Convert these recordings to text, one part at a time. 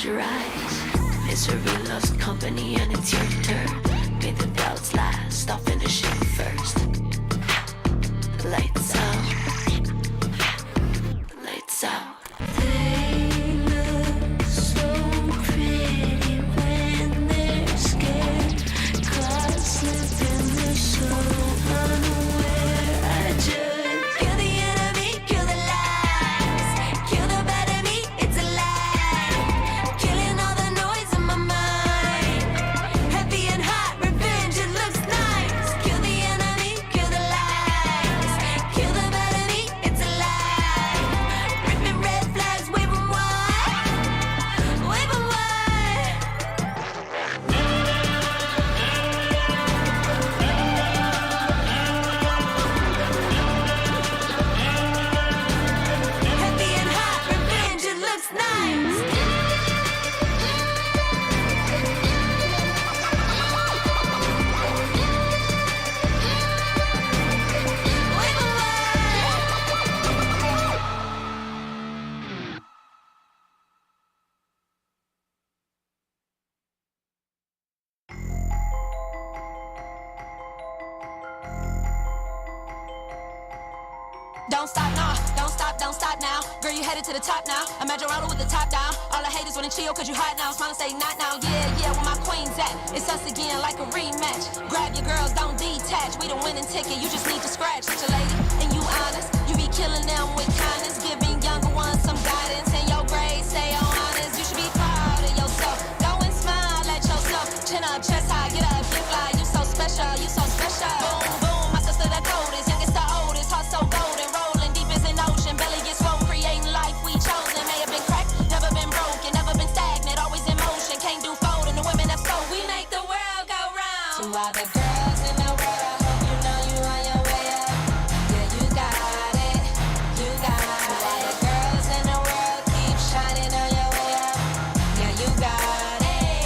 close your eyes. Misery loves company and it's your turn. May the doubts last, I'll finish it first. Lights out. Lights out. They look so pretty when they're scared. Caught slipping, they're so unaware. I just kill the enemy, kill the lies. Kill the bad in me, it's alive. Killing all the noise in my mind. Heavy and hot, revenge, it looks nice. Kill the enemy, kill the lies. Kill the bad in me, it's alive. Ripping red flags, wave 'em wide. Wave 'em wide. Heavy and hot, revenge, it looks nice. Wave 'em wide. Don't stop now. Girl, you headed to the top now. Imagine rolling with the top down. All the haters wanna chill cause you hot now. Smile and say not now. Yeah, where my queen's at. It's us again like a rematch. Grab your girls, don't detach. We the winning ticket, you just need to scratch. Such a lady, and you honest. You be killing them with kindness. Giving younger ones some guidance. And your grades stay on honest. You should be proud of yourself. Go and smile at yourself. Chin up, chest high, get up, get fly. You so special, you so special. Boom, boom, my sister the coldest. Youngest the oldest, heart so golden. Rolling deep as an ocean. Belly gets swole, creating life we chosen. May have been cracked, never been broken, never been stagnant, always in motion. Can't do folding, the women that's sold. We make the world go round. To all the girls in the world, I hope you know you on your way up. Yeah, you got it, you got it. To all the girls in the world, keep shining on your way up. Yeah, you got it,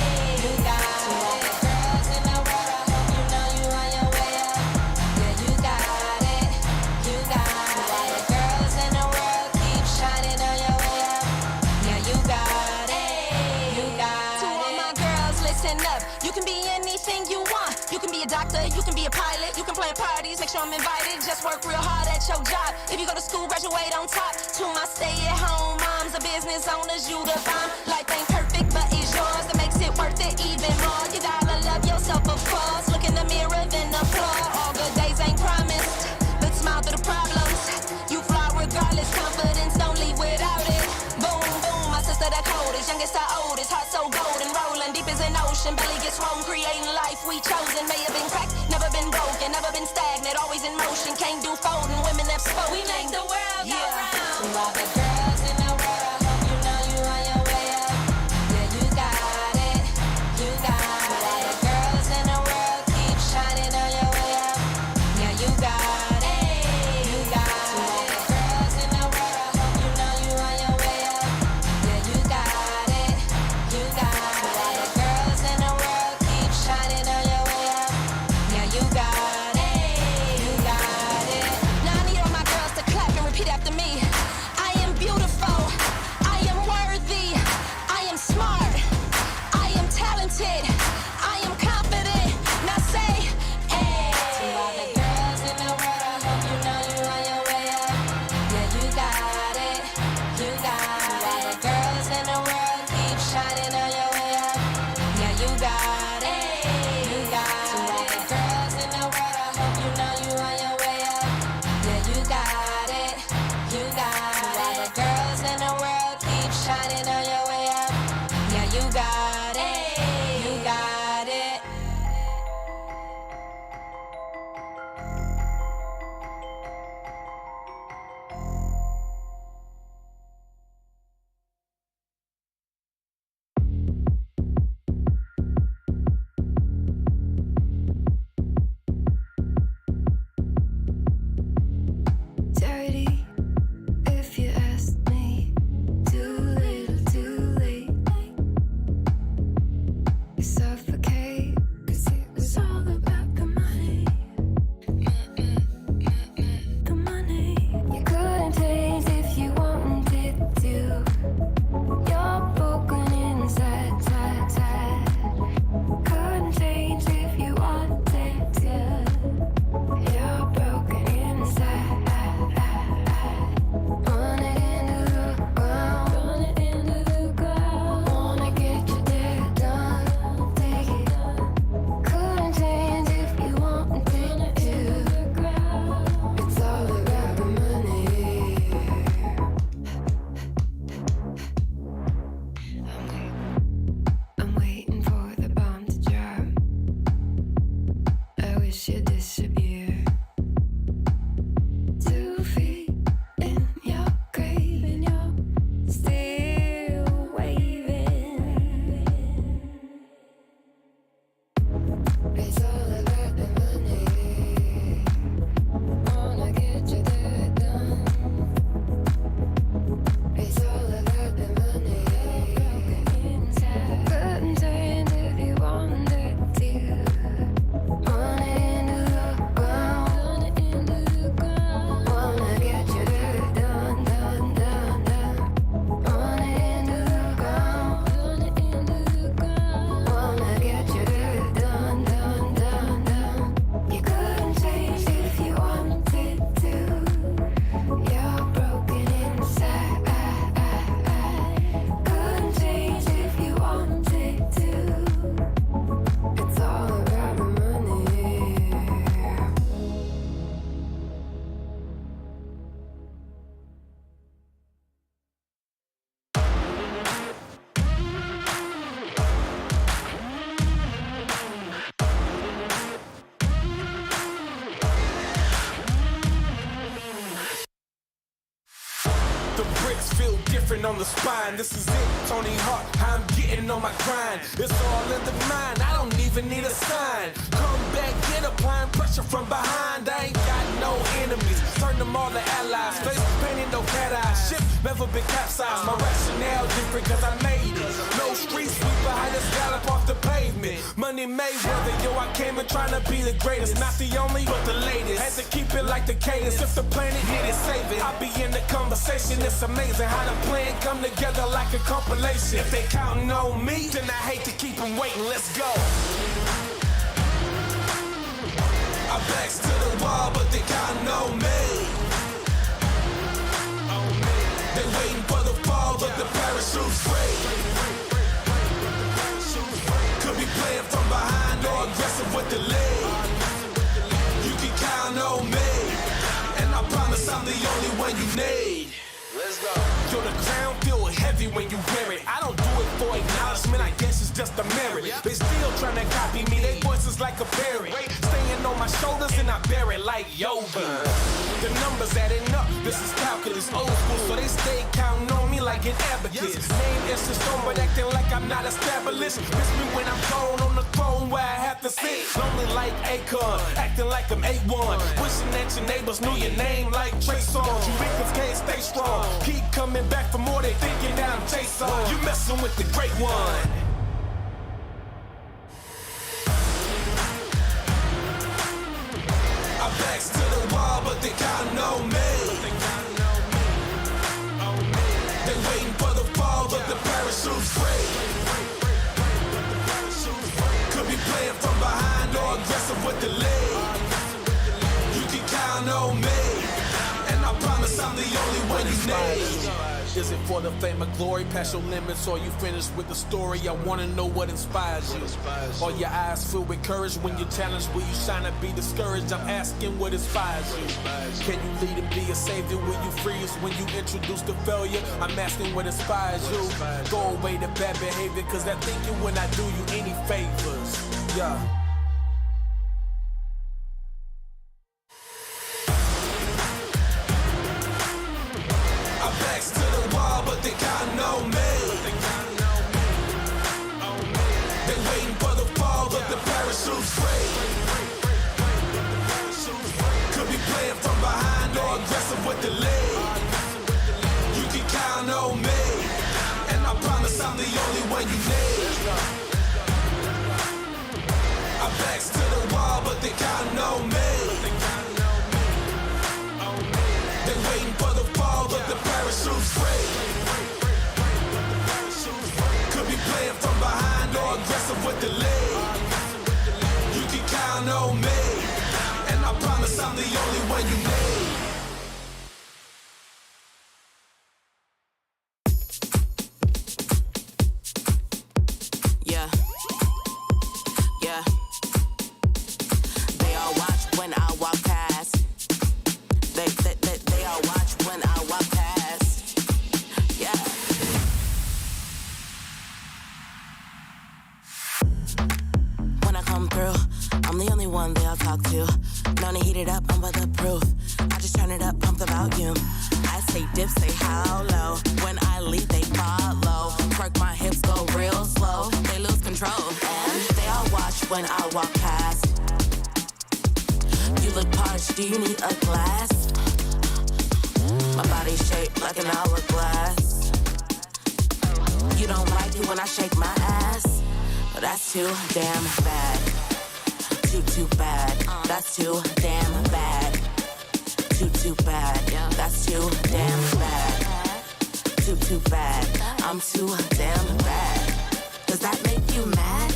you got it. To all the girls in the world, I hope you know you on your way up. Yeah, you got it, you got it. To all the girls in the world, keep shining on your way up. Yeah, you got it, you got it. To all my girls, listen up. You can be anything you want. You can be a doctor, you can be a pilot. You can plan parties, make sure I'm invited. Just work real hard at your job. If you go to school, graduate on top. To my stay-at-home moms, the business owners, you the bomb. Life ain't perfect, but it's yours. That makes it worth it even more. You gotta love yourself, of course. Look in the mirror, then applaud. All good days ain't promised, but smile through the problems. You fly regardless, confidence don't leave without it. Boom, boom, my sister the coldest, youngest the oldest, heart so golden, rolling deep as an ocean. Belly gets swollen, creating life we chosen. May have been cracked, never been broken, never been stagnant, always in motion. Can't do folding, women have spoken. We make the world go round. To all the girls in the world, I hope you know you on your way up. Yeah, you got it, you got it. To all the girls in the world, keep shining on your way up. Yeah, you got it, you got it. To all the girls in the world, I hope you know you on your way up. Yeah, you got it, you got it. To all the girls in the world, keep shining on your way up. Yeah, you got it, you got it. Now I need all my girls to clap and repeat after me. hitting on the spine. This is it, Tony Hawk, how I'm getting on my grind. It's all in the mind, I don't even need a sign. Come back, get applying pressure from behind. I ain't got no enemies, turn them all to allies. Face painted, no cat eyes, ship never been capsized. My rationale different cause I made it. No street sweeper, I just gallop off the pavement. Money made weather, yo, I came in trying to be the greatest. Not the only, but the latest. Had to keep it like the cadence. If the planet needed saving, I'll be in the conversation. It's amazing how the plan come together like a compilation. If they counting on me, then I hate to keep them waiting. Let's go. I backs to the wall, but they counting on me. They waiting for the fall, but the parachute's free. Could be playing from behind or aggressive with the lead. You can count on me, and I promise I'm the only one you need. Let's go. Yo, the crown feel heavy when you wear it. I don't do it for acknowledgement, I guess it's just a merit. They still trying to copy me, they voices like a parrot. Staying on my shoulders and I bear it like yoga. The numbers adding up, this is calculus, old school, so they stay counting on me like an abacus. Name is the stone, but acting like I'm not established. Miss me when I'm gone on the throne where I have to sit. Lonely like Akon, acting like I'm A1. Wishing that your neighbors knew your name like Trey Songz. You niggas can't stay strong, keep coming back for more, they thinking that I'm Jason. You messing with the great one. I backs to the wall, but they counting on me. They waiting for the fall, but the parachute's free. Could be playing from behind or aggressive with the lead. You can count on me, and I promise I'm the only one you need. Is it for the fame or glory, past your limits, or you finished with the story? I wanna know what inspires you. Are your eyes filled with courage when you're challenged? Will you shine and be discouraged? I'm asking what inspires you. Can you lead and be a savior? Will you free us when you introduce the failure? I'm asking what inspires you. Go away to bad behavior, cause that thinking when I do you any favors. Yeah. Backs to the wall, but they counting on me. They waiting for the fall, but the parachute's free. Could be playing from behind or aggressive with the lead. You can count on me, and I promise I'm the only one you need. I backs to the wall, but they counting on me. They waiting for the fall, but the parachute's free. Could be playing from behind or aggressive with the lead. You can count on me, and I promise I'm the only one you need. Yeah. Yeah. They all watch when I walk past. They all watch when I walk past. Yeah. When I come through, I'm the only one they all talk to. Known to heat it up, I'm weatherproof. I just turn it up, pump the volume. I say dip, say how low. When I lead, they follow. Work my hips, go real slow. They lose control. And they all watch when I walk past. You look parched, do you need a glass? My body shaped like an hourglass. You don't like it when I shake my ass? Well, that's too damn bad. Too bad. That's too damn bad. Too bad. That's too damn bad. Too bad. I'm too damn bad. Does that make you mad?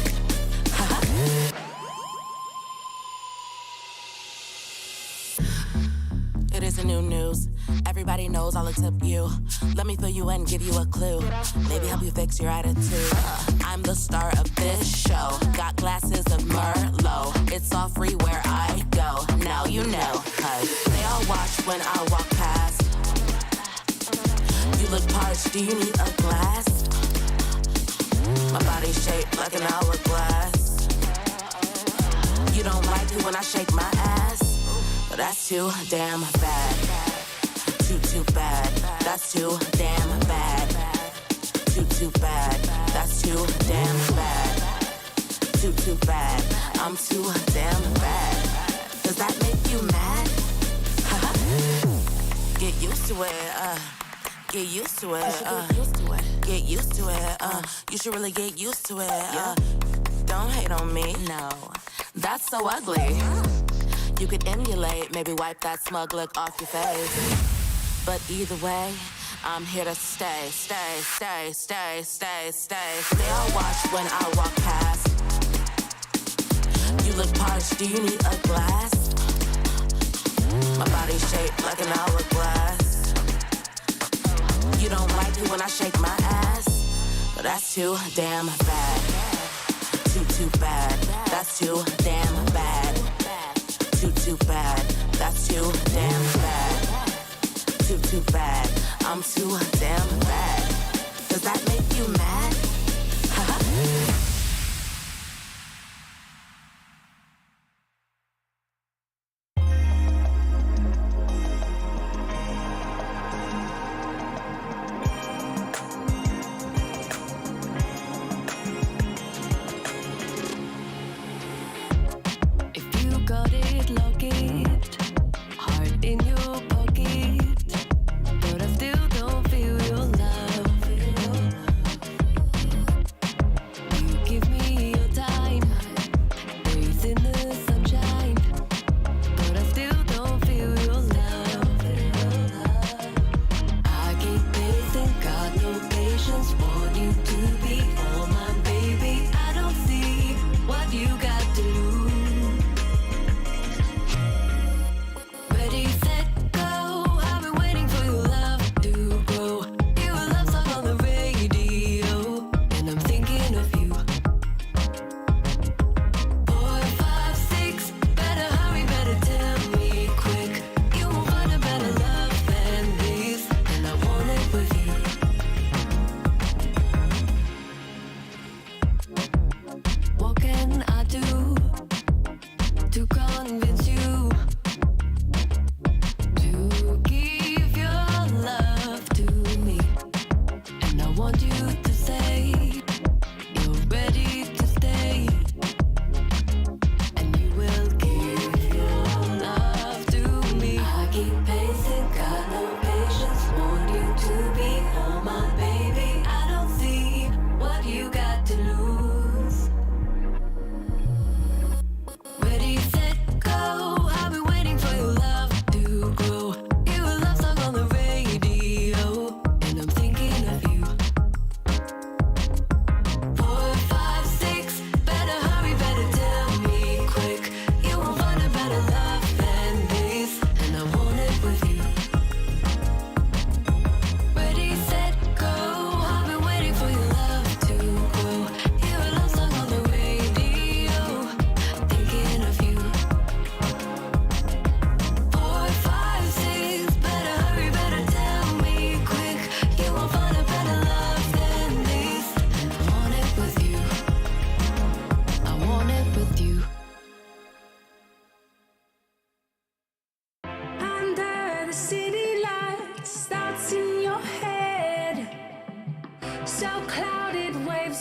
It is a new news. Everybody knows I'll accept you. Let me fill you in, give you a clue. Maybe help you fix your attitude. I'm the star of this show. Got glasses of Merlot. It's all free where I go. Now you know, cause they all watch when I walk past. You look parched, do you need a glass? My body shaped like an hourglass. You don't like it when I shake my ass? But that's too damn bad. Too bad. That's too damn bad. too bad. That's too damn bad. Too bad. I'm too damn bad. Does that make you mad? Get used to it. Get used to it. Get used to it. You should really get used to it. Don't hate on me. No, that's so ugly. You could emulate, maybe wipe that smug look off your face. But either way, I'm here to stay. They all watch when I walk past. You look parched, do you need a glass? My body's shaped like an hourglass. You don't like it when I shake my ass, but that's too damn bad. Too bad. That's too damn bad. Too bad. That's too damn bad. Too bad. I'm too damn bad. Does that make you mad?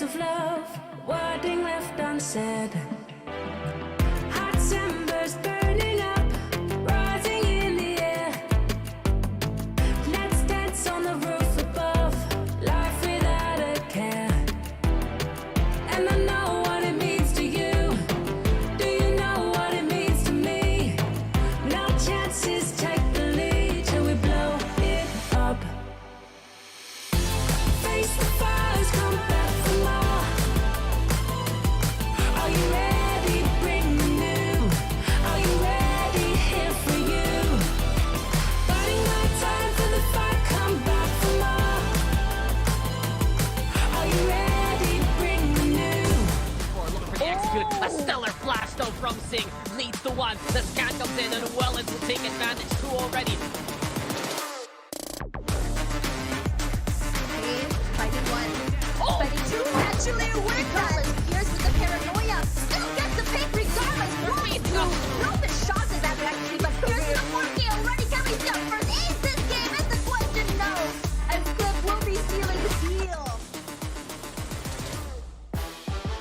of love, wording left unsaid. Hot embers burning up, rising in the air. Let's dance on the roof above, life without a care. And I know what it means to you. Do you know what it means to me? No chances, take the lead till we blow it up. Face the fires, come back for more. Are you ready? Bring the new. Are you ready? Here for you. Biding my time for the fight, come back for more. Are you ready? Bring the new. Looking for the execute. A stellar flash though from Singh leads the one. The scan comes in and Wellens will take advantage too already. Fighting one. Fighting two. Actually, regardless. Here's with the paranoia. Still gets the pick regardless. Wants to. Not the shots is that actually, but here's the 4K already. Can we see our first ace this game? Is the question no. And Cliff will be sealing the deal.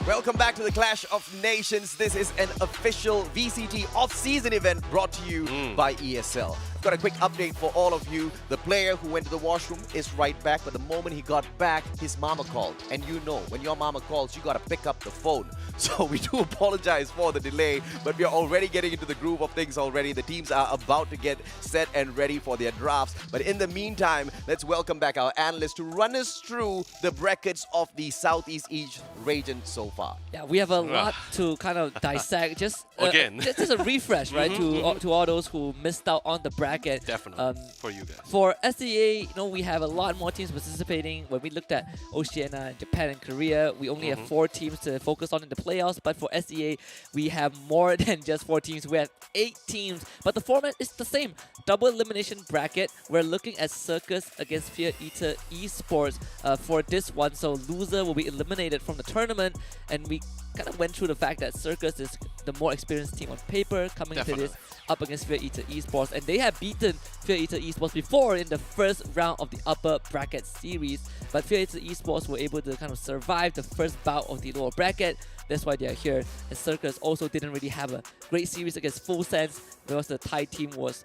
Welcome back to the Clash of Nations. This is an official VCT off-season event brought to you by ESL. Got a quick update for all of you. The player who went to the washroom is right back, but the moment he got back, his mama called. And you know, when your mama calls, you gotta pick up the phone. So we do apologize for the delay, but we are already getting into the groove of things already. The teams are about to get set and ready for their drafts. But in the meantime, let's welcome back our analyst to run us through the brackets of the Southeast East region so far. Yeah, we have a lot to kind of dissect. Just Again. just a refresh, right? To all those who missed out on the bracket. Definitely for you guys. For SEA, you know, we have a lot more teams participating. When we looked at Oceania, Japan, and Korea, we only have 4 teams to focus on in the playoffs. But for SEA, we have more than just 4 teams. We have 8 teams. But the format is the same. Double elimination bracket. We're looking at Circus against Fear Eater Esports for this one. So loser will be eliminated from the tournament. And we kind of went through the fact that Circus is the more experienced team on paper coming into this up against Fear Eater Esports, and they have beaten Fear Eater Esports before in the first round of the upper bracket series, but Fear Eater Esports were able to kind of survive the first bout of the lower bracket. That's why they are here. And Circus also didn't really have a great series against Full Sense because the Thai team was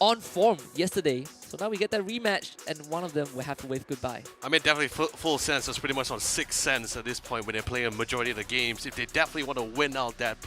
on form yesterday. So now we get that rematch, and one of them will have to wave goodbye. I mean, definitely Full Sense is pretty much on 6 cents at this point when they play a majority of the games. If they definitely want to win out that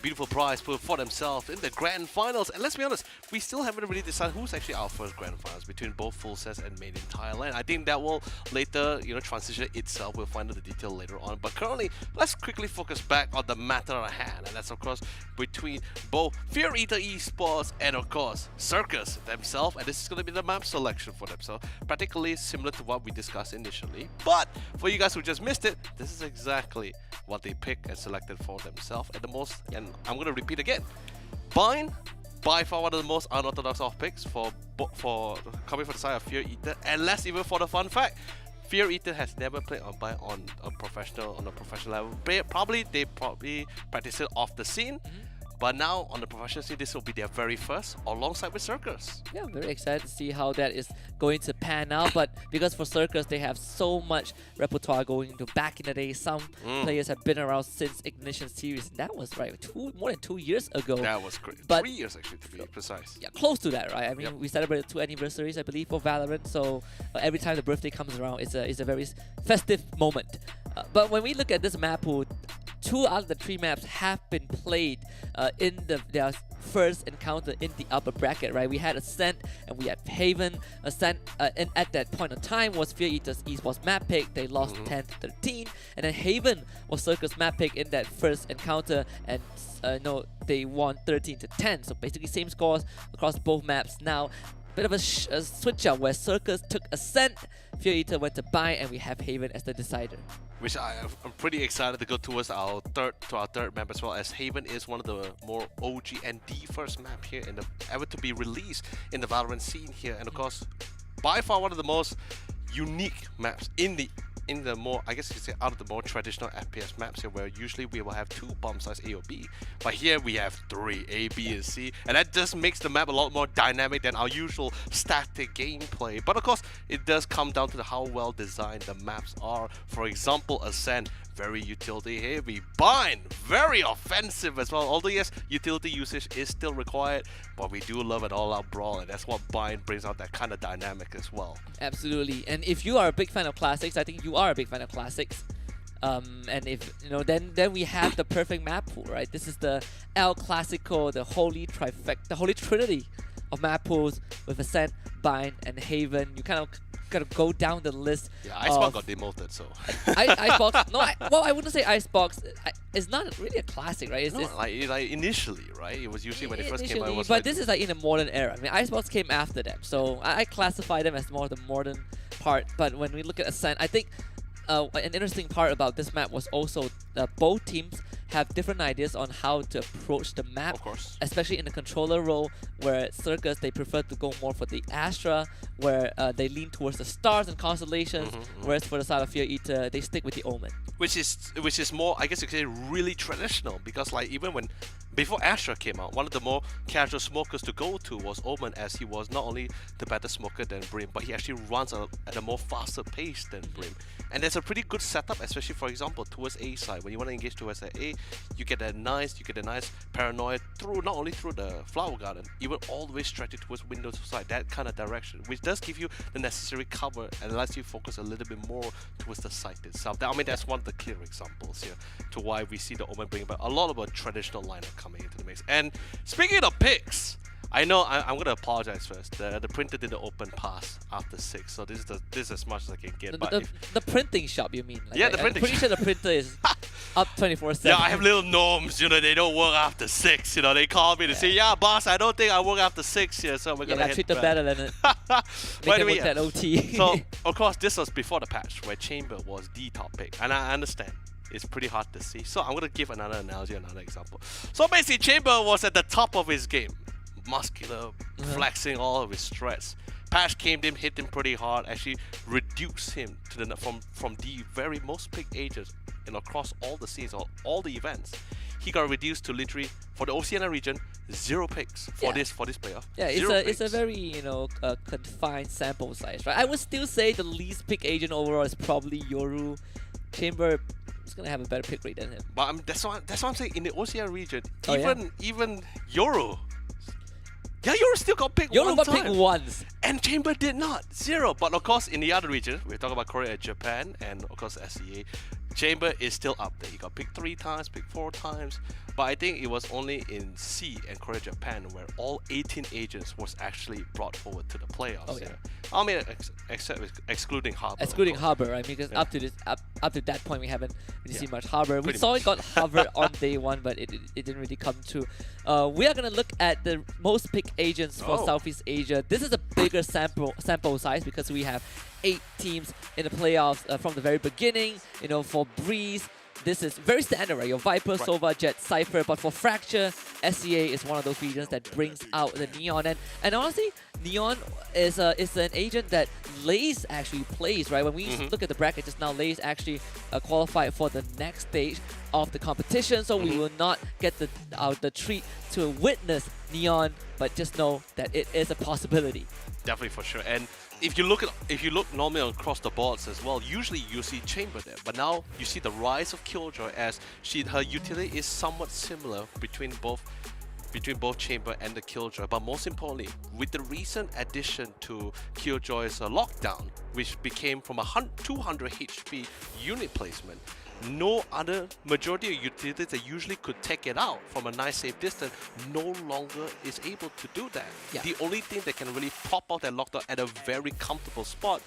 beautiful prize pool for themselves in the grand finals. And let's be honest, we still haven't really decided who's actually our first grand finals between both Full Sense and Made in Thailand. I think that will later, transition itself. We'll find out the detail later on. But currently, let's quickly focus back on the matter at hand, and that's of course between both Fear Eater Esports and of course Circus themselves. And this is going to be the map selection for themselves, practically similar to what we discussed initially. But for you guys who just missed it, this is exactly what they picked and selected for themselves. And the most, and I'm going to repeat again, Bind, by far one of the most unorthodox off picks for coming from the side of Fear Eater. And less even for the fun fact, Fear Eater has never played on a professional level. They probably practice it off the scene. But now, on the professional scene, this will be their very first, alongside with Circus. Yeah, I'm very excited to see how that is going to pan out. But because for Circus, they have so much repertoire going into back in the day. Some players have been around since Ignition Series. That was more than 2 years ago. That was great. But 3 years, actually, to be precise. Yeah, close to that, right? I mean, we celebrated 2 anniversaries, I believe, for Valorant. So every time the birthday comes around, it's a very festive moment. But when we look at this map pool, 2 out of the 3 maps have been played in their first encounter in the upper bracket, right? We had Ascent and we had Haven. Ascent, and at that point of time, was Fear Eater's Esports map pick. They lost 10-13, and then Haven was Circus map pick in that first encounter, and they won 13-10. So basically same scores across both maps. Now, bit of a switch up where Circus took Ascent, Fear Eater went to Bind, and we have Haven as the decider. Which I'm pretty excited to go towards our third map as well, as Haven is one of the more OG and the first map here in the ever to be released in the Valorant scene here, and of course, by far one of the most unique maps in the more, I guess you could say, out of the more traditional FPS maps here, where usually we will have 2 bomb size A or B, but here we have 3, A, B, and C, and that just makes the map a lot more dynamic than our usual static gameplay. But of course, it does come down to how well designed the maps are. For example, Ascent, very utility heavy. Bind, very offensive as well. Although yes, utility usage is still required, but we do love an all-out brawl, and that's what Bind brings out, that kind of dynamic as well. Absolutely. And if you are a big fan of classics, I think you are a big fan of classics. And if then we have the perfect map pool, right? This is the El Clasico, the holy trifecta, the holy trinity of map pools with Ascent, Bind, and Haven. You kind of go down the list. Yeah, Icebox got demoted, so. Icebox, no, I wouldn't say Icebox. It's not really a classic, right? It's like initially, right? It was usually when it first came out. It was but this is like in a modern era. I mean, Icebox came after them, so I classify them as more of the modern part. But when we look at Ascent, I think an interesting part about this map was also both teams have different ideas on how to approach the map, of course, especially in the controller role, where Circus, they prefer to go more for the Astra, where they lean towards the stars and constellations, whereas for the side of Fear Eater, they stick with the Omen. Which is more, I guess you could say, really traditional, because like even when Before Astra came out, one of the more casual smokers to go to was Omen, as he was not only the better smoker than Brim, but he actually runs at a more faster pace than Brim. And there's a pretty good setup, especially for example towards A side. When you want to engage towards the A, you get a nice paranoia through, not only through the Flower Garden, even all the way stretching towards Windows side, that kind of direction, which does give you the necessary cover and lets you focus a little bit more towards the site itself. I mean, that's one of the clear examples here to why we see the Omen bringing back a lot of a traditional lineup coming into the mix. And speaking of picks, I know I'm gonna apologize first. The printer didn't open pass after 6, so this is as much as I can get. The printing shop, you mean? Yeah, the I'm printing pretty sure the printer is up 24/7. Yeah, I have little gnomes, you know, they don't work after 6. You know, they call me to say, yeah, boss, I don't think I work after 6 here, so we're gonna treat them better than it. But Make them anyway, work that OT. So of course this was before the patch where Chamber was the top pick, and I understand. It's pretty hard to see. So I'm going to give another analogy, another example. So basically, Chamber was at the top of his game. Muscular, flexing all of his stress. Patch came to him, hit him pretty hard, actually reduced him to the from the very most picked agents across all the scenes, all the events. He got reduced to literally, for the Oceania region, 0 picks for this playoff. Yeah, it's a very confined sample size, right? I would still say the least pick agent overall is probably Yoru. Chamber is gonna have a better pick rate than him. But that's what I'm saying. In the Oceania region, Oh, even Yoru. Yeah, Yoru still got picked Yoru one got time. picked once. And Chamber did not. 0. But of course, in the other region, we're talking about Korea and Japan, and of course SEA, Chamber is still up there. He got picked 3 times, picked 4 times. But I think it was only in C and Korea, Japan where all 18 agents was actually brought forward to the playoffs. Oh, yeah. I mean, excluding Harbor. Excluding Harbor, right? Because up to that point, we haven't really seen much Harbor. We Pretty saw much. it got Harbor on day 1, but it didn't really come true. We are gonna look at the most picked agents for Southeast Asia. This is a bigger sample size because we have 8 teams in the playoffs from the very beginning. You know, for Breeze, this is very standard, right? Your Viper, Sova, Jet, Cypher. But for Fracture, SEA is one of those regions that brings out the Neon. And honestly, Neon is an agent that Lays actually plays, right? When we look at the bracket just now, Lays actually qualified for the next stage of the competition. So we will not get the treat to witness Neon, but just know that it is a possibility. Definitely, for sure. And if you look normally across the boards as well, usually you see Chamber there, but now you see the rise of Killjoy as her utility is somewhat similar between both Chamber and the Killjoy. But most importantly, with the recent addition to Killjoy's lockdown, which became from a 200 HP unit placement, no other majority of utilities that usually could take it out from a nice safe distance no longer is able to do that. Yeah. The only thing that can really pop out that lockdown at a very comfortable spot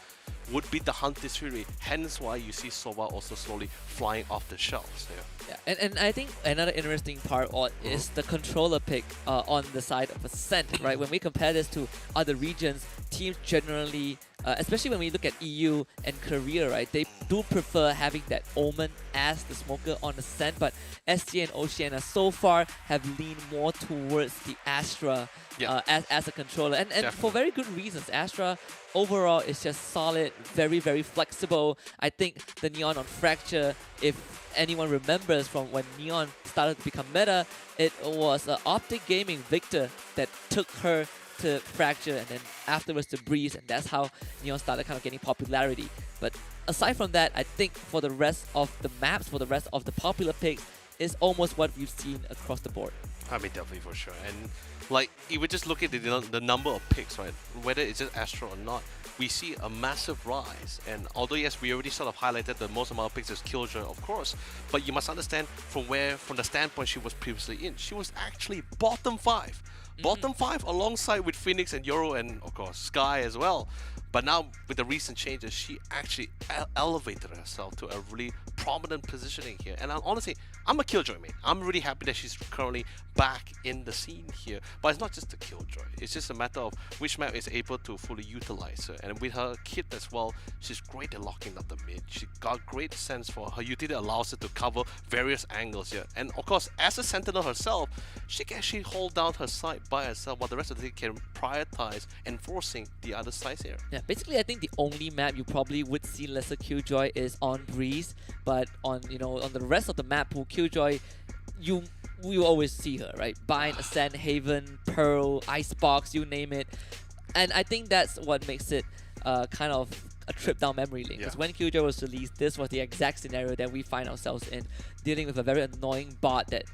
would be the Hunter's Fury, hence why you see Sova also slowly flying off the shelves here. Yeah, and I think another interesting part is the controller pick on the side of Ascent, right? When we compare this to other regions, teams generally, especially when we look at EU and Korea, right, they do prefer having that Omen as the smoker on Ascent, but ST and Oceania so far have leaned more towards the Astra as a controller, and for very good reasons. Astra overall is just solid, very, very flexible. I think the Neon on Fracture, if anyone remembers from when Neon started to become meta, it was Optic Gaming Victor that took her to Fracture and then afterwards to Breeze, and that's how Neon started kind of getting popularity. But aside from that, I think for the rest of the maps, for the rest of the popular picks, is almost what we've seen across the board. I mean, definitely, for sure. And like, if we just look at the number of picks, right, whether it's just Astro or not, we see a massive rise. And although yes, we already sort of highlighted the most amount of picks is Killjoy, of course, but you must understand from the standpoint she was previously in, she was actually bottom 5. Bottom 5 alongside with Phoenix and Yoru and of course Sky as well. But now with the recent changes, she actually elevated herself to a really prominent positioning here. And honestly, I'm a Killjoy mate. I'm really happy that she's currently back in the scene here. But it's not just the Killjoy. It's just a matter of which map is able to fully utilize her. And with her kit as well, she's great at locking up the mid. She got great sense for her utility, allows her to cover various angles here. And of course, as a Sentinel herself, she can actually hold down her side by herself while the rest of the team can prioritize enforcing the other sides here. Yeah, basically I think the only map you probably would see lesser Killjoy is on Breeze, but on the rest of the map pool, Killjoy, you we will always see her, right? Bind, Ascent, Haven, Pearl, Icebox, you name it. And I think that's what makes it kind of a trip down memory lane. Because when Killjoy was released, this was the exact scenario that we find ourselves in, dealing with a very annoying bot that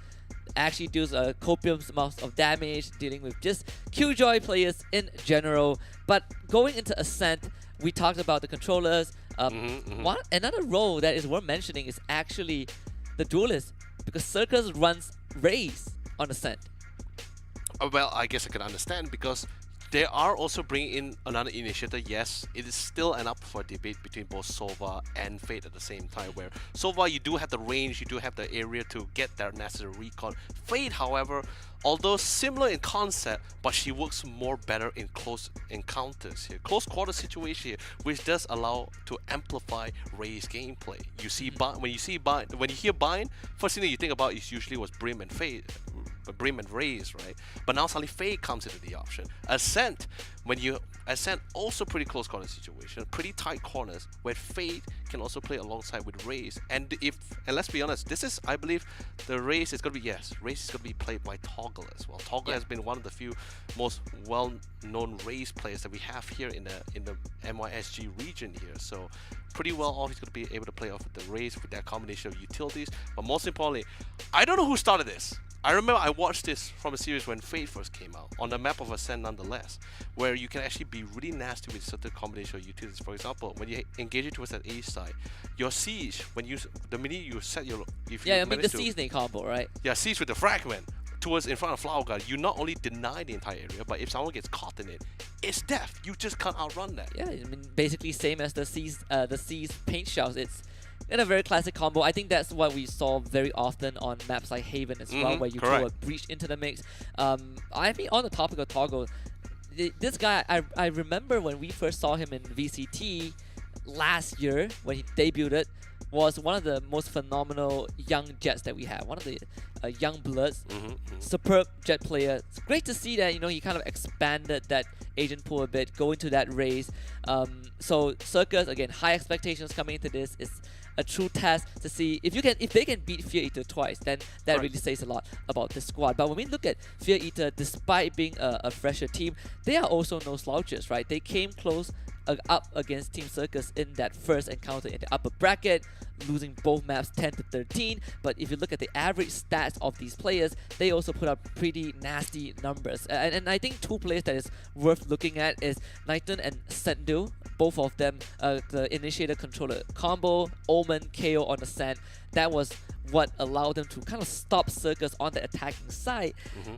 actually deals a copious amount of damage, dealing with just Killjoy players in general. But going into Ascent, we talked about the controllers. Another role that is worth mentioning is actually the duelist, because Circus runs Raze on Ascent. Well, I guess I can understand, because they are also bringing in another initiator. Yes, it is still an up for debate between both Sova and Fate at the same time, where Sova, you do have the range, you do have the area to get that necessary recon. Fate, however, although similar in concept, but she works more better in close encounters here, close quarter situation here, which does allow to amplify Ray's gameplay. You see, when you hear Bind, first thing that you think about is usually was Brim and Fate. Brim and Raze, right? But now suddenly Fate comes into the option. Ascent, Ascent also pretty close corner situation, pretty tight corners where Fate can also play alongside with Raze. And let's be honest, this is, I believe, the Raze is gonna be Raze is gonna be played by Toggle as well. Toggle has been one of the few most well-known Raze players that we have here in the MYSG region here. So pretty well off, he's gonna be able to play off with the Raze with that combination of utilities. But most importantly, I don't know who started this. I remember I watched this from a series when Fate first came out, on the map of Ascent nonetheless, where you can actually be really nasty with certain combination of utilities. For example, when you engage it towards that A side, your siege, the minute you set your... the seasoning combo, right? Yeah, siege with the fragment towards in front of Flower Guard, you not only deny the entire area, but if someone gets caught in it, it's death. You just can't outrun that. Yeah, I mean, basically same as the Seas paint shells. It's in a very classic combo. I think that's what we saw very often on maps like Haven as well, where you throw a breach into the mix. I mean, on the topic of Toggle, this guy, I remember when we first saw him in VCT last year, when he debuted, was one of the most phenomenal young Jets that we have. One of the young bloods, superb Jet player. It's great to see that, you know, he kind of expanded that agent pool a bit, go into that race. So Circus, again, high expectations coming into this. It's a true test to see if they can beat Fear Eater twice, then that really says a lot about the squad. But when we look at Fear Eater, despite being a fresher team, they are also no slouches, right? They came close up against Team Circus in that first encounter in the upper bracket, losing both maps 10-13. But if you look at the average stats of these players, they also put up pretty nasty numbers. And I think two players that is worth looking at is Nighton and Sendu. Both of them, the initiator controller combo, Omen KO on the sand. That was what allowed them to kind of stop Circus on the attacking side.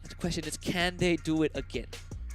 The question is, can they do it again?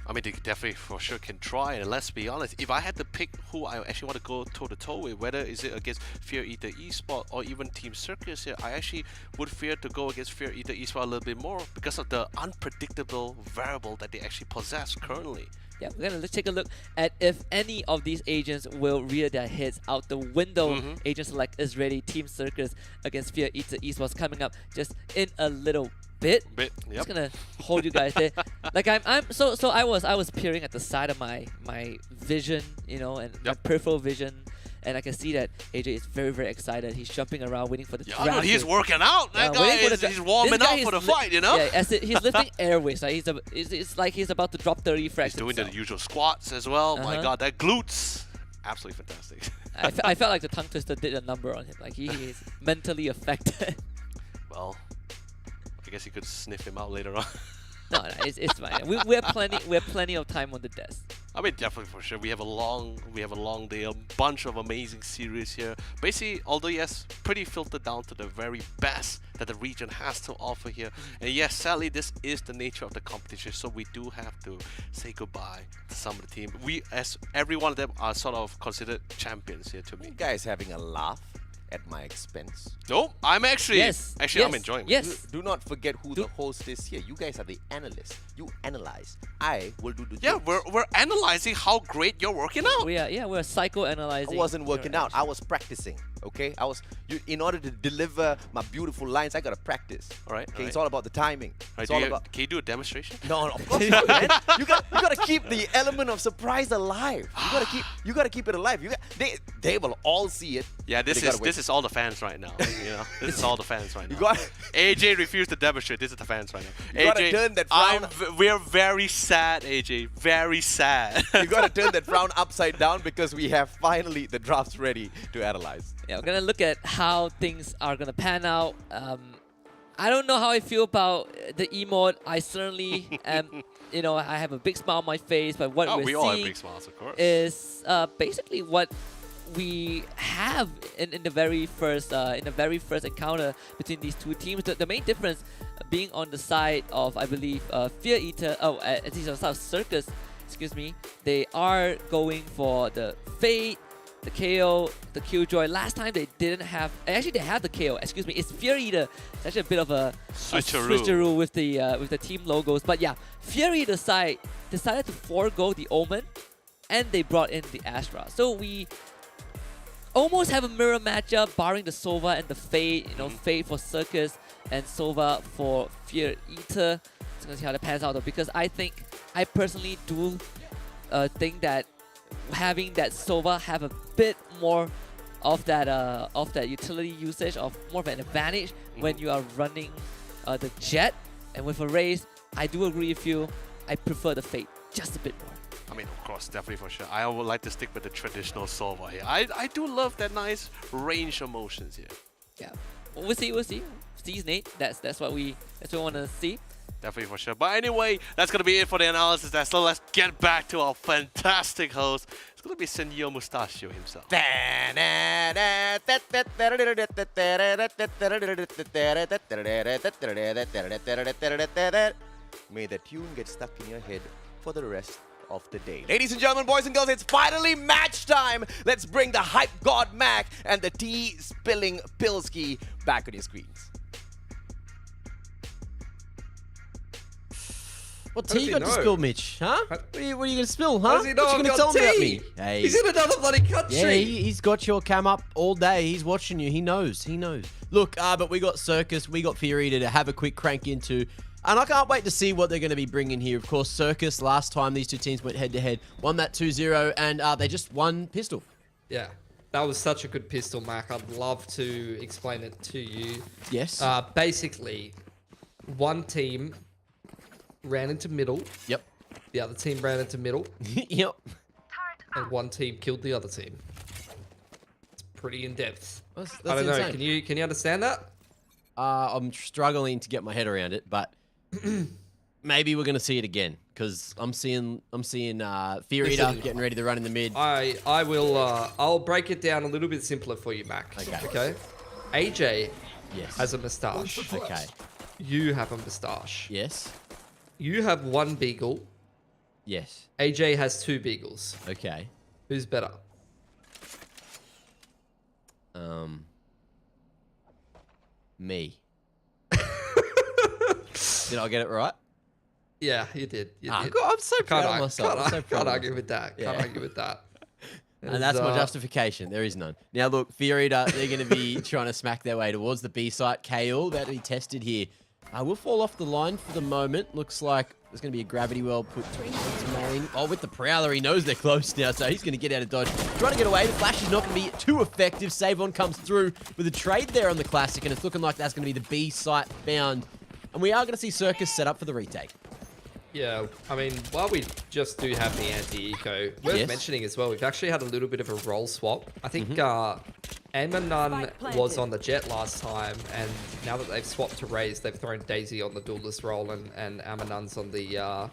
I mean, they definitely for sure can try, and let's be honest, if I had to pick who I actually want to go toe-to-toe with, whether is it against Fear Eater Esport or even Team Circus here, I actually would fear to go against Fear Eater Esport a little bit more because of the unpredictable variable that they actually possess currently. Yeah, we're gonna take a look at if any of these agents will rear their heads out the window. Agents like Israeli Team Circus against Fear Eater Esports coming up just in a little bit. Just gonna hold you guys there. Like I was peering at the side of my vision, you know, and my peripheral vision, and I can see that AJ is very excited. He's jumping around waiting for the draft. He's working out. That guy he's warming up for the fight, you know? Yeah, he's lifting airways. Like it's like he's about to drop 30 frags. He's doing the usual squats as well. My God, that glutes. Absolutely fantastic. I felt like the tongue twister did a number on him. Like he is mentally affected. Well, I guess you could sniff him out later on. No, it's fine. We have plenty of time on the desk. I mean, definitely for sure. We have a long day, a bunch of amazing series here. Basically, although yes, pretty filtered down to the very best that the region has to offer here. And yes, sadly, this is the nature of the competition, so we do have to say goodbye to some of the team. We, as every one of them, are sort of considered champions here to me. You guys having a laugh at my expense? No, I'm actually, I'm enjoying it. Yes. Do not forget who the host is here. You guys are the analysts. You analyze. I will do the Yeah, jokes. we're analyzing how great you're working out. We're psychoanalyzing. I wasn't working out. I was practicing. Okay, in order to deliver my beautiful lines, I gotta practice. All right. Okay, it's all about the timing. Right, It's all about. can you do a demonstration? No, of course not, man. You gotta keep the element of surprise alive. You gotta keep it alive. They will all see it. Yeah, but they gotta wait. this is all the fans right now. You know, this is all the fans right now. got- AJ refused to demonstrate. This is the fans right now. You gotta AJ, turn that frown- we're very sad, AJ. Very sad. You gotta turn that frown upside down because we have finally the drafts ready to analyze. Yeah, we're gonna look at how things are gonna pan out. I don't know how I feel about the emote. I certainly am, you know, I have a big smile on my face, but what we all have seeing big smiles, of course. is basically what we have in the very first encounter between these two teams. The main difference being on the side of, I believe, Fear Eater. At least on the side of Circus. Excuse me. They are going for the Fate, the KO, the Killjoy. Last time they didn't have. Actually, they have the KO. Excuse me. It's Fear Eater. It's actually a bit of a switcheroo with the team logos. But yeah, Fear Eater side decided to forego the Omen, and they brought in the Astra. So we almost have a mirror matchup, barring the Sova and the Fate. You know, Fate for Circus and Sova for Fear Eater. It's gonna see how that pans out though, because I personally do think that having that Sova have a bit more of that utility usage, of more of an advantage when you are running the Jet. And with a Raze, I do agree with you. I prefer the Fate just a bit more. I mean, of course, definitely for sure. I would like to stick with the traditional Sova here. I do love that nice range of motions here. Yeah, we'll see. Sees Nate. That's what we want to see. Definitely for sure. But anyway, that's gonna be it for the analysis. So let's get back to our fantastic host. It's gonna be Senor Mustachio himself. May the tune get stuck in your head for the rest of the day. Ladies and gentlemen, boys and girls, it's finally match time. Let's bring the hype god Mac and the tea spilling Pilski back on your screens. What tea you got to spill, Mitch? Huh? What are you going to spill, huh? Does he know what you I've going to got tell him about tea? me? Hey. He's in another bloody country. Yeah, he's got your cam up all day. He's watching you. He knows. Look, but we got Circus, we got Fear Eater to have a quick crank into. And I can't wait to see what they're going to be bringing here. Of course, Circus, last time these two teams went head-to-head, won that 2-0, and they just won pistol. Yeah, that was such a good pistol, Mac. I'd love to explain it to you. Yes. Basically, one team ran into middle. Yep. The other team ran into middle. Yep. And one team killed the other team. It's pretty in-depth. That's I don't know. insane. Can you understand that? I'm struggling to get my head around it, but maybe we're going to see it again, because I'm seeing Fear Eater getting ready to run in the mid. I will. I'll break it down a little bit simpler for you, Mac. Okay. AJ has a moustache. Okay. You have a moustache. Yes. You have one beagle. Yes. AJ has two beagles. Okay. Who's better? Me. Did I get it right? Yeah, you did. You did. I'm so proud of myself. Can't argue with that. Yeah. Can't argue with that. And that's my justification. There is none. Now, look, Fear Eater, they're going to be trying to smack their way towards the B site. KO, about to be tested here. We'll fall off the line for the moment. Looks like there's going to be a gravity well put towards main. Oh, with the Prowler, he knows they're close now, so he's going to get out of dodge. Trying to get away. The flash is not going to be too effective. Save-on comes through with a trade there on the Classic, and it's looking like that's going to be the B site found. And we are going to see Circus set up for the retake. Yeah, I mean, while we just do have the anti-eco, worth mentioning as well, we've actually had a little bit of a role swap. I think Amanon was on the Jet last time, and now that they've swapped to Raze, they've thrown Daisy on the duelist role, and Amonon's on the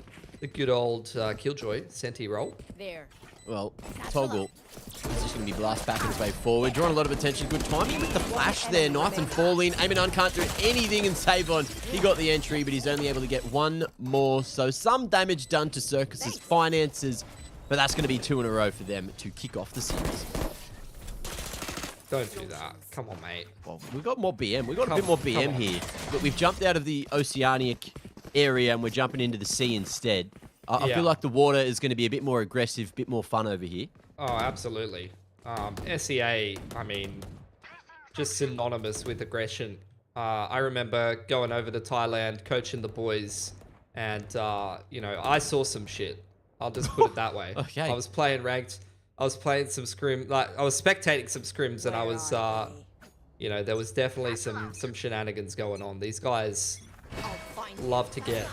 good old Killjoy Senti role. There. Well, Toggle is just going to be blast back his way forward. Drawing a lot of attention. Good timing with the flash there. Knife and fall in. Amanon can't do anything in save-on. He got the entry, but he's only able to get one more. So some damage done to Circus's finances, but that's going to be 2 in a row for them to kick off the series. Don't do that. Come on, mate. Well, we've got more BM. We've got a bit more BM here. But we've jumped out of the Oceanic area and we're jumping into the sea instead. I feel like the water is going to be a bit more aggressive, a bit more fun over here. Oh, absolutely. SEA, I mean, just synonymous with aggression. I remember going over to Thailand, coaching the boys, and, you know, I saw some shit. I'll just put it that way. Okay. I was playing ranked. I was playing some scrim, like I was spectating some scrims, and I was, you know, there was definitely some shenanigans going on. These guys love to get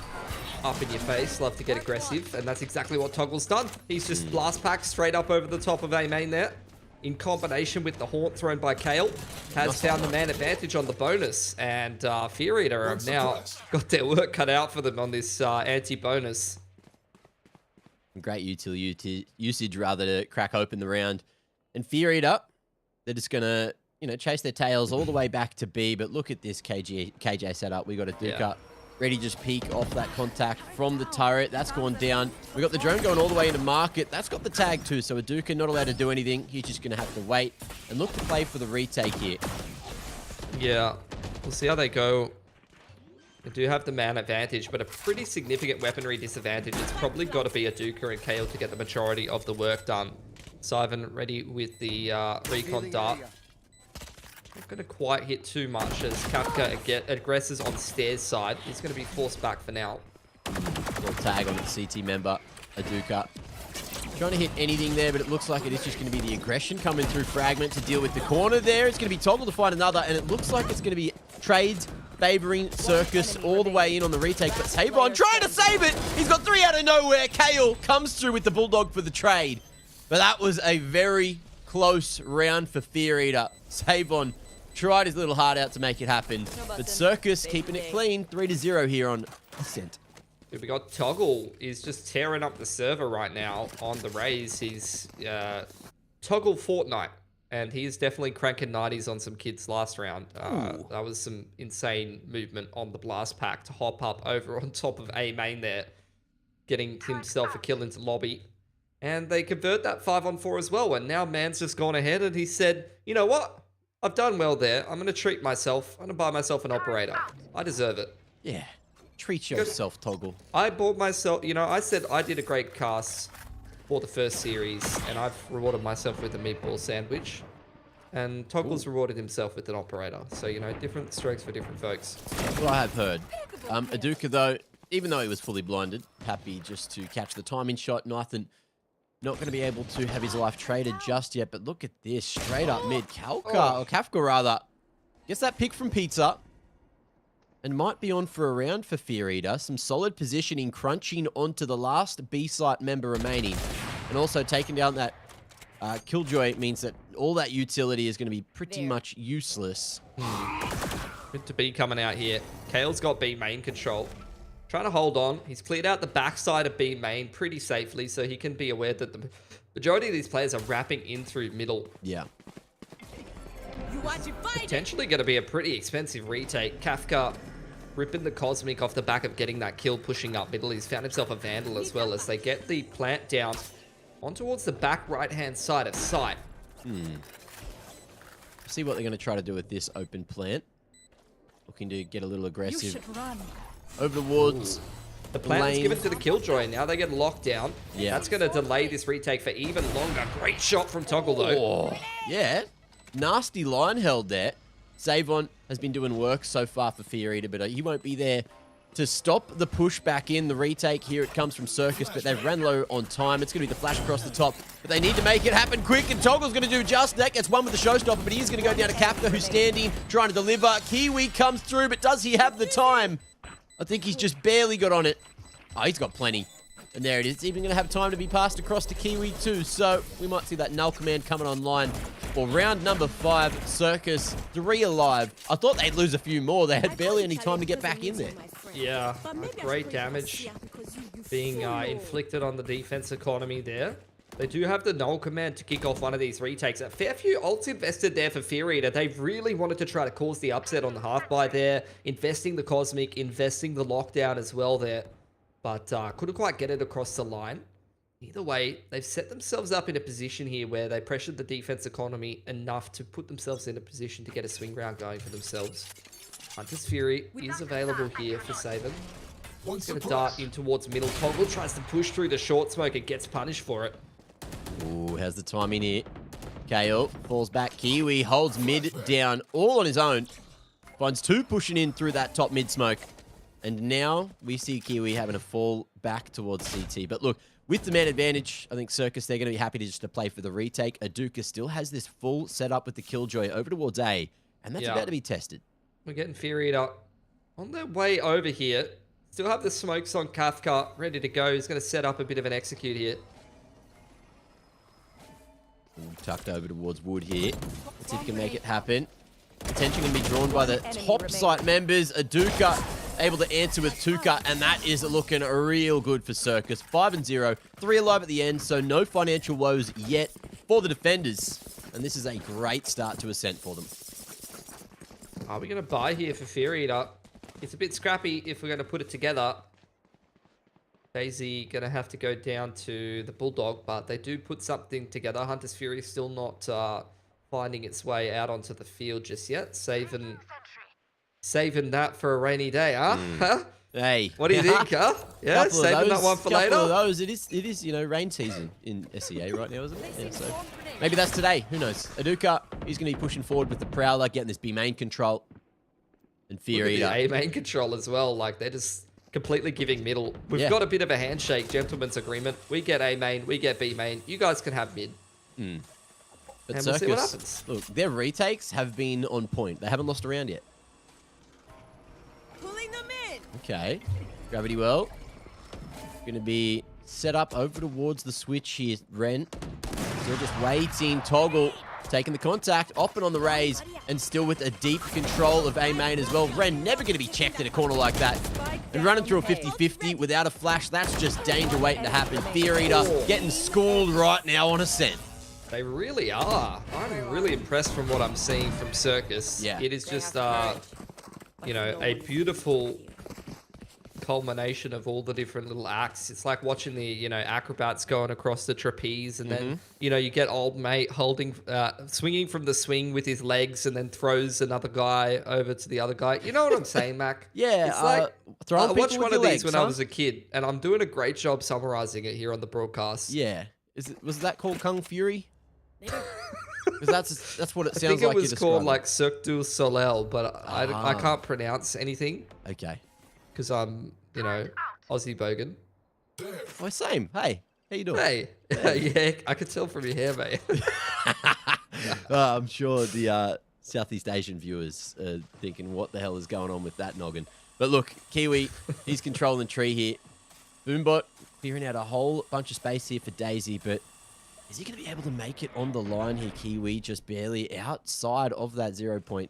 up in your face, love to get aggressive, and that's exactly what Toggle's done. He's just blast packed straight up over the top of A main there, in combination with the haunt thrown by Kale, has found the man advantage on the bonus, and Fear Eater have now got their work cut out for them on this anti-bonus. Great utility usage rather to crack open the round. And Fear Eater, they're just going to, you know, chase their tails all the way back to B. But look at this KJ setup. We got a Duka ready to just peek off that contact from the turret. That's gone down. We got the drone going all the way into market. That's got the tag too. So a Duka not allowed to do anything. He's just going to have to wait and look to play for the retake here. Yeah, we'll see how they go. They do have the man advantage, but a pretty significant weaponry disadvantage. It's probably got to be a Duka and Kale to get the majority of the work done. Syvan ready with the recon dart. Not going to quite hit too much as Kafka aggresses on stairs side. He's going to be forced back for now. Little tag on the CT member, Aduka. Trying to hit anything there, but it looks like it is just going to be the aggression coming through Fragment to deal with the corner there. It's going to be Toggle to find another, and it looks like it's going to be trades favoring Circus all the way in on the retake, but Savon trying to save it. He's got 3 out of nowhere. Kale comes through with the Bulldog for the trade. But that was a very close round for Fear Eater. Savon tried his little heart out to make it happen, but Circus keeping it clean, 3-0 here on Ascent. We got Toggle is just tearing up the server right now on the Raze. He's Toggle Fortnite, and he's definitely cranking 90s on some kids last round. That was some insane movement on the blast pack to hop up over on top of A main there, getting himself a kill into lobby. And they convert that 5-on-4 as well, and now Man's just gone ahead and he said, you know what? I've done well there. I'm going to treat myself. I'm going to buy myself an operator. I deserve it. Yeah. Treat yourself, Toggle. I bought myself, you know, I said I did a great cast for the first series, and I've rewarded myself with a meatball sandwich. And Toggle's rewarded himself with an operator. So, you know, different strokes for different folks. That's what I have heard. Aduka, though, even though he was fully blinded, happy just to catch the timing shot. Nathan not going to be able to have his life traded just yet, but look at this. Straight up mid. Kafka, rather. Gets that pick from Pizza. And might be on for a round for Fear Eater. Some solid positioning, crunching onto the last B-site member remaining. And also taking down that Killjoy means that all that utility is going to be pretty much useless. Good to be coming out here. Kale's got B main control. Trying to hold on. He's cleared out the backside of B main pretty safely, so he can be aware that the majority of these players are wrapping in through middle. Yeah. Potentially going to be a pretty expensive retake. Kafka ripping the Cosmic off the back of getting that kill, pushing up middle. He's found himself a Vandal as well as they get the plant down on towards the back right-hand side of site. See what they're going to try to do with this open plant. Looking to get a little aggressive. Over the woods. The plant is given to the Killjoy. Now they get locked down. Yeah. That's going to delay this retake for even longer. Great shot from Toggle, though. Oh, yeah. Nasty line held there. Savon has been doing work so far for Fear Eater, but he won't be there to stop the push back in. The retake here, it comes from Circus, but they've ran low on time. It's going to be the flash across the top, but they need to make it happen quick, and Toggle's going to do just that. Gets one with the showstopper, but he's going to go down to Kafka, who's standing, trying to deliver. Kiwi comes through, but does he have the time? I think he's just barely got on it. Oh, he's got plenty. And there it is. Even going to have time to be passed across to Kiwi too. So we might see that null command coming online for round number 5. Circus 3 alive. I thought they'd lose a few more. They had barely any time to get back in there. Yeah, great damage being inflicted on the defense economy there. They do have the null command to kick off one of these retakes. A fair few ults invested there for Fear Eater. They really wanted to try to cause the upset on the half buy there. Investing the Cosmic, investing the lockdown as well there. But couldn't quite get it across the line. Either way, they've set themselves up in a position here where they pressured the defense economy enough to put themselves in a position to get a swing round going for themselves. Hunter's Fury is available here for Saban. He's going to dart in towards middle. Toggle tries to push through the short smoke and gets punished for it. Ooh, how's the timing here? Kale falls back. Kiwi holds mid down all on his own. Finds 2 pushing in through that top mid smoke. And now we see Kiwi having to fall back towards CT. But look, with the man advantage, I think Circus, they're going to be happy to just to play for the retake. Aduka still has this full setup with the Killjoy over towards A. And that's about to be tested. We're getting Fury up on their way over here. Still have the smokes on Kafka, ready to go. He's going to set up a bit of an execute here. Tucked over towards Wood here. Let's see if he can make it happen. Attention going to be drawn by the top site members. Aduka able to answer with Tuka, and that is looking real good for Circus. 5-0, 3 alive at the end, so no financial woes yet for the defenders. And this is a great start to Ascent for them. Are we going to buy here for Fear Eater? It's a bit scrappy if we're going to put it together. Daisy going to have to go down to the Bulldog, but they do put something together. Hunter's Fury still not finding its way out onto the field just yet. Saving that for a rainy day, huh? Huh? Hey. What do you think, huh? Yeah, saving that one for later? Couple of those. It is, you know, rain season in SEA right now, isn't it? Yeah, so maybe that's today. Who knows? Aduka, he's going to be pushing forward with the Prowler, getting this B main control. And Fear Eater. A main control as well. Like, they're just completely giving middle. We've got a bit of a handshake, gentleman's agreement. We get A main, we get B main. You guys can have mid. But and Circus, we'll see what happens. look, their retakes have been on point. They haven't lost a round yet. Pulling them in. Okay. Gravity Well. Going to be set up over towards the switch here. Ren. Still just waiting. Toggle. Taking the contact. Oppen on the raise. And still with a deep control of A main as well. Ren never going to be checked in a corner like that. And running through a 50-50 without a flash. That's just danger waiting to happen. Fear Eater getting schooled right now on Ascent. They really are. I'm really impressed from what I'm seeing from Circus. Yeah. It is just, you know, a beautiful culmination of all the different little acts. It's like watching the, you know, acrobats going across the trapeze, and then, you know, you get old mate holding, swinging from the swing with his legs, and then throws another guy over to the other guy. You know what I'm saying, Mac? Yeah. It's like, throwing I people watched with one your of these legs, when huh? I was a kid, and I'm doing a great job summarizing it here on the broadcast. Yeah. Was that called Kung Fury? Because that's what it I sounds think like. it was called like Cirque du Soleil, but I can't pronounce anything Okay. because I'm, you know, Aussie bogan. Oh, same. Hey, how you doing? Hey, yeah, I could tell from your hair, mate. I'm sure the Southeast Asian viewers are thinking, what the hell is going on with that noggin? But look, Kiwi, he's controlling tree here. Boombot clearing out a whole bunch of space here for Daisy, but is he going to be able to make it on the line here? Kiwi just barely outside of that 0 point.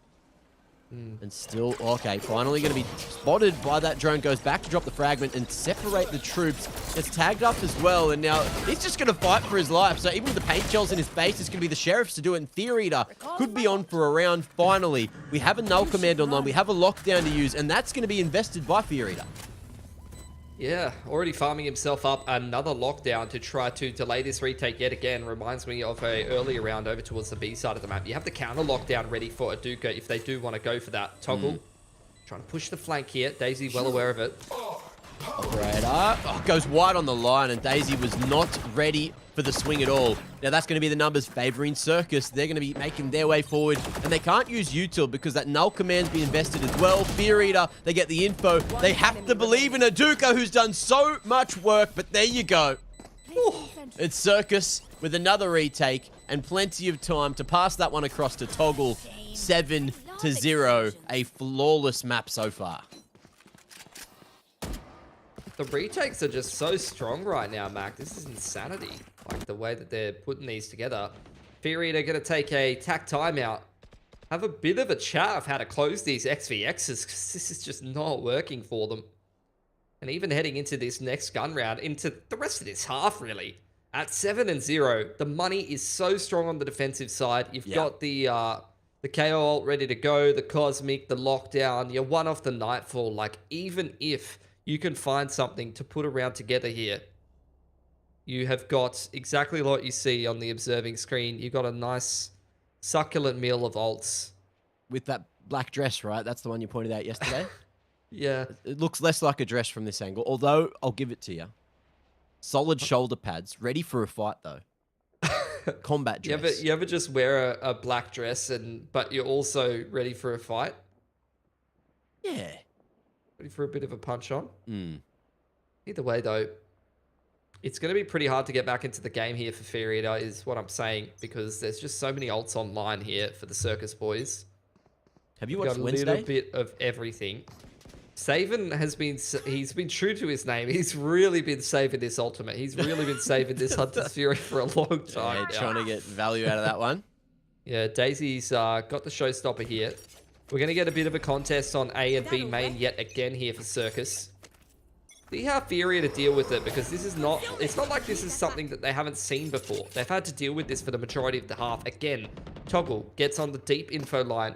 And still, okay, finally going to be spotted by that drone. Goes back to drop the fragment and separate the troops. Gets tagged up as well, and now he's just going to fight for his life. So even with the paint shells in his face, it's going to be the Sheriffs to do it. And Fear Eater could be on for a round finally. We have a null command online. We have a lockdown to use, and that's going to be invested by Fear Eater. Yeah, already farming himself up another lockdown to try to delay this retake yet again. Reminds me of a earlier round over towards the B side of the map. You have the counter lockdown ready for Aduka if they do want to go for that. Toggle, trying to push the flank here. Daisy well aware of it. Operator goes wide on the line, and Daisy was not ready for the swing at all. Now that's going to be the numbers favoring Circus. They're going to be making their way forward, and they can't use util because that null command's been invested as well. Fear Eater, they get the info. They have to believe in Aduka, who's done so much work, but there you go. It's Circus with another retake and plenty of time to pass that one across to Toggle. 7-0, a flawless map so far. The retakes are just so strong right now, Mac. This is insanity. Like the way that they're putting these together. Fear Eater going to take a tack timeout. Have a bit of a chat of how to close these XVXs, because this is just not working for them. And even heading into this next gun round, into the rest of this half, really. At 7-0, the money is so strong on the defensive side. You've got the KO ult ready to go, the Cosmic, the Lockdown. You're one off the Nightfall. Like, even if you can find something to put around together here, you have got exactly what you see on the observing screen. You've got a nice succulent meal of ults. With that black dress, right? That's the one you pointed out yesterday? Yeah. It looks less like a dress from this angle, although I'll give it to you. Solid shoulder pads, ready for a fight, though. combat dress. You ever just wear a black dress but you're also ready for a fight? Yeah. Ready for a bit of a punch on? Mm. Either way, though, it's going to be pretty hard to get back into the game here for Fear Eater, is what I'm saying, because there's just so many ults online here for the Circus boys. Have you We've watched got a Wednesday? little bit of everything. Saven he's been true to his name. He's really been saving this ultimate. He's really been saving this Hunter's Fury for a long time. Yeah, trying to get value out of that one. Yeah, Daisy's got the showstopper here. We're going to get a bit of a contest on A and B main yet again here for Circus. See how Fear Eater deal with it, because this is not, it's not like this is something that they haven't seen before. They've had to deal with this for the majority of the half. Again, Toggle gets on the deep info line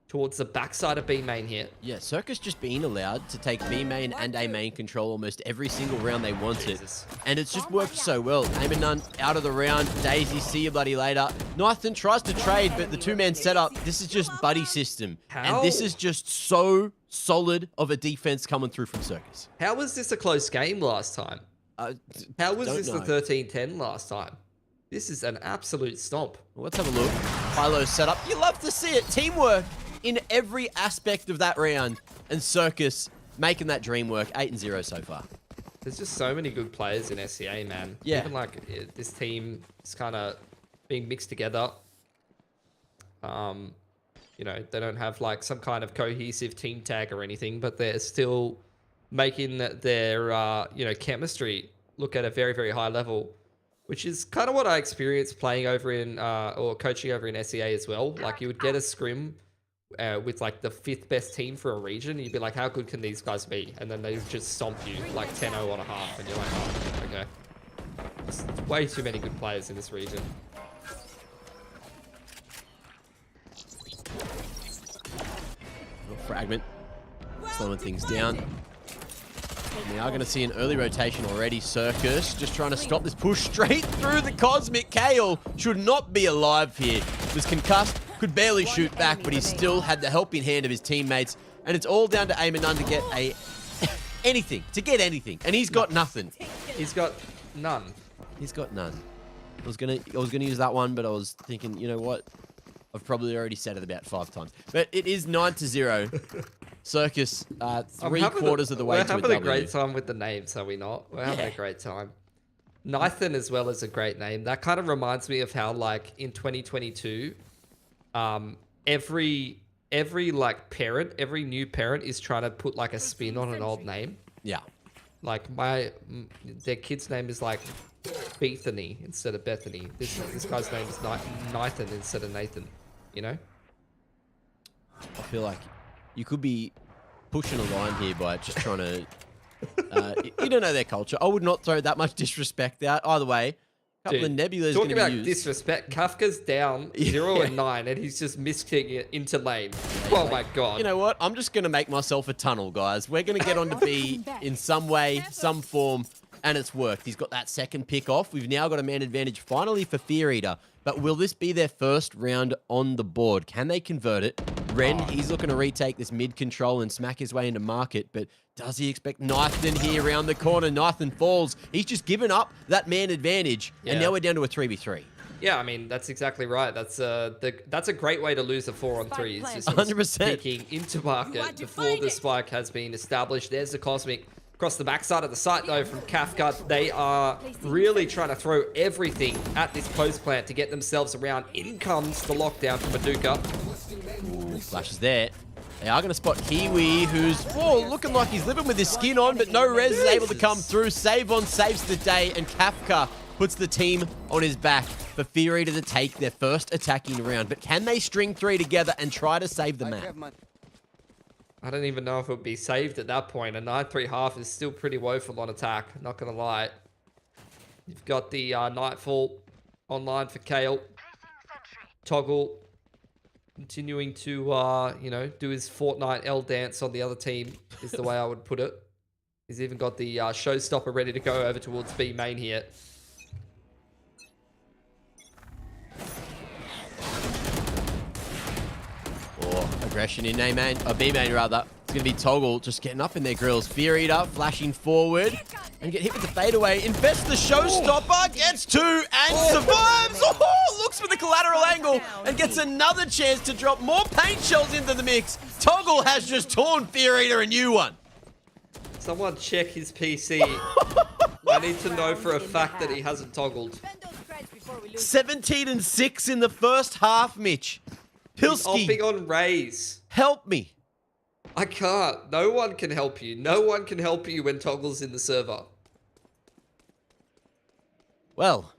towards the backside of B main here. Yeah, Circus just being allowed to take B main and A main control almost every single round they wanted. And it's just worked so well. Aim and None out of the round. Daisy, see you bloody later. Nathan tries to trade, but the two-man setup, this is just buddy system. How? And this is just so solid of a defense coming through from Circus. How was this a close game last time? How was this the 13-10 last time? This is an absolute stomp. Let's have a look. High-low setup. You love to see it. Teamwork in every aspect of that round. And Circus making that dream work. 8-0 so far. There's just so many good players in SCA, man. Yeah. Even like this team is kind of being mixed together. You know, they don't have like some kind of cohesive team tag or anything, but they're still making their, you know, chemistry look at a very, very high level, which is kind of what I experienced playing over in, or coaching over in SCA as well. Like you would get a scrim with like the 5th best team for a region, and you'd be like, how good can these guys be? And then they would just stomp you like 10-0 on a half, and you're like, oh, okay. There's way too many good players in this region. Fragment. Slowing things down. We are going to see an early rotation already. Circus just trying to stop this push straight through the Cosmic. Kale should not be alive here. Was concussed, could barely shoot back, but he still had the helping hand of his teammates. And it's all down to Aim and None to get anything. And he's got nothing. He's got none. He's got none. I was gonna use that one, but I was thinking, you know what? I've probably already said it about 5 times. But it is 9-0. Circus, 3/4 of the way to a W. We're having a great time with the names, are we not? We're having a great time. Nathan as well is a great name. That kind of reminds me of how, like, in 2022, every like parent, every new parent is trying to put like a spin on an old name. Yeah. Like their kid's name is like Bethany instead of Bethany. This guy's name is Nathan instead of Nathan. You know? I feel like you could be pushing a line here by just trying to... you don't know their culture. I would not throw that much disrespect out. Either way, a couple of Nebulas going to be talking used. about disrespect, Kafka's down 0 and 9, and he's just misting it into lane. Oh my god. You know what? I'm just going to make myself a tunnel, guys. We're going to get onto B in some way, some form, and it's worked. He's got that second pick off. We've now got a man advantage finally for Fear Eater. But will this be their first round on the board? Can they convert it? Ren, he's looking to retake this mid control and smack his way into market, but does he expect Nathan here around the corner? Nathan falls. He's just given up that man advantage, and now we're down to a 3v3. Yeah, I mean, that's exactly right. That's a great way to lose a 4-on-3. It's just 100%. peeking into market before the spike has been established. There's the Cosmic across the backside of the site, though, from Kafka. They are really trying to throw everything at this post plant to get themselves around. In comes the lockdown from Maduka. Ooh, flashes there. They are going to spot Kiwi, who's looking like he's living with his skin on, but no res is able to come through. Save-on saves the day, and Kafka puts the team on his back for Fear Eater to take their first attacking round. But can they string 3 together and try to save the map? I don't even know if it would be saved at that point. A 9-3 half is still pretty woeful on attack, not going to lie. You've got the Nightfall online for Kale. Toggle continuing to, you know, do his Fortnite L dance on the other team is the way I would put it. He's even got the showstopper ready to go over towards B main here. Aggression in B main rather. going to be Toggle just getting up in their grills. Fear Eater flashing forward and get hit with the fadeaway. Invests the showstopper, gets two and survives. Oh, looks for the collateral angle and gets another chance to drop more paint shells into the mix. Toggle has just torn Fear Eater a new one. Someone check his PC. I need to know for a fact that he hasn't toggled. 17 and 6 in the first half, Mitch. Pilski, He's opping on Raze. help me. I can't. No one can help you. No one can help you when Toggle's in the server. Well,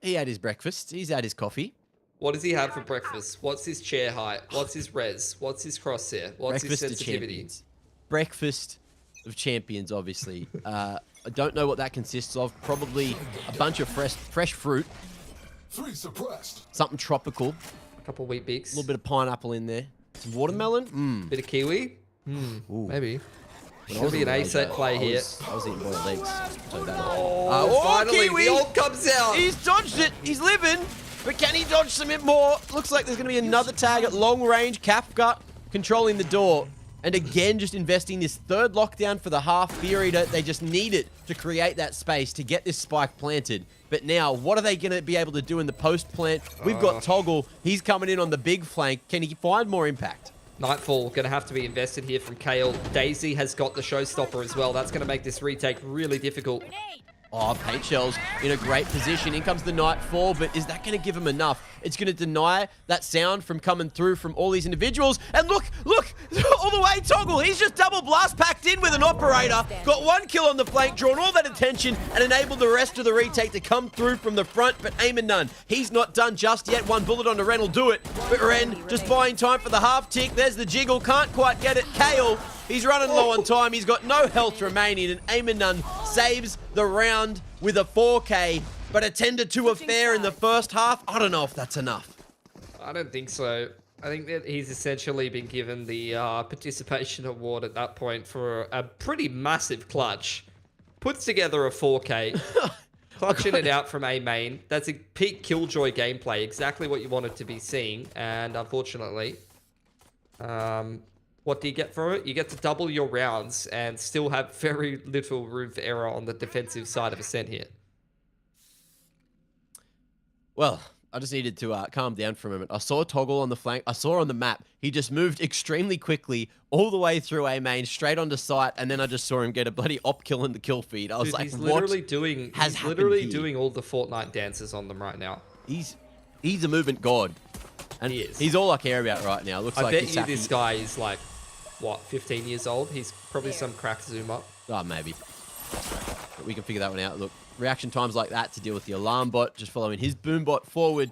he had his breakfast. He's had his coffee. What does he have for breakfast? What's his chair height? What's his res? What's his crosshair? What's his Breakfast of sensitivity? champions. Breakfast of champions, obviously. I don't know what that consists of. Probably a bunch of fresh fruit. 3 suppressed. Something tropical. A couple wheat A bix. little bit of pineapple in there. Some watermelon. Bit of kiwi. Ooh. Maybe. When I Should was be an a A set teenager, play here. I was eating boiled eggs. So that Oh, finally, Kiwi! the ult comes out. He's dodged it. He's living. But can he dodge some more? Looks like there's going to be another tag at long range. Kafka controlling the door. And again, just investing this third lockdown for the half. Fear Eater, they just need it to create that space to get this spike planted. But now, what are they going to be able to do in the post plant? We've got Toggle. He's coming in on the big flank. Can he find more impact? Nightfall going to have to be invested here from Kale. Daisy has got the showstopper as well. That's going to make this retake really difficult. Oh, Paint Shells in a great position. In comes the Nightfall, but is that going to give him enough? It's going to deny that sound from coming through from all these individuals. And look, all the way, Toggle. He's just double blast packed in with an operator. Got 1 kill on the flank, drawn all that attention, and enabled the rest of the retake to come through from the front, but aim and none. He's not done just yet. 1 bullet onto Ren will do it. But Ren just buying time for the half tick. There's the jiggle. Can't quite get it. Kale, he's running low on time. He's got no health remaining, and aim and none saves the round with a 4K, but a 10-2 affair in the first half. I don't know if that's enough. I don't think so. I think that he's essentially been given the participation award at that point for a pretty massive clutch. Puts together a 4K. Clutching it out from A main. That's a peak Killjoy gameplay. Exactly what you wanted to be seeing. And unfortunately, what do you get for it? You get to double your rounds and still have very little room for error on the defensive side of Ascent here. Well, I just needed to calm down for a moment. I saw Toggle on the flank. I saw on the map. He just moved extremely quickly all the way through A main, straight onto site, and then I just saw him get a bloody op kill in the kill feed. I was Dude, like, he's what literally doing all the Fortnite dances on them right now. He's a movement god. And He is. he's all I care about right now. Looks I like bet he's you this guy is like, what, 15 years old? He's probably some crack zoomer. Oh, maybe. But we can figure that one out. Look, reaction times like that to deal with the alarm bot, just following his boom bot forward,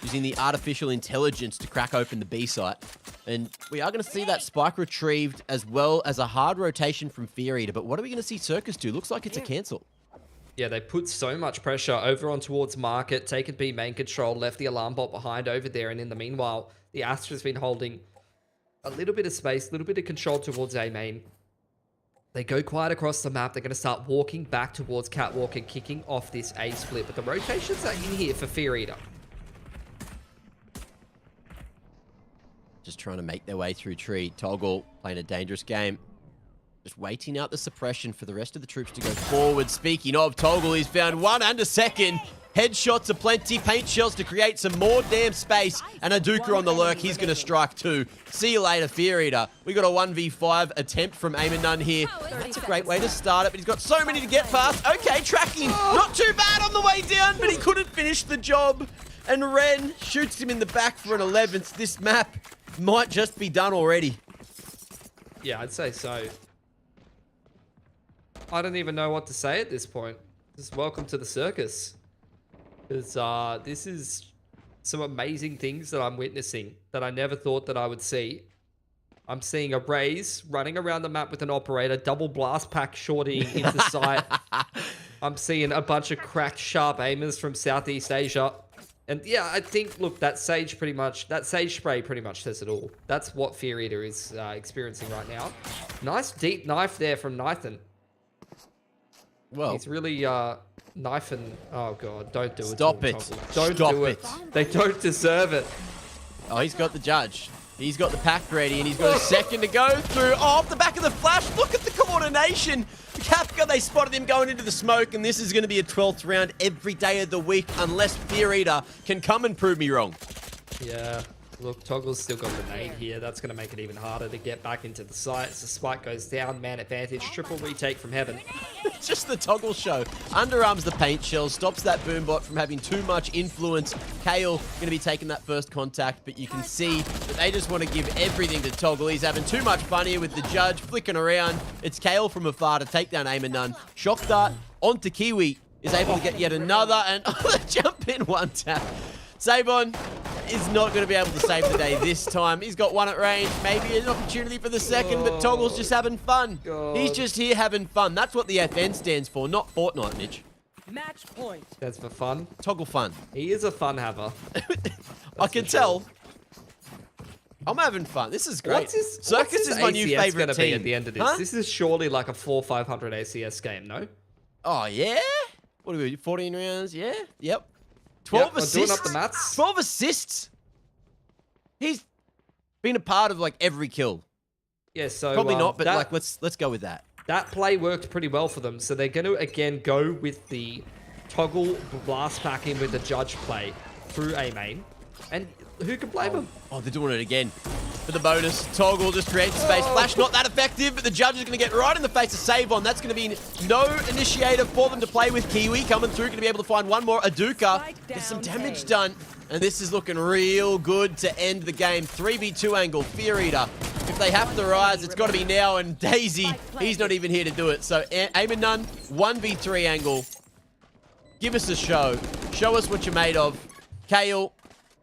using the artificial intelligence to crack open the B site. And we are going to see that spike retrieved as well as a hard rotation from Fear Eater. But what are we going to see Circus do? Looks like it's a cancel. Yeah, they put so much pressure over on towards Market, taken B main control, left the alarm bot behind over there. And in the meanwhile, the Astra's been holding a little bit of space, a little bit of control towards A main. They go quiet across the map. They're going to start walking back towards Catwalk and kicking off this A split. But the rotations are in here for Fear Eater. Just trying to make their way through tree. Toggle playing a dangerous game. Just waiting out the suppression for the rest of the troops to go forward. Speaking of Toggle, he's found 1 and a second. Headshots aplenty, paint shells to create some more damn space. And a Duker on the lurk, he's going to strike 2. See you later, Fear Eater. We got a 1v5 attempt from Aim and None here. That's a great way to start it, but he's got so many to get past. Okay, tracking. Not too bad on the way down, but he couldn't finish the job. And Ren shoots him in the back for an 11th. This map might just be done already. Yeah, I'd say so. I don't even know what to say at this point. Just welcome to the circus. Because this is some amazing things that I'm witnessing that I never thought that I would see. I'm seeing a Raze running around the map with an operator, double blast pack shorting into sight. I'm seeing a bunch of cracked sharp aimers from Southeast Asia. And yeah, I think, look, that Sage spray pretty much says it all. That's what Fear Eater is experiencing right now. Nice deep knife there from Nathan. Well, he's really knifing. Oh god, don't do it. Stop it. Don't Stop do it. They don't deserve it. Oh, he's got the judge. He's got the pack ready, and he's got a second to go through. Oh, off the back of the flash. Look at the coordination. Kafka, they spotted him going into the smoke, and this is going to be a 12th round every day of the week unless Fear Eater can come and prove me wrong. Yeah. Look, Toggle's still got the nade here. That's going to make it even harder to get back into the sights. The spike goes down, man advantage, triple retake from Heaven. Just the Toggle show. Underarms the paint shell, stops that Boombot from having too much influence. Kale going to be taking that first contact, but you can see that they just want to give everything to Toggle. He's having too much fun here with the judge, flicking around. It's Kale from afar to take down Aim and None. Shock Dart onto Kiwi, is able to get yet another, and the jump in one tap. Sabon is not going to be able to save the day this time. He's got one at range, maybe an opportunity for the second, but Toggle's just having fun. He's just here having fun. That's what the FN stands for, not Fortnite, Mitch. Match point. That's for fun. Toggle fun. He is a fun haver. I can tell. I'm having fun. This is great. Circus is my new ACS favorite gonna team. be at the end of this? Huh? This is surely like a 400-500 ACS game, no? Oh, yeah? What are we, 14 rounds? Yeah? Yep. 12 I'm assists. doing up the maths. 12 assists. He's been a part of like every kill. Yeah, so Probably not, but that, like let's go with that. that play worked pretty well for them. So they're going to again go with the Toggle blast back in with the judge play through A main, and who can blame them? Oh, they're doing it again. For the bonus, Toggle just creates space. Flash not that effective, but the judge is going to get right in the face of Savon. That's going to be no initiator for them to play with. Kiwi coming through, going to be able to find one more. Aduka gets some damage done. And this is looking real good to end the game. 3v2 angle, Fear Eater. If they have to rise, it's got to be now. And Daisy, he's not even here to do it. So Aim and None, 1v3 angle. Give us a show. Show us what you're made of. Kale,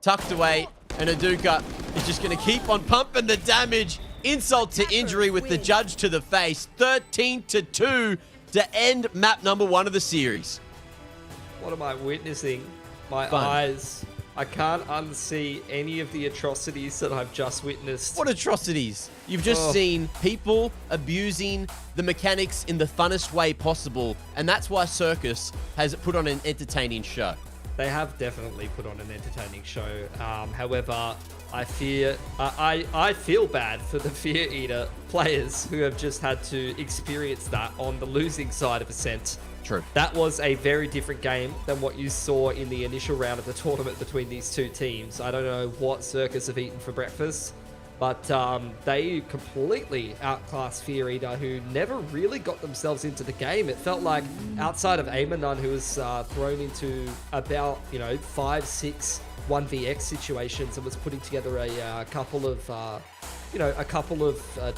tucked away. And Aduka is just going to keep on pumping the damage. Insult to injury with the judge to the face. 13-2 to end map number 1 of the series. What am I witnessing? My Fun. eyes. I can't unsee any of the atrocities that I've just witnessed. What atrocities? You've just seen people abusing the mechanics in the funnest way possible. And that's why Circus has put on an entertaining show. They have definitely put on an entertaining show. However, I feel bad for the Fear Eater players who have just had to experience that on the losing side of Ascent. True. That was a very different game than what you saw in the initial round of the tournament between these two teams. I don't know what Circus have eaten for breakfast, but they completely outclassed Fear Eater, who never really got themselves into the game. It felt like outside of Amanon, who was thrown into about 5-6 1vx situations and was putting together a couple of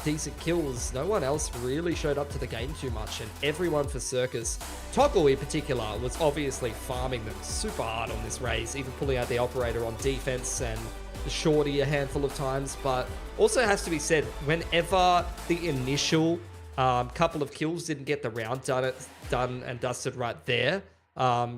decent kills, no one else really showed up to the game too much. And everyone for Circus, Toggle in particular, was obviously farming them super hard on this race, even pulling out the operator on defense and the shorty a handful of times. But also has to be said, whenever the initial couple of kills didn't get the round done and dusted right there,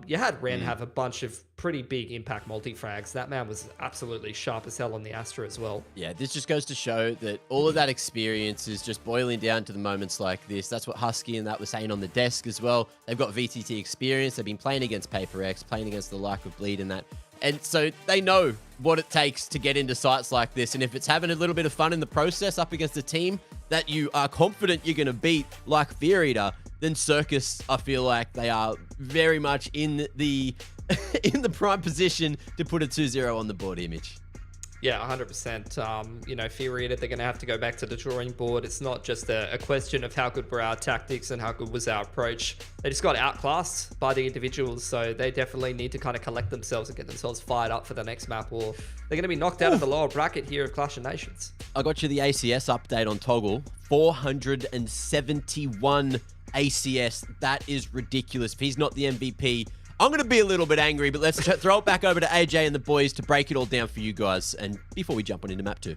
you had Ren have a bunch of pretty big impact multi-frags. That man was absolutely sharp as hell on the Astra as well. Yeah, this just goes to show that all of that experience is just boiling down to the moments like this. That's what Husky and that was saying on the desk as well. They've got VTT experience. They've been playing against Paper X, playing against the like of Bleed and that. And so they know what it takes to get into sites like this. And if it's having a little bit of fun in the process up against a team that you are confident you're going to beat, like Fear Eater, then Circus, I feel like they are very much in the in the prime position to put a 2-0 on the board, Image. Yeah, 100%. Fear Eater, they're going to have to go back to the drawing board. It's not just a question of how good were our tactics and how good was our approach. They just got outclassed by the individuals, so they definitely need to kind of collect themselves and get themselves fired up for the next map, or they're going to be knocked out of the lower bracket here of Clash of Nations. I got you the ACS update on Toggle. 471 ACS. That is ridiculous. If he's not the MVP, I'm going to be a little bit angry, but let's throw it back over to AJ and the boys to break it all down for you guys. And before we jump on into map 2.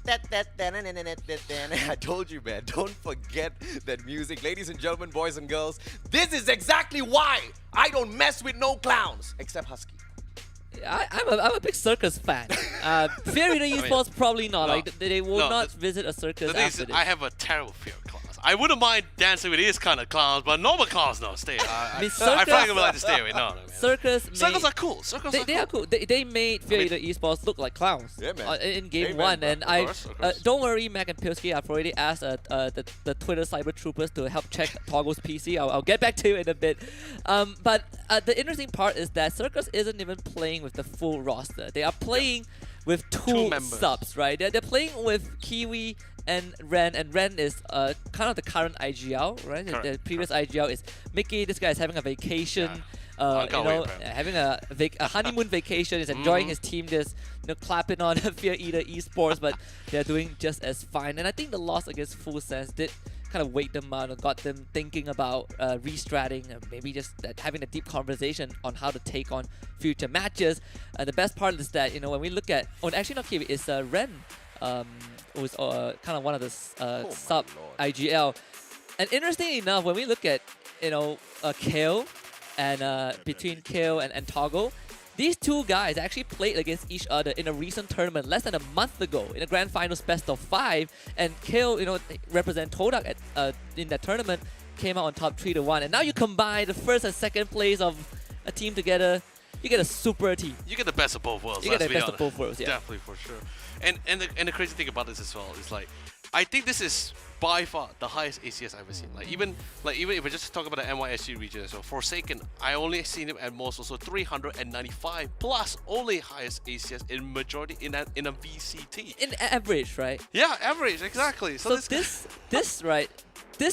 I told you, man, don't forget that music. Ladies and gentlemen, boys and girls, this is exactly why I don't mess with no clowns, except Husky. I'm a big Circus fan. Fear Eater esports probably not. no, Like they will no, not visit a circus The thing after is, this. I have a terrible fear of class. clowns. I wouldn't mind dancing with these kind of clowns, but normal clowns, no, stay. I mean, I probably would like to stay away. No, man. Circus Circles are cool. Circles They are cool. They made Fear Eater Esports look like clowns Yeah, man. in game Amen, one. bro. And Of course. don't worry, Mac and Pilsky. I've already asked the Twitter cyber troopers to help check Toggle's PC. I'll get back to you in a bit. But the interesting part is that Circus isn't even playing with the full roster. They are playing with two members. subs, right? They're playing with Kiwi and Ren is kind of the current IGL, right? Correct, The previous IGL is Mickey. This guy is having a vacation. I can't wait, bro. Having a honeymoon vacation, is enjoying his team, just clapping on Fear Eater Esports, but they're doing just as fine. And I think the loss against Full Sense did kind of wake them out and got them thinking about restratting, maybe just having a deep conversation on how to take on future matches. The best part is that when we look at, actually not Kiwi, it's Ren, who's kind of one of the sub IGL. And interestingly enough, when we look at Kale and between Kale and Toggle, these two guys actually played against each other in a recent tournament less than a month ago in a grand finals best of 5. And Kale, represent Todak in that tournament, came out on top 3-1. And now you combine the first and second place of a team together, you get a super team. You get the best of both worlds. You get let's the be best of honest. both worlds, yeah. Definitely, for sure. And the crazy thing about this as well is like, I think this is by far the highest ACS I've ever seen. Even if I just talk about the NYSG region as well, Forsaken, I only seen him at most also 395 plus, only highest ACS in majority in a VCT. In average, right? Yeah, average, exactly. So this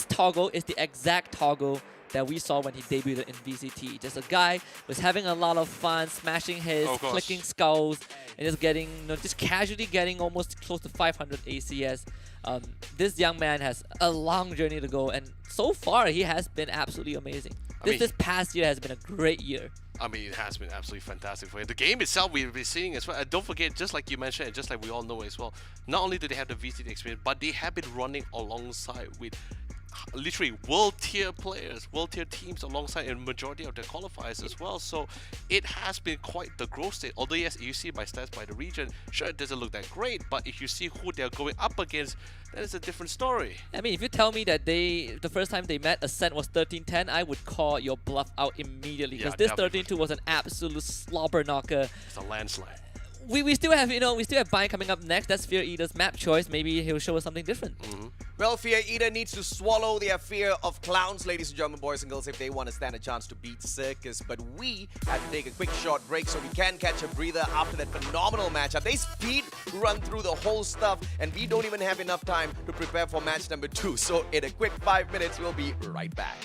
Toggle is the exact Toggle that we saw when he debuted in VCT. Just a guy was having a lot of fun, smashing his, clicking skulls, and just getting, just casually getting almost close to 500 ACS. This young man has a long journey to go, and so far he has been absolutely amazing. This past year has been a great year. I mean, it has been absolutely fantastic for him. The game itself, we've been seeing as well. And don't forget, just like you mentioned, and just like we all know as well, not only do they have the VCT experience, but they have been running alongside with literally world tier players, world tier teams alongside in majority of their qualifiers as well. So it has been quite the growth state. Although yes, you see by stats by the region, sure it doesn't look that great, but if you see who they're going up against, that is a different story. I mean, if you tell me that the first time they met, Ascent was 13-10, I would call your bluff out immediately, because this 13-2 was an absolute slobber knocker. It's a landslide. We still have Bind coming up next. That's Fear Eater's map choice. Maybe he'll show us something different. Well, Fear Eater needs to swallow their fear of clowns, ladies and gentlemen, boys and girls, if they want to stand a chance to beat Circus. But we have to take a quick short break so we can catch a breather after that phenomenal matchup. They speed run through the whole stuff, and we don't even have enough time to prepare for match number 2. So in a quick 5 minutes, we'll be right back.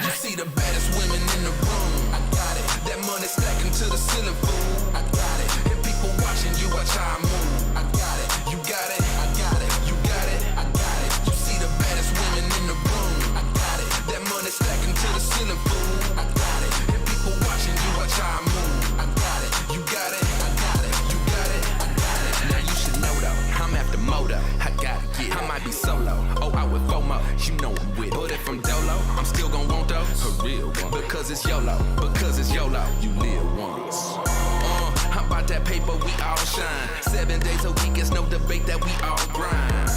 You see the baddest women in the room. I got it. That money stacking to the ceiling, fool. I got it. And people watching you watch how I move. I got it. You got it. I got it. You got it. I got it. You see the baddest women in the room. I got it. That money motor. I gotta get, I might be solo. Oh, I with FOMO, you know I'm with it. But if I'm dolo, I'm still gon' want those. A real one. Because it's YOLO, you live once. How about that paper, we all shine. 7 days a week, it's no debate that we all grind.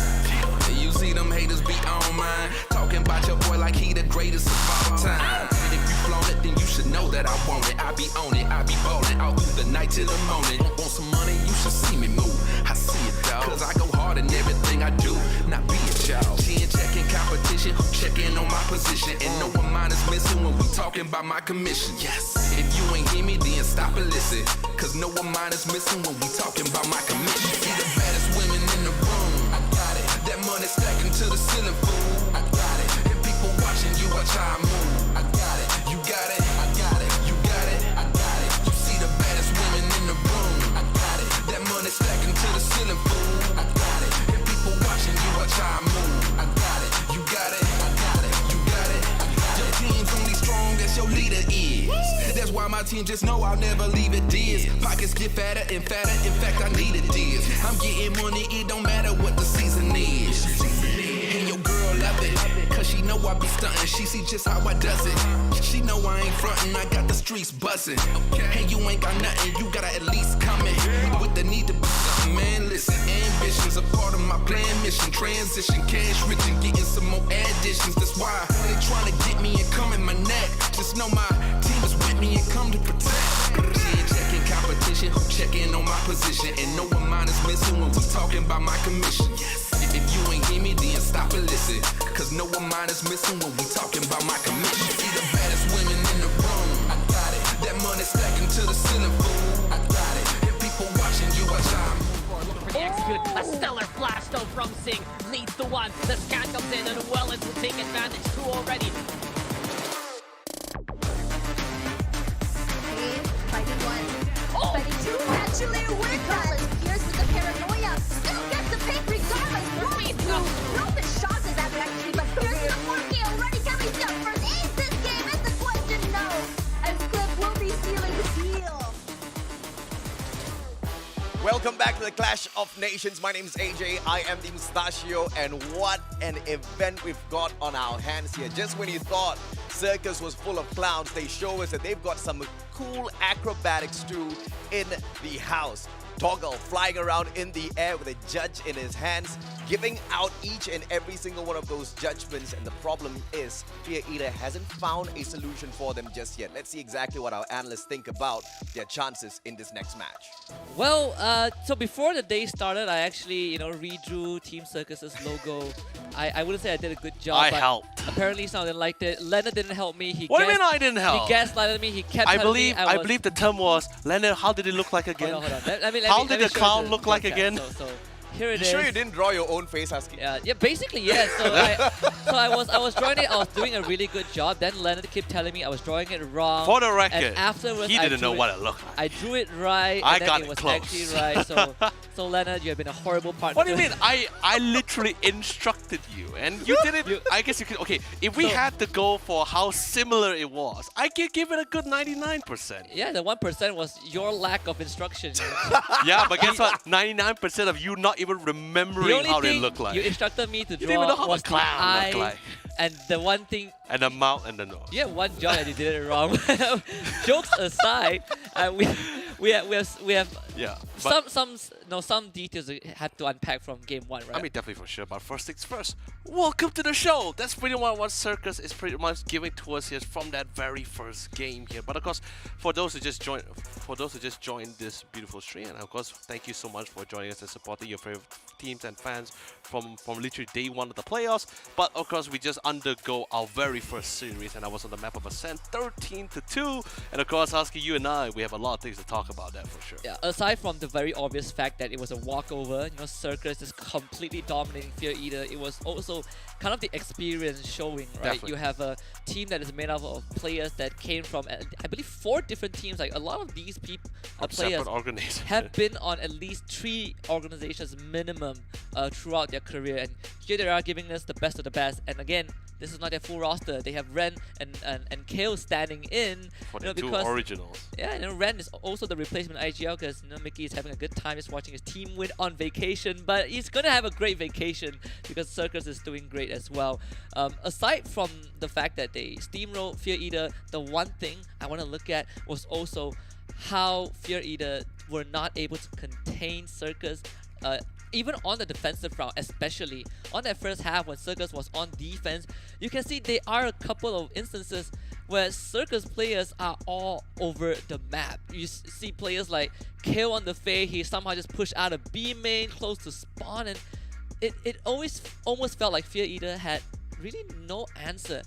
You see them haters be on mine, talking about your boy like he the greatest of all time. And if you flown it, then you should know that I want it. I be on it, I be ballin' all through the night till the morning. Want some money, you should see me move. I see it, dog. Cause I go hard in everything I do. Not be a child. Chin checking competition, checking on my position. And no one mind is missing when we talking about my commission. Yes. If you ain't hear me, then stop and listen. Cause no one mind is missing when we talking about my commission. See the baddest women in the room. I got it. That money stacking to the ceiling, fool. I got it. And people watching you watch how I move. I got it. You got it. I got it. You got it. I got it. You see the baddest women in the room. I got it. That money stacking to the ceiling, fool. I got it. And people watching you watch how I move. I got it. You got it. I got it. You got it. I got it. Your team's only strong as your leader is. That's why my team just know I'll never leave it diz. Pockets get fatter and fatter. In fact, I need it diz. I'm getting money, it don't matter what the season is. And your girl love it, cause she know I be stunting. She see just how I does it. She know I ain't frontin', I got the streets buzzing. Hey, you ain't got nothing, you gotta at least come in with the need to be something, man. Listen, ambition's a part of my plan, mission, transition, cash rich and getting some more additions. That's why they tryna get me and come in my neck. Just know my team is with me and come to protect. Checking competition, checking on my position, and no one mind is missing when we talking about my commission. If you ain't hear me, then stop and listen. Cause no one mind is missing when we talking about my commission. See the baddest women in the room. I got it. That money stacking to the ceiling, fool. I got it. And people watching you watch how I move. Looking pretty execute. A stellar flash though from Sing leads the one. The scan comes in and Wellens will take advantage too already. Fighting one. Fighting two. Actually, regardless. Here's with the paranoia. Still gets the pick regardless. Walks through. Throw the shots at that actually, but here's the 4K already coming down. First ace this game is the question, no. And Cliff will be sealing the deal. Welcome back to the Clash of Nations. My name is AJ. I am the Mustachio, and what an event we've got on our hands here. Just when you thought Circus was full of clowns, they show us that they've got some cool acrobatics too in the house. Toggle flying around in the air with a judge in his hands, giving out each and every single one of those judgments. And the problem is, Fear Eater hasn't found a solution for them just yet. Let's see exactly what our analysts think about their chances in this next match. Well, so before the day started, I actually, redrew Team Circus's logo. I wouldn't say I did a good job. I but helped. Apparently, someone didn't like it. Leonard didn't help me. What do you mean I didn't help? He gaslighted me. He kept I telling me believe was, the term was, Leonard, how did it look like again? Hold on. How did the clown look like again? So here it You is. sure you didn't draw your own face, Husky? Yeah, basically, yes. So I was drawing it. I was doing a really good job. Then Leonard kept telling me I was drawing it wrong. For the record, and afterwards, he didn't know what it looked like. I drew it right. I and got then it was close. actually right. So Leonard, you have been a horrible partner. What do you mean? I literally instructed you, and you did it. I guess you could. Okay, if we had to go for how similar it was, I could give it a good 99%. Yeah, the 1% was your lack of instruction. Yeah, but guess what? 99% of you not even remembering The only how they thing look like. you instructed me to You didn't even know draw how was a the clown eye, looked like. and the one thing. And the mouth and the nose. Yeah, one job that you did it wrong. Jokes aside, we have Yeah. some details we have to unpack from game one, right? I mean, definitely for sure. But first things first, welcome to the show. That's pretty much what Circus is pretty much giving to us here from that very first game here. But of course, for those who just joined this beautiful stream, and of course, thank you so much for joining us and supporting your favorite teams and fans from literally day one of the playoffs. But of course, we just undergo our very first series, and I was on the map of Ascent 13-2. And of course, Husky, you and I, we have a lot of things to talk about that for sure. Yeah, aside from the very obvious fact that it was a walkover, Circus is completely dominating Fear Eater. It was also kind of the experience showing, right? Definitely. You have a team that is made up of players that came from, I believe, 4 different teams. Like a lot of these players Separate organizations. have been on at least 3 organizations minimum minimum throughout their career. And here they are giving us the best of the best. And again, this is not their full roster. They have Ren and Kale standing in. For You know, the two because originals. yeah, you know, Ren is also the replacement IGL because you know Mickey is having a good time just watching his team win on vacation. But he's gonna have a great vacation because Circus is doing great as well. Aside from the fact that they steamroll Fear Eater, the one thing I want to look at was also how Fear Eater were not able to contain Circus. Even on the defensive round, especially on that first half when Circus was on defense, you can see there are a couple of instances where Circus players are all over the map. You see players like Kale on the Fae, he somehow just pushed out a B main close to spawn, and it always almost felt like Fear Eater had really no answer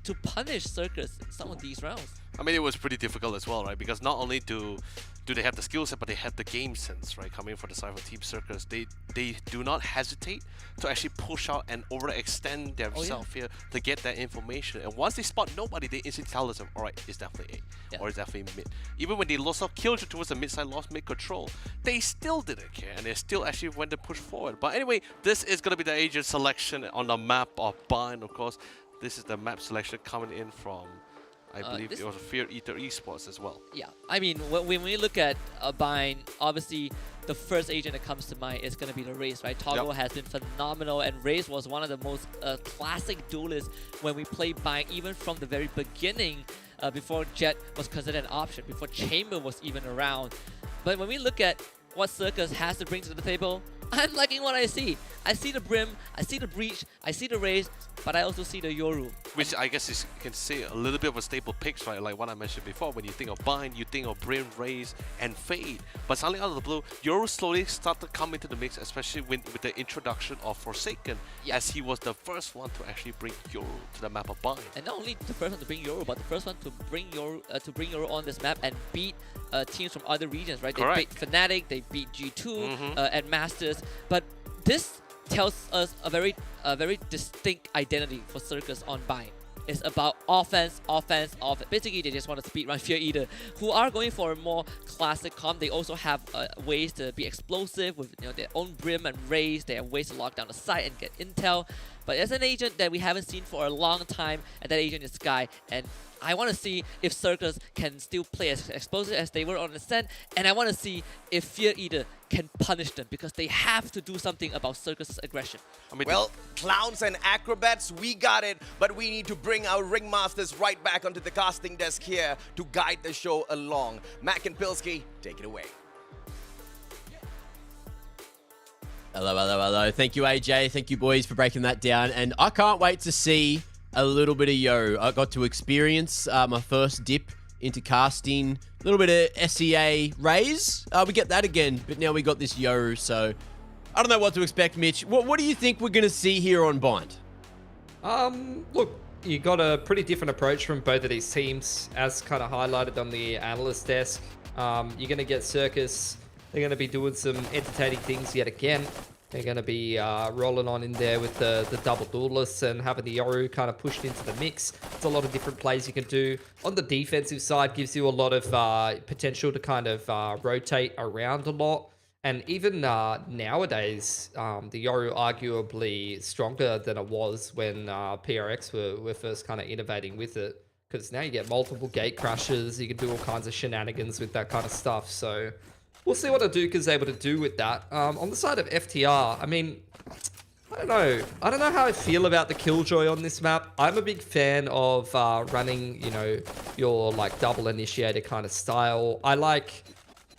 to punish Circus in some of these rounds. I mean, it was pretty difficult as well, right? Because not only do they have the skill set, but they have the game sense, right? Coming from the side of Team Circus, they do not hesitate to actually push out and overextend themselves here to get that information. And once they spot nobody, they instantly tell us, all right, it's definitely A, or it's definitely mid. Even when they lost off Killjoy towards the mid side, lost mid control, they still didn't care, and they still actually went to push forward. But anyway, this is gonna be the agent selection on the map of Bind, of course. This is the map selection coming in from, I believe it was Fear Eater Esports as well. Yeah, I mean, when we look at Bind, obviously the first agent that comes to mind is going to be the Raze, right? Toggle has been phenomenal, and Raze was one of the most classic duelists when we played Bind, even from the very beginning, before Jet was considered an option, before Chamber was even around. But when we look at what Circus has to bring to the table, I'm liking what I see. I see the Brim, I see the Breach, I see the Raze, but I also see the Yoru. Which I guess you can say a little bit of a staple picks, right? Like what I mentioned before, when you think of Bind, you think of Brim, Raze, and Fade. But suddenly out of the blue, Yoru slowly started to come into the mix, especially with the introduction of Forsaken, as he was the first one to actually bring Yoru to the map of Bind. And not only the first one to bring Yoru, but the first one to bring Yoru on this map and beat teams from other regions, right? Correct. They beat Fnatic, they beat G2 at Masters, but this tells us a very distinct identity for Circus on Bind. It's about offense, offense, offense. Basically, they just want to speedrun Fear Eater, who are going for a more classic comp. They also have ways to be explosive with their own Brim and Raze. They have ways to lock down the site and get intel. But there's an agent that we haven't seen for a long time, and that agent is Sky. And I want to see if Circus can still play as explosive as they were on Ascent, and I want to see if Fear Eater can punish them, because they have to do something about Circus's aggression. I mean, Well, clowns and acrobats, we got it, but we need to bring our ringmasters right back onto the casting desk here to guide the show along. Mac and Pilsky, take it away. Hello, hello, hello. Thank you, AJ. Thank you, boys, for breaking that down. And I can't wait to see a little bit of Yoru. I got to experience my first dip into casting. A little bit of SEA Raze. We get that again, but now we got this Yoru, so I don't know what to expect, Mitch. What do you think we're going to see here on Bind? Look, you got a pretty different approach from both of these teams, as kind of highlighted on the analyst desk. You're going to get Circus. They're going to be doing some entertaining things yet again. They're going to be rolling on in there with the double duelists and having the Yoru kind of pushed into the mix. It's a lot of different plays you can do. On the defensive side, gives you a lot of potential to kind of rotate around a lot. And even nowadays, the Yoru arguably stronger than it was when PRX were first kind of innovating with it. Because now you get multiple gate crashes, you can do all kinds of shenanigans with that kind of stuff. So we'll see what Aduka's able to do with that. On the side of FTR, I mean, I don't know. I don't know how I feel about the Killjoy on this map. I'm a big fan of running, your like double initiator kind of style. I like,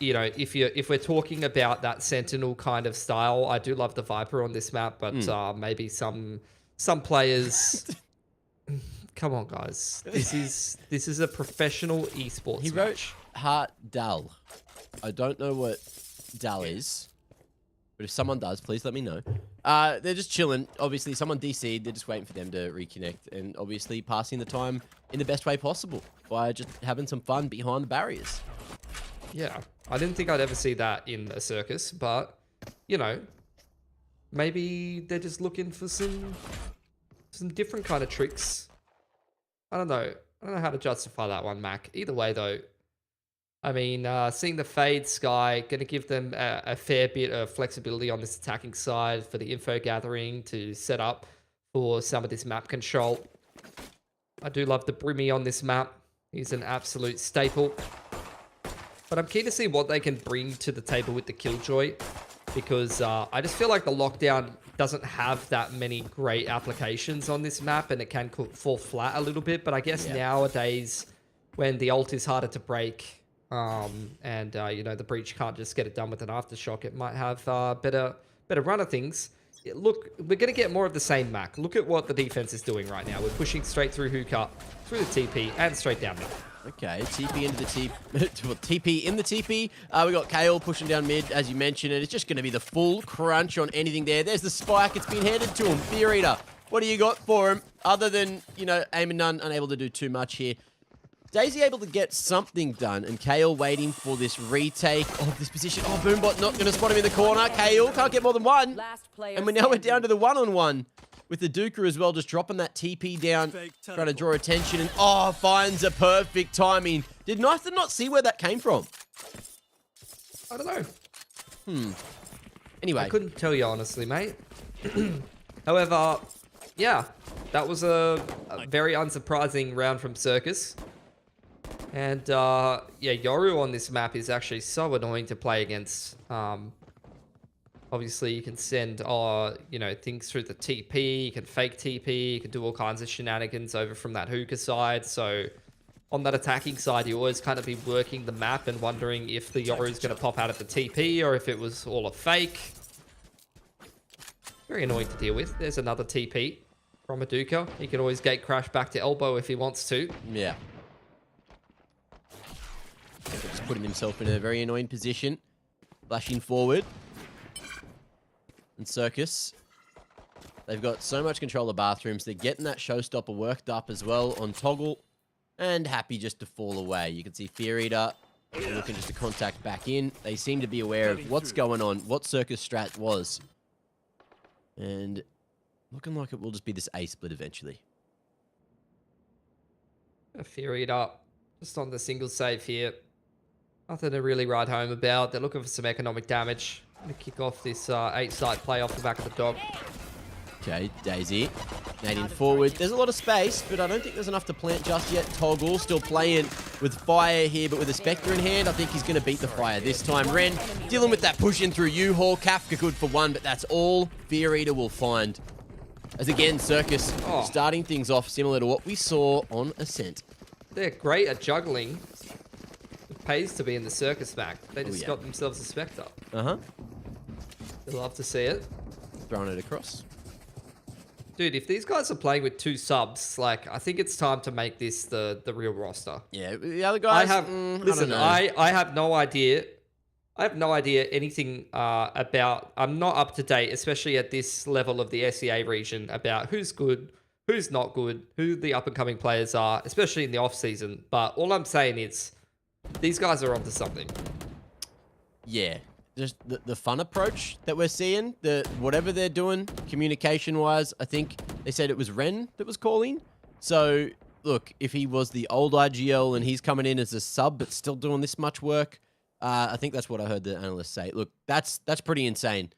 if we're talking about that Sentinel kind of style, I do love the Viper on this map, but maybe some players. Come on, guys. This is a professional esports. He wrote Heart Dull. I don't know what Dull is, but if someone does, please let me know. They're just chilling. Obviously, someone DC'd. They're just waiting for them to reconnect, and obviously passing the time in the best way possible by just having some fun behind the barriers. Yeah, I didn't think I'd ever see that in a circus, but maybe they're just looking for some different kind of tricks. I don't know how to justify that one, Mac. Either way, though, I mean, seeing the fade Sky, going to give them a fair bit of flexibility on this attacking side for the info gathering to set up for some of this map control. I do love the Brimmy on this map. He's an absolute staple. But I'm keen to see what they can bring to the table with the Killjoy, because I just feel like the lockdown doesn't have that many great applications on this map, and it can fall flat a little bit. But I guess nowadays, when the ult is harder to break, and you know, the breach can't just get it done with an aftershock, it might have better run of things. Look, we're going to get more of the same Mac. Look at what the defense is doing right now. We're pushing straight through hookah, through the TP, and straight down mid. Okay, TP into the TP. TP in the TP. We got Kale pushing down mid, as you mentioned, and it's just going to be the full crunch on anything there. There's the spike. It's been handed to him. Fear Eater, what do you got for him? Other than, you know, Aim and None unable to do too much here. Daisy able to get something done, and Kale waiting for this retake of this position. Oh, Boombot not going to spot him in the corner. Kale can't get more than one. And we're down to the one-on-one with the Duker as well, just dropping that TP down, trying to draw attention, and finds a perfect timing. Did Nathan not see where that came from? I don't know. Anyway. I couldn't tell you, honestly, mate. However, yeah, that was a very unsurprising round from Circus. And, yeah, Yoru on this map is actually so annoying to play against. Obviously, you can send, you know, things through the TP, you can fake TP, you can do all kinds of shenanigans over from that hookah side. So, on that attacking side, you always kind of be working the map and wondering if the Yoru is going to pop out of the TP or if it was all a fake. Very annoying to deal with. There's another TP from Aduka. He can always gate crash back to elbow if he wants to. Yeah. Just putting himself in a very annoying position. Flashing forward. And Circus, they've got so much control of bathrooms. They're getting that showstopper worked up as well on Toggle. And happy just to fall away. You can see Fear Eater looking just to contact back in. They seem to be aware of what's going on, what Circus strat was. And looking like it will just be this A split eventually. Fear Eater just on the single save here. Nothing to really ride home about. They're looking for some economic damage to kick off this 8-side play off the back of the dog. Okay, Daisy. Nading forward. There's a lot of space, but I don't think there's enough to plant just yet. Toggle still playing with fire here, but with a Spectre in hand, I think he's going to beat the fire this time. Ren dealing with that push in through U-Haul. Kafka good for one, but that's all Fear Eater will find. As again, Circus starting things off similar to what we saw on Ascent. They're great at juggling. It pays to be in the Circus back. They just got themselves a Spectre. Uh-huh. They love to see it. Throwing it across. Dude, if these guys are playing with 2 subs, like, I think it's time to make this the real roster. Yeah, the other guys, listen, I have no idea. I have no idea anything about... I'm not up to date, especially at this level of the SEA region, about who's good, who's not good, who the up-and-coming players are, especially in the off-season. But all I'm saying is, these guys are onto something. Yeah. Just the fun approach that we're seeing, whatever they're doing communication-wise, I think they said it was Ren that was calling. So, look, if he was the old IGL and he's coming in as a sub but still doing this much work, I think that's what I heard the analysts say. Look, that's pretty insane.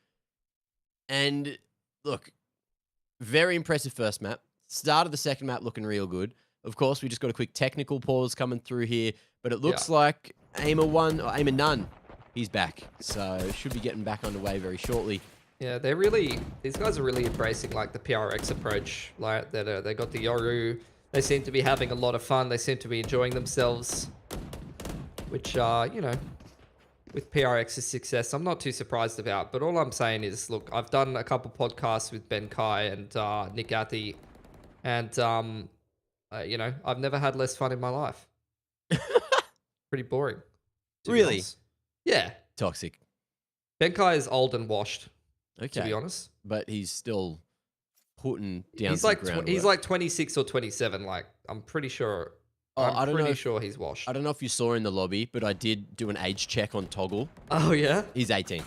And, look, very impressive first map. Start of the second map looking real good. Of course, we just got a quick technical pause coming through here, but it looks like Aim and None. He's back, so should be getting back underway very shortly. Yeah, these guys are really embracing like the PRX approach. Like that, they got the Yoru. They seem to be having a lot of fun. They seem to be enjoying themselves, which you know, with PRX's success, I'm not too surprised about. But all I'm saying is, look, I've done a couple podcasts with Ben Kai and Nick Athy, and you know, I've never had less fun in my life. Pretty boring. Really? Yeah. Toxic. Benkai is old and washed, okay, to be honest. But he's still putting down He's some like groundwork. he's like 26 or 27. Like, I'm pretty sure. I'm pretty sure he's washed. I don't know if you saw in the lobby, but I did do an age check on Toggle. Oh, yeah? He's 18.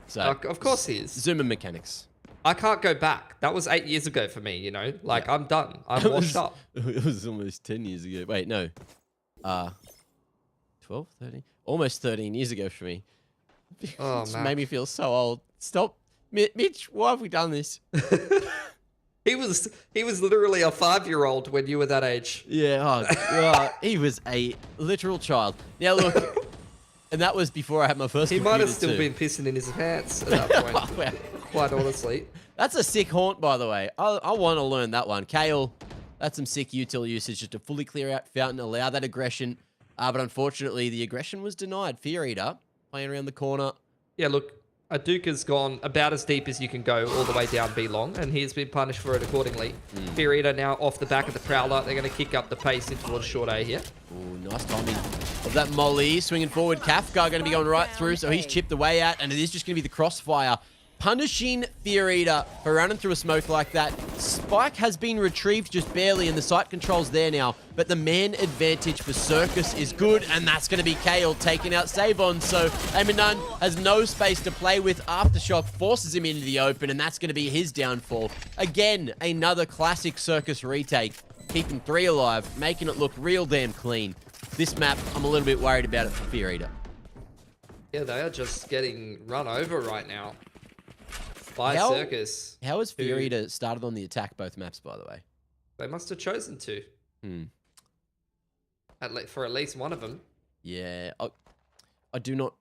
So of course he is. Zoom and mechanics. I can't go back. That was 8 years ago for me, you know? Like, I'm done. I'm washed up. It was almost 10 years ago. Wait, no. 12, 13, almost 13 years ago for me. Oh, It's Mac. made me feel so old. Stop. Mitch, why have we done this? He was literally a 5-year-old when you were that age. Yeah, God, he was a literal child. Now look, and that was before I had my first He might have computer still too. been pissing in his pants at that point. Well, Quite honestly. that's a sick haunt, by the way. I want to learn that one. Kale, that's some sick util usage just to fully clear out Fountain, allow that aggression. But unfortunately, the aggression was denied. Fear Eater playing around the corner. Yeah, look, Aduka's gone about as deep as you can go all the way down B long, and he's been punished for it accordingly. Fear Eater now off the back of the Prowler. They're going to kick up the pace in towards short A here. Ooh, nice timing of that Molly. Swinging forward, Kafka going to be going right through, so he's chipped away at, and it is just going to be the crossfire. Punishing Fear Eater for running through a smoke like that. Spike has been retrieved just barely, and the site control's there now. But the man advantage for Circus is good, and that's going to be Kale taking out Savon. So Aminun has no space to play with. Aftershock forces him into the open, and that's going to be his downfall. Again, another classic Circus retake. Keeping 3 alive, making it look real damn clean. This map, I'm a little bit worried about it for Fear Eater. Yeah, they are just getting run over right now. By How- Circus. How has Fear Who- Eater started on the attack both maps, by the way? They must have chosen to. For at least one of them. Yeah, I do not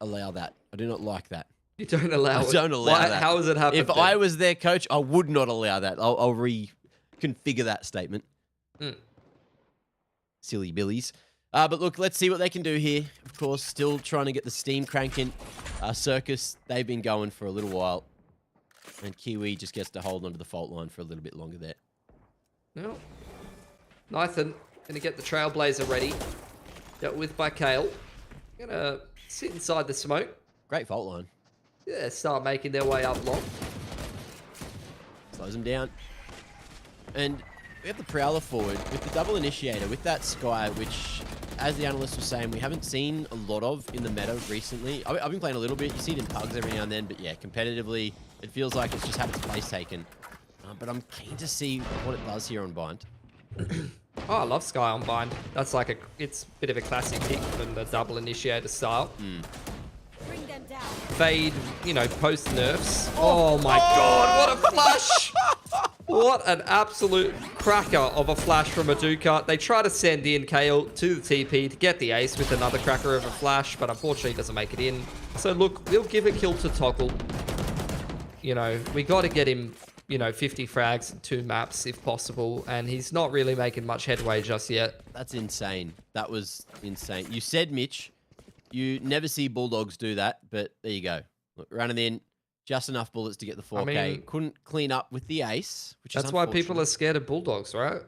allow that. I do not like that. You don't allow it. I don't allow that. How has it happened? If I was their coach, I would not allow that. I'll reconfigure that statement. Silly billies. But look, let's see what they can do here. Of course, still trying to get the steam cranking. Circus, they've been going for a little while. And Kiwi just gets to hold onto the fault line for a little bit longer there. No. Nathan, gonna get the Trailblazer ready. Dealt with by Kale. Gonna sit inside the smoke. Great fault line. Yeah, start making their way up long. Slows them down. And we have the Prowler forward with the double initiator, with that Sky, which, as the analyst was saying, we haven't seen a lot of in the meta recently. I've been playing a little bit. You see it in pugs every now and then, but yeah, competitively, it feels like it's just had its place taken. But I'm keen to see what it does here on Bind. Oh, I love Sky on Bind. That's like it's a bit of a classic pick from the double initiator style. Fade, post nerfs. Oh my god, what a flash! What an absolute cracker of a flash from Aduka. They try to send in Kale to the TP to get the ace with another cracker of a flash, but unfortunately doesn't make it in. So look, we'll give a kill to Toggle. We got to get him, 50 frags in 2 maps if possible, and he's not really making much headway just yet. That's insane. That was insane. You said, Mitch, you never see Bulldogs do that, but there you go. Look, running in, just enough bullets to get the 4K. I mean, couldn't clean up with the ace, which is That's why people unfortunate. are scared of Bulldogs, right?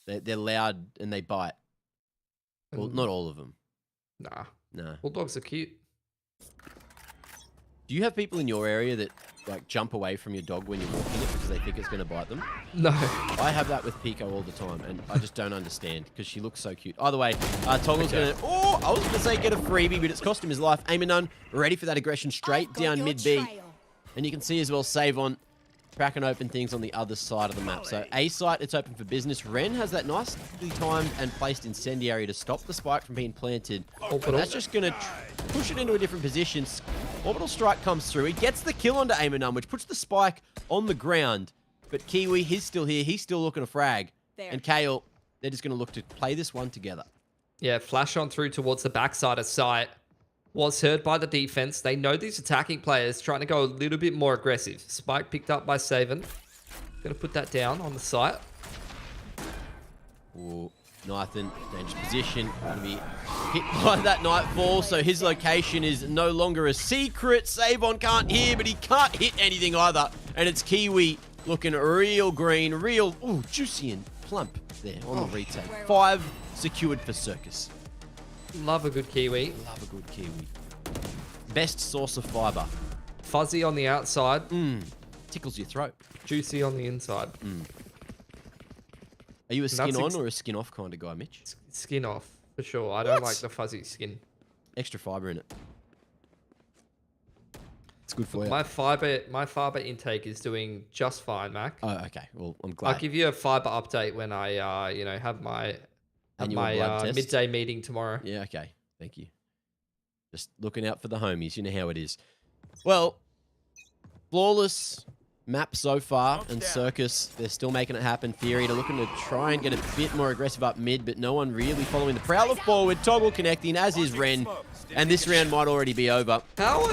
They're loud and they bite. Well, not all of them. Nah. No. Bulldogs are cute. Do you have people in your area that jump away from your dog when you're walking it because they think it's going to bite them? No. I have that with Pico all the time, and I just don't understand because she looks so cute. Either way, Toggle's going to... Oh, I was going to say get a freebie, but it's cost him his life. Aminun ready for that aggression straight down mid-B. And you can see as well, Savon cracking open things on the other side of the map. So A site, it's open for business. Ren has that nicely timed and placed incendiary to stop the spike from being planted. But that's just going to push it into a different position. Orbital strike comes through. He gets the kill onto Aminun, which puts the spike on the ground. But Kiwi, he's still here. He's still looking to frag. And Kale, they're just going to look to play this one together. Yeah, flash on through towards the backside of site. Was heard by the defense. They know these attacking players trying to go a little bit more aggressive. Spike picked up by Savon. Gonna put that down on the site. Ooh, Nathan, dangerous position. Gonna be hit by that Nightfall, so his location is no longer a secret. Savon can't hear, but he can't hit anything either. And it's Kiwi looking real green, ooh, juicy and plump there on the retake. 5 secured for Circus. Love a good Kiwi. Love a good Kiwi. Best source of fiber. Fuzzy on the outside. Tickles your throat. Juicy on the inside. Are you a skin on or a skin off kind of guy, Mitch? Skin off, for sure. I don't like the fuzzy skin. Extra fiber in it. It's good for you. My fiber intake is doing just fine, Mac. Oh, okay. Well, I'm glad. I'll give you a fiber update when I, have my At Annual blood my test. midday meeting tomorrow. Yeah, okay. Thank you. Just looking out for the homies. You know how it is. Well, flawless map so far, and Circus, they're still making it happen. Theory, they're looking to try and get a bit more aggressive up mid, but no one really following the Prowler forward. Toggle connecting, as is Ren, and this round might already be over. How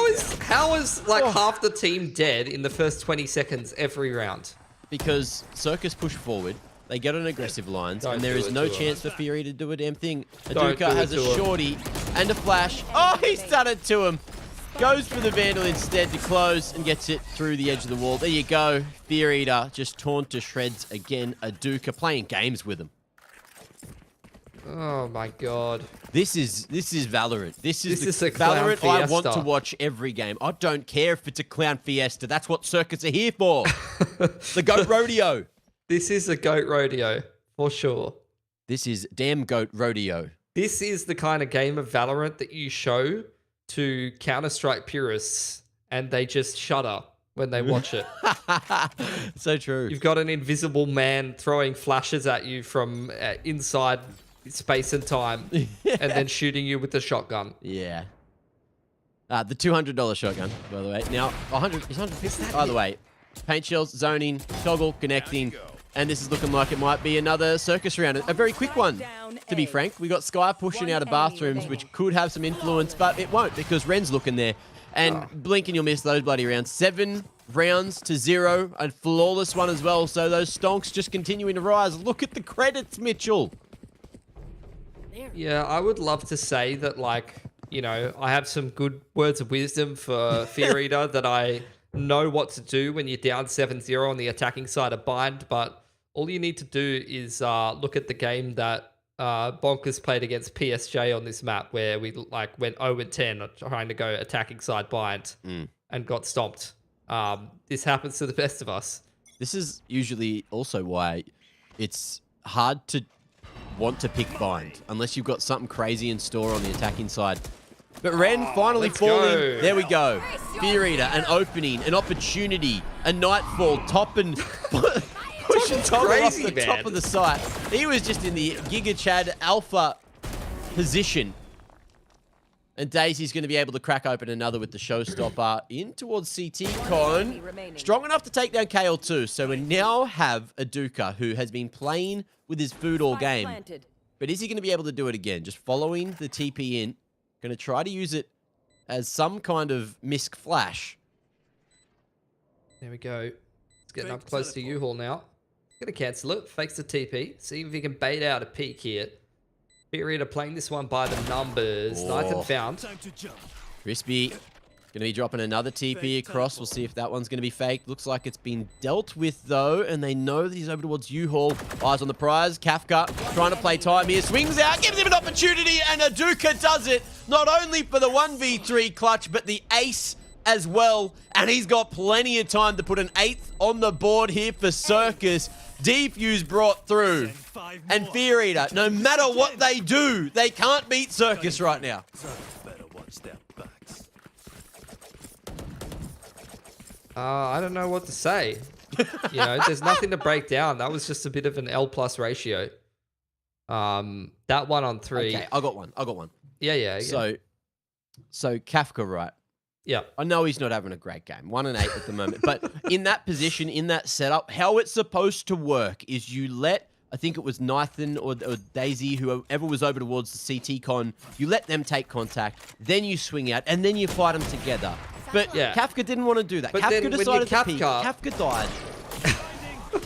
is like half the team dead in the first 20 seconds every round? Because Circus push forward, they get on aggressive lines, and there is no chance for Fury to do a damn thing. Aduka has a shorty and a flash. Oh, he's done it to him. Goes for the Vandal instead to close and gets it through the edge of the wall. There you go. Fear Eater just torn to shreds again. Aduka playing games with him. Oh my god. This is Valorant. This is a clown Valorant I want fiesta. to watch every game. I don't care if it's a clown fiesta. That's what circuits are here for. The Goat Rodeo. This is a goat rodeo, for sure. This is damn Goat Rodeo. This is the kind of game of Valorant that you show to Counter-Strike purists, and they just shudder when they watch it. So true. You've got an invisible man throwing flashes at you from inside space and time, and then shooting you with the shotgun. Yeah. The $200 shotgun, by the way. Now, 150. By the way, paint shells, zoning, toggle, connecting, and this is looking like it might be another circus round. A very quick one, to be frank. We got Sky pushing out of bathrooms, which could have some influence, but it won't because Ren's looking there. And blink and you'll miss those bloody rounds. 7 rounds to 0, a flawless one as well. So those stonks just continuing to rise. Look at the credits, Mitchell. Yeah, I would love to say that, like, you know, I have some good words of wisdom for Fear Eater, that I know what to do when you're down 7-0 on the attacking side of Bind, but all you need to do is look at the game that Bonkers played against PSJ on this map, where we like went 0-10 trying to go attacking side Bind and got stomped. This happens to the best of us. This is usually also why it's hard to want to pick Bind unless you've got something crazy in store on the attacking side. But Ren finally falling. go. There we go. Fear Eater, an opening, an opportunity, a Nightfall, top and pushing Toggle off crazy, the top man. of the site. He was just in the Giga Chad Alpha position. And Daisy's going to be able to crack open another with the showstopper in towards CT Con. Strong enough to take down KL2. So we now have Aduka, who has been playing with his food all game. But is he going to be able to do it again? Just following the TP in. Going to try to use it as some kind of misc flash. There we go. It's getting up close to U-Haul now. Gonna cancel it. Fakes the TP. See if he can bait out a peek here. Fear Eater playing this one by the numbers. Oh. Ninth and found. Crispy going to be dropping another TP across. We'll see if that one's going to be faked. Looks like it's been dealt with, though, and they know that he's over towards U-Haul. Eyes on the prize. Kafka trying to play time here. Swings out, gives him an opportunity, and Aduka does it. Not only for the 1v3 clutch, but the ace as well. And he's got plenty of time to put an 8th on the board here for Circus. Defuse brought through. And Fear Eater, no matter what they do, they can't beat Circus right now. I don't know what to say. You know, there's nothing to break down. That was just a bit of an L+ ratio. That 1 on 3. Okay, I got one. Yeah. So Kafka, right? Yeah. I know he's not having a great game. 1 and 8 at the moment. But in that position, in that setup, how it's supposed to work is you let, I think it was Nathan or Daisy, whoever was over towards the CT con, you let them take contact, then you swing out, and then you fight them together. But Yeah. Kafka didn't want to do that. But Kafka then when you decided to peek. Kafka- Kafka died.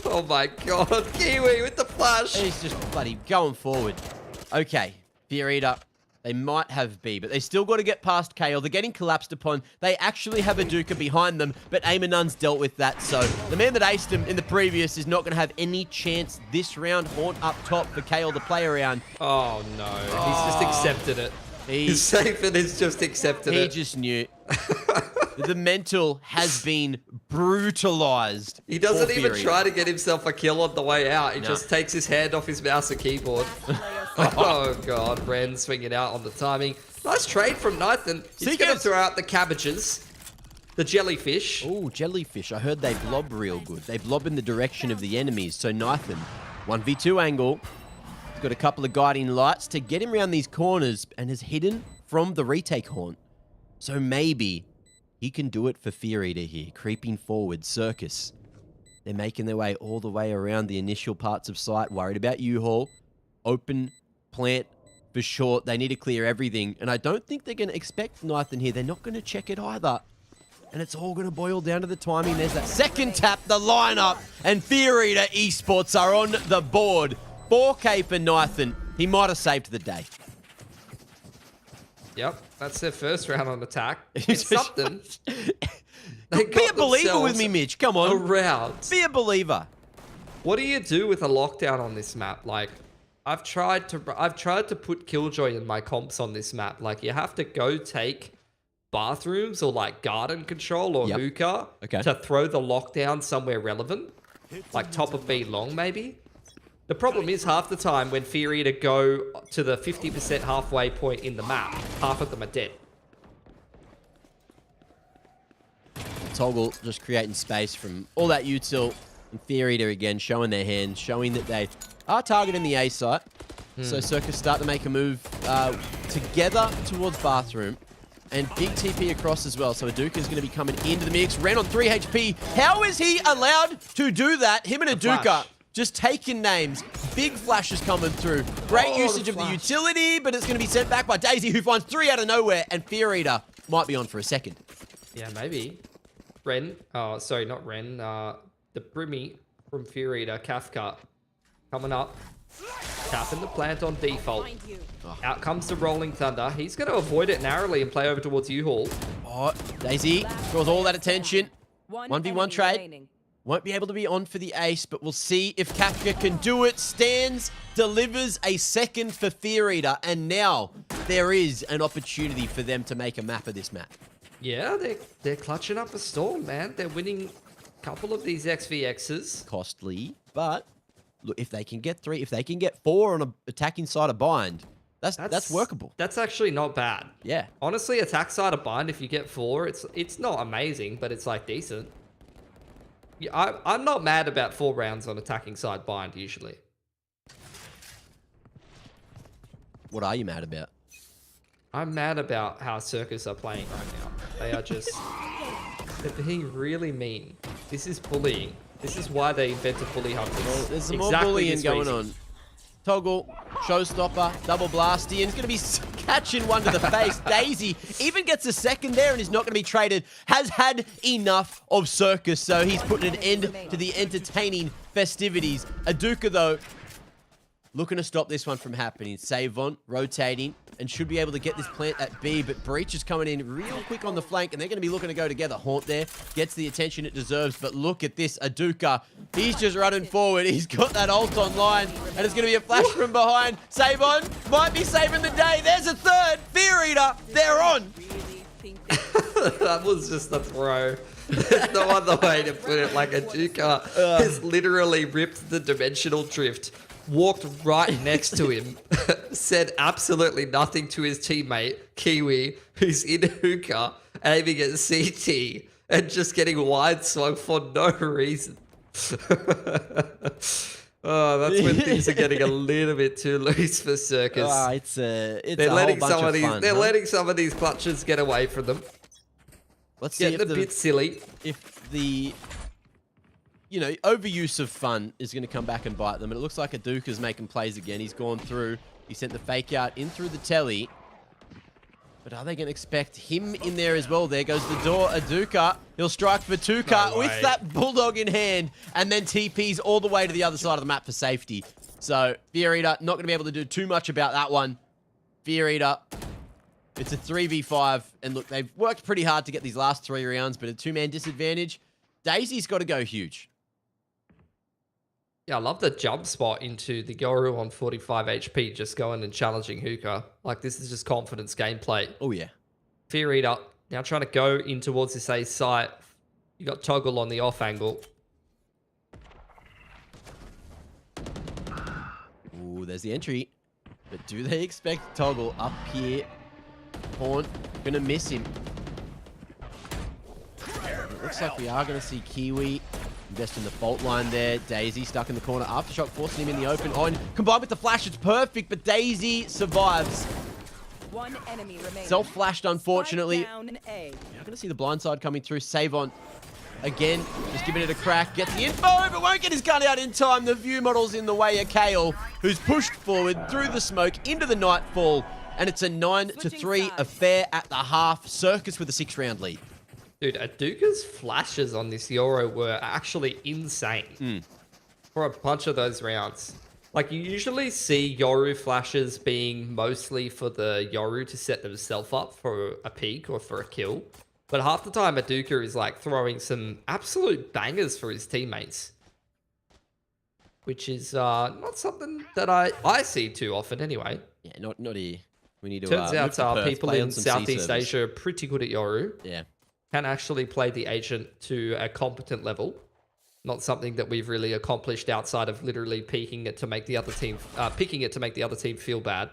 Oh my god. Kiwi with the flash. He's just bloody going forward. Okay, Fear Eater. They might have B, but they still got to get past KL. They're getting collapsed upon. They actually have Aduka behind them, but Aimonun's dealt with that. So the man that aced him in the previous is not going to have any chance this round. Haunt up top for KL to play around. Oh no. He's just accepted it. He's He safe and he's just accepted it. just knew. The mental has been brutalized. He doesn't for even Fear try Eater. to get himself a kill on the way out. He No. just takes his hand off his mouse and keyboard. Oh god, Ren swinging out on the timing. Nice trade from Nathan. He's going to Seekers. throw out the cabbages. The jellyfish. Oh, jellyfish. I heard they blob real good. They blob in the direction of the enemies. So Nathan, 1v2 angle. got a couple of guiding lights to get him around these corners and is hidden from the retake horn. So maybe he can do it for Fear Eater here, creeping forward. Circus. They're making their way all the way around the initial parts of sight, worried about U-Haul. Open plant for short. They need to clear everything. And I don't think they're going to expect Nathan here. They're not going to check it either. And it's all going to boil down to the timing. There's that second tap, the lineup, and Fear Eater Esports are on the board. 4K for Nathan. He might have saved the day. Yep, that's their first round on attack. It's something. Be a believer with me, Mitch. Come on. Around. Be a believer. What do you do with a lockdown on this map? Like, I've tried to put Killjoy in my comps on this map. Like, you have to go take bathrooms or like garden control or hookah to throw the lockdown somewhere relevant, like top of B long maybe. The problem is half the time when Fear Eater go to the 50% halfway point in the map, half of them are dead. Toggle just creating space from all that util. And Fear Eater again showing their hands, showing that they are targeting the A site. So Circus start to make a move together towards bathroom. And big TP across as well. So Aduka is going to be coming into the mix. Ren on 3 HP. How is he allowed to do that? Him and Aduka just taking names. Big flashes coming through. Great usage of the utility, but it's going to be sent back by Daisy, who finds 3 out of nowhere. And Fear Eater might be on for a second. Yeah, maybe. Ren. Oh, sorry, not Ren. The Brimmy from Fear Eater, Kafka, coming up. Tapping the plant on default. Out comes the Rolling Thunder. He's going to avoid it narrowly and play over towards U-Haul. Oh, Daisy draws all that attention. 1v1 trade. Won't be able to be on for the ace, but we'll see if Kafka can do it. Stands, delivers a second for Fear Eater, and now there is an opportunity for them to make a map of this map. Yeah, they're clutching up a storm, man. They're winning a couple of these XVXs. Costly, but look, if they can get 3, if they can get 4 on an attacking side of bind, that's workable. That's actually not bad. Yeah. Honestly, attack side of bind, if you get 4, it's not amazing, but it's like decent. Yeah, I'm not mad about 4 rounds on attacking side bind usually. What are you mad about? I'm mad about how Circus are playing right now. They are just... they're being really mean. This is bullying. This is why they invented bully hunters. Well, there's some more bullying going on. Toggle, showstopper, double blast. Ian's going to be catching one to the face. Daisy even gets a second there and is not going to be traded. Has had enough of Circus, so he's putting an end to the entertaining festivities. Aduka, though, looking to stop this one from happening. Savon rotating and should be able to get this plant at B, but Breach is coming in real quick on the flank, and they're going to be looking to go together. Haunt there gets the attention it deserves, but look at this Aduka. He's just running forward. He's got that ult online, and it's going to be a flash from behind. Savon might be saving the day. There's a third. Fear Eater, they're on. That was just a throw. There's no other way to put it. Like Aduka has literally ripped the dimensional drift, walked right next to him, said absolutely nothing to his teammate, Kiwi, who's in hookah, aiming at CT, and just getting wide swung for no reason. Oh, that's when things are getting a little bit too loose for Circus. It's they're letting some of these clutches get away from them. Let's see Getting a bit silly. If the overuse of fun is going to come back and bite them. And it looks like Aduka's making plays again. He's gone through. He sent the fake out in through the telly. But are they going to expect him in there as well? There goes the door. Aduka, he'll strike for 2K with that Bulldog in hand. And then TP's all the way to the other side of the map for safety. So Fear Eater not going to be able to do too much about that one. Fear Eater, it's a 3v5. And look, they've worked pretty hard to get these last 3 rounds, but a 2-man disadvantage. Daisy's got to go huge. Yeah, I love the jump spot into the Yoru on 45 HP, just going and challenging Hookah. Like, this is just confidence gameplay. Oh, yeah. Fear Eater now trying to go in towards this A site. You got Toggle on the off angle. Ooh, there's the entry. But do they expect Toggle up here? Haunt, gonna miss him. It looks like we are gonna see Kiwi Invest in the fault line there. Daisy stuck in the corner. Aftershock forcing him in the open. Oh, and combined with the flash, it's perfect, but Daisy survives. One enemy remaining. Self-flashed, unfortunately. Down A. You're going to see the blind side coming through. Savon, again, just giving it a crack. Gets the info, but won't get his gun out in time. The view model's in the way of Kale, who's pushed forward through the smoke into the nightfall. And it's a 9-3 affair at the half. Circus with a 6-round lead. Dude, Aduka's flashes on this Euro were actually insane for a bunch of those rounds. Like, you usually see Yoru flashes being mostly for the Yoru to set themselves up for a peak or for a kill. But half the time, Aduka is, like, throwing some absolute bangers for his teammates. Which is not something that I see too often anyway. Yeah, not here. We need to Turns move to out Perth, people play in on some Southeast C servers. Asia are pretty good at Yoru. Yeah. Can actually play the agent to a competent level. Not something that we've really accomplished outside of literally picking it to make the other team feel bad.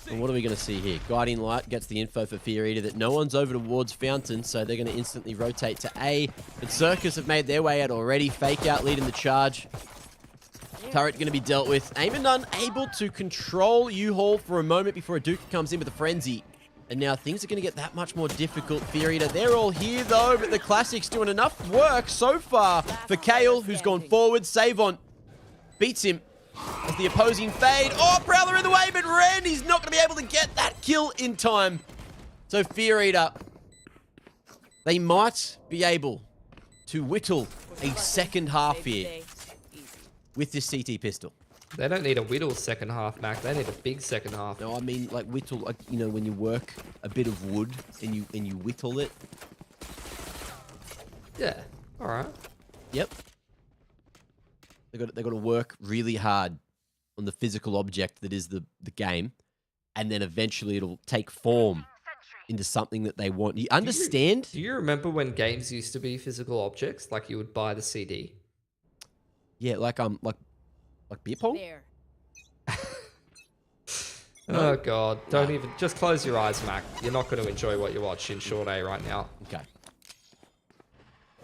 And what are we going to see here? Guiding Light gets the info for Fear Eater that no one's over towards Fountain, so they're going to instantly rotate to A. But Circus have made their way out already. Fake out leading the charge. Turret going to be dealt with. Aim and None able to control U-Haul for a moment before Aduka comes in with a frenzy. And now things are going to get that much more difficult. Fear Eater, they're all here though, but the Classics doing enough work so far for Kale, who's gone forward. Savon beats him as the opposing fade. Oh, Prowler in the way, but Ren, he's not going to be able to get that kill in time. So Fear Eater, they might be able to whittle a second half here with this CT pistol. They don't need a whittle second half, Mac. They need a big second half. No, I mean like whittle, like, you know, when you work a bit of wood and you whittle it. Yeah. All right. Yep. They got to work really hard on the physical object that is the game, and then eventually it'll take form into something that they want. You understand? Do you remember when games used to be physical objects? Like you would buy the CD. Yeah, like beer pong. There. Oh god! Don't even. Just close your eyes, Mac. You're not going to enjoy what you watch in Short A right now. Okay.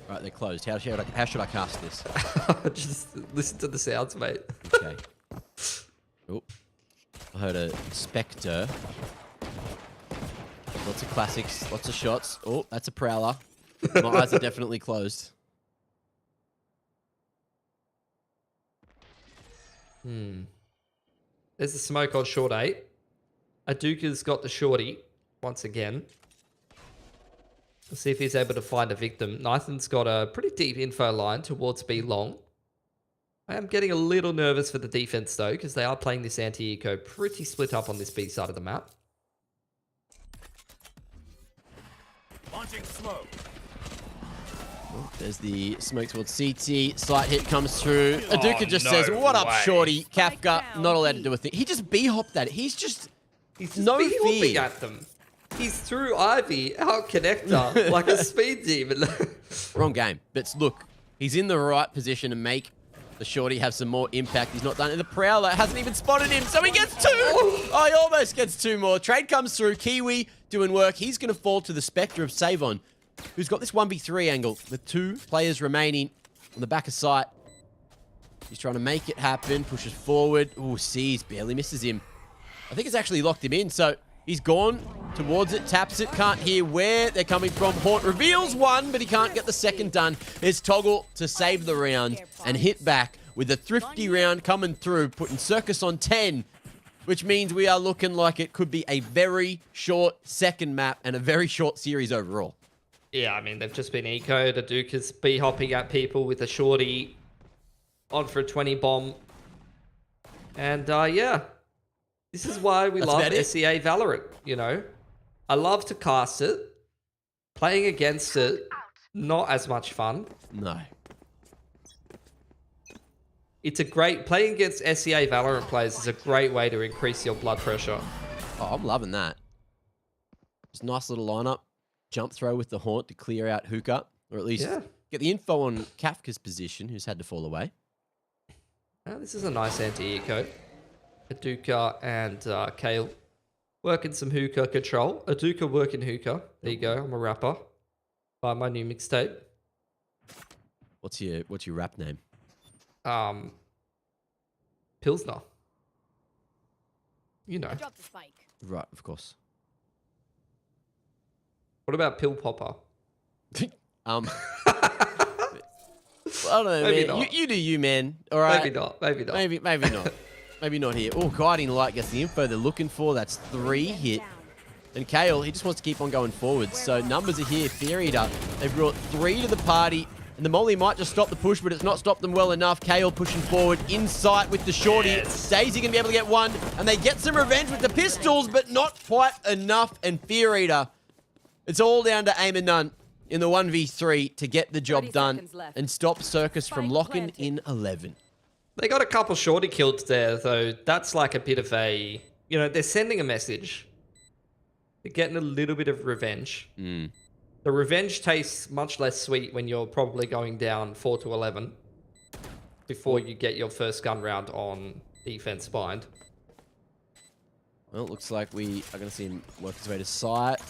Right, they're closed. How should I cast this? Just listen to the sounds, mate. Okay. Oh, I heard a Spectre. Lots of classics, lots of shots. Oh, that's a Prowler. My eyes are definitely closed. There's the smoke on Short 8. Aduka's got the shorty once again. Let's see if he's able to find a victim. Nathan's got a pretty deep info line towards B long. I am getting a little nervous for the defense though, because they are playing this anti-eco pretty split up on this B side of the map. Launching smoke. Oh, there's the smoke towards CT. Slight hit comes through. Aduka just says, "What up, shorty?" Kafka not allowed to do a thing. He just b-hopped at it. He's just no fear at them. He's through Ivy, out connector, like a speed demon. Wrong game. But look, he's in the right position to make the shorty have some more impact. He's not done it. The Prowler hasn't even spotted him, so he gets two. Oh, he almost gets two more. Trade comes through. Kiwi doing work. He's going to fall to the Spectre of Savon, who's got this 1v3 angle with two players remaining on the back of sight. He's trying to make it happen. Pushes forward. Ooh, sees. Barely misses him. I think it's actually locked him in, so he's gone towards it, taps it, can't hear where they're coming from. Haunt reveals one, but he can't get the second done. It's Toggle to save the round and hit back with a thrifty round coming through, putting Circus on 10, which means we are looking like it could be a very short second map and a very short series overall. Yeah, I mean, they've just been ecoed. Aduka's b-hopping at people with a shorty on for a 20 bomb. And yeah, this is why we love SEA Valorant, you know. I love to cast it. Playing against it, not as much fun. No. It's a great... Playing against SEA Valorant players is a great way to increase your blood pressure. Oh, I'm loving that. Just nice little lineup. Jump throw with the Haunt to clear out Hookah, or at least get the info on Kafka's position, who's had to fall away. Oh, this is a nice anti-eco. Aduka and Kale working some hookah control. Aduka working hookah. There you go. I'm a rapper. Buy my new mixtape. What's your rap name? Pilsner. You know. Drop the spike. Right, of course. What about Pill Popper? I don't know, Maybe man. not. You do you, man. All right. Maybe not. Maybe not. Maybe not. Maybe not here. Oh, Guiding Light gets the info they're looking for. That's 3 hit. And Kale, he just wants to keep on going forward. So numbers are here. Fear Eater, they've brought 3 to the party. And the Molly might just stop the push, but it's not stopped them well enough. Kale pushing forward, in sight with the shorty. Yes. Daisy going to be able to get 1. And they get some revenge with the pistols, but not quite enough. And Fear Eater, it's all down to aim and none in the 1v3 to get the job 30 done seconds left. and stop Circus from Spike locking planted. in 11. They got a couple shorty kills there, though. That's like a bit of a... You know, they're sending a message. They're getting a little bit of revenge. Mm. The revenge tastes much less sweet when you're probably going down 4-11 before you get your first gun round on defense bind. Well, it looks like we are going to see him work his way to sight.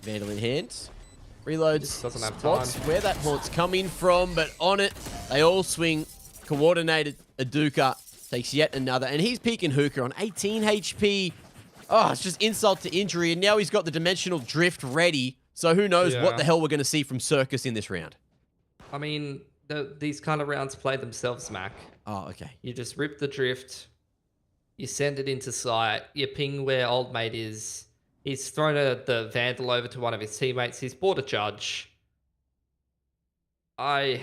Vandal in hand. Reloads. Doesn't have spots time. where that haunt's coming from, but on it, they all swing. Coordinated. Aduka takes yet another, and he's peeking Hookah on 18 HP. Oh, it's just insult to injury, and now he's got the dimensional drift ready. So who knows what Yeah. the hell we're going to see from Circus in this round. I mean, these kind of rounds play themselves, Mac. Oh, okay. You just rip the drift. You send it into sight. You ping where old mate is. He's thrown the Vandal over to one of his teammates. He's bought a judge. All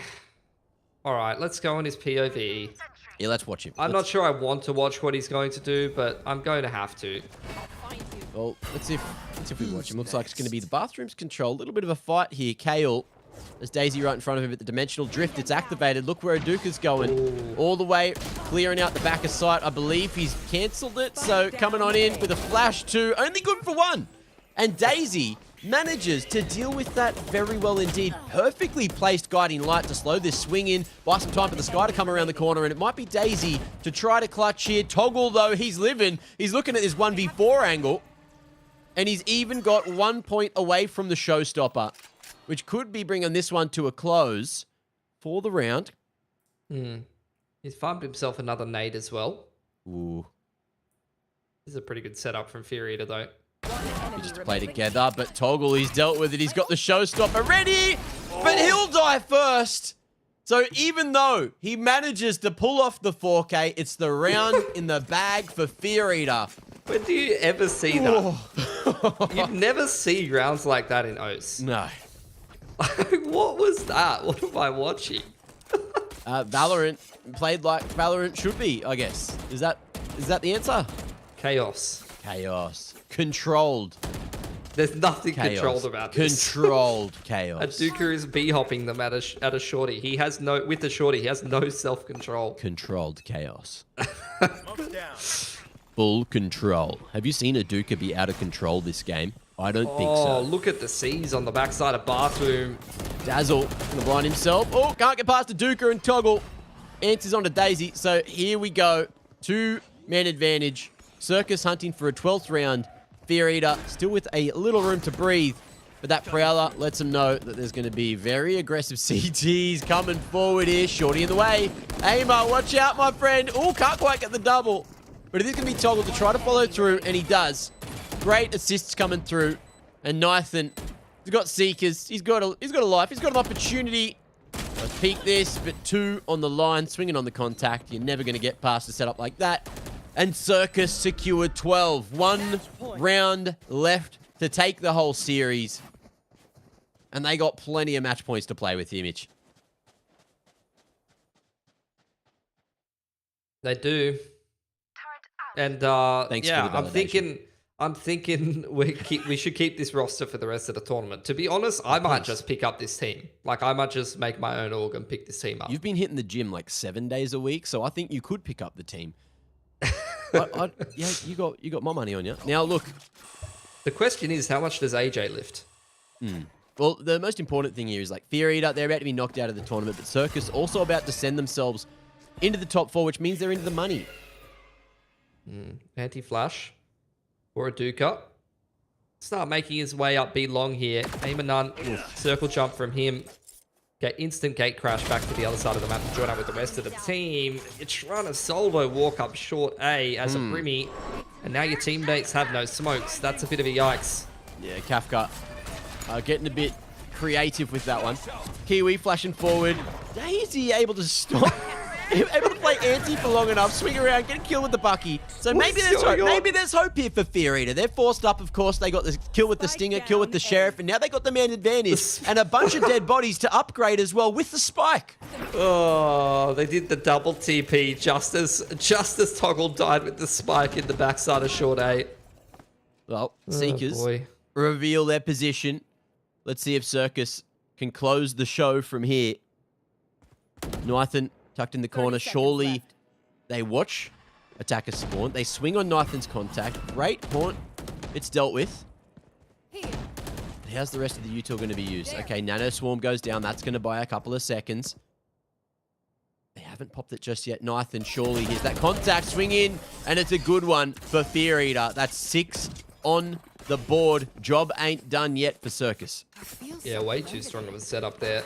right, let's go on his POV. Yeah, let's watch him. I'm not sure I want to watch what he's going to do, but I'm going to have to. Well, let's see if we watch him. Looks like it's going to be the bathroom's control. A little bit of a fight here. Kale, there's Daisy right in front of him at the dimensional drift. It's activated. Look where Aduka's going. Ooh. All the way, clearing out the back of sight. I believe he's cancelled it. So coming on in with a flash 2. Only good for 1. And Daisy manages to deal with that very well indeed. Perfectly placed Guiding Light to slow this swing in. Buy some time for the Sky to come around the corner. And it might be Daisy to try to clutch here. Toggle, though, he's living. He's looking at this 1v4 angle. And he's even got 1 point away from the showstopper, which could be bringing this one to a close for the round. He's farmed himself another nade as well. Ooh. This is a pretty good setup from Fear Eater, though. We just play together, but Toggle, he's dealt with it. He's got the showstopper ready, but he'll die first. So even though he manages to pull off the 4K, it's the round in the bag for Fear Eater. When do you ever see that? You never see rounds like that in OS. No. What was that? What am I watching? Valorant played like Valorant should be, I guess. Is that the answer? Chaos. Chaos. Controlled. There's nothing Chaos. controlled about this. Controlled chaos. Aduka is b-hopping them at a shorty. He has no, with the shorty, he has no self-control. Controlled chaos. Full control. Have you seen Aduka be out of control this game? I don't think so. Oh, look at the C's on the backside of bathroom. Dazzle gonna blind himself. Oh, can't get past Aduka and Toggle. Answers onto Daisy. So here we go. 2-man advantage. Circus hunting for a 12th round. Fear Eater still with a little room to breathe. But that Prowler lets him know that there's going to be very aggressive CTs coming forward here. Shorty in the way. Aimer, watch out, my friend. Oh, can't quite get the double. But it is going to be Toggle to try to follow through, and he does. Great assists coming through. And Nathan, he's got Seekers. He's got a life. He's got an opportunity. Let's peek this, but 2 on the line, swinging on the contact. You're never going to get past a setup like that. And Circus secured 12. 1 round left to take the whole series. And they got plenty of match points to play with here, Mitch. They do. And Thanks yeah, for the validation. I'm thinking we should keep this roster for the rest of the tournament. To be honest, I might just pick up this team. Like, I might just make my own org and pick this team up. You've been hitting the gym like 7 days a week, so I think you could pick up the team. Yeah, you got my money on you. Now, look. The question is, how much does AJ lift? Well, the most important thing here is like Fear Eater, they're about to be knocked out of the tournament, but Circus also about to send themselves into the top 4, which means they're into the money. Anti-flash or a Duke up. start making his way up B long here. Aim and none. Circle jump from him. Get instant gate crash back to the other side of the map to join up with the rest of the team. You're trying to solo walk up short A as a Brimmy, and now your teammates have no smokes. That's a bit of a yikes. Yeah, Kafka getting a bit creative with that one. Kiwi flashing forward. Daisy able to stop. Able to play anti for long enough, swing around, get a kill with the Bucky. So maybe there's hope. Maybe there's hope here for Fear Eater. They're forced up, of course. They got the kill with the Stinger, kill with the Sheriff, and now they got the man advantage and a bunch of dead bodies to upgrade as well with the spike. Oh, they did the double TP just as Toggle died with the spike in the backside of short A. Well, Seekers boy. reveal their position. Let's see if Circus can close the show from here. Nythan tucked in the corner. Surely they watch attacker spawn. They swing on Nythan's contact. Great haunt. It's dealt with. How's the rest of the util going to be used? Okay, Nano Swarm goes down. That's going to buy a couple of seconds. They haven't popped it just yet. Nythan, surely here's that contact. Swing in, and it's a good one for Fear Eater. That's 6 on the board. Job ain't done yet for Circus. Yeah, way too strong of a setup there.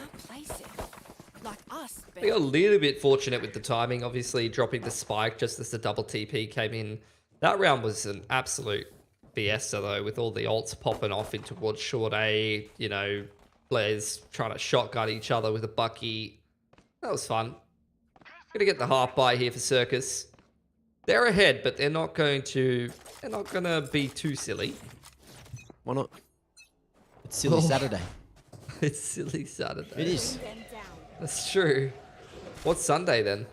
They got a little bit fortunate with the timing, obviously dropping the spike just as the double TP came in. That round was an absolute fiesta though, with all the ults popping off in towards short A, you know, players trying to shotgun each other with a Bucky. That was fun. Gonna get the half buy here for Circus. They're ahead, but they're not gonna be too silly. Why not? It's Silly Saturday. It's Silly Saturday. It is. That's true. What's Sunday then?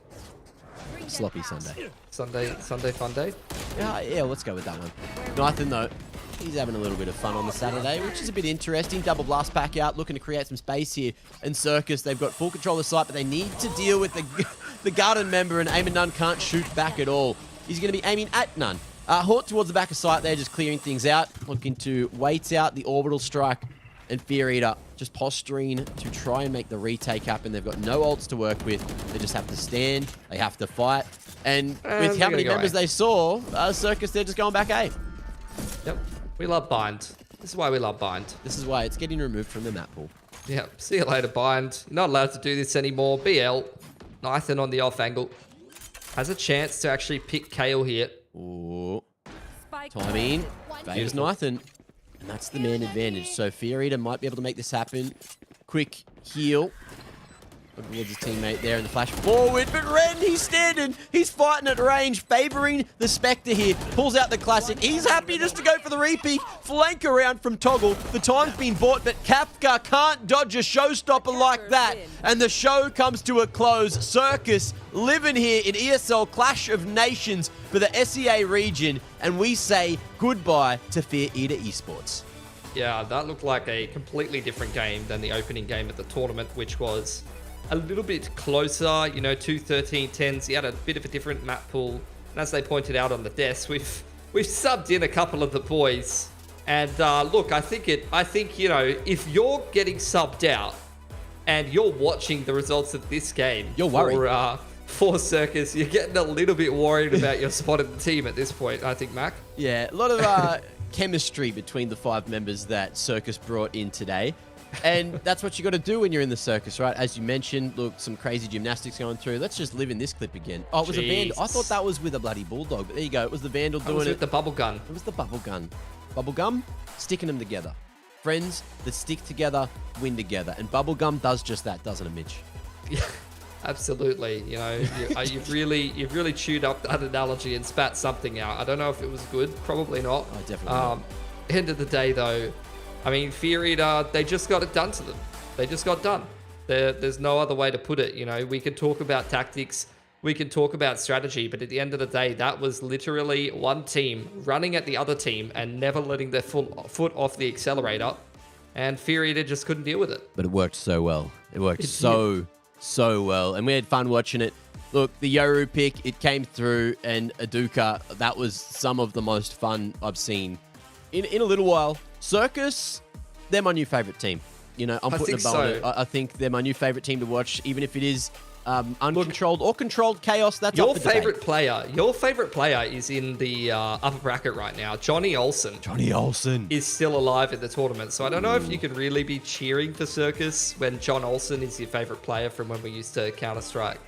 Sloppy Sunday. Sunday fun day? Yeah, let's go with that one. Nythan, though, he's having a little bit of fun on the Saturday, which is a bit interesting. Double blast pack out, looking to create some space here. And Circus, they've got full control of the site, but they need to deal with the Garden member, and Aim and None can't shoot back at all. He's going to be aiming at None. Haunt towards the back of site there, just clearing things out. Looking to wait out the orbital strike. And Fear Eater just posturing to try and make the retake happen. They've got no ults to work with. They just have to stand. They have to fight. And with how many members they saw, Circus, they're just going back A. Yep. We love Bind. This is why we love Bind. This is why it's getting removed from the map pool. Yep. See you later, Bind. Not allowed to do this anymore. BL. Nythan on the off angle. Has a chance to actually pick Kale here. Ooh. Timing. Favors Nythan. And that's the man advantage. So Fear Eater might be able to make this happen. Quick heal. Towards his teammate there in the flash forward. But Ren, he's standing. He's fighting at range, favoring the Spectre here. Pulls out the classic. He's happy just to go for the repeat. Flank around from Toggle. The time's been bought, but Kafka can't dodge a showstopper like that. And the show comes to a close. Circus living here in ESL Clash of Nations for the SEA region. And we say goodbye to Fear Eater Esports. Yeah, that looked like a completely different game than the opening game of the tournament, which was a little bit closer, you know, 2 13-10s. He had a bit of a different map pool. And as they pointed out on the desk, we've subbed in a couple of the boys. And look, I think, you know, if you're getting subbed out and you're watching the results of this game, you're worried. For Circus, you're getting a little bit worried about your spot in the team at this point, I think, Mac. Yeah, a lot of chemistry between the 5 members that Circus brought in today. And that's what you got to do when you're in the circus, right? As you mentioned, look, some crazy gymnastics going through. Let's just live in this clip again. Oh, it was a Vandal. I thought that was with a bloody Bulldog, but there you go. It was the Vandal doing it. With the bubble gun. It was the bubble gun. Bubble gum, sticking them together. Friends that stick together, win together. And bubble gum does just that, doesn't it, Mitch? Yeah, absolutely. You know, you've really chewed up that analogy and spat something out. I don't know if it was good. Probably not. Oh, definitely not. End of the day, though, I mean, Fear Eater, they just got it done to them. They just got done. There's no other way to put it. You know, we can talk about tactics, we can talk about strategy, but at the end of the day, that was literally one team running at the other team and never letting their foot off the accelerator. And Fear Eater just couldn't deal with it. But it worked so well. It worked so well. And we had fun watching it. Look, the Yoru pick, it came through, and Aduka, that was some of the most fun I've seen in a little while. Circus, they're my new favorite team. You know, I'm putting a bow on it. I think they're my new favorite team to watch, even if it is uncontrolled or controlled chaos. That's your up for debate. Your favorite player is in the upper bracket right now. Johnny Olsen. Johnny Olsen is still alive in the tournament. So I don't know if you can really be cheering for Circus when John Olsen is your favorite player from when we used to commentate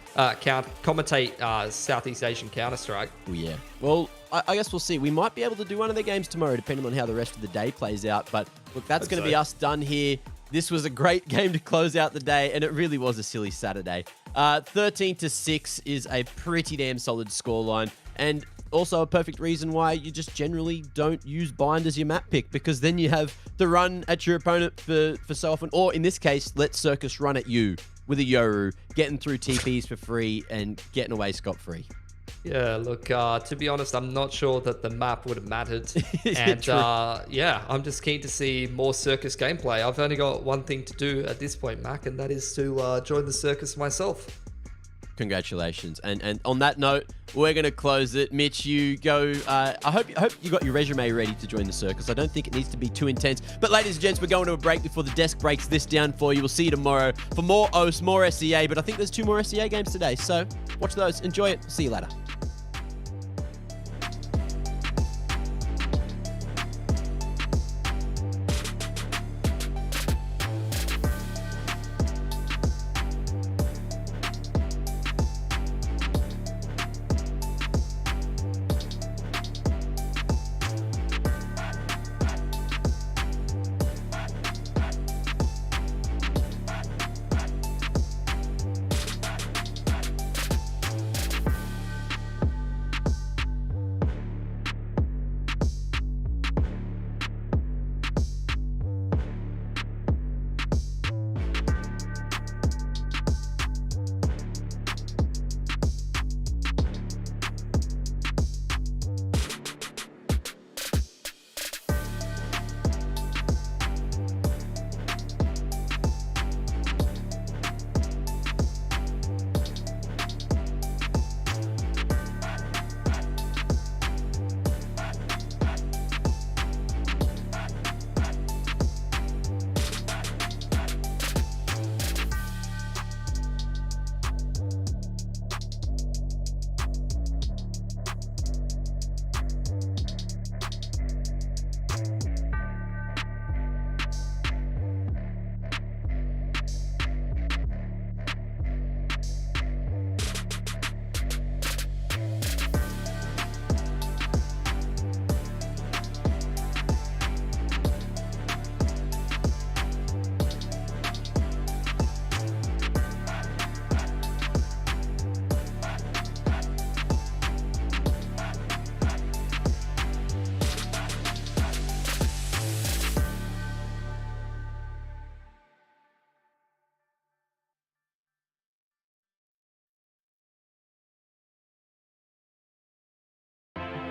Southeast Asian Counter-Strike. Oh, yeah. Well, I guess we'll see. We might be able to do one of the games tomorrow, depending on how the rest of the day plays out. But look, that's going to be us done here. This was a great game to close out the day, and it really was a silly Saturday. 13-6 is a pretty damn solid scoreline, and also a perfect reason why you just generally don't use Bind as your map pick, because then you have the run at your opponent for so often, or in this case, let Circus run at you with a Yoru, getting through TPs for free and getting away scot-free. Yeah, look, to be honest, I'm not sure that the map would have mattered. And yeah, I'm just keen to see more Circus gameplay. I've only got one thing to do at this point, Mac, and that is to join the Circus myself. Congratulations. And on that note, we're going to close it. Mitch, you go. I hope you got your resume ready to join the Circus. I don't think it needs to be too intense. But ladies and gents, we're going to a break before the desk breaks this down for you. We'll see you tomorrow for more OS, more SEA. But I think there's 2 more SEA games today. So watch those. Enjoy it. See you later.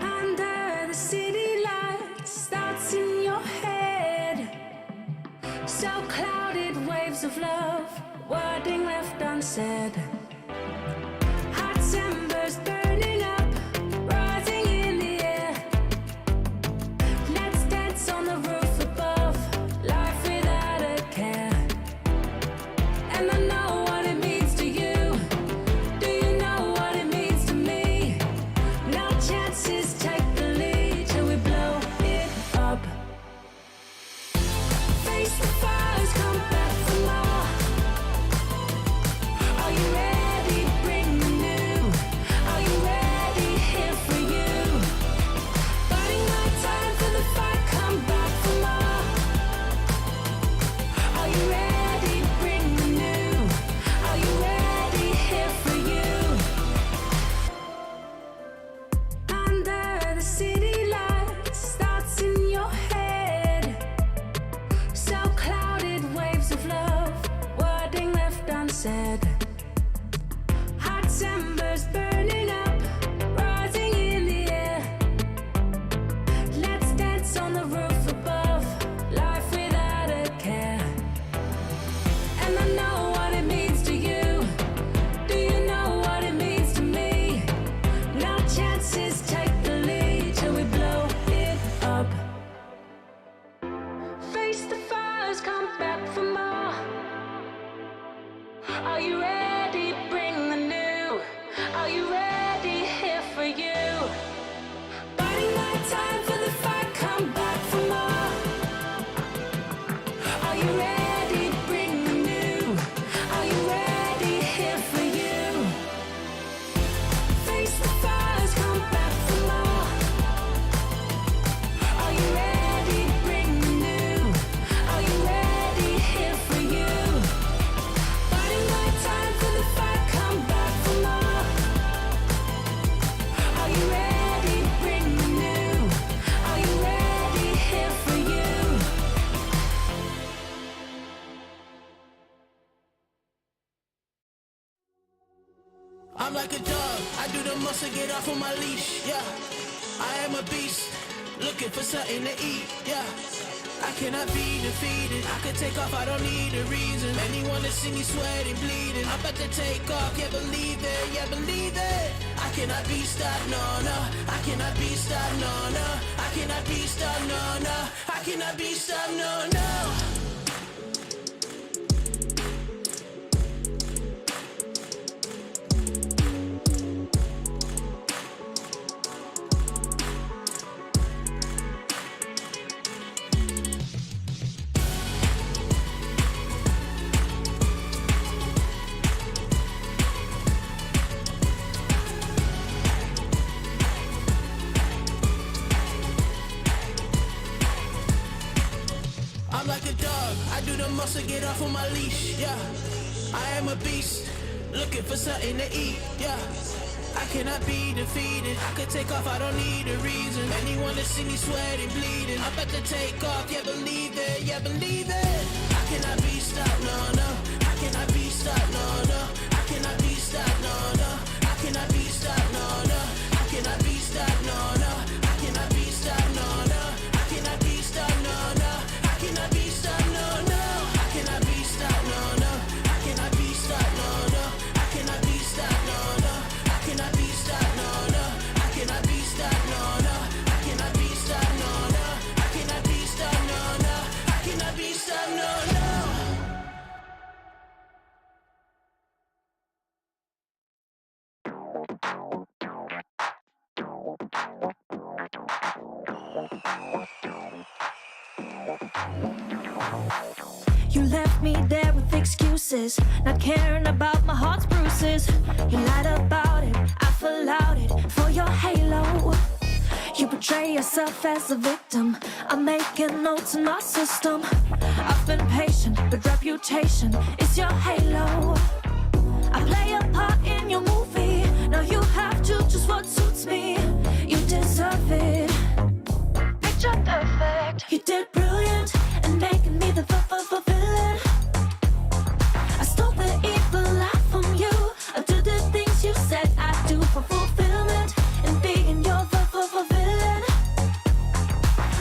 Under the city lights, thoughts in your head. So clouded waves of love, wording left unsaid. Hot embers burning up, rising in the air. Let's dance on the roof above, life without a care. And I know what it means to you. Do you know what it means to me? No chances, take the lead till we blow it up. Face the fires, come back for more. Are you ready? Bring the new. Are you ready? Here for you. Fighting my time for the fight, come back for more. Are you ready? Bring the new. Are you ready? Here for you. Under the city lights, thoughts in your head. So clouded waves of love, wording left unsaid. Hot embers burning up, rising in the air. Let's dance on the roof above, life without a care. And I know what it means to you. Do you know what it means to me? No chances, take the lead till we blow it up. Face the fires, come back for more. Are you ready? Bring I'm like a dog, I do the most to get off of my leash, yeah. I am a beast, looking for something to eat, yeah. I cannot be defeated, I can take off, I don't need a reason. Anyone that see me sweating, bleeding, I'm about to take off, yeah believe it, yeah believe it. I cannot be stopped, no, no, I cannot be stopped, no, no. I cannot be stopped, no, no, I cannot be stopped, no, no. I'm like a dog, I do the most to get off of my leash, yeah. I am a beast, looking for something to eat, yeah. I cannot be defeated, I can take off, I don't need a reason. Anyone that see me sweating, bleeding, I'm about to take off, yeah believe it, yeah believe it. I cannot be stopped, no, no, I cannot be stopped, no, no. I cannot be stopped, no, no, I cannot be stopped, no, no. I cannot be stopped, no, no, I cannot be stopped, no, no. I cannot be stopped, no, no. I cannot be stopped, no, no. I cannot be stopped, no, no. I cannot be stopped, no, no. I cannot be stopped, no, no. I cannot be stopped, no, no. I cannot be stopped, no, no. I cannot be stopped, no, no. I cannot be stopped, no, no. I cannot be stopped, no, no. You left me there with excuses, not caring about my heart's bruises. You lied about it, I allowed it for your halo. You portray yourself as a victim, I'm making notes in my system. I've been patient, but reputation is your halo. I play a part in your movie, now you have to choose what suits me. You deserve it, picture perfect. You did brilliant and making me the villain. I stole the evil life from you, I do the things you said I do for fulfillment and being your villain.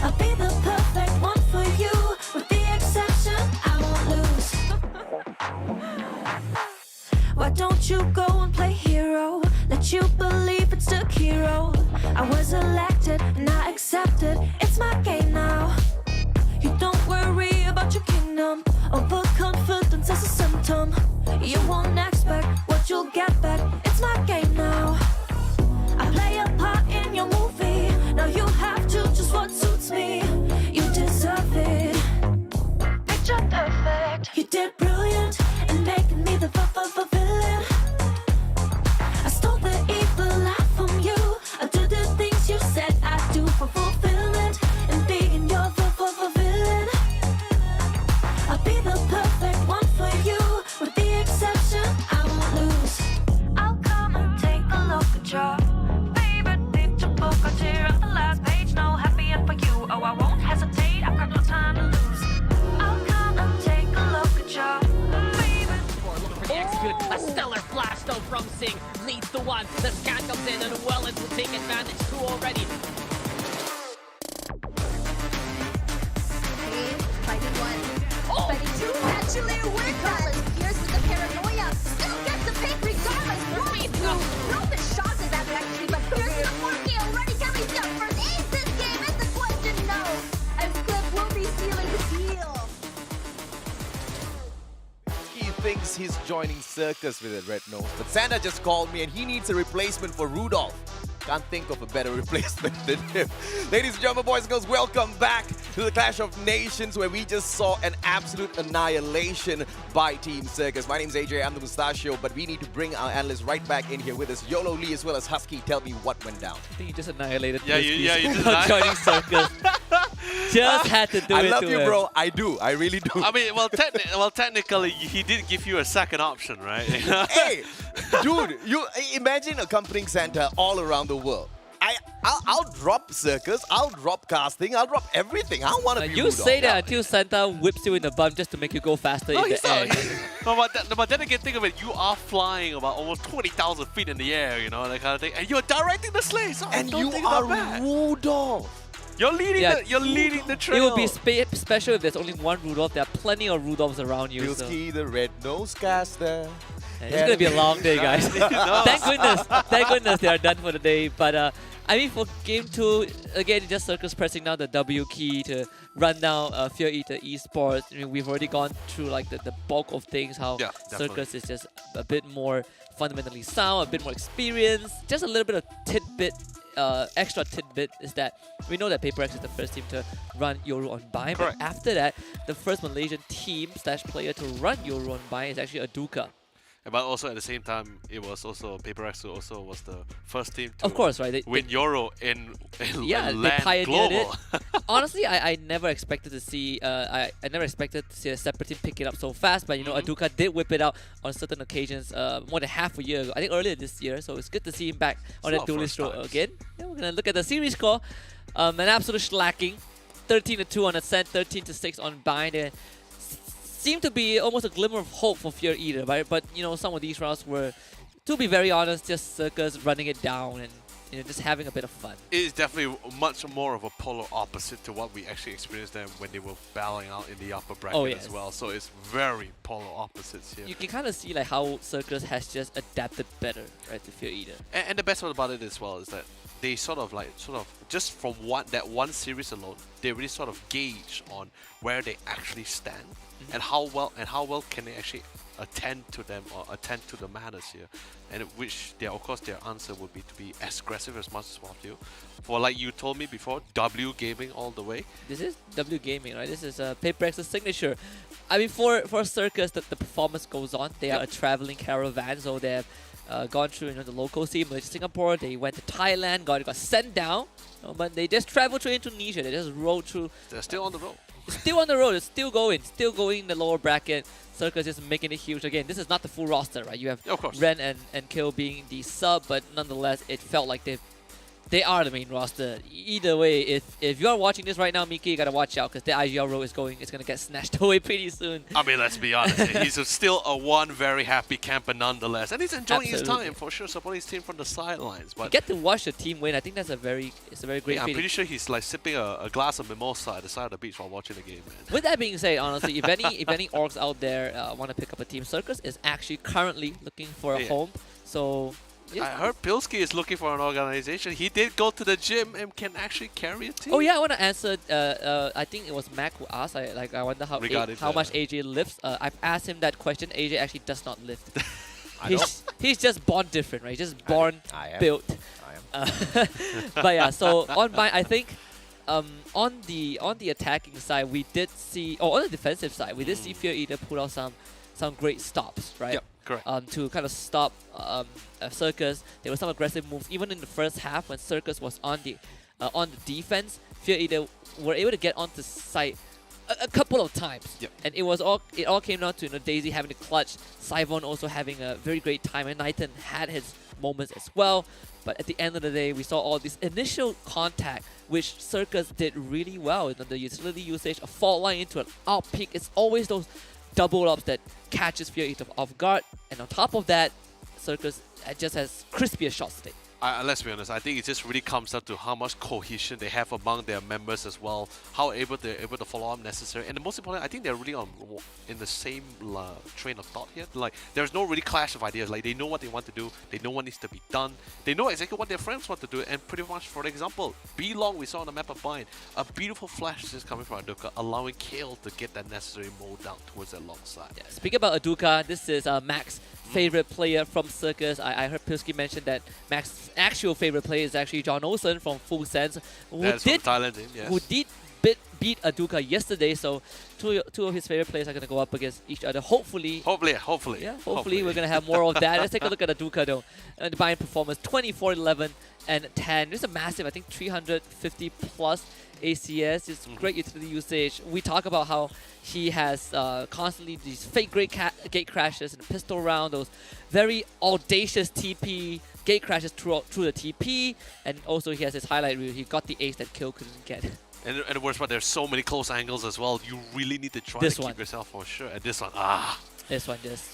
I'll be the perfect one for you, with the exception I won't lose. Why don't you go and play hero? Let you believe it's the hero. I was elected and I accepted, it's my game now. You don't worry about your kingdom, overconfidence is a symptom. You won't expect what you'll get back, it's my game now. I play a part in your movie, now you have to choose what suits me. You deserve it, picture perfect. You did brilliant in making me the villain. I stole the evil life from you, I do the things you said I do for fulfillment and being your villain. I'll be the perfect one for you, with the exception I won't lose. I'll come and take a look at your favorite picture book. I'll tear up the last page, no happy end for you. Oh, I won't hesitate, I've got no time to lose. I'll come and take a look at your favorite. Looking for the execute. A stellar flash though from Sing leads the one. The scan comes in and Wellens will take advantage too already. Fighting one. Fighting two. Actually, we're done. Here's with the paranoia. Still gets the pick regardless. Walking through. Throw the shots at that actually, but here's the 4K already coming down. First ace this game is the question, no. As Cliff will be sealing the deal. He thinks he's joining circus with a red nose, but Santa just called me and he needs a replacement for Rudolph. Can't think of a better replacement than him. Ladies and gentlemen, boys and girls, welcome back to the Clash of Nations, where we just saw an absolute annihilation by Team Circus. My name's AJ, I'm the Mustachio, but we need to bring our analyst right back in here with us. YOLO Lee as well as Husky, tell me what went down. I think you just annihilated Yeah, this you piece did without joining Circus. Just had to do I it love to you, him. bro. I do. I really do. I mean, well, technically, he did give you a second option, right? Hey, dude, you imagine accompanying Santa all around the world. I'll drop Circus, I'll drop casting, I'll drop everything. I want to be You Rudolph. say that until Santa whips you in the bum just to make you go faster in the air. But then again, think of it. You are flying about almost 20,000 feet in the air, you know, that kind of thing, and you're directing the sleigh. So And don't you think about are that. Rudolph. You're leading Yeah. the. You're leading the It trail. would be special if there's only one Rudolph. There are plenty of Rudolphs around you. So. Bilski, the red-nosed caster. It's gonna be a long day, guys. Thank goodness they are done for the day. But I mean, for game 2, again, just Circus pressing down the W key to run down Fear Eater Esports. I mean, we've already gone through like the bulk of things. How Yeah, Circus is just a bit more fundamentally sound, a bit more experienced. Just a little bit of tidbit. Extra tidbit is that we know that Paper X is the first team to run Yoru on Bind, but Correct. after that, the first Malaysian team / player to run Yoru on Bind is actually Aduka. But also at the same time, it was also Paper X who also was the first team to Of course, right? win Euro in Yeah, in they land pioneered global. it. Honestly, I never expected to see I never expected to see a separate team pick it up so fast. But you know, Aduka did whip it out on certain occasions more than half a year ago. I think earlier this year. So it's good to see him back on a that lot of duelist first road times. again. Yeah, we're gonna look at the series score. An absolute slacking, 13-2 on Ascent, 13-6 on Bind. And seemed to be almost a glimmer of hope for Fear Eater, right? But you know, some of these rounds were, to be very honest, just Circus running it down and you know just having a bit of fun. It is definitely much more of a polar opposite to what we actually experienced them when they were battling out in the upper bracket yes. as well. So it's very polar opposites here. You can kind of see like how Circus has just adapted better, right, to Fear Eater. And the best part about it as well is that they sort of just from that one series alone, they really sort of gauge on where they actually stand and how well can they actually attend to them or attend to the matters here, and which of course their answer would be to be as aggressive as much as possible. For like you told me before, W gaming all the way. This is W Gaming, right? This is Paper X's signature. I mean, for Circus, the performance goes on. They are a traveling caravan, so they have gone through the local scene, Malaysia, Singapore. They went to Thailand, got sent down, but they just traveled through Indonesia. They just rode through. They're still on the road. Still on the road. It's still going in the lower bracket. Circus is making it huge. Again, this is not the full roster, right? You have Of course. Ren and Kill being the sub, but nonetheless, it felt like they are the main roster. Either way, if you're watching this right now, Miki, you gotta watch out because the IGL row is gonna get snatched away pretty soon. I mean, let's be honest. He's still a one very happy camper nonetheless, and he's enjoying his Absolutely. time for sure, supporting his team from the sidelines. You But get to watch the team win. I think that's a very great yeah, I'm feeling. pretty sure he's like sipping a glass of mimosa at the side of the beach while watching the game, man. With that being said, honestly, if any orcs out there want to pick up a team, Circus is actually currently looking for a Yeah. home. So I yeah. heard Pilski is looking for an organization. He did go to the gym and can actually carry a team. Oh yeah, I want to answer. I think it was Mac who asked. I wonder how Regarding how the- much AJ lifts. I've asked him that question. AJ actually does not lift. I know. He's just born different, right? Just born I am. built. I am. But yeah, so on my, I think on the attacking side, we did see, on the defensive side, we did see Fear Eater put out some great stops, right? Yep, correct. To kind of stop Circus. There were some aggressive moves, even in the first half when Circus was on the defense. Fear Eater were able to get onto site a couple of times, Yep. and it all came down to Daisy having to clutch, Sivon also having a very great time, and Nighton had his moments as well. But at the end of the day, we saw all this initial contact, which Circus did really well. The utility usage, a fault line into an out peak. It's always those double ups that catches Fear Eater off guard, and on top of that, Circus just has crispier shots to take. Let's be honest, I think it just really comes down to how much cohesion they have among their members as well, how they're able to follow up necessary, and the most important, I think they're really in the same train of thought here. Like, there's no really clash of ideas. Like, they know what they want to do, they know what needs to be done, they know exactly what their friends want to do, and pretty much, for example, B-Long we saw on the map of Bind, a beautiful flash just coming from Aduka, allowing Kale to get that necessary mold down towards their long side. Yeah, speaking about Aduka, this is Mac's favorite player from Circus. I heard Pilski mention that Mac's actual favorite player is actually John Olsen from Full Sense, who That's did from Thailand, yes. who did beat Aduka yesterday. So two of his favorite players are going to go up against each other. Hopefully, Hopefully. we're going to have more of that. Let's take a look at Aduka though. The Bayern performance 24-11 and 10. This is a massive, I think 350 plus ACS. It's great utility usage. We talk about how he has constantly these fake gate crashes and pistol round, those very audacious TP gate crashes through the TP, and also he has his highlight reel. He got the ace that Kill couldn't get. And the worst part, there's so many close angles as well. You really need to try This to one. keep yourself for sure. And this one, This one just...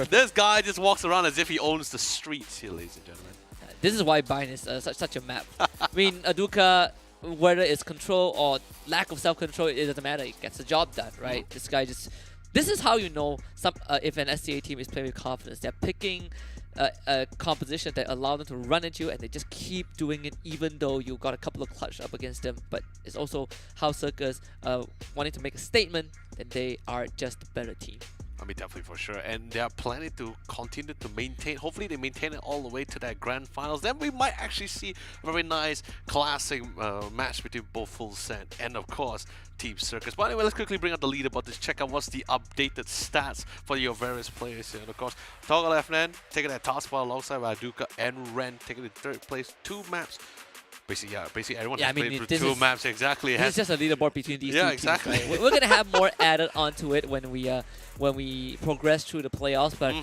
this guy just walks around as if he owns the streets here, ladies and gentlemen. This is why Bind is such a map. I mean, Aduka, whether it's control or lack of self-control, it doesn't matter. It gets the job done, right? This guy just... This is how you know if an SCA team is playing with confidence. They're picking a composition that allows them to run at you, and they just keep doing it even though you got a couple of clutch up against them. But it's also how Circus wanting to make a statement that they are just a better team. I mean, definitely for sure. And they are planning to continue to maintain. Hopefully, they maintain it all the way to that grand finals. Then we might actually see a very nice, classic match between both Full Send and, of course, Team Circus. But anyway, let's quickly bring up the leaderboard to check out what's the updated stats for your various players here. And, of course, Toggle FNN taking that task bar alongside Aduka and Ren taking the third place. 2 maps. Basically, everyone has played through 2 maps. Exactly. It's just a leaderboard between these two teams. Exactly. Right? We're gonna have more added onto it when we progress through the playoffs. But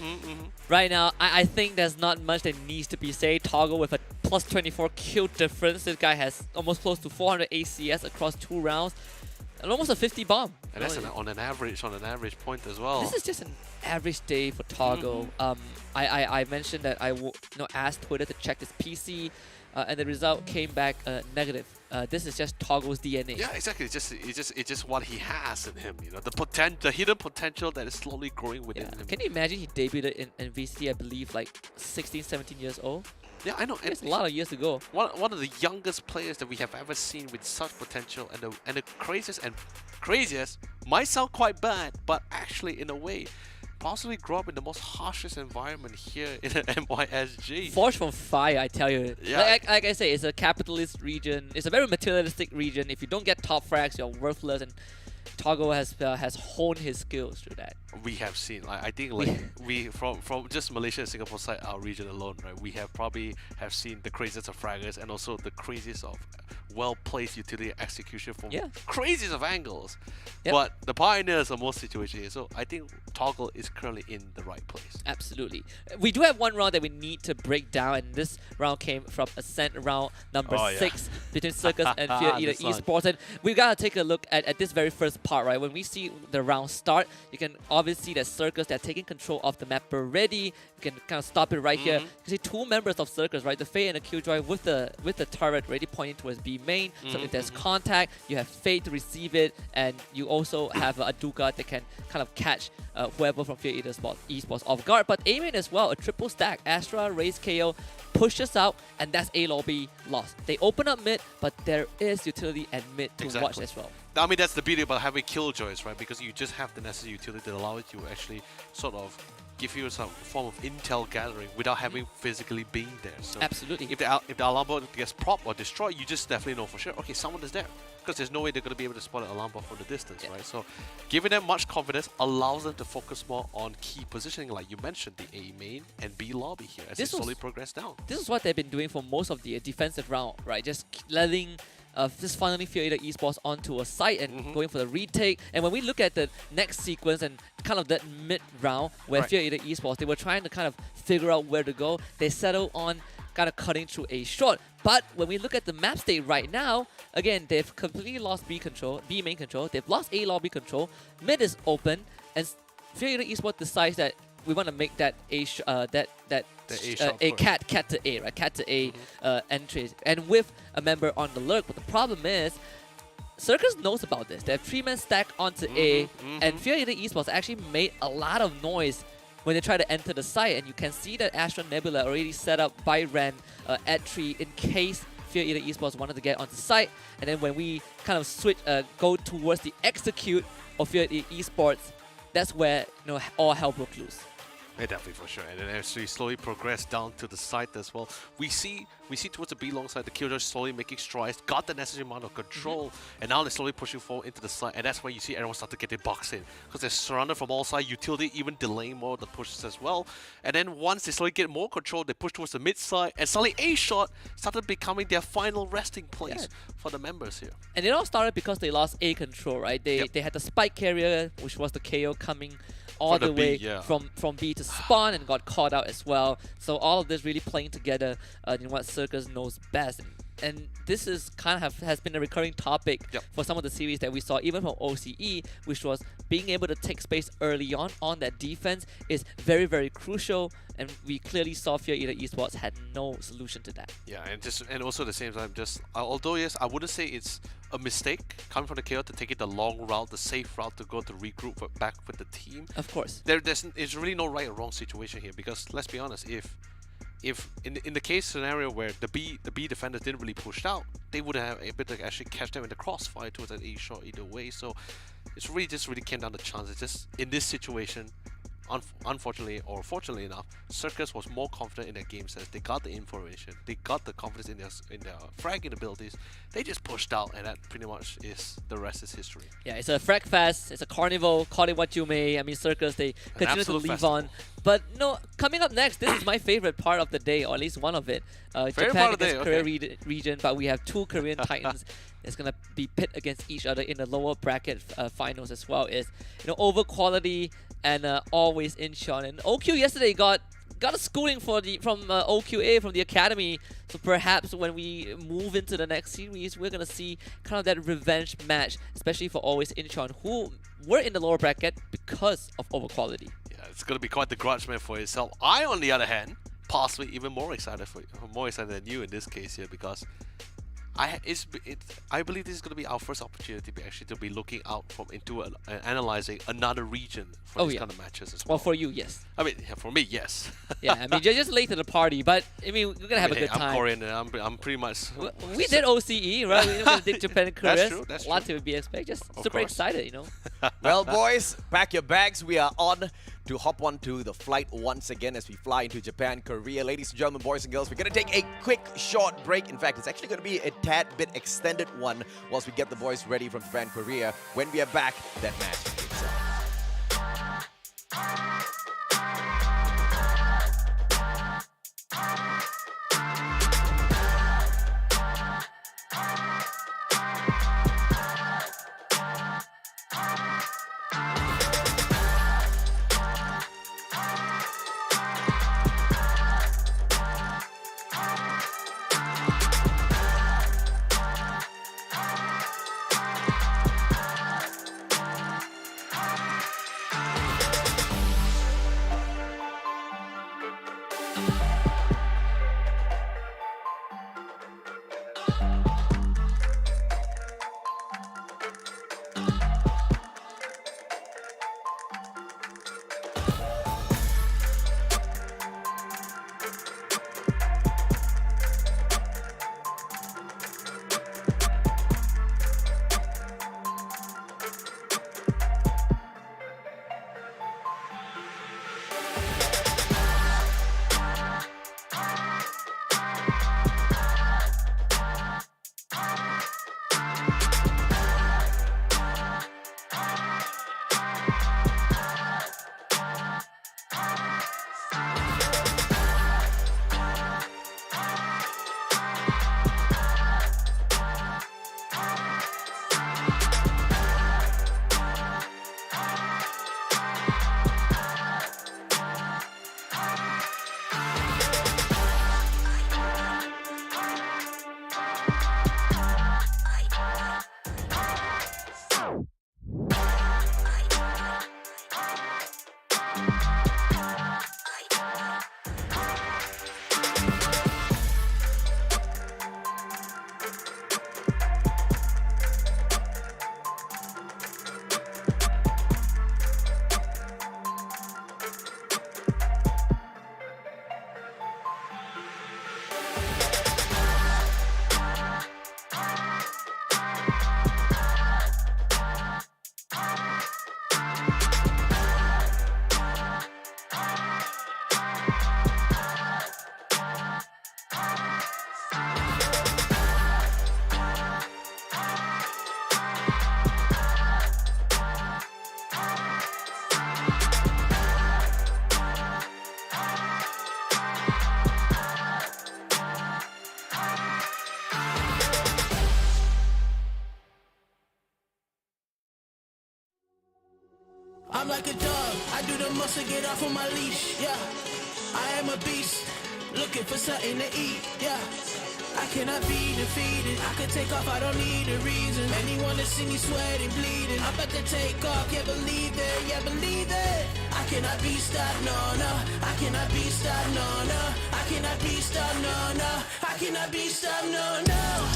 right now, I think there's not much that needs to be said. Toggle with a plus 24 kill difference. This guy has almost close to 400 ACS across 2 rounds, and almost a 50 bomb. And that's on an average point as well. This is just an average day for Toggle. I mentioned that I asked Twitter to check this PC. And the result came back negative. This is just Toggle's DNA. Yeah, exactly. It's just what he has in him. You know, the hidden potential that is slowly growing within him. Can you imagine he debuted in VC, I believe, like 16, 17 years old? Yeah, I know. It's a lot of years ago. One of the youngest players that we have ever seen with such potential, and the craziest might sound quite bad, but actually in a way, possibly grew up in the most harshest environment here in the MYSG. Forged from fire, I tell you. Yeah. Like I say, it's a capitalist region. It's a very materialistic region. If you don't get top frags, you're worthless. And Toggle has honed his skills through that. We have seen, I think, we from just Malaysia and Singapore side, our region alone, right? We have probably seen the craziest of fraggers and also the craziest of well-placed utility execution from craziest of angles. Yep. But the pioneers are most situations here, so I think Toggle is currently in the right place. Absolutely. We do have one round that we need to break down, and this round came from Ascent round number 6 between Circus and Fear Eater Esports. And we gotta take a look at this very first part, right? When we see the round start, you can obviously see that Circus, they're taking control of the map already. You can kind of stop it right here. You see 2 members of Circus, right? The Faye and the Killjoy with the turret already pointing towards B main. So if there's contact, you have Faye to receive it, and you also have Aduka that can kind of catch whoever from Fear Eater Esports off guard. But A main as well, a triple stack. Astra, Raze KO, pushes out, and that's A lobby lost. They open up mid, but there is utility at mid to watch as well. I mean, that's the beauty about having Killjoys, right? Because you just have the necessary utility that allows you to actually sort of give you some form of intel gathering without having physically been there. So absolutely. If the alarm bot gets propped or destroyed, you just definitely know for sure, okay, someone is there. Because there's no way they're going to be able to spot an alarm bot from the distance, right? So giving them much confidence allows them to focus more on key positioning, like you mentioned, the A main and B lobby here as they slowly progress down. This is what they've been doing for most of the defensive round, right? Just letting just funneling Fear Eater Esports onto a site and going for the retake. And when we look at the next sequence and kind of that mid round where Fear Eater Esports, they were trying to kind of figure out where to go. They settled on kind of cutting through A short. But when we look at the map state right now, again, they've completely lost B main control. They've lost A lobby control. Mid is open, and Fear Eater Esports decides that we want to make that A cat to A, right? Cat to A entry, and with a member on the lurk. But the problem is, Circus knows about this. They have 3-man stack onto A, and Fear Eater Esports actually made a lot of noise when they try to enter the site, and you can see that Astra Nebula already set up by Ren at 3 in case Fear Eater Esports wanted to get onto site. And then when we kind of switch, go towards the execute of Fear Eater Esports, that's where all hell broke loose. Yeah, definitely for sure. And then as we slowly progress down to the side as well, we see towards the B long side, the Killjoy slowly making strides, got the necessary amount of control, and now they're slowly pushing forward into the side, and that's where you see everyone start to get their box in. Because they're surrounded from all sides, utility even delaying more of the pushes as well. And then once they slowly get more control, they push towards the mid side, and suddenly A-Shot started becoming their final resting place for the members here. And it all started because they lost A control, right? They had the spike carrier, which was the KO coming all the way from B to spawn and got caught out as well. So all of this really playing together in what Circus knows best. And this is kind of has been a recurring topic for some of the series that we saw even from OCE, which was being able to take space early on that defense is very, very crucial. And we clearly saw Fear Eater Esports had no solution to that. Yeah, and also at the same time, although yes, I wouldn't say it's a mistake coming from the KO to take it the long route, the safe route to go to regroup back with the team. Of course. There's really no right or wrong situation here, because let's be honest, if in the case scenario where the B defenders didn't really push out, they would have able to actually catch them in the crossfire towards an A-Shot either way. So it's really came down to chance. It's just in this situation, unfortunately or fortunately enough, Circus was more confident in their game sense. They got the information, they got the confidence in their fragging abilities. They just pushed out, and that pretty much is the rest is history. Yeah, it's a frag fest, it's a carnival, call it what you may. I mean, Circus, they continue to leave on. But no, coming up next, this is my favorite part of the day, or at least one of it. Japan against Korea region, but we have two Korean Titans that's gonna be pit against each other in the lower bracket finals as well. Is over quality and always Incheon. And OQ yesterday got a schooling from OQA, from the academy. So perhaps when we move into the next series, we're gonna see kind of that revenge match, especially for always Incheon, who were in the lower bracket because of overquality. Yeah, it's gonna be quite the grudge match for itself. I, on the other hand, possibly even more excited than you in this case here, because I believe this is going to be our first opportunity to be looking out into analyzing another region for these kind of matches as well. Well, for you, yes. I mean, for me, yes. Yeah, I mean, you're just late to the party, but I mean, we're going to have a good time. I'm Korean, and I'm pretty much... We did OCE, right? We did Japan and Korea. That's true. A lot to be expected. Just super excited, Well, boys, pack your bags. We are on to hop onto the flight once again as we fly into Japan, Korea. Ladies and gentlemen, boys and girls, we're going to take a quick, short break. In fact, it's actually going to be a tad bit extended one whilst we get the boys ready from Japan, Korea. When we are back, that match kicks off. muscle, get off on my leash, yeah. I am a beast, looking for something to eat, yeah. I cannot be defeated. I could take off, I don't need a reason. Anyone that see me sweating, bleeding, I'm about to take off, yeah, believe it, yeah, believe it. I cannot be stopped, no, no. I cannot be stopped, no, no. I cannot be stopped, no, no. I cannot be stopped, no, no.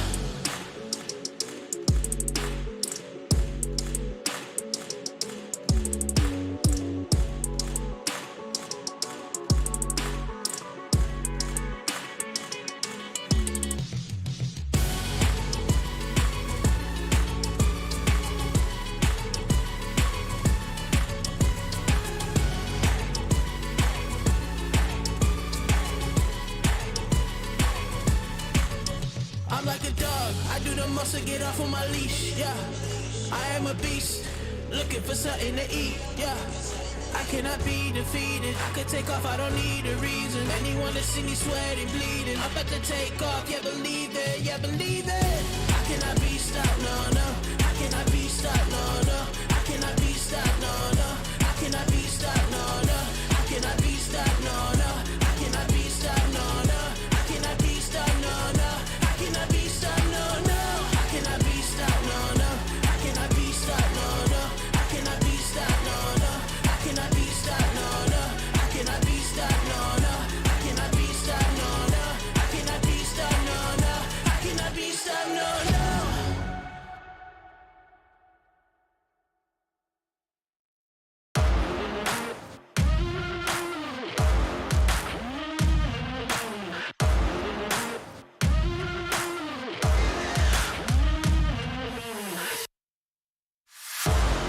I'm like a dog, I do the muscle, get off on my leash, yeah. I am a beast, looking for something to eat, yeah. I cannot be defeated. I could take off, I don't need a reason. Anyone that see me sweating, bleeding, I'm about to take off, yeah, believe it, yeah, believe it. I cannot be stopped, no, no. I cannot be stopped, no, no. I cannot be stopped, no, no. I cannot be stopped, no, no. I cannot be stopped, no, no. I cannot be stopped, no, no. I cannot be stopped, no, no. I cannot be stopped, no, no. I cannot be stopped, no, no. I cannot be stopped, no, no. I cannot be stopped, no, no. I cannot be stopped, no, no. I cannot be stopped, no, no. I cannot be stopped, no, no. I cannot be stopped, no, no. I cannot be stopped, no, no.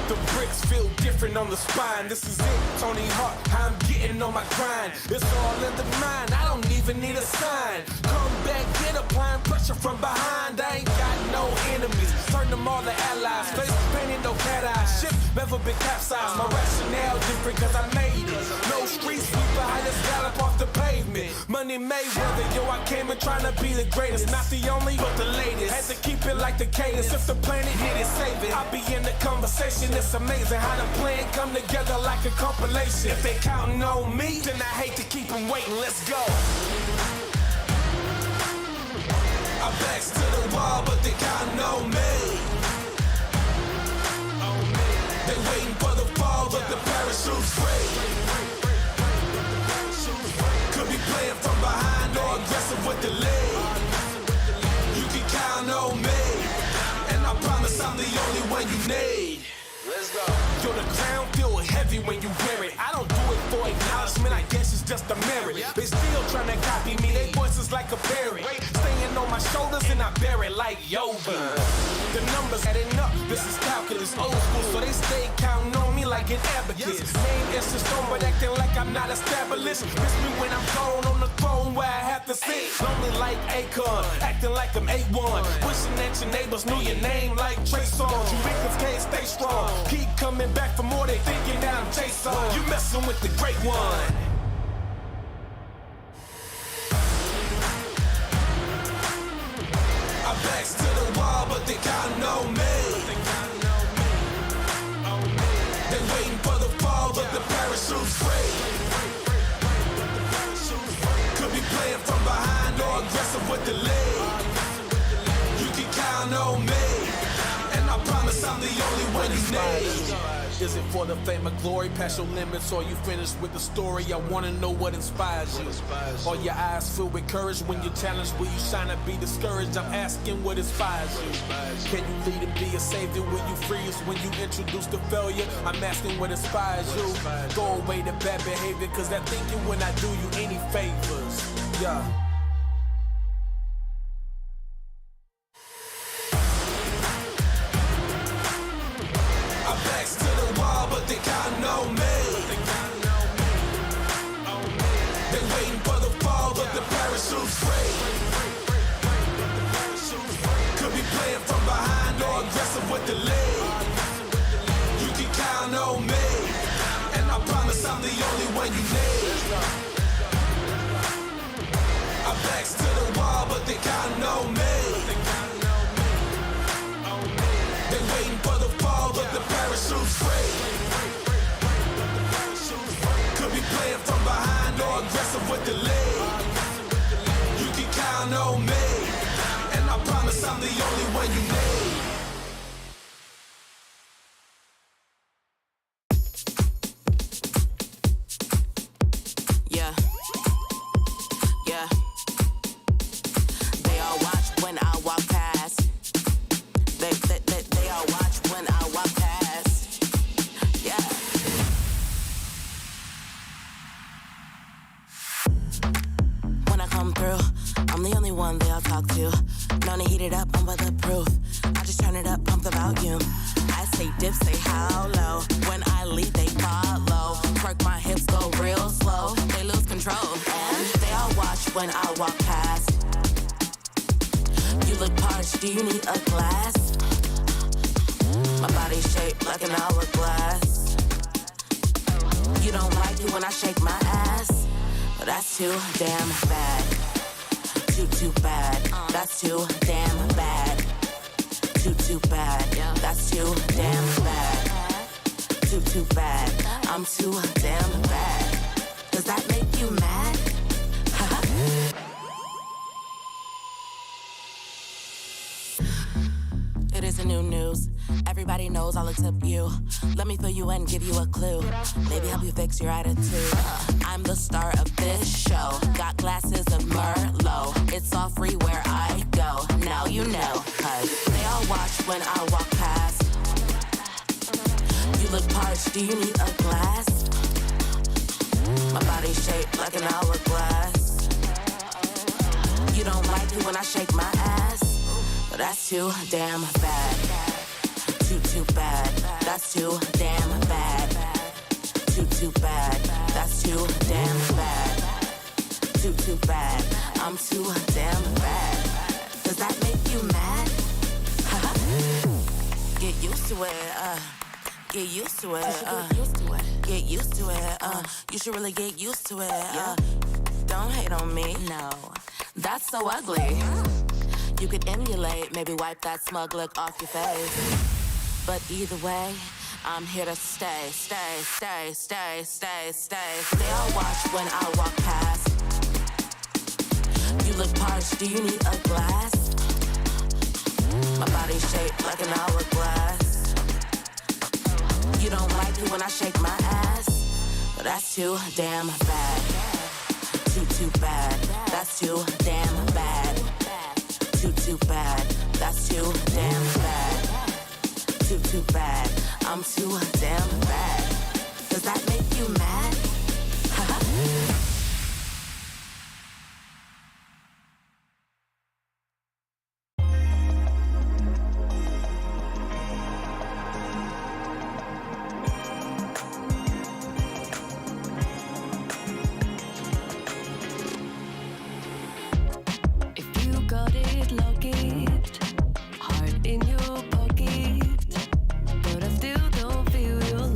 The bricks feel different on the spine. This is it, Tony Hawk, I'm getting on my grind. It's all in the mind, I don't even need a sign. Come back, get applying pressure from behind. I ain't got no enemies, turn them all to allies. Face painted, no cat eyes, ship never been capsized. My rationale different cause I made it. No street sweeper, I just gallop off the pavement. Money Mayweather, yo, I came in trying to be the greatest. Not the only, but the latest. Had to keep it like the cadence. If the planet hit it, save it. I'll be in the conversation. It's amazing how the plan come together like a compilation. If they counting on me, then I hate to keep them waiting. Let's go. Our backs to the wall, but they counting on me. They waiting for the fall, but the parachute's free. Could be playing from behind or aggressive with the lead. You can count on me, and I promise I'm the only one you need. Let's go. Yo, the crown feel heavy when you wear it. I don't do it for acknowledgement, I guess it's just a merit. They still trying to copy me, they voices like a parrot. Staying on my shoulders and I bear it like yoga. The numbers adding up, this is calculus, old school, so they stay counting on me like an abacus. Name is just stone, but acting like I'm not established. Miss me when I'm gone on the throne where I have to sit. Lonely like Akon, acting like I'm A1. Wishing that your neighbors knew your name like Trey Songz. You niggas can't stay strong. Keep coming back for more, they thinking that I'm Jason. You messing with the great one. Our backs to the wall, but they counting on me. They waiting for the fall, but the parachute's free. Could be playing from behind or aggressive with the lead. You can count on me, and I promise I'm the only one you need. Is it for the fame or glory, past your limits, or you finished with the story? I wanna know what inspires you. Are your eyes filled with courage when you're challenged? Will you shine and be discouraged? I'm asking what inspires you. Can you lead and be a savior? Will you free us when you introduce the failure? I'm asking what inspires you. Go away to bad behavior, cause that thinking when I do you any favors. Yeah. Backs to the wall, but they counting on me. They waiting for the fall, but the parachute's free. Could be playing from behind or aggressive with the lead. You can count on me, and I promise I'm the only one you need. Our backs to the wall, but they counting on me. They waiting for the fall, but the parachute's free. I'm the only one they all talk to. Known to heat it up, I'm bulletproof. I just turn it up, pump the volume. I say dip, say how low. When I lead, they follow. Work my hips, go real slow. They lose control. And they all watch when I walk past. You look parched, do you need a glass? My body shaped like an hourglass. You don't like it when I shake my ass? Well, that's too damn bad. Too bad. That's too damn bad. Too bad. That's too damn bad. Too bad. I'm too damn bad. Does that make you mad? It isn't new news. Everybody knows I'll accept you. Let me fill you in, give you a clue. Maybe help you fix your attitude. I'm the star of this show. Got glasses of Merlot. It's all free where I go. Now you know, 'cause they all watch when I walk past. You look parched, do you need a glass? My body shaped like an hourglass. You don't like it when I shake my ass? But that's too damn bad. Too bad. That's too damn bad. Too bad. That's too damn bad. Too bad. I'm too damn bad. Does that make you mad? Get used to it. Get used to it. Get used to it. You should really get used to it. Don't hate on me. No, that's so ugly. You could emulate, maybe wipe that smug look off your face. But either way, I'm here to stay. They all watch when I walk past. You look parched, do you need a glass? My body shaped like an hourglass. You don't like it when I shake my ass? But that's too damn bad. Too bad. That's too damn bad. Too bad. That's too damn bad. Too bad. I'm too damn bad. Does that make you mad? If you got it, lock it. Heart in your pocket. But I still don't feel your love.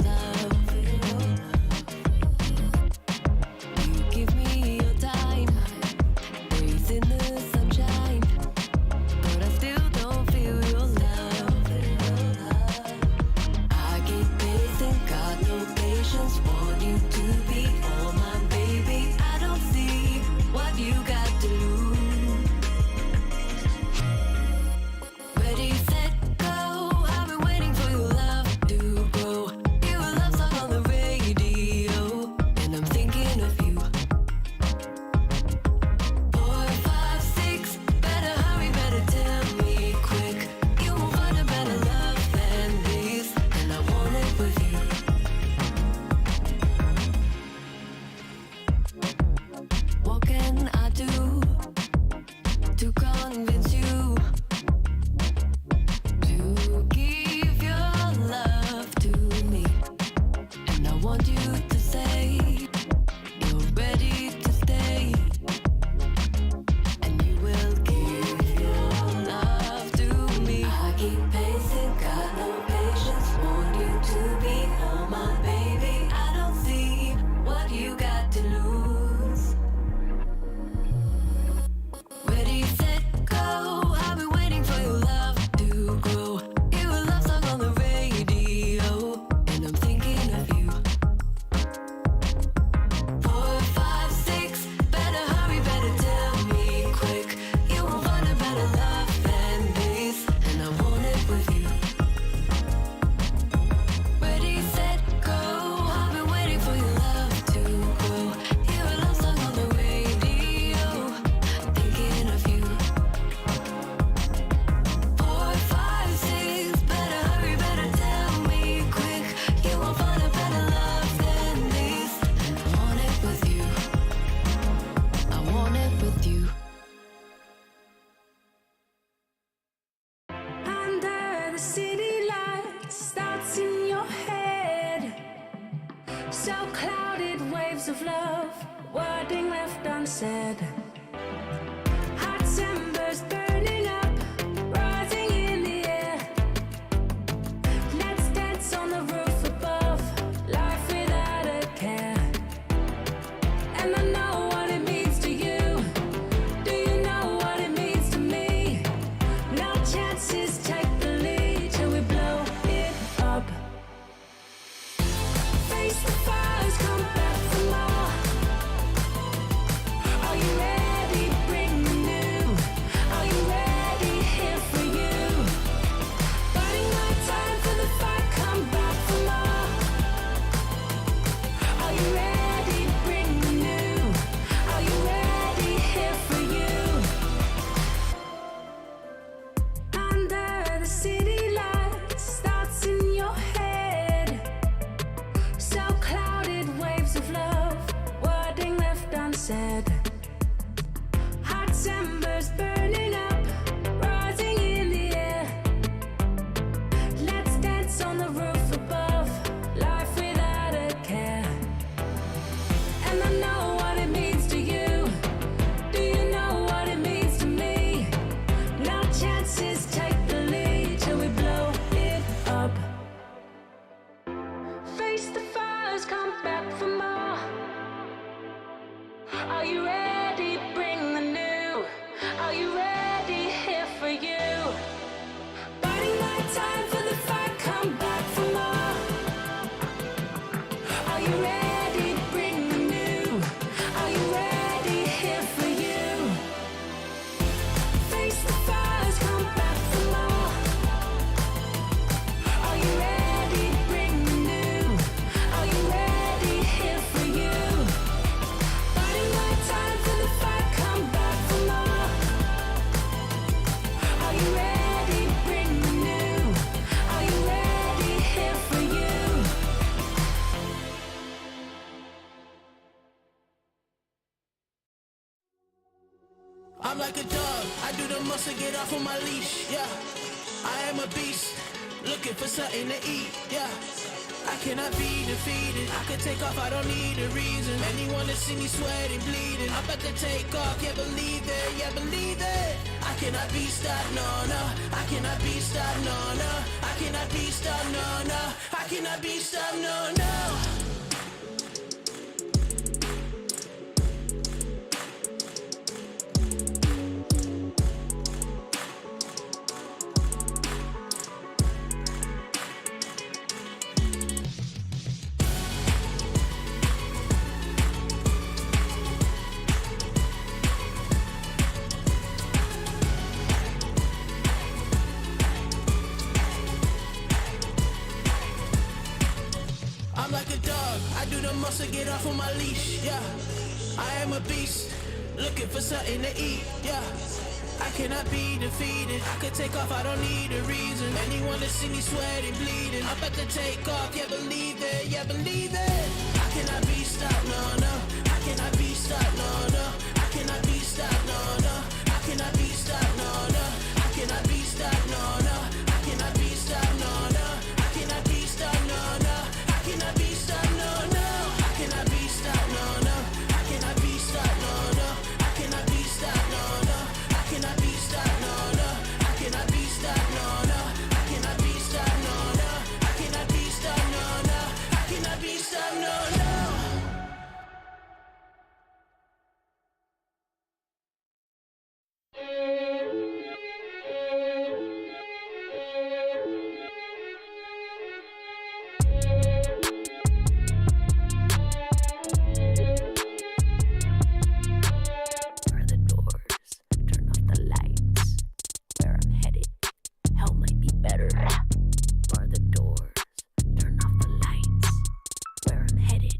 clouded waves of love, wording left unsaid. Hot embers burning up, rising in the air. Let's dance on the roof above, life without a care. And I know what it means to you. Do you know what it means to me? No chances, take the lead till we blow it up. Face the fires, come back for more. Are you ready? Bring the new. Are you ready? Here for you. Biding my time for the fight, come back for more. Are you ready? Bring the new. Are you ready? Here for you. Under the city lights, thoughts in your head. So clouded waves of love, wording left unsaid. Hot embers burning up, rising in the air. Let's dance on the roof above, life without a care. And I know what it means to you. Do you know what it means to me? No chances, take the lead till we blow it up. Face the fires, come back for more. Are you ready? Bring the new. Are you ready? Here for you. Biding my time for the fight, come back for more. Are you ready? Bring the new. Are you ready? Here for you. Face the fires, come back for more. Are you ready? Bring the new. Are you ready? Here for you. Biding my time for the fight, come back for more. Are you ready? Bring the new. Are you ready? Here for you. I'm like a dog, I do the most to get off on my leash, yeah. I am a beast, looking for something to eat, yeah. I cannot be defeated, I can take off, I don't need a reason. Anyone that see me sweating, bleeding, I'm about to take off, can't believe it, yeah, believe it. I cannot be stopped, no, no. I cannot be stopped, no, no. I cannot be stopped, no, no. I cannot be stopped, no, no. I'm like a dog, I do the most to get off on my leash, yeah. I am a beast, looking for something to eat, yeah. I cannot be defeated, I can take off, I don't need a reason. Anyone that see me sweating, bleeding, I'm about to take off, yeah, believe it, yeah, believe it. I cannot be stopped, no, no. I cannot be stopped, no, no. I cannot be stopped, no, no. I cannot be stopped, no, no. I cannot be stopped, no, no. I cannot be stopped, no, no. I cannot be stopped, no, no. I cannot be stopped, no, no. I cannot be stopped, no, no. I cannot be stopped, no, no. I cannot be stopped, no, no. I cannot be stopped, no, no. I cannot be stopped, no, no. I cannot be stopped, no, no. I cannot be stopped, no, no. I cannot be stopped, no, no. Are the doors? Turn off the lights. Where I'm headed, hell might be better. Bar the doors. Turn off the lights. Where I'm headed,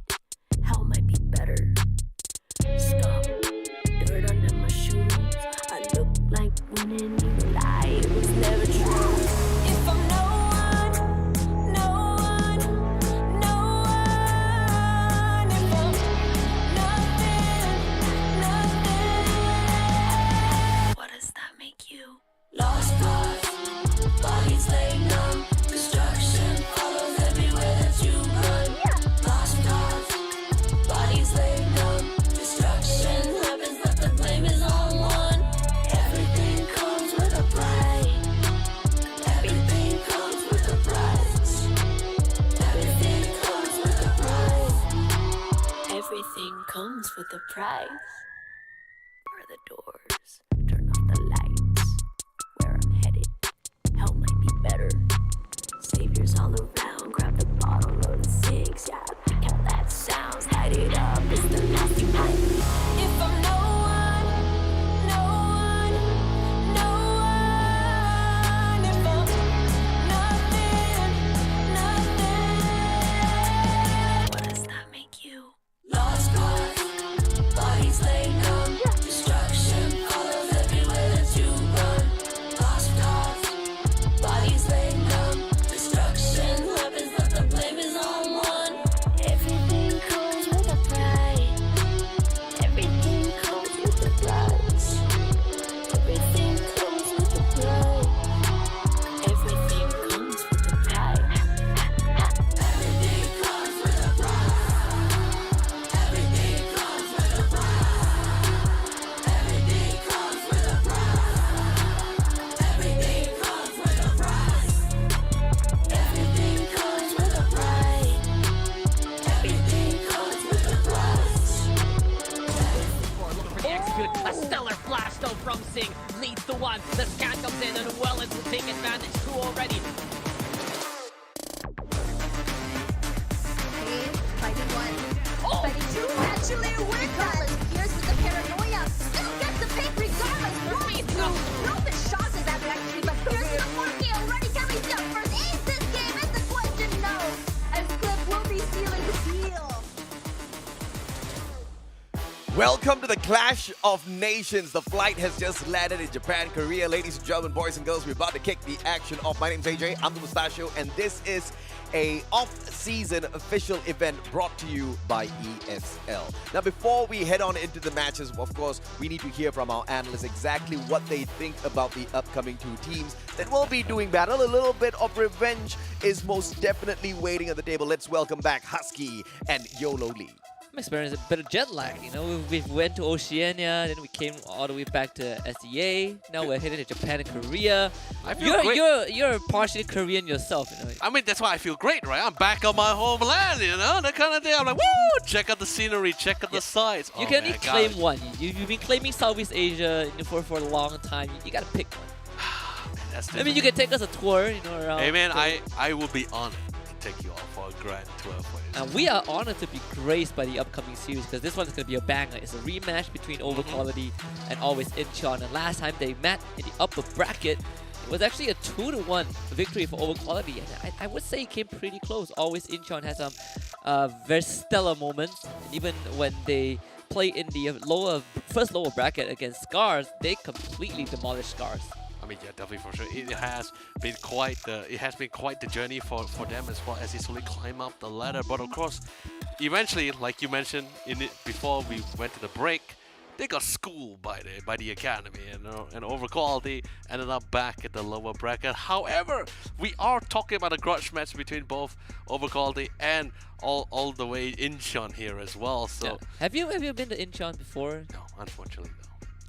hell might be better. Scum, dirt under my shoes. I look like winning, you lie. It was never true. If I'm no one, no one, no one. If I'm nothing, nothing. What does that make you? Lost cause, bodies laid numb. Destruction follows everywhere that you run. Lost cause, Everything comes with a price. Bar the doors, turn off the lights. Where I'm headed, hell might be better. Saviors all around, grab the bottle or the six. Yeah, I like how that sounds. Light it up, it's the nasty pipe. If I'm no one, no one, no one. If I'm nothing, nothing. What does that make you? Lost cause, bodies laid numb. Destruction follows everywhere that you run. Lost cause, bodies laid numb. Destruction happens, but the blame is on one. Everything comes with a price. Everything comes with a price. Everything comes with a price. Everything comes with a price. Everything comes with a price. Everything comes with a price. Everything comes with a price. Everything comes with a price. Everything comes with a price. Everything comes with a price. Pretty executed. A stellar blast though from Sing leads the one. The scan comes in and Wellens will take advantage. Two already. Fighting one. Fighting two. Actually, regardless. Here's with the paranoia. Still gets the pick regardless. One, two. Not the shots is that actually, but here's the 4K already coming down. First ace this game is the question no. As Cliff will be sealing the deal. Welcome to the Clash of Nations. The flight has just landed in Japan, Korea. Ladies and gentlemen, boys and girls, we're about to kick the action off. My name's AJ, I'm the Mustachio, and this is a off-season official event brought to you by ESL. Now, before we head on into the matches, of course, we need to hear from our analysts exactly what they think about the upcoming two teams that will be doing battle. A little bit of revenge is most definitely waiting on the table. Let's welcome back Husky and YOLO Lee. I'm experiencing a bit of jet lag. You know, we went to Oceania, then we came all the way back to SEA. Now we're headed to Japan and Korea. I feel great. You're partially Korean yourself, you know. I mean, that's why I feel great, right? I'm back on my homeland, you know? That kind of thing. I'm like, woo! Check out the scenery, check out the sights. You can only claim one. You've been claiming Southeast Asia for a long time. You gotta pick one. I mean, you can take us a tour, you know, around. Hey, man, I will be honored to take you all for a grand tour for you. And we are honored to be graced by the upcoming series because this one is going to be a banger. It's a rematch between Overquality and Always Incheon. And last time they met in the upper bracket, it was actually a 2-1 victory for Overquality. And I would say it came pretty close. Always Incheon has some very stellar moments. And even when they play in the first lower bracket against Scars, they completely demolished Scars. I mean, yeah, definitely for sure. It has been quite the journey for them as well as they slowly climb up the ladder. But of course, eventually, like you mentioned before we went to the break, they got schooled by the academy and Overquality ended up back at the lower bracket. However, we are talking about a grudge match between both Overquality and all the way Incheon here as well. So yeah. Have you been to Incheon before? No, unfortunately no.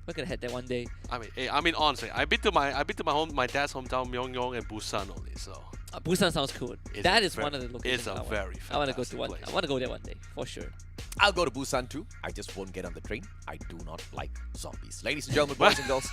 We're gonna head there one day. I mean, honestly, I've been to my dad's hometown, Myeongdong and Busan only. So Busan sounds cool. That is one of the locations. It's a very I want to go to one. place. I want to go there one day for sure. I'll go to Busan too. I just won't get on the train. I do not like zombies. Ladies and gentlemen, boys and girls,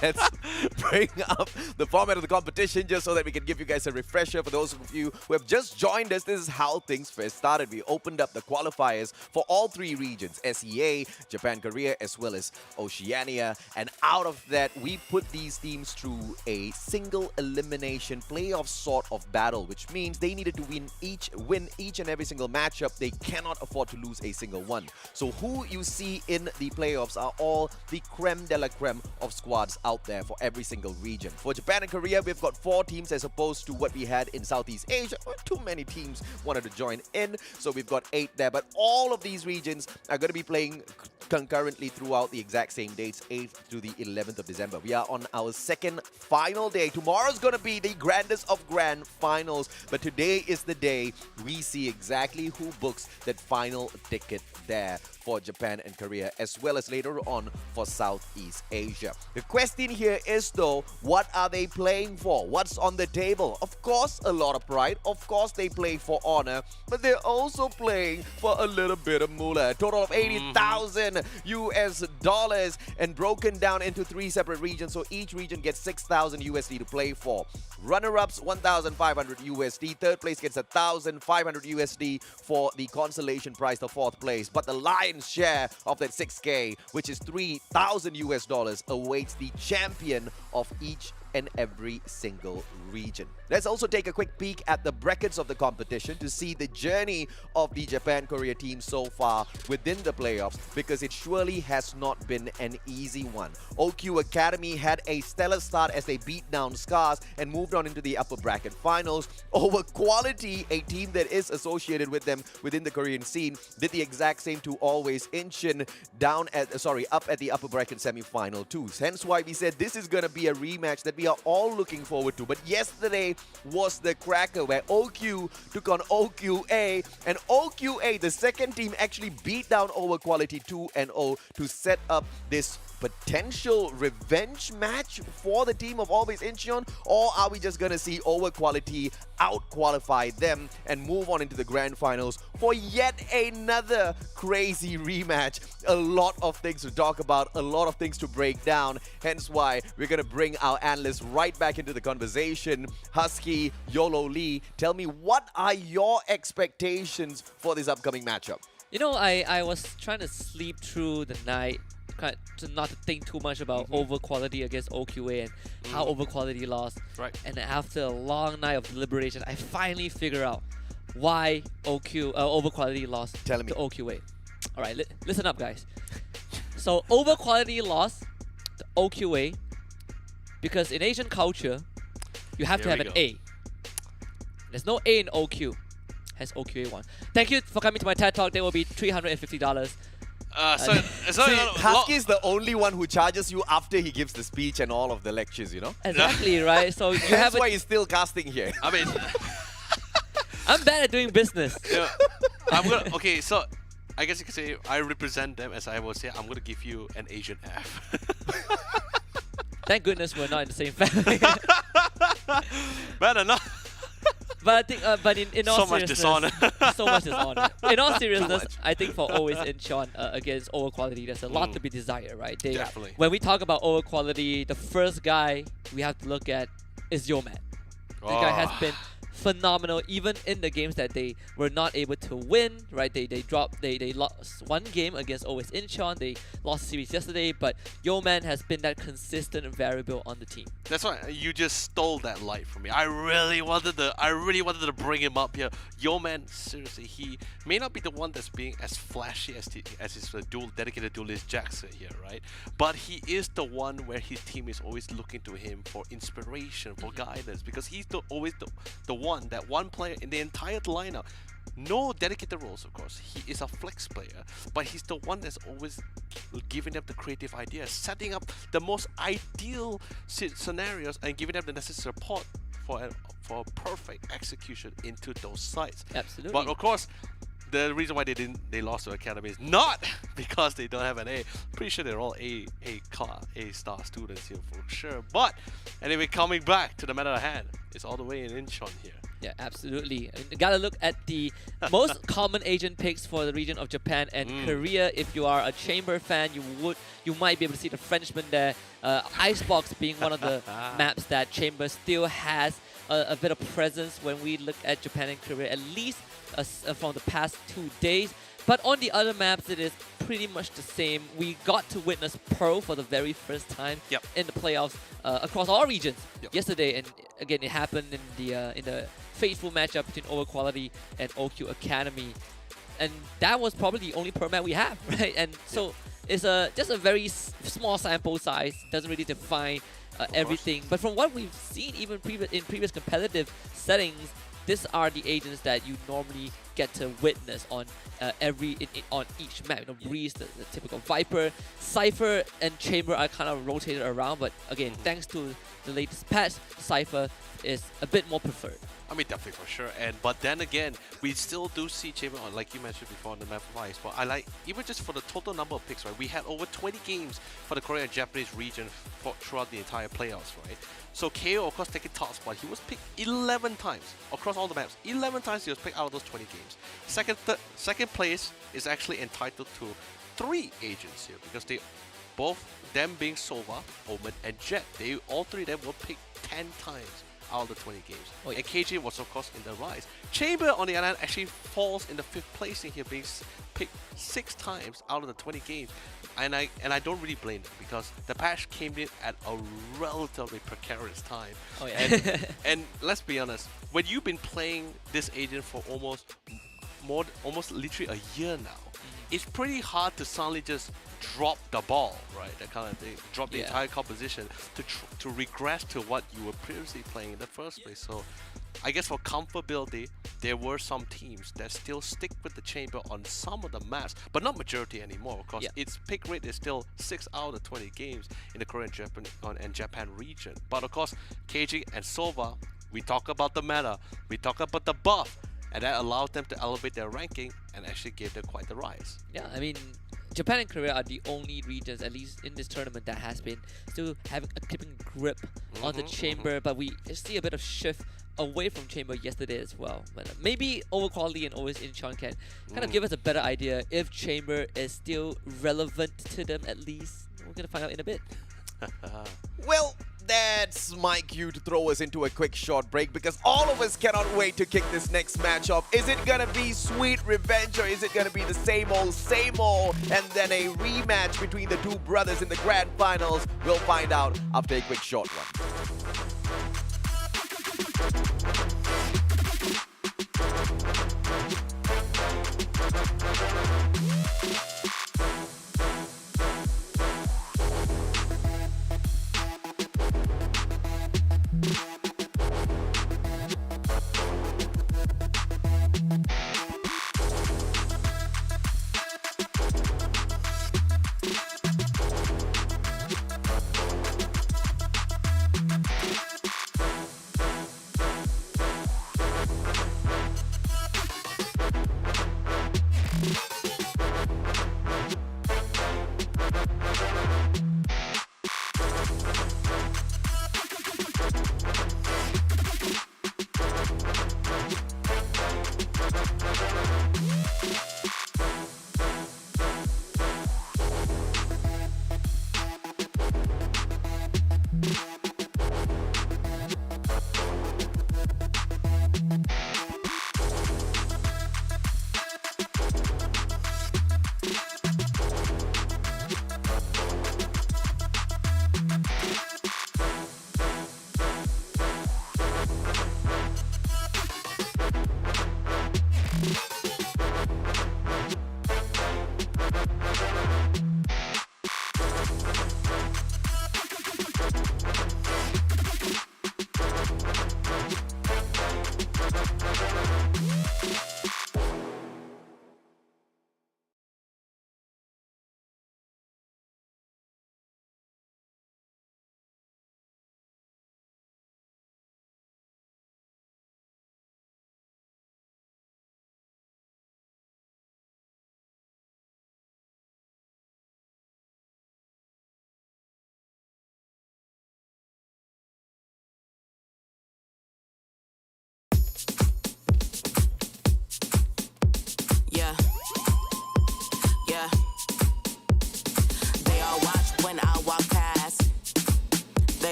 let's bring up the format of the competition just so that we can give you guys a refresher. For those of you who have just joined us, this is how things first started. We opened up the qualifiers for all three regions, SEA, Japan, Korea, as well as Oceania. And out of that, we put these teams through a single elimination playoff sort of battle, which means they needed to win each and every single matchup. They cannot afford to lose a single one. So who you see in the playoffs are all the creme de la creme of squads out there for every single region. For Japan and Korea, we've got 4 teams as opposed to what we had in Southeast Asia. Too many teams wanted to join in, so we've got 8 there. But all of these regions are going to be playing concurrently throughout the exact same dates, 8th to the 11th of December. We are on our second final day. Tomorrow's going to be the grandest of grand finals, but today is the day we see exactly who books that final ticket there for Japan and Korea, as well as later on for Southeast Asia. The question here is though, what are they playing for? What's on the table? Of course, a lot of pride. Of course, they play for honor, but they're also playing for a little bit of moolah. A total of 80,000 US dollars and broken down into 3 separate regions. So each region gets 6,000 USD to play for. Runner-ups, 1,500 USD. Third place gets 1,500 USD for the consolation prize, the 4th place. But the lion's share of that 6K, which is 3,000 US dollars, awaits the champion of each and every single region. Let's also take a quick peek at the brackets of the competition to see the journey of the Japan-Korea team so far within the playoffs, because it surely has not been an easy one. OQ Academy had a stellar start as they beat down Scars and moved on into the upper bracket finals. Over Quality, a team that is associated with them within the Korean scene, did the exact same to Always Incheon up at the upper bracket semi-final too. Hence why we said this is going to be a rematch that we are all looking forward to. But yesterday was the cracker where OQ took on OQA, and OQA, the second team, actually beat down Over Quality 2-0 to set up this potential revenge match for the team of Always Incheon. Or are we just gonna see Over Quality out-qualify them and move on into the grand finals for yet another crazy rematch? A lot of things to talk about, a lot of things to break down, hence why we're gonna bring our analysts right back into the conversation. Husky, Yolo Lee, tell me, what are your expectations for this upcoming matchup? You know, I was trying to sleep through the night, to not to think too much about Over Quality against OQA and how Over Quality lost. Right. And after a long night of deliberation, I finally figured out why Over Quality lost to OQA. All right, listen up, guys. So Over Quality lost to OQA because in Asian culture, you have to have an A. There's no A in OQ. Hence OQA won. Thank you for coming to my TED Talk. There will be $350. Husky is the only one who charges you after he gives the speech and all of the lectures, you know? Exactly, right? So you That's why he's still casting here. I mean, I'm bad at doing business. yeah, okay, so I guess you could say I represent them, as I will say. I'm gonna give you an Asian F. Thank goodness we're not in the same family. Better not. But I think, but in all So much seriousness, dishonor. so much dishonor. In all seriousness, I think for Always Incheon against Over Quality, there's a lot to be desired, right? Definitely. When we talk about Over Quality, the first guy we have to look at is Yeoman. This guy has been phenomenal, even in the games that they were not able to win, right? They lost one game against Always Incheon. They lost the series yesterday, but Yeoman has been that consistent variable on the team. That's why you just stole that light from me. I really wanted to bring him up here. Yeoman, seriously, he may not be the one that's being as flashy as his dedicated duelist Jackson here, right? But he is the one where his team is always looking to him for inspiration, for guidance, because he's always the one player in the entire lineup. No dedicated roles, of course. He is a flex player, but he's the one that's always giving them the creative ideas, setting up the most ideal scenarios, and giving them the necessary support for perfect execution into those sites. Absolutely. But of course, the reason why they lost to Academy is not because they don't have an A. Pretty sure they're all A star students here for sure. But anyway, coming back to the matter at hand, it's all the way in Incheon here. Yeah, absolutely. I mean, you gotta look at the most common Asian picks for the region of Japan and Korea. If you are a Chamber fan, you might be able to see the Frenchman there. Icebox being one of the maps that Chamber still has a bit of presence when we look at Japan and Korea, at least from the past 2 days. But on the other maps, it is pretty much the same. We got to witness Pearl for the very first time in the playoffs across all regions yesterday, and again, it happened in the faithful matchup between Over Quality and OQ Academy, and that was probably the only Pearl map we have, right? And so it's just a very small sample size. Doesn't really define everything. But from what we've seen, even in previous competitive settings, these are the agents that you normally get to witness on on each map. You know, Breeze, the typical Viper, Cypher, and Chamber are kind of rotated around, but again, thanks to the latest patch, Cypher is a bit more preferred. I mean, definitely for sure. But then again, we still do see Chamber on, like you mentioned before, on the map of Ice. But I like, even just for the total number of picks, right? We had over 20 games for the Korean and Japanese region throughout the entire playoffs, right? So KO, of course, taking top spot. He was picked 11 times across all the maps. 11 times he was picked out of those 20 games. Second place is actually entitled to 3 agents here, because they both, them being Sova, Omen, and Jet, all 3 of them were picked 10 times out of the 20 games. Oh, yeah. And KJ was, of course, in the rise. Chamber, on the other hand, actually falls in the 5th placing here, being picked 6 times out of the 20 games. And I don't really blame them, because the patch came in at a relatively precarious time. Oh, yeah. And let's be honest, when you've been playing this agent for almost literally a year now, it's pretty hard to suddenly just drop the ball, right? That kind of thing. Drop the entire composition to regress to what you were previously playing in the first place. So I guess for comfortability, there were some teams that still stick with the Chamber on some of the maps, but not majority anymore, because its pick rate is still 6 out of 20 games in the Korean and Japan region. But of course, KG and Sova, we talk about the meta, we talk about the buff, and that allowed them to elevate their ranking and actually gave them quite the rise. Yeah, I mean, Japan and Korea are the only regions, at least in this tournament, that has been still having a keeping grip on the Chamber, but we see a bit of shift away from Chamber yesterday as well. But maybe Overquality and always Incheon can kind of give us a better idea if Chamber is still relevant to them at least. We're going to find out in a bit. Well, that's my cue to throw us into a quick short break, because all of us cannot wait to kick this next match off. Is it gonna be sweet revenge, or is it gonna be the same old, and then a rematch between the two brothers in the grand finals? We'll find out after a quick short one.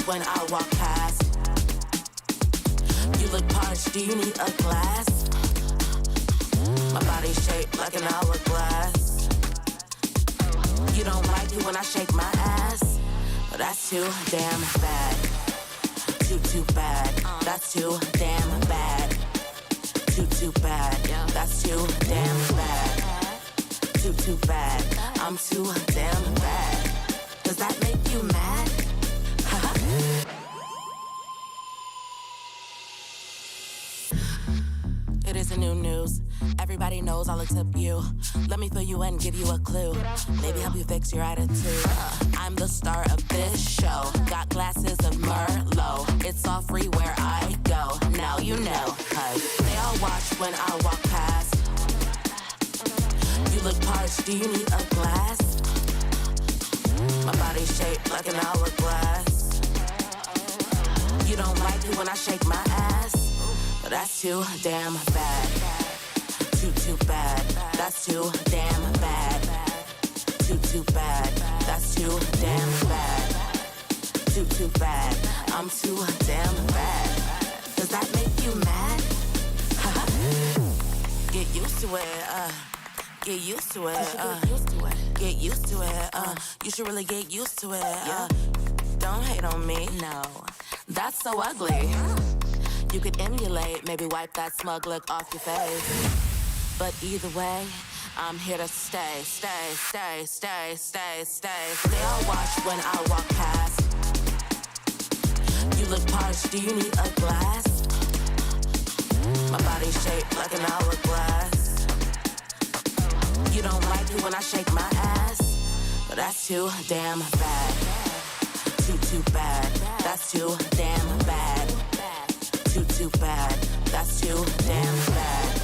When I walk past, you look parched, do you need a glass? My body shaped like an hourglass. You don't like it when I shake my ass, but that's too damn bad. Too bad. That's too damn bad. Too bad. That's too damn bad. Too bad. I'm too damn bad. Does that make you mad? It isn't new news. Everybody knows I'll accept you. Let me fill you in, give you a clue. Maybe help you fix your attitude. I'm the star of this show. Got glasses of Merlot. It's all free where I go. Now you know, cause they all watch when I walk past. You look parched, do you need a glass? My body's shaped like an hourglass. You don't like it when I shake my ass, but that's too damn bad. Too bad. That's too damn bad. Too bad. That's too damn bad. Too bad. I'm too damn bad. Does that make you mad? Get used to it. Get used to it. Get used to it. You should really get used to it. Don't hate on me. No, that's so ugly. You could emulate, maybe wipe that smug look off your face. But either way, I'm here to stay. They all watch when I walk past. You look parched, do you need a glass? My body's shaped like an hourglass. You don't like it when I shake my ass, but that's too damn bad. Too bad. That's too damn bad. Too bad. That's too damn bad.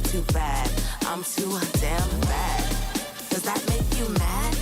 Too bad. I'm too damn bad. Does that make you mad?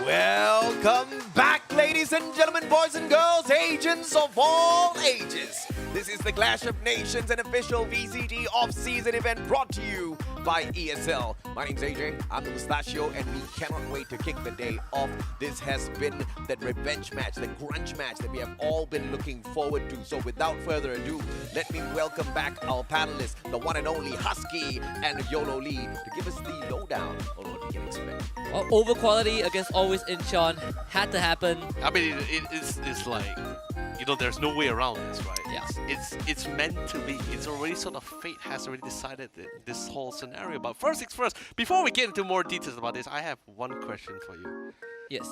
Welcome back, ladies and gentlemen, boys and girls, agents of all ages. This is the Clash of Nations, an official VCT off-season event brought to you by ESL. My name's AJ, I'm the Mustachio, and we cannot wait to kick the day off. This has been that revenge match, the grunge match that we have all been looking forward to. So without further ado, let me welcome back our panelists, the one and only Husky and YOLO Lee, to give us the lowdown on what we can expect. Over quality against always Incheon had to happen. I mean, it's like, you know, there's no way around this, right? Yeah. It's meant to be. It's already sort of fate has already decided this whole scenario. But first things first, before we get into more details about this, I have one question for you. Yes.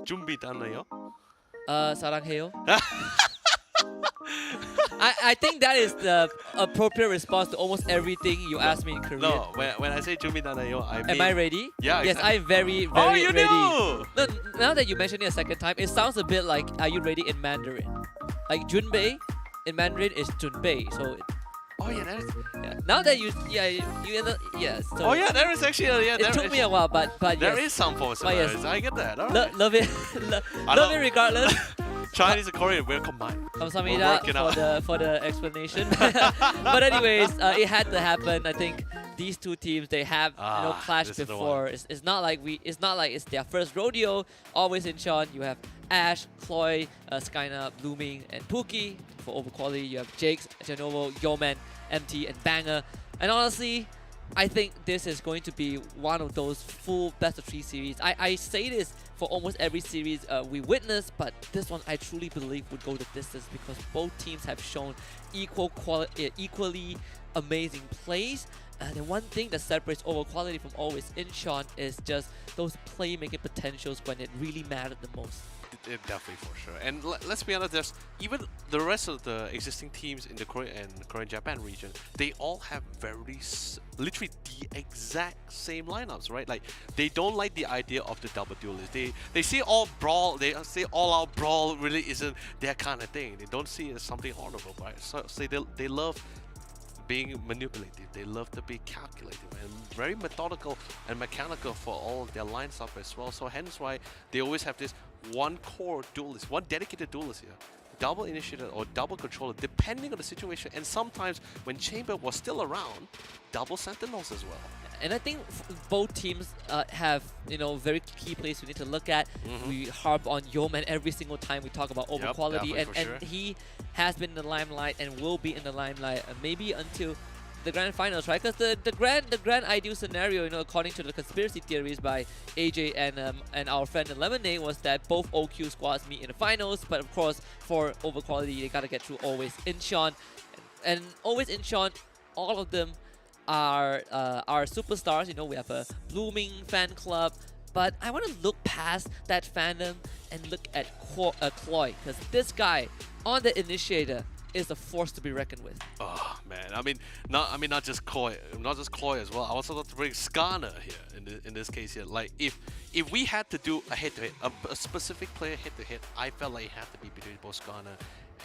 준비됐나요? 사랑해요. I think that is the appropriate response to almost everything you ask me in Korean. No, when I say 준비됐나요, I mean. Am I ready? Yeah. Yes, exactly. I'm very Oh, you ready. know! No, now that you mentioned it a second time, it sounds a bit like "Are you ready?" in Mandarin. Like junbei in Mandarin is junbei. So. Oh yeah, that is. Yeah. Now that you So Oh yeah, there is actually it took me a while, but there yes. is some force. Yes. I get that. All right. Love it, love it regardless. Chinese and Korean, we're combined. 감사합니다 for the explanation. But anyways, it had to happen. I think these two teams, they have clashed before. It's not like it's their first rodeo. Always Incheon, you have Ash, Chloe, Skyna, Blooming, and Pookie. For over quality, you have Jakes, Genovo, Yeoman, MT, and Banger. And honestly, I think this is going to be one of those full best of 3 series. I say this for almost every series we witness, but this one I truly believe would go the distance because both teams have shown equally amazing plays. And the one thing that separates over quality from always Incheon is just those playmaking potentials when it really mattered the most. It definitely, for sure. And let's be honest, there's even the rest of the existing teams in the Korean-Japan region, they all have literally the exact same lineups, right? Like, they don't like the idea of the double duelist. They see all out brawl really isn't their kind of thing. They don't see it as something horrible, right? So they love being manipulative. They love to be calculative and very methodical and mechanical for all of their lines up as well. So hence why they always have this one core duelist, one dedicated duelist here. double initiator or double controller depending on the situation, and sometimes when Chamber was still around, double sentinels as well. And I think both teams have, very key plays we need to look at. We harp on Yeoman every single time we talk about overquality, and he has been in the limelight and will be in the limelight maybe until the grand finals, right? Because the grand ideal scenario, according to the conspiracy theories by AJ and our friend Lemonade, was that both OQ squads meet in the finals. But of course, for overquality, they gotta get through Always Incheon, and Always Incheon, all of them are superstars. We have a blooming fan club, but I want to look past that fandom and look at Cloy, because this guy on the initiator is a force to be reckoned with. Oh man, not just Cloy as well. I also want to bring Skarner here in this case here. Like if we had to do a head-to-head, a specific player head-to-head, I felt like it had to be between both Skarner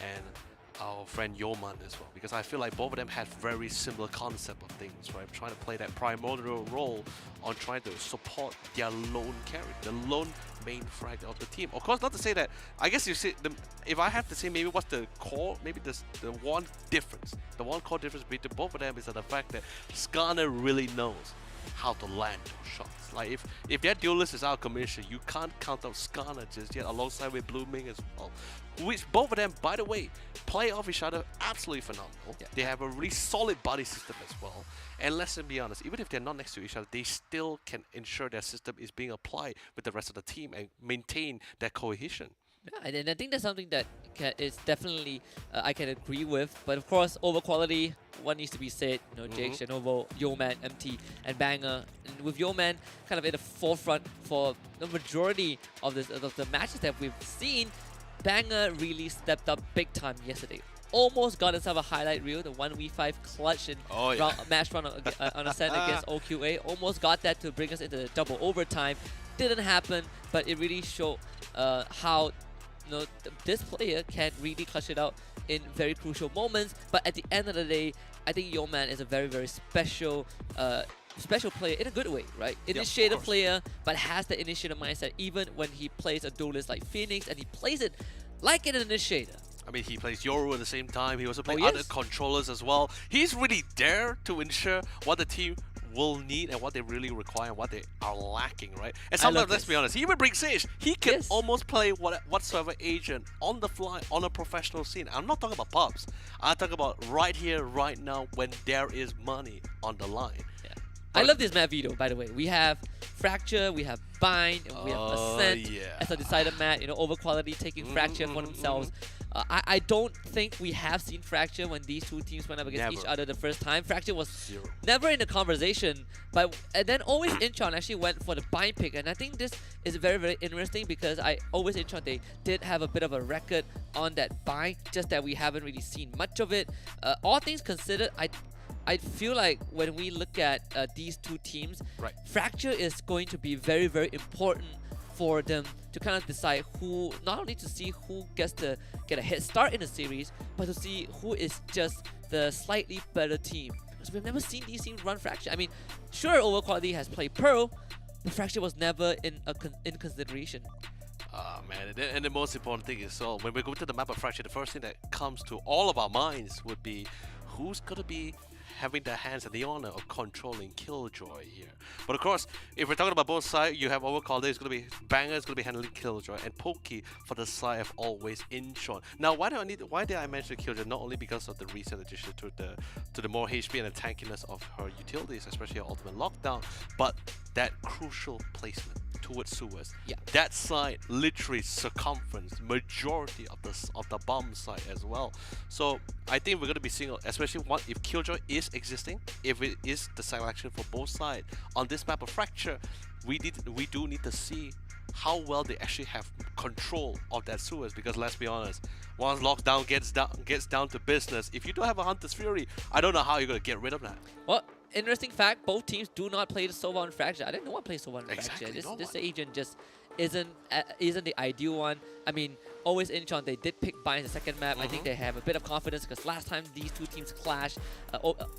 and our friend Yeoman as well, because I feel like both of them had very similar concept of things, right? Trying to play that primordial role on trying to support their lone carry, the lone main frag of the team. Of course, not to say that, I guess you see, if I have to say maybe what's the core, maybe the one difference, the one core difference between both of them is the fact that Skarner really knows how to land those shots. Like if their duelist is out of commission, you can't count out Skarner just yet, alongside with Blooming as well. Which both of them, by the way, play off each other absolutely phenomenal. They have a really solid body system as well. And let's be honest, even if they're not next to each other, they still can ensure their system is being applied with the rest of the team and maintain that cohesion. Yeah, and I think that's something that is definitely I can agree with. But of course, overquality, what needs to be said, Jake, Shinovo, Yeoman, MT, and Banger. And with Yeoman kind of in the forefront for the majority of the matches that we've seen, Banger really stepped up big time yesterday. Almost got himself a highlight reel, the 1v5 clutch in match run on Ascent against OQA. Almost got that to bring us into the double overtime. Didn't happen, but it really showed how this player can really clutch it out in very crucial moments. But at the end of the day, I think Yeoman is a very, very special player in a good way, right? Initiator player, but has the initiator mindset even when he plays a duelist like Phoenix, and he plays it like an initiator. I mean, he plays Yoru at the same time. He also plays other controllers as well. He's really there to ensure what the team will need and what they really require and what they are lacking, right? And sometimes, let's be honest, he even brings Sage. He can almost play whatsoever agent on the fly on a professional scene. I'm not talking about pubs. I'm talking about right here, right now, when there is money on the line. I love this map video, by the way. We have Fracture, we have Bind, and we have Ascent as a decided map. Overquality taking Fracture for themselves. I don't think we have seen Fracture when these two teams went up against each other the first time. Fracture was never in the conversation, and then Always Incheon actually went for the Bind pick, and I think this is very, very interesting because Always Incheon, they did have a bit of a record on that Bind, just that we haven't really seen much of it. All things considered, I feel like when we look at these two teams, Fracture is going to be very, very important for them to kind of decide who, not only to see who gets to get a head start in the series, but to see who is just the slightly better team. Because we've never seen these teams run Fracture. I mean, sure, Overquality has played Pearl, but Fracture was never in consideration. Man, and the most important thing is, so when we go to the map of Fracture, the first thing that comes to all of our minds would be who's going to be having the hands and the honor of controlling Killjoy here. But of course, if we're talking about both sides, you have Overcall, it's going to be Banger is going to be handling Killjoy, and Pokey for the side of Always Incheon. Now, why did I mention Killjoy? Not only because of the recent addition to the more HP and the tankiness of her utilities, especially her ultimate lockdown, but that crucial placement towards sewers. That side literally circumference majority of the bomb side as well. So I think we're going to be seeing, especially if Killjoy is existing, if it is the selection for both sides on this map of Fracture, we do need to see how well they actually have control of that sewers, because let's be honest, once lockdown gets down to business, if you don't have a Hunter's Fury, I don't know how you're going to get rid of that. Well, interesting fact, both teams do not play the Sova on Fracture. I didn't know one plays Sova on Exactly, Fracture. no This one. agent just isn't the ideal one. I mean, always Incheon, they did pick Bind the second map. I think they have a bit of confidence because last time these two teams clashed,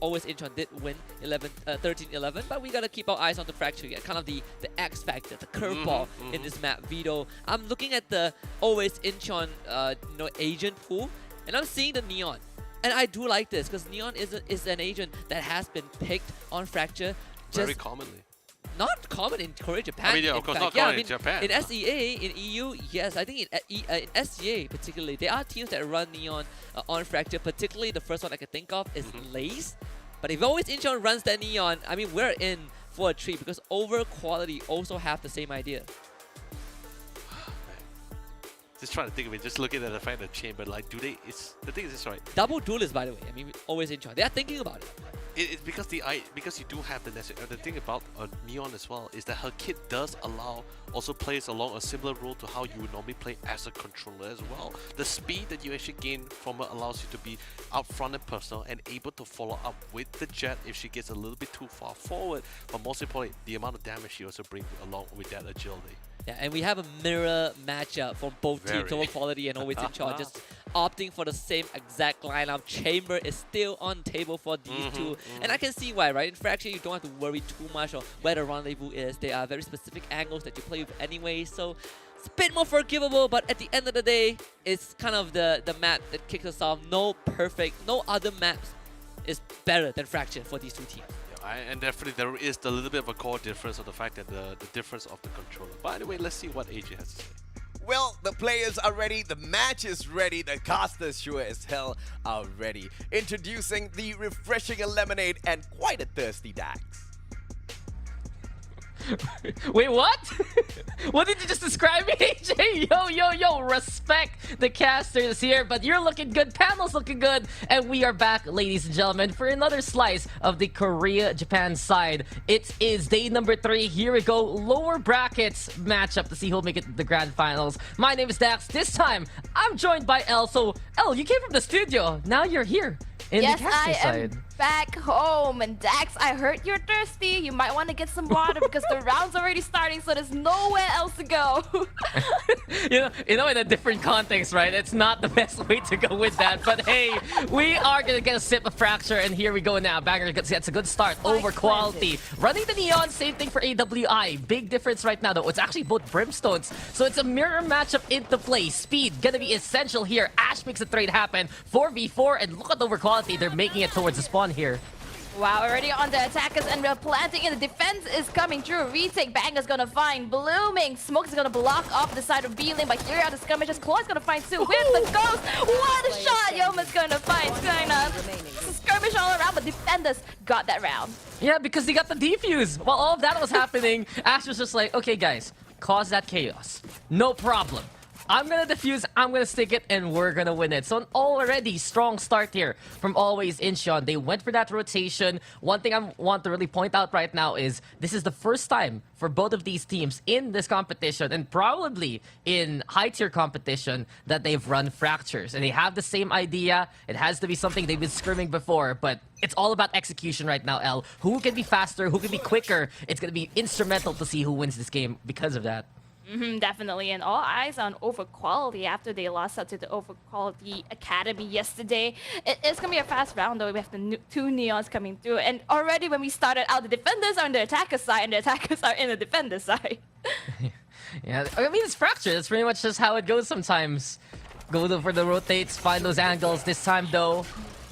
always Incheon did win 13-11, but we gotta keep our eyes on the Fracture yet. Kind of the X factor, the curveball in this map. Vito, I'm looking at the always Incheon agent pool, and I'm seeing the Neon. And I do like this because Neon is an agent that has been picked on Fracture. Very commonly. Not common in Korea, Japan. I mean, yeah, of in course, fact. not common in Japan. In SEA, in EU, yes. I think in SEA particularly, there are teams that run Neon on Fracture. Particularly, the first one I can think of is Lace. But if always Incheon runs that Neon, I mean, we're in for a treat because Over Quality also have the same idea. Just trying to think of it. Just looking at the fact that Chamber, like, do they? The thing is this, right? Double duelist, by the way. I mean, always Incheon. They are thinking about it. It's because because you do have the thing about Neon as well is that her kit does allow also plays along a similar rule to how you would normally play as a controller as well. The speed that you actually gain from her allows you to be up front and personal and able to follow up with the Jet if she gets a little bit too far forward. But most importantly, the amount of damage she also brings along with that agility. Yeah, and we have a mirror matchup for both teams, Over Quality and always Incheon, just opting for the same exact lineup. Chamber is still on table for these two, and I can see why, right? In Fracture, you don't have to worry too much on where the rendezvous is. There are very specific angles that you play with anyway, so it's a bit more forgivable, but at the end of the day, it's kind of the map that kicks us off. No other maps is better than Fracture for these two teams. And definitely there is a little bit of a core difference of the fact that the difference of the controller. But anyway, let's see what AJ has to say. Well, the players are ready, the match is ready, the casters sure as hell are ready. Introducing the refreshing lemonade and quite a thirsty Dax. Wait, what? What did you just describe me, AJ? Yo, respect the casters here, but you're looking good, panel's looking good, and we are back, ladies and gentlemen, for another slice of the Korea-Japan side. It is day number 3. Here we go, lower brackets matchup to see who'll make it to the grand finals. My name is Dax. This time, I'm joined by Elle. So, Elle, you came from the studio. Now you're here in the caster side. Am back home. And Dax, I heard you're thirsty. You might want to get some water because the round's already starting, so there's nowhere else to go. you know, in a different context, right? It's not the best way to go with that. But hey, we are gonna get a sip of Fracture, and here we go now. Banger gets a good start. Over Quality. Running the Neon, same thing for AWI. Big difference right now, though. It's actually both Brimstones. So it's a mirror matchup into play. Speed gonna be essential here. Ash makes a trade happen. 4v4, and look at Over Quality. They're making it towards the spawn here. Wow, already on the attackers and we're planting in. The defense is coming through. Retake, Banger's gonna find Blooming. Smoke is gonna block off the side of B-Lane, but here are the skirmishes. Claw's gonna find Sue with the ghost. What a shot! Yoma's gonna find skirmish all around, but defenders got that round. Yeah, because they got the defuse. While all of that was happening, Ash was just like, okay, guys, cause that chaos. No problem. I'm gonna defuse, I'm gonna stick it, and we're gonna win it. So an already strong start here from Always Incheon. They went for that rotation. One thing I want to really point out right now is this is the first time for both of these teams in this competition, and probably in high-tier competition, that they've run Fractures. And they have the same idea. It has to be something they've been screaming before, but it's all about execution right now, Elle. Who can be faster, who can be quicker? It's gonna be instrumental to see who wins this game because of that. Definitely, and all eyes on Over Quality after they lost out to the Over Quality Academy yesterday. It's gonna be a fast round though. We have the 2 Neons coming through, and already when we started out, the defenders are on the attacker side, and the attackers are in the defender side. Yeah, I mean, it's Fracture. That's pretty much just how it goes sometimes. Go for the rotates, find those angles. This time though,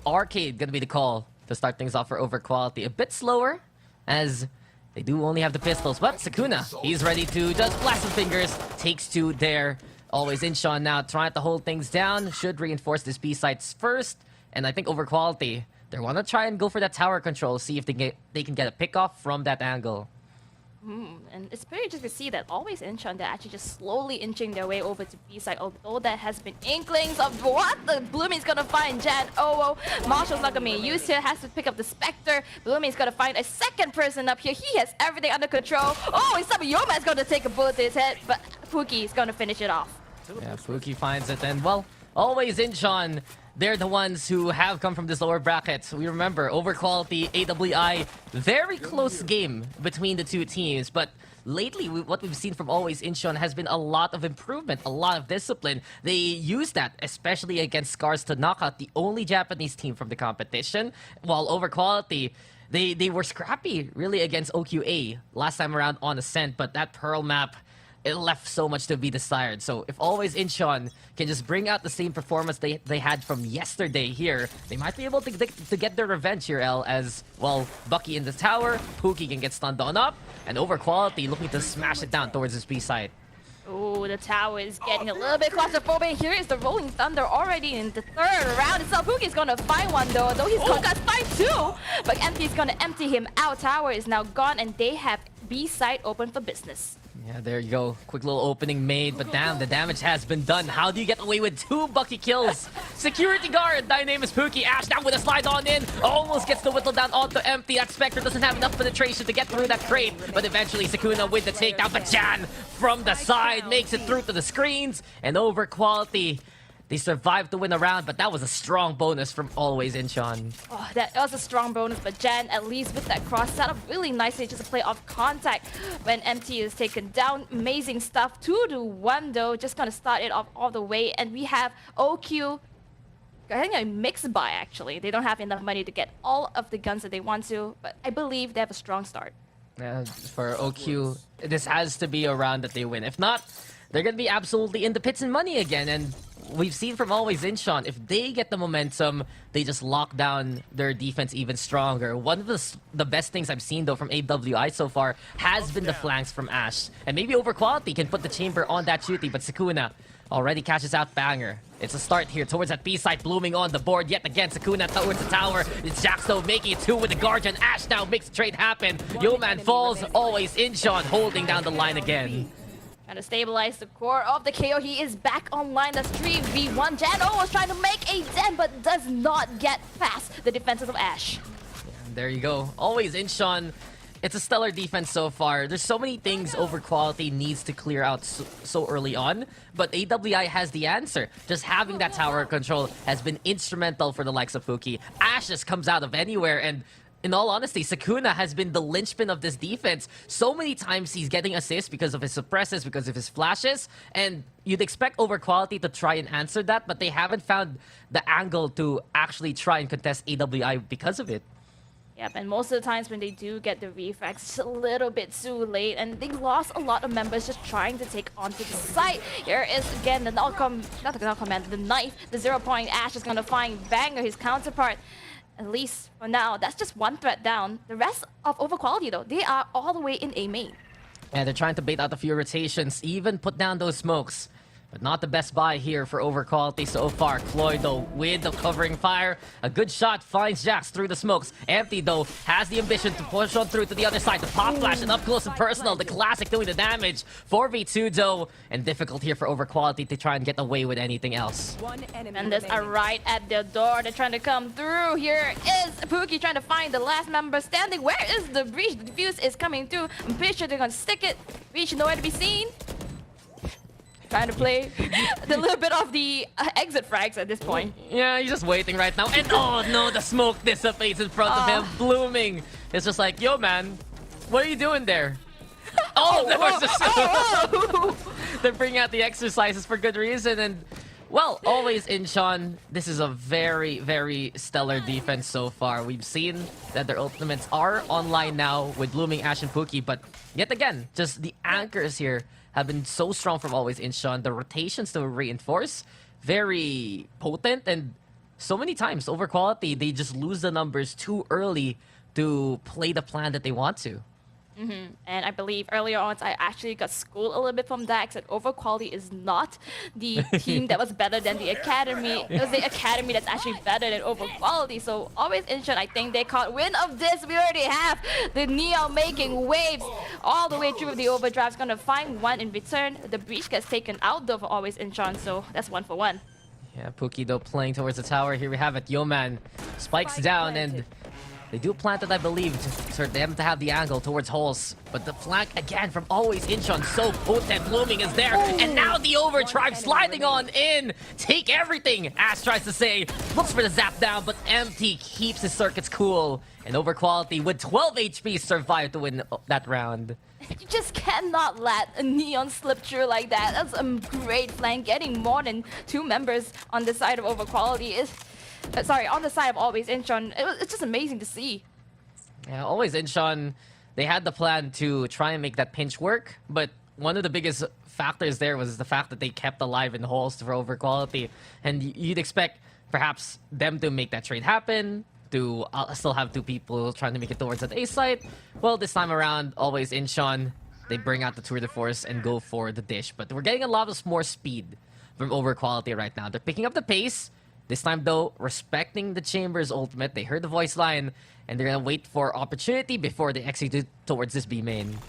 Arcade gonna be the call to start things off for Over Quality. A bit slower, as they do only have the pistols, but Sakuna, he's ready to just blast some fingers. Takes 2 there. Always Incheon now trying to hold things down. Should reinforce this B sites first. And I think Over Quality, they want to try and go for that tower control, see if they can get a pick off from that angle. And it's pretty just to see that Always Incheon, they're actually just slowly inching their way over to B side, although there has been inklings of what the Blooming's gonna find Jan. Marshall's not gonna be used here, has to pick up the Spectre. Blooming's gonna find a second person up here. He has everything under control. And Yoma gonna take a bullet to his head, but Pookie is gonna finish it off. Yeah, Pookie finds it, and well, Always Incheon, they're the ones who have come from this lower bracket. We remember Overquality, AWI, very close game between the two teams, but lately, what we've seen from Always Incheon has been a lot of improvement, a lot of discipline. They used that, especially against Scars, to knock out the only Japanese team from the competition, while Overquality, they were scrappy, really, against OQA last time around on Ascent, but that Pearl map, it left so much to be desired. So if Always Incheon can just bring out the same performance they had from yesterday here, they might be able to get their revenge here, El, as, well, Bucky in the tower, Pookie can get stunned on up, and Overquality looking to smash it down towards his B side. Oh, the tower is getting a little bit claustrophobic. Here is the Rolling Thunder already in the third round itself. Pookie's gonna find one though he's got fight too. But Empty's gonna empty him out. Tower is now gone and they have B side open for business. Yeah, there you go. Quick little opening made, but damn, the damage has been done. How do you get away with 2 Bucky kills? Security guard, Dynamis Pookie, Ash down with a slide on in. Almost gets the whittle down onto Empty. That Spectre doesn't have enough penetration to get through that crate, but eventually Sukuna with the takedown. But Jan from the side makes it through to the screens, and Overquality, they survived to win a round, but that was a strong bonus from Always Incheon. Oh, that was a strong bonus, but Jan, at least with that cross, set up really nicely just to play off contact when MT is taken down. Amazing stuff. 2-1 though, just gonna start it off all the way, and we have OQ. I think a mixed buy actually. They don't have enough money to get all of the guns that they want to, but I believe they have a strong start. For OQ, this has to be a round that they win. If not, they're gonna be absolutely in the pits and money again, and we've seen from Always Incheon, if they get the momentum, they just lock down their defense even stronger. One of the best things I've seen, though, from AWI so far has been the flanks from Ash. And maybe Overquality can put the chamber on that shooty, but Sukuna already catches out Banger. It's a start here towards that B side, blooming on the board yet again. Sukuna towards the tower. It's Jax though making it 2 with the Guardian. Ash now makes the trade happen. Yo-Man falls, Always Incheon holding down the line again. Trying to stabilize the core of the KO. He is back online. That's 3v1. Jano was trying to make a dent, but does not get past the defenses of Ash. There you go. Always Incheon. It's a stellar defense so far. There's so many things Overquality needs to clear out so early on, but AWI has the answer. Just having that tower control has been instrumental for the likes of Pookie. Ash just comes out of anywhere, and in all honesty, Sukuna has been the linchpin of this defense. So many times he's getting assists because of his suppresses, because of his flashes, and you'd expect Overquality to try and answer that, but they haven't found the angle to actually try and contest AWI because of it. Yep, and most of the times when they do get the refrags, it's a little bit too late, and they lost a lot of members just trying to take onto the site. Here is again the the knife, the 0 point. Ash is gonna find Banger, his counterpart. At least for now, that's just one threat down. The rest of Overquality though, they are all the way in A main. And they're trying to bait out a few rotations, even put down those smokes. But not the best buy here for Overquality so far. Cloyd, though, with the covering fire. A good shot finds Jax through the smokes. Empty, though, has the ambition to push on through to the other side. The pop flash and up close and personal. The classic doing the damage. 4v2, though. And difficult here for Overquality to try and get away with anything else. And there's a right at the door. They're trying to come through. Here is Pookie trying to find the last member standing. Where is the breach? The defuse is coming through. I'm pretty sure they're going to stick it. Breach nowhere to be seen. Trying to play the little bit of the exit frags at this point. Yeah, he's just waiting right now. And oh no, the smoke dissipates in front of him. Blooming. It's just like, yo man, what are you doing there? Oh, there was just... They're bringing out the exercises for good reason. And well, Always Incheon, this is a very, very stellar defense so far. We've seen that their ultimates are online now with Blooming, Ash, and Pookie. But yet again, just the anchors here have been so strong from Always Incheon. The rotations to reinforce, very potent, and so many times Overquality, they just lose the numbers too early to play the plan that they want to. And I believe earlier on, I actually got schooled a little bit from Dax that Overquality is not the team that was better than the Academy. It was the Academy that's actually better than Overquality. So Always Incheon, I think they caught wind of this. We already have the Neo making waves all the way through with the overdrive's gonna find one in return. The breach gets taken out though for Always Incheon, so that's 1 for 1. Yeah, Pookie though playing towards the tower. Here we have it. Yo man spikes down and They do plant it, I believe, for them to have the angle towards holes. But the flank, again, from always Incheon, so potent. Blooming is there. And now the overdrive sliding on in. Take everything, Ash tries to say. Looks for the zap down, but Empty keeps his circuits cool. And Overquality with 12 HP survive to win that round. You just cannot let a Neon slip through like that. That's a great flank. Getting more than 2 members on the side of Overquality is... sorry, on the side of always Incheon. It's just amazing to see. Yeah, always Incheon, they had the plan to try and make that pinch work, but one of the biggest factors there was the fact that they kept alive in holes for Overquality. And you'd expect perhaps them to make that trade happen, to still have 2 people trying to make it towards that A site. Well, this time around, always Incheon, they bring out the tour de force and go for the dish. But we're getting a lot of more speed from Overquality right now. They're picking up the pace. This time, though, respecting the Chamber's ultimate. They heard the voice line, and they're going to wait for opportunity before they execute towards this B main.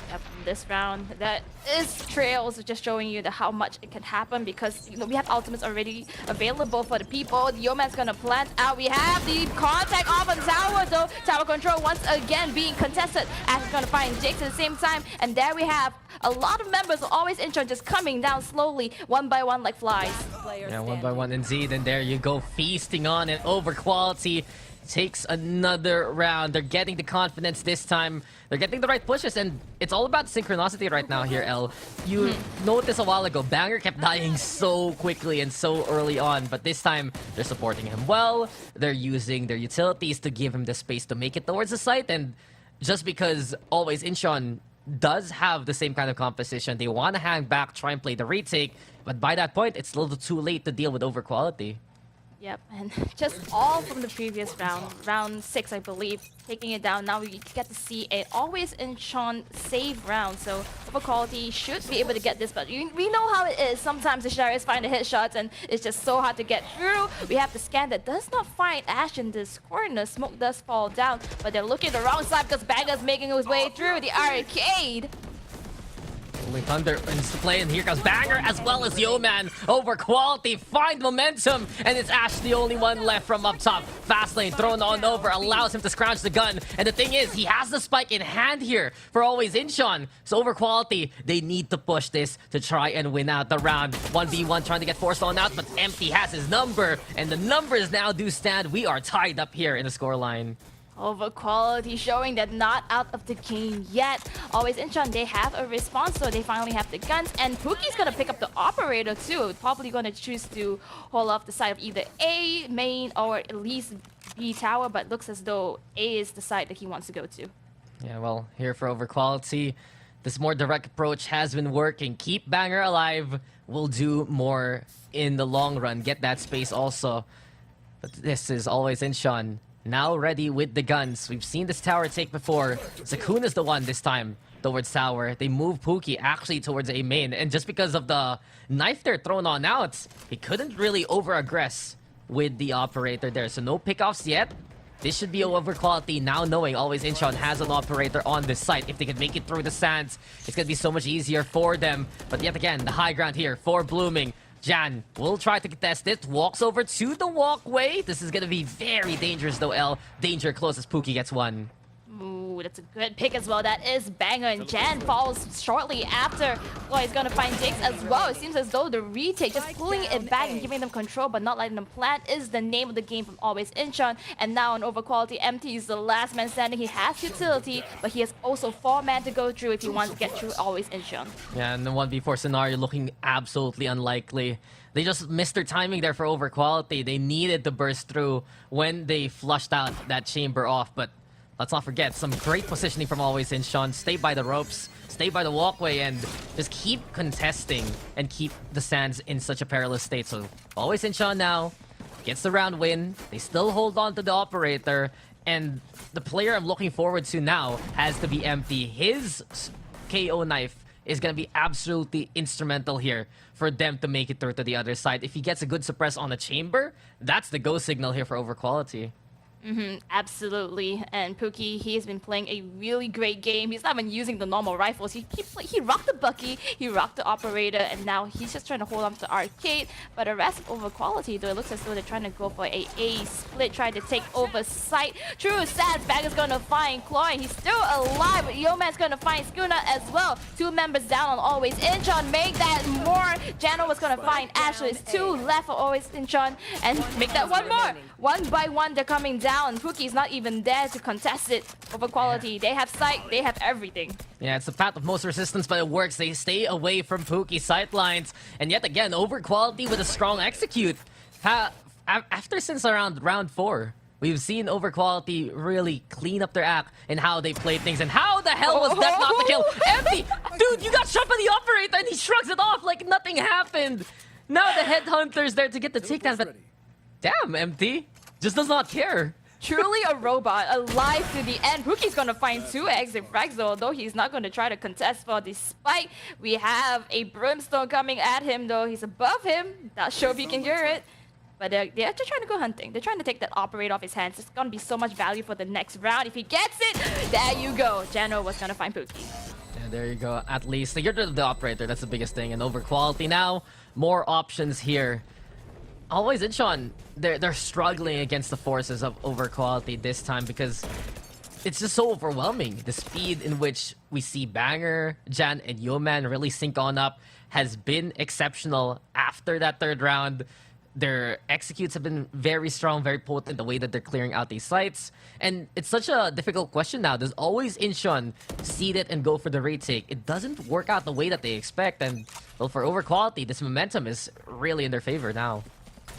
Yep, this round, that is Trails just showing you how much it can happen because we have ultimates already available for the people. The Yeoman's gonna plant out. We have the contact off on tower though. Tower control once again being contested. Ash is gonna find Jax at the same time, and there we have a lot of members of always Incheon just coming down slowly, one by one like flies. Yeah, one by one indeed, and there you go, feasting on it. Overquality takes another round. They're getting the confidence this time. They're getting the right pushes, and it's all about synchronicity right now here, El. You noticed a while ago, Banger kept dying so quickly and so early on, but this time, they're supporting him well. They're using their utilities to give him the space to make it towards the site, and just because always Incheon does have the same kind of composition, they want to hang back, try and play the retake, but by that point, it's a little too late to deal with Overquality. Yep, and just all from the previous round, round 6, I believe, taking it down. Now we get to see it always Incheon save round, so Overquality should be able to get this, but we know how it is. Sometimes the Sharias find the hit shots, and it's just so hard to get through. We have the scan that does not find Ash in this corner. Smoke does fall down, but they're looking the wrong side because Banger's making his way through the arcade. Rolling Thunder into play, and here comes Banger as well as Yeoman. Overquality find momentum, and it's Ash the only one left from up top. Fast lane thrown on over, allows him to scrounge the gun, and the thing is, he has the spike in hand here for always Incheon. So Overquality, they need to push this to try and win out the round. 1v1 trying to get forced on out, but Empty has his number, and the numbers now do stand. We are tied up here in the scoreline. Overquality showing that not out of the game yet. Always Incheon, they have a response, so they finally have the guns. And Pookie's gonna pick up the operator too. Probably gonna choose to hold off the side of either A main or at least B tower, but looks as though A is the side that he wants to go to. Yeah, well, here for Overquality, this more direct approach has been working. Keep Banger alive. We'll do more in the long run. Get that space also. But this is always Incheon. Now ready with the guns. We've seen this tower take before. Zakun is the one this time towards tower. They move Pookie actually towards A main. And just because of the knife they're thrown on out, he couldn't really over-aggress with the operator there. So no pickoffs yet. This should be Overquality now knowing always Incheon has an operator on this site. If they can make it through the sands, it's going to be so much easier for them. But yet again, the high ground here for Blooming. Jan will try to contest it, walks over to the walkway. This is going to be very dangerous though, El. Danger close as Pookie gets one. Ooh, that's a good pick as well. That is Banger, and Jan falls shortly after. Well, he's gonna find Jax as well. It seems as though the retake, just pulling it back and giving them control but not letting them plant, is the name of the game from always Incheon. And now on Overquality, Empty is the last man standing. He has utility, but he has also 4 men to go through if he wants to get through always Incheon. Yeah, and the 1v4 scenario looking absolutely unlikely. They just missed their timing there for Overquality. They needed to burst through when they flushed out that chamber off, but let's not forget, some great positioning from always Incheon. Stay by the ropes, stay by the walkway, and just keep contesting and keep the sands in such a perilous state. So always Incheon now gets the round win. They still hold on to the operator, and the player I'm looking forward to now has to be Empty. His KO knife is going to be absolutely instrumental here for them to make it through to the other side. If he gets a good suppress on the chamber, that's the go signal here for Overquality. Absolutely. And Pookie, he has been playing a really great game. He's not even using the normal rifles. He rocked the Bucky, he rocked the Operator, and now he's just trying to hold on to Arcade. But the rest over quality, though, it looks as though they're trying to go for a split, trying to take over site. True, sad Bag is gonna find Chloe. He's still alive, but Yeoman's gonna find Skuna as well. 2 members down on Always Incheon. Make that more. Jano was gonna find Ash, so it's 2 left for Always Incheon. And make that 1 more. 1 by 1, they're coming down. Pookie's not even there to contest it over quality. They have sight, they have everything. Yeah, it's the path of most resistance, but it works. They stay away from Pookie's sightlines. And yet again, over quality with a strong execute. Since around round 4, we've seen over quality really clean up their act in how they play things. And how the hell was that not the kill? Empty! Dude, you got shot by the Operator and he shrugs it off like nothing happened. Now the Headhunter's there to get the takedown, but damn, Empty just does not care. Truly a robot, alive to the end. Pookie's gonna find 2 exit frags, though he's not gonna try to contest for the spike. We have a Brimstone coming at him, though. He's above him. Not sure if you can hear it. But they're just trying to go hunting. They're trying to take that Operator off his hands. It's gonna be so much value for the next round. If he gets it, there you go. Jano was gonna find Pookie. Yeah, there you go. At least they get rid of the Operator. That's the biggest thing. And over quality now, more options here. Always Incheon, they're struggling against the forces of over quality this time because it's just so overwhelming. The speed in which we see Banger, Jan, and Yeoman really sync on up has been exceptional after that 3rd round. Their executes have been very strong, very potent, the way that they're clearing out these sites. And it's such a difficult question now. Does Always Incheon seed it and go for the retake? It doesn't work out the way that they expect. And, well, for over quality, this momentum is really in their favor now.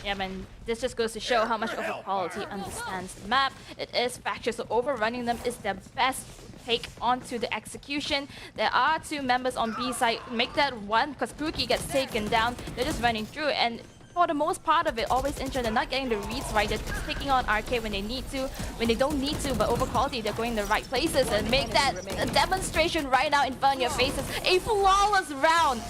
Yeah, man, this just goes to show how much overquality understands the map. It is factual, so overrunning them is their best take onto the execution. There are 2 members on B side. Make that 1 because Pookie gets taken down. They're just running through, and for the most part of it, Always Incheon, they're not getting the reads right. They're taking on Arcade when they need to, when they don't need to, but over quality, they're going the right places. And make that a demonstration right now in front of your faces. A flawless round.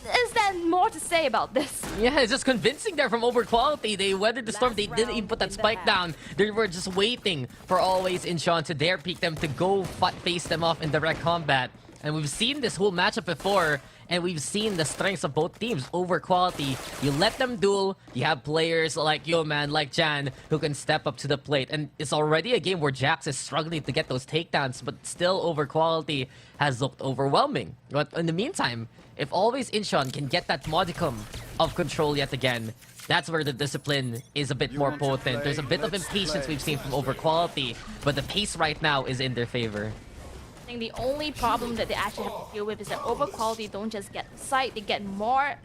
Is there more to say about this? Yeah, it's just convincing there from over quality. They weathered the storm. They didn't even put that spike down. They were just waiting for Always Incheon to dare peek them, to go face them off in direct combat. And we've seen this whole matchup before, and we've seen the strengths of both teams over quality. You let them duel, you have players like Yeoman, like Jan, who can step up to the plate. And it's already a game where Jax is struggling to get those takedowns, but still over quality has looked overwhelming. But in the meantime, if Always Incheon can get that modicum of control yet again, that's where the discipline is a bit more potent. There's a bit of impatience we've seen from over quality, but the pace right now is in their favor. I think the only problem that they actually have to deal with is that over quality don't just get the site, they get more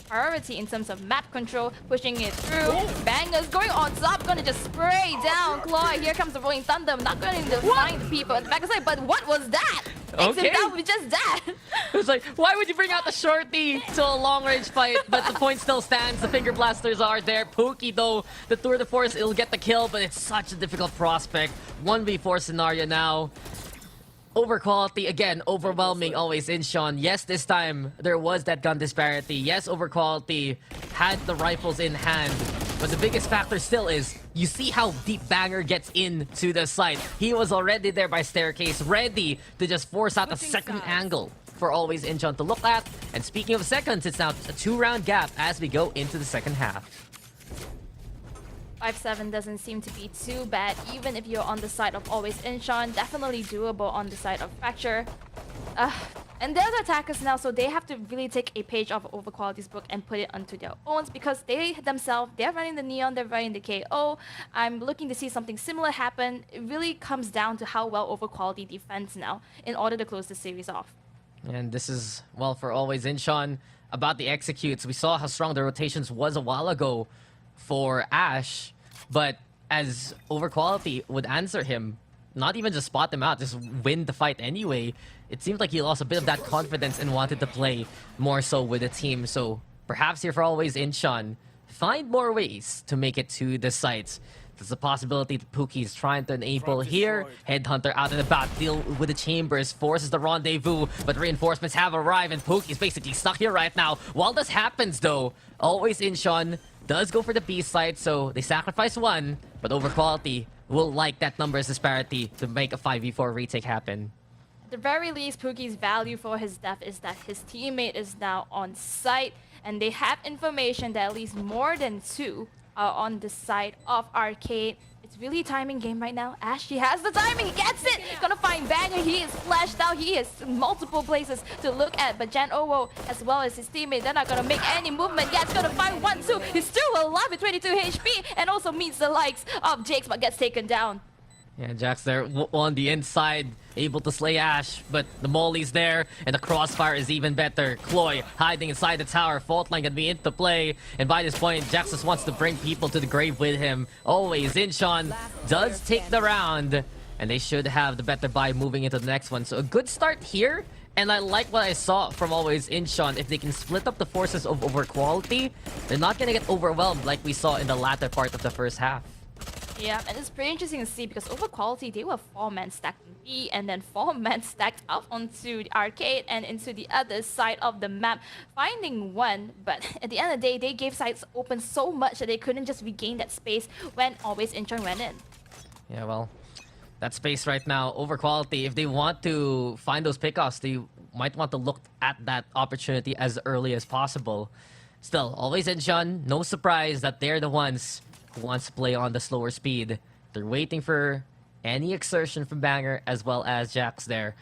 priority in terms of map control, pushing it through. Bangers going on top, gonna just spray down Claw. Here comes the Rolling Thunder. I'm not going to find people at the back side, but what was that? Okay. That was just that. It's like, why would you bring out the shorty to a long-range fight? But the point still stands. The finger blasters are there. Pookie, though, the tour de force, it'll get the kill, but it's such a difficult prospect. 1v4 scenario now. Over quality, again, overwhelming Always Incheon. Yes, this time, there was that gun disparity. Yes, over quality had the rifles in hand. But the biggest factor still is, you see how deep Banger gets into the site. He was already there by staircase, ready to just force out a second angle for Always Incheon to look at. And speaking of seconds, it's now a 2-round gap as we go into the second half. 5-7 doesn't seem to be too bad, even if you're on the side of Always Incheon. Definitely doable on the side of Fracture. And they're the attackers now, so they have to really take a page off of Overquality's book and put it onto their own, because they themselves, they're running the Neon, they're running the KO. I'm looking to see something similar happen. It really comes down to how well Overquality defends now in order to close the series off. And this is, well, for Always Incheon, about the executes. We saw how strong the rotations was a while ago for Ash, but as Overquality would answer him, not even just spot them out, just win the fight anyway, it seemed like he lost a bit of that confidence and wanted to play more so with the team. So perhaps here for Always Incheon, find more ways to make it to the sites. There's a possibility that Pookie is trying to enable here. Headhunter out and about, deal with the chambers, forces the rendezvous, but reinforcements have arrived and Pookie's basically stuck here right now. While this happens though, Always Incheon does go for the B side, so they sacrifice one, but Overquality will like that numbers disparity to make a 5v4 retake happen. At the very least, Pookie's value for his death is that his teammate is now on site, and they have information that at least more than 2 are on the side of Arcade. It's really a timing game right now. Ash, he has the timing, he gets it! Gonna find Banger, he is flashed out, he has multiple places to look at, but Jan Owo, as well as his teammate, they're not gonna make any movement. Yeah, it's gonna find 1-2, he's still alive with 22 HP, and also meets the likes of Jakes, but gets taken down. Yeah, Jax there on the inside, able to slay Ash, but the Molly's there, and the crossfire is even better. Cloy hiding inside the tower, fault line gonna be into play, and by this point, Jax just wants to bring people to the grave with him. Always, Incheon does take the round, and they should have the better buy moving into the next one. So a good start here, and I like what I saw from Always Incheon. If they can split up the forces of Overquality, they're not gonna get overwhelmed like we saw in the latter part of the first half. Yeah, and it's pretty interesting to see because Overquality, they were 4-man stacked in B and then 4-man stacked up onto the Arcade and into the other side of the map, finding one. But at the end of the day, they gave sides open so much that they couldn't just regain that space when Always Incheon went in. Yeah, well, that space right now, Overquality, if they want to find those pickoffs, they might want to look at that opportunity as early as possible. Still, Always Incheon, no surprise that they're the ones who wants to play on the slower speed. They're waiting for any exertion from Banger as well as Jax there.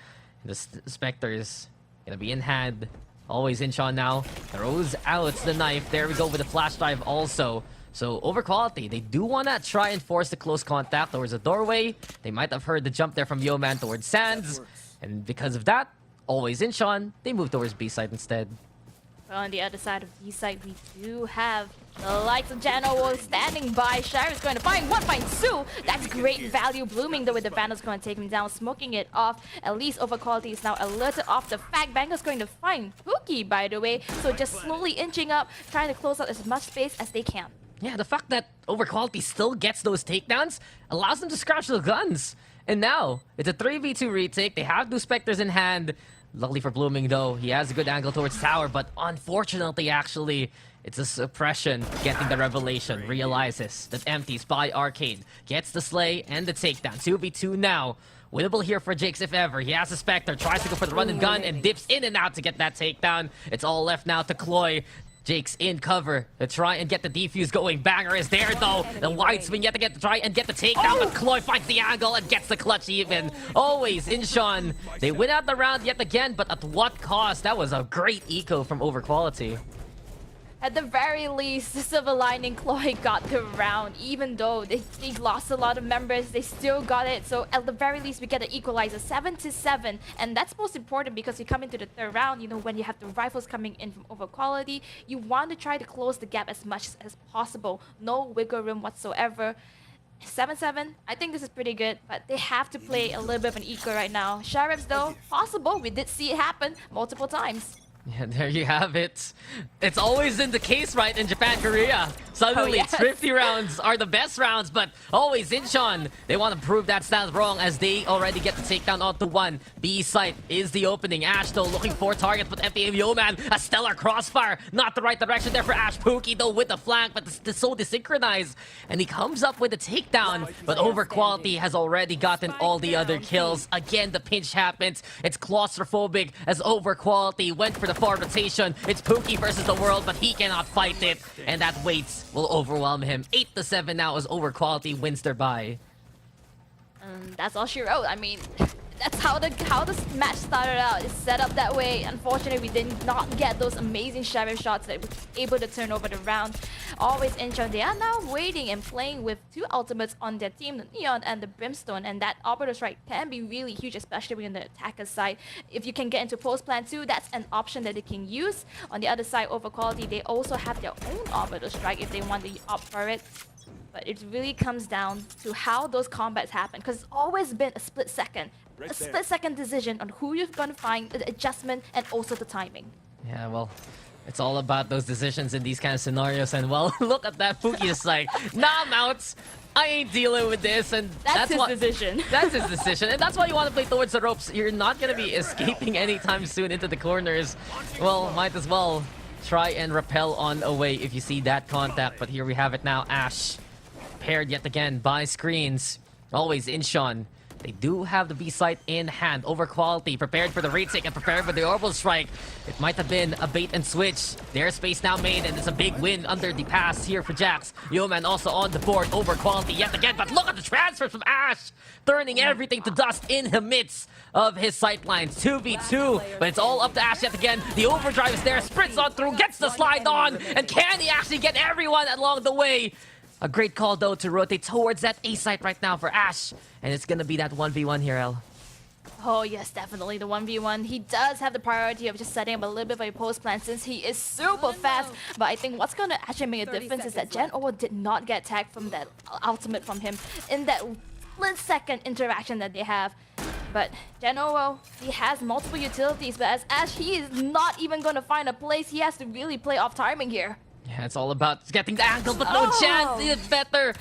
The Spectre is gonna be in hand. Always Incheon now. Throws out the knife. There we go with the flash dive also. So Overquality, they do want to try and force the close contact towards the doorway. They might have heard the jump there from Yeoman towards Sands. And because of that, Always Incheon, they move towards B side instead. Well, on the other side of B side, we do have the likes of Jano standing by. Shira's going to find 1.2. That's great value. Blooming though with the Vandal's going to take him down, smoking it off. At least Overquality is now alerted off the fact. Banger's going to find Pookie, by the way. So just slowly inching up, trying to close out as much space as they can. Yeah, the fact that Overquality still gets those takedowns allows them to scratch the guns. And now, it's a 3v2 retake. They have 2 Spectres in hand. Luckily for Blooming, though, he has a good angle towards tower, but unfortunately, actually, it's a suppression getting the revelation. Realizes that empties by Arcade. Gets the slay and the takedown. 2v2 now. Winnable here for Jakes if ever. He has a Spectre, tries to go for the run and gun, and dips in and out to get that takedown. It's all left now to Cloy. Jakes in cover to try and get the defuse going. Banger is there though. The wide swing yet to try and get the takedown, but Cloy finds the angle and gets the clutch even. Always Incheon. They win out the round yet again, but at what cost? That was a great eco from Overquality. At the very least, the silver lining, Chloe got the round. Even though they lost a lot of members, they still got it. So at the very least, we get an equalizer, 7-7. And that's most important because you come into the third round, you know, when you have the rifles coming in from Overquality, you want to try to close the gap as much as possible. No wiggle room whatsoever. 7-7, I think this is pretty good, but they have to play a little bit of an eco right now. Sheriffs though, possible. We did see it happen multiple times. Yeah, there you have it. It's always in the case, right, in Japan, Korea. Suddenly, thrifty rounds are the best rounds, but always Incheon. They want to prove that stance wrong as they already get the takedown onto one. B site is the opening. Ash, though, looking for target, but empty Yeoman. A stellar crossfire. Not the right direction there for Ash. Pookie, though, with the flank, but it's so desynchronized. And he comes up with the takedown, but Overquality has already gotten all the other kills. Again, the pinch happens. It's claustrophobic as Overquality went for the far rotation. It's Pookie versus the world, but he cannot fight it. And that weight will overwhelm him. 8-7 now as Overquality wins their bye. That's all she wrote. I mean, that's how the match started out. It's set up that way. Unfortunately, we did not get those amazing Sheriff shots that were able to turn over the round. Always Incheon, they are now waiting and playing with 2 ultimates on their team, the Neon and the Brimstone, and that Arbiter Strike can be really huge, especially on the attacker side. If you can get into post plan 2, that's an option that they can use. On the other side, Overquality, they also have their own Arbiter Strike if they want to opt for it. But it really comes down to how those combats happen, because it's always been a split second. A split-second decision on who you're going to find, the adjustment, and also the timing. Yeah, well, it's all about those decisions in these kind of scenarios. And, well, look at that. Pookie is like, nah, Mounts, I ain't dealing with this. And that's his decision. That's his decision. And that's why you want to play towards the ropes. You're not going to be escaping anytime soon into the corners. Well, might as well try and repel on away if you see that contact. But here we have it now. Ash, paired yet again by screens. Always Incheon. They do have the B site in hand. Over quality, prepared for the retake and prepared for the orbital strike. It might have been a bait and switch. Their space now made, and it's a big win under the pass here for Jax. Yeoman also on the board. Over quality yet again, but look at the transfers from Ash, turning everything to dust in the midst of his sightlines. 2v2, but it's all up to Ash yet again. The overdrive is there, sprints on through, gets the slide on, and can he actually get everyone along the way? A great call, though, to rotate towards that A site right now for Ash. And it's going to be that 1v1 here, El. Oh, yes, definitely the 1v1. He does have the priority of just setting up a little bit of a post plan since he is super fast. But I think what's going to actually make a difference is that Gen Owo did not get tagged from that ultimate from him in that split-second interaction that they have. But Gen Owo, he has multiple utilities, but as Ash, he is not even going to find a place. He has to really play off timing here. Yeah, it's all about getting the angle, but no chance. It's better.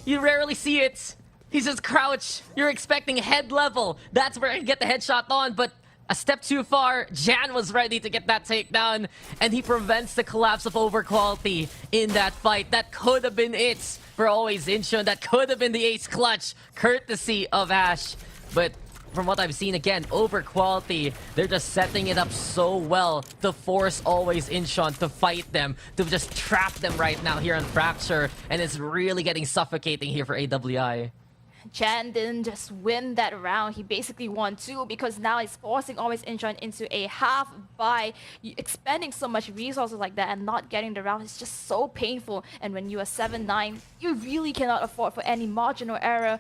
You rarely see it. He's just crouch. You're expecting head level. That's where he get the headshot on, but a step too far. Jan was ready to get that takedown, and he prevents the collapse of over quality in that fight. That could have been it for Always Incheon. That could have been the ace clutch, courtesy of Ash. But from what I've seen, again, over quality, they're just setting it up so well to force Always Incheon to fight them, to just trap them right now here on Fracture, and it's really getting suffocating here for AWI. Chan didn't just win that round, he basically won two because now he's forcing Always Incheon into a half by expending so much resources like that and not getting the round. It's just so painful, and when you are 7-9, you really cannot afford for any marginal error.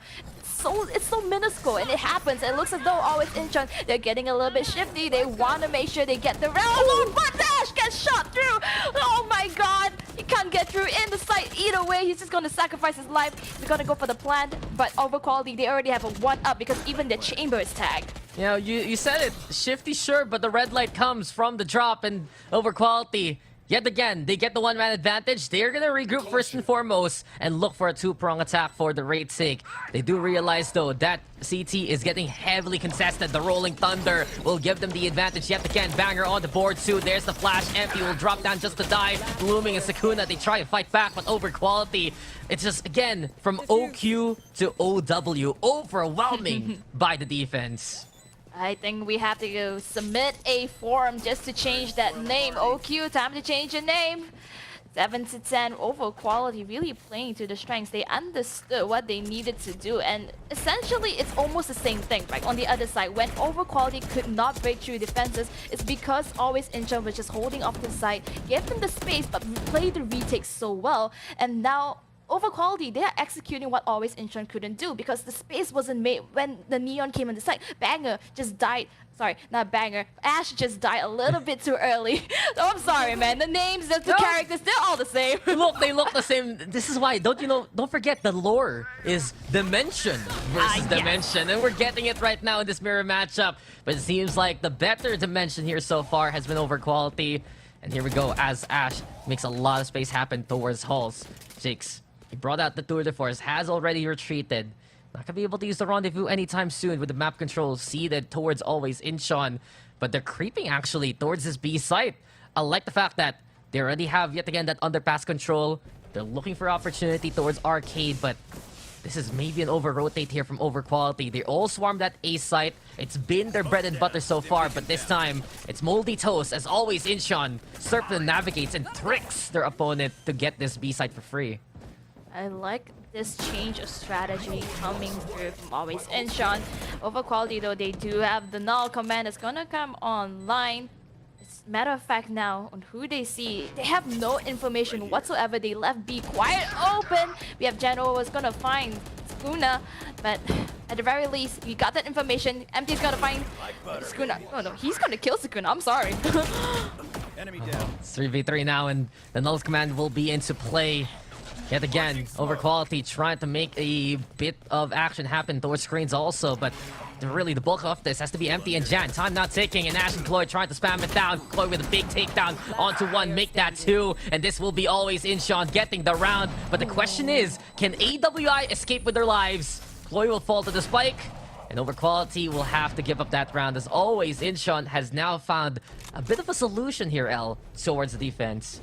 It's so minuscule, and it happens. It looks as though Always Incheon, they're getting a little bit shifty. They want to make sure they get the round. Oh, but Dash gets shot through. Oh my god, he can't get through in the site either way. He's just going to sacrifice his life. He's going to go for the plant, but over quality, they already have a 1-up because even the chamber is tagged. You know, you said it. Shifty, sure, but the red light comes from the drop, and over quality, yet again, they get the one-man advantage. They're gonna regroup first and foremost and look for a two-prong attack for the raid sake. They do realize, though, that CT is getting heavily contested. The Rolling Thunder will give them the advantage yet again. Banger on the board, too. There's the flash. Empty will drop down just to die. Blooming and Sakuna, they try to fight back, but over quality, it's just, again, from OQ to OW. Overwhelming by the defense. I think we have to go submit a form just to change that name. OQ, time to change your name. 7-10 over quality, really playing to the strengths. They understood what they needed to do, and essentially it's almost the same thing, right? On the other side, when over quality could not break through defenses, it's because Always Incheon was just holding off the side, gave them the space, but played the retake so well, and now over quality, they are executing what Always Incheon couldn't do because the space wasn't made when the Neon came on the site. Banger just died. Sorry, not Banger. Ash just died a little bit too early. Oh, I'm sorry, man. The names, the characters, they're all the same. Look, they look the same. This is why, don't forget, the lore is Dimension versus Dimension. And we're getting it right now in this mirror matchup. But it seems like the better Dimension here so far has been over quality. And here we go as Ash makes a lot of space happen towards Halls. Jakes. He brought out the Tour de Force, has already retreated. Not gonna be able to use the rendezvous anytime soon with the map controls seeded towards Always Incheon. But they're creeping actually towards this B site. I like the fact that they already have yet again that underpass control. They're looking for opportunity towards Arcade, but this is maybe an over-rotate here from over quality. They all swarmed that A site. It's been their bread and butter so far, but this time it's Moldy Toast as Always Incheon. Serpent navigates and tricks their opponent to get this B site for free. I like this change of strategy coming through from Always Incheon. Over quality though, they do have the null command that's gonna come online. It's matter of fact now on who they see. They have no information whatsoever. They left B quite open. We have Geno was gonna find Skuna, but at the very least, we got that information. Empty's gonna find Skuna. Oh no, he's gonna kill Skuna. I'm sorry. Enemy down. It's 3v3 now, and the null's command will be into play. Yet again, over quality trying to make a bit of action happen towards screens also, but really the bulk of this has to be Empty and Jan. Time not ticking, and Ash and Chloe trying to spam it down. Chloe with a big takedown onto one, make that two, and this will be Always Incheon getting the round. But the question is, can AWI escape with their lives? Chloe will fall to the spike, and over quality will have to give up that round as Always Incheon has now found a bit of a solution here, towards the defense.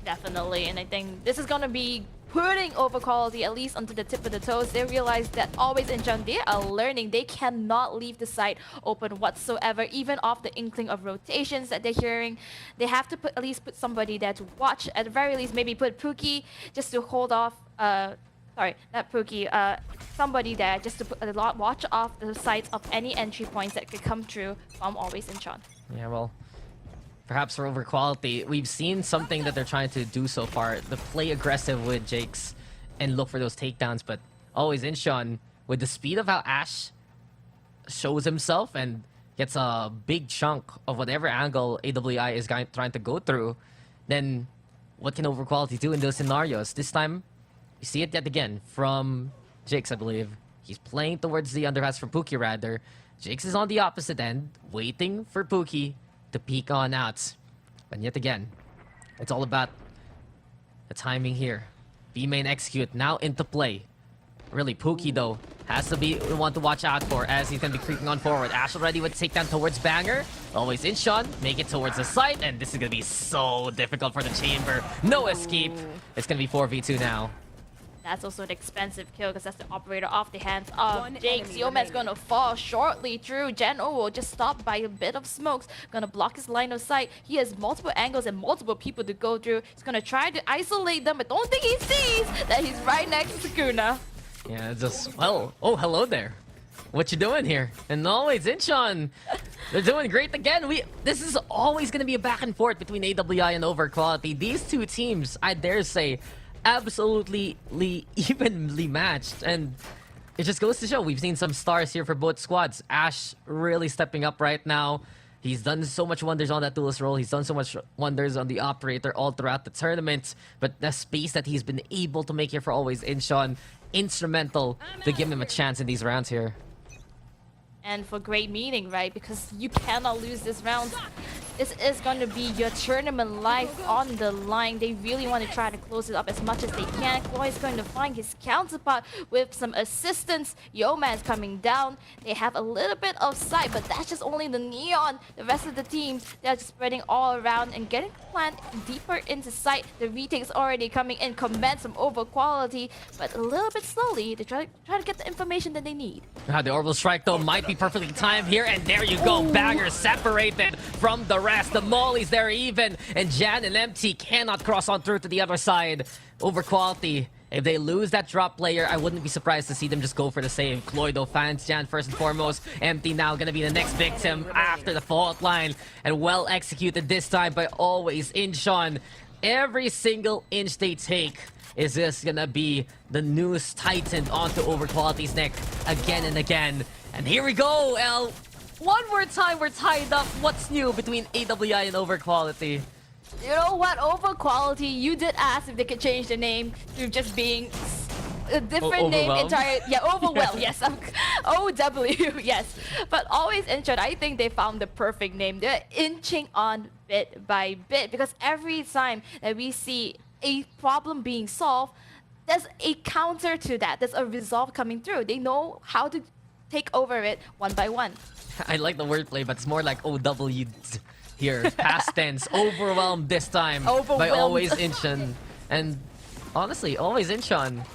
Definitely, and I think this is gonna be putting over quality at least onto the tip of the toes. They realize that always in Jung, they are learning. They cannot leave the site open whatsoever, even off the inkling of rotations that they're hearing. They have to at least put somebody there to watch. At the very least, maybe put Pookie just to hold off. Sorry, not Pookie. Somebody there just to put a lot watch off the sides of any entry points that could come through from Always Incheon. Yeah, well, perhaps for over quality, we've seen something that they're trying to do so far. The play aggressive with Jakes and look for those takedowns, but Always Incheon, with the speed of how Ash shows himself and gets a big chunk of whatever angle AWI is trying to go through, then what can over quality do in those scenarios? This time, you see it yet again from Jakes, I believe. He's playing towards the underpass from Pookie, rather. Jakes is on the opposite end, waiting for Pookie to peek on out. And yet again, it's all about the timing here. B main execute now into play. Really, Pookie, though, has to be the one to watch out for as he's going to be creeping on forward. Ash already with takedown towards Banger. Always Incheon, make it towards the site, and this is going to be so difficult for the chamber. No escape. It's going to be 4v2 now. That's also an expensive kill because that's the operator off the hands of One Jakes. enemy Yoman's remaining. gonna fall shortly through. Gen-O will just stop by a bit of smokes. Gonna block his line of sight. He has multiple angles and multiple people to go through. He's gonna try to isolate them, but don't think he sees that he's right next to Sakuna. Yeah, it's just, well, oh, hello there. What you doing here? And Always Incheon, they're doing great again. This is always going to be a back and forth between AWI and Overquality. These two teams, I dare say, absolutely evenly matched. And it just goes to show we've seen some stars here for both squads. Ash really stepping up right now. He's done so much wonders on that duelist role. He's done so much wonders on the operator all throughout the tournament. But the space that he's been able to make here for Always Incheon, instrumental to give him a chance in these rounds here. And for great meaning, right? Because you cannot lose this round. This is going to be your tournament life on the line. They really want to try to close it up as much as they can. Chloe is going to find his counterpart with some assistance. Yoman's coming down. They have a little bit of sight, but that's just only the Neon. The rest of the team, they're just spreading all around and getting planned deeper into sight. The retake's already coming in, commands some over quality, but a little bit slowly. They try to get the information that they need. The orbital strike, though, might be perfectly timed here, and there you go. Banger separated from the rest. The Molly's there even, and Jan and MT cannot cross on through to the other side. Over quality. If they lose that drop player, I wouldn't be surprised to see them just go for the save. Cloydo finds Jan first and foremost. MT now gonna be the next victim after the fault line, and well executed this time by Always Incheon. Every single inch they take is just gonna be the noose tightened onto Overquality's neck again and again. And here we go, L. One more time, we're tied up. What's new between AWI and Overquality? You know what? Overquality, you did ask if they could change the name to just being a different name entirely. Yeah, Overwhelmed. Yes, OW. Yes. But Always Incheon, I think they found the perfect name. They're inching on bit by bit because every time that we see a problem being solved, there's a counter to that. There's a resolve coming through. They know how to take over it one by one. I like the wordplay, but it's more like OW here. Past tense. Overwhelmed this time by Always Incheon. And honestly, Always Incheon,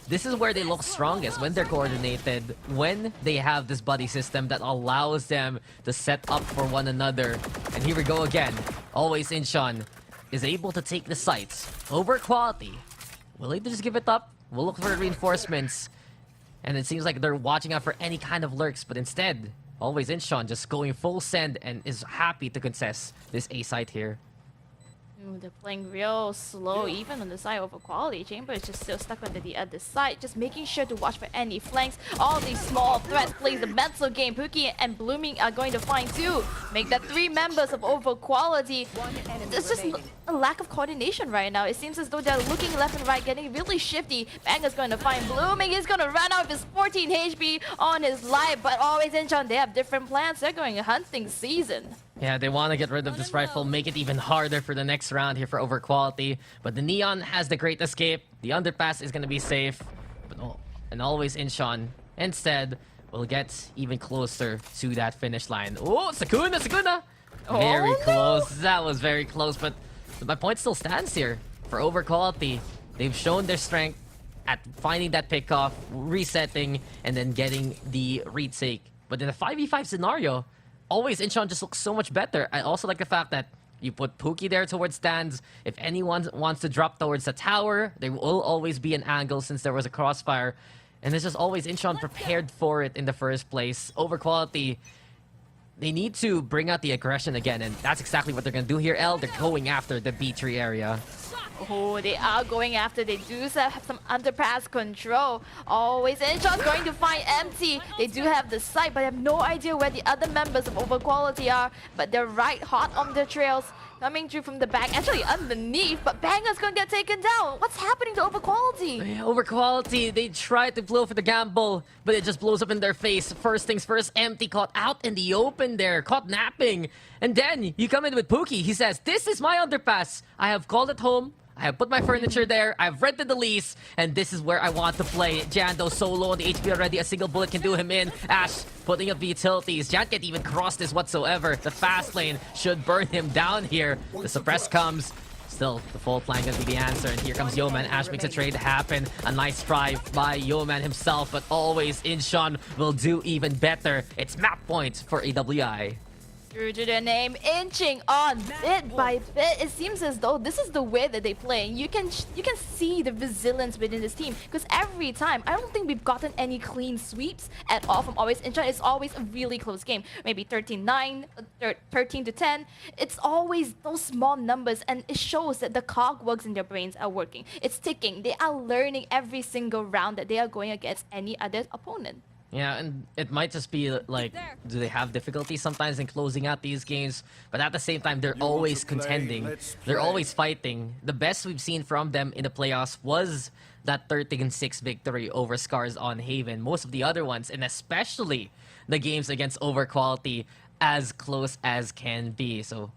this is where they look strongest, when they're coordinated, when they have this buddy system that allows them to set up for one another. And here we go again. Always Incheon is able to take the sites. Overquality, will they just give it up? We'll look for reinforcements. And it seems like they're watching out for any kind of lurks, but instead, Always Incheon just going full send and is happy to contest this A site here. They're playing real slow, even on the side over quality. Chamber is just still stuck on the other side, just making sure to watch for any flanks. All these small threats plays the mental game. Pookie and Blooming are going to find two. Make that 3 members of over quality. There's just a lack of coordination right now. It seems as though they're looking left and right, getting really shifty. Banger's going to find Blooming. He's going to run out of his 14 HP on his life, but Always Incheon, they have different plans. They're going hunting season. Yeah, they want to get rid of this rifle, make it even harder for the next round here for Overquality. But the Neon has the great escape. The underpass is going to be safe. But and Always Incheon instead will get even closer to that finish line. Oh, Sakuna! Very close. That was very close, but my point still stands here. For Overquality, They've shown their strength at finding that pickoff, resetting, and then getting the retake. But in a 5v5 scenario, always Incheon just looks so much better. I also like the fact that you put Pookie there towards stands. If anyone wants to drop towards the tower, there will always be an angle since there was a crossfire. And it's just always Incheon prepared for it in the first place. Over quality, they need to bring out the aggression again, and that's exactly what they're going to do here, L. They're going after the B3 area. Oh, they are going after. They do have some underpass control. Always Incheon's going to find empty. They do have the sight, but I have no idea where the other members of Overquality are. But they're right hot on their trails. Coming through from the back, actually underneath, but Banger's gonna get taken down. What's happening to Overquality? Overquality, they tried to blow for the gamble, but it just blows up in their face. First things first, empty, caught out in the open there, caught napping. And then you come in with Pookie. He says, this is my underpass. I have called it home. I have put my furniture there, I've rented the lease, and this is where I want to play. Jando solo on the HP already, a single bullet can do him in. Ash putting up the utilities. Jan can't even cross this whatsoever. The fast lane should burn him down here. The suppress comes. Still, the full flank gonna be the answer, and here comes Yeoman. Ash makes a trade happen. A nice try by Yeoman himself, but always Incheon will do even better. It's map point for AWI. True to their name, inching on bit by bit. It seems as though this is the way that they play. You can see the resilience within this team, because every time, I don't think we've gotten any clean sweeps at all from always Incheon. It's always a really close game. Maybe 13-9, 13-10. It's always those small numbers, and it shows that the cogworks in their brains are working. It's ticking. They are learning every single round that they are going against any other opponent. Yeah, and it might just be like, do they have difficulty sometimes in closing out these games? But at the same time, they're always contending. They're always fighting. The best we've seen from them in the playoffs was that 13-6 victory over Scars on Haven. Most of the other ones, and especially the games against Overquality, as close as can be. So,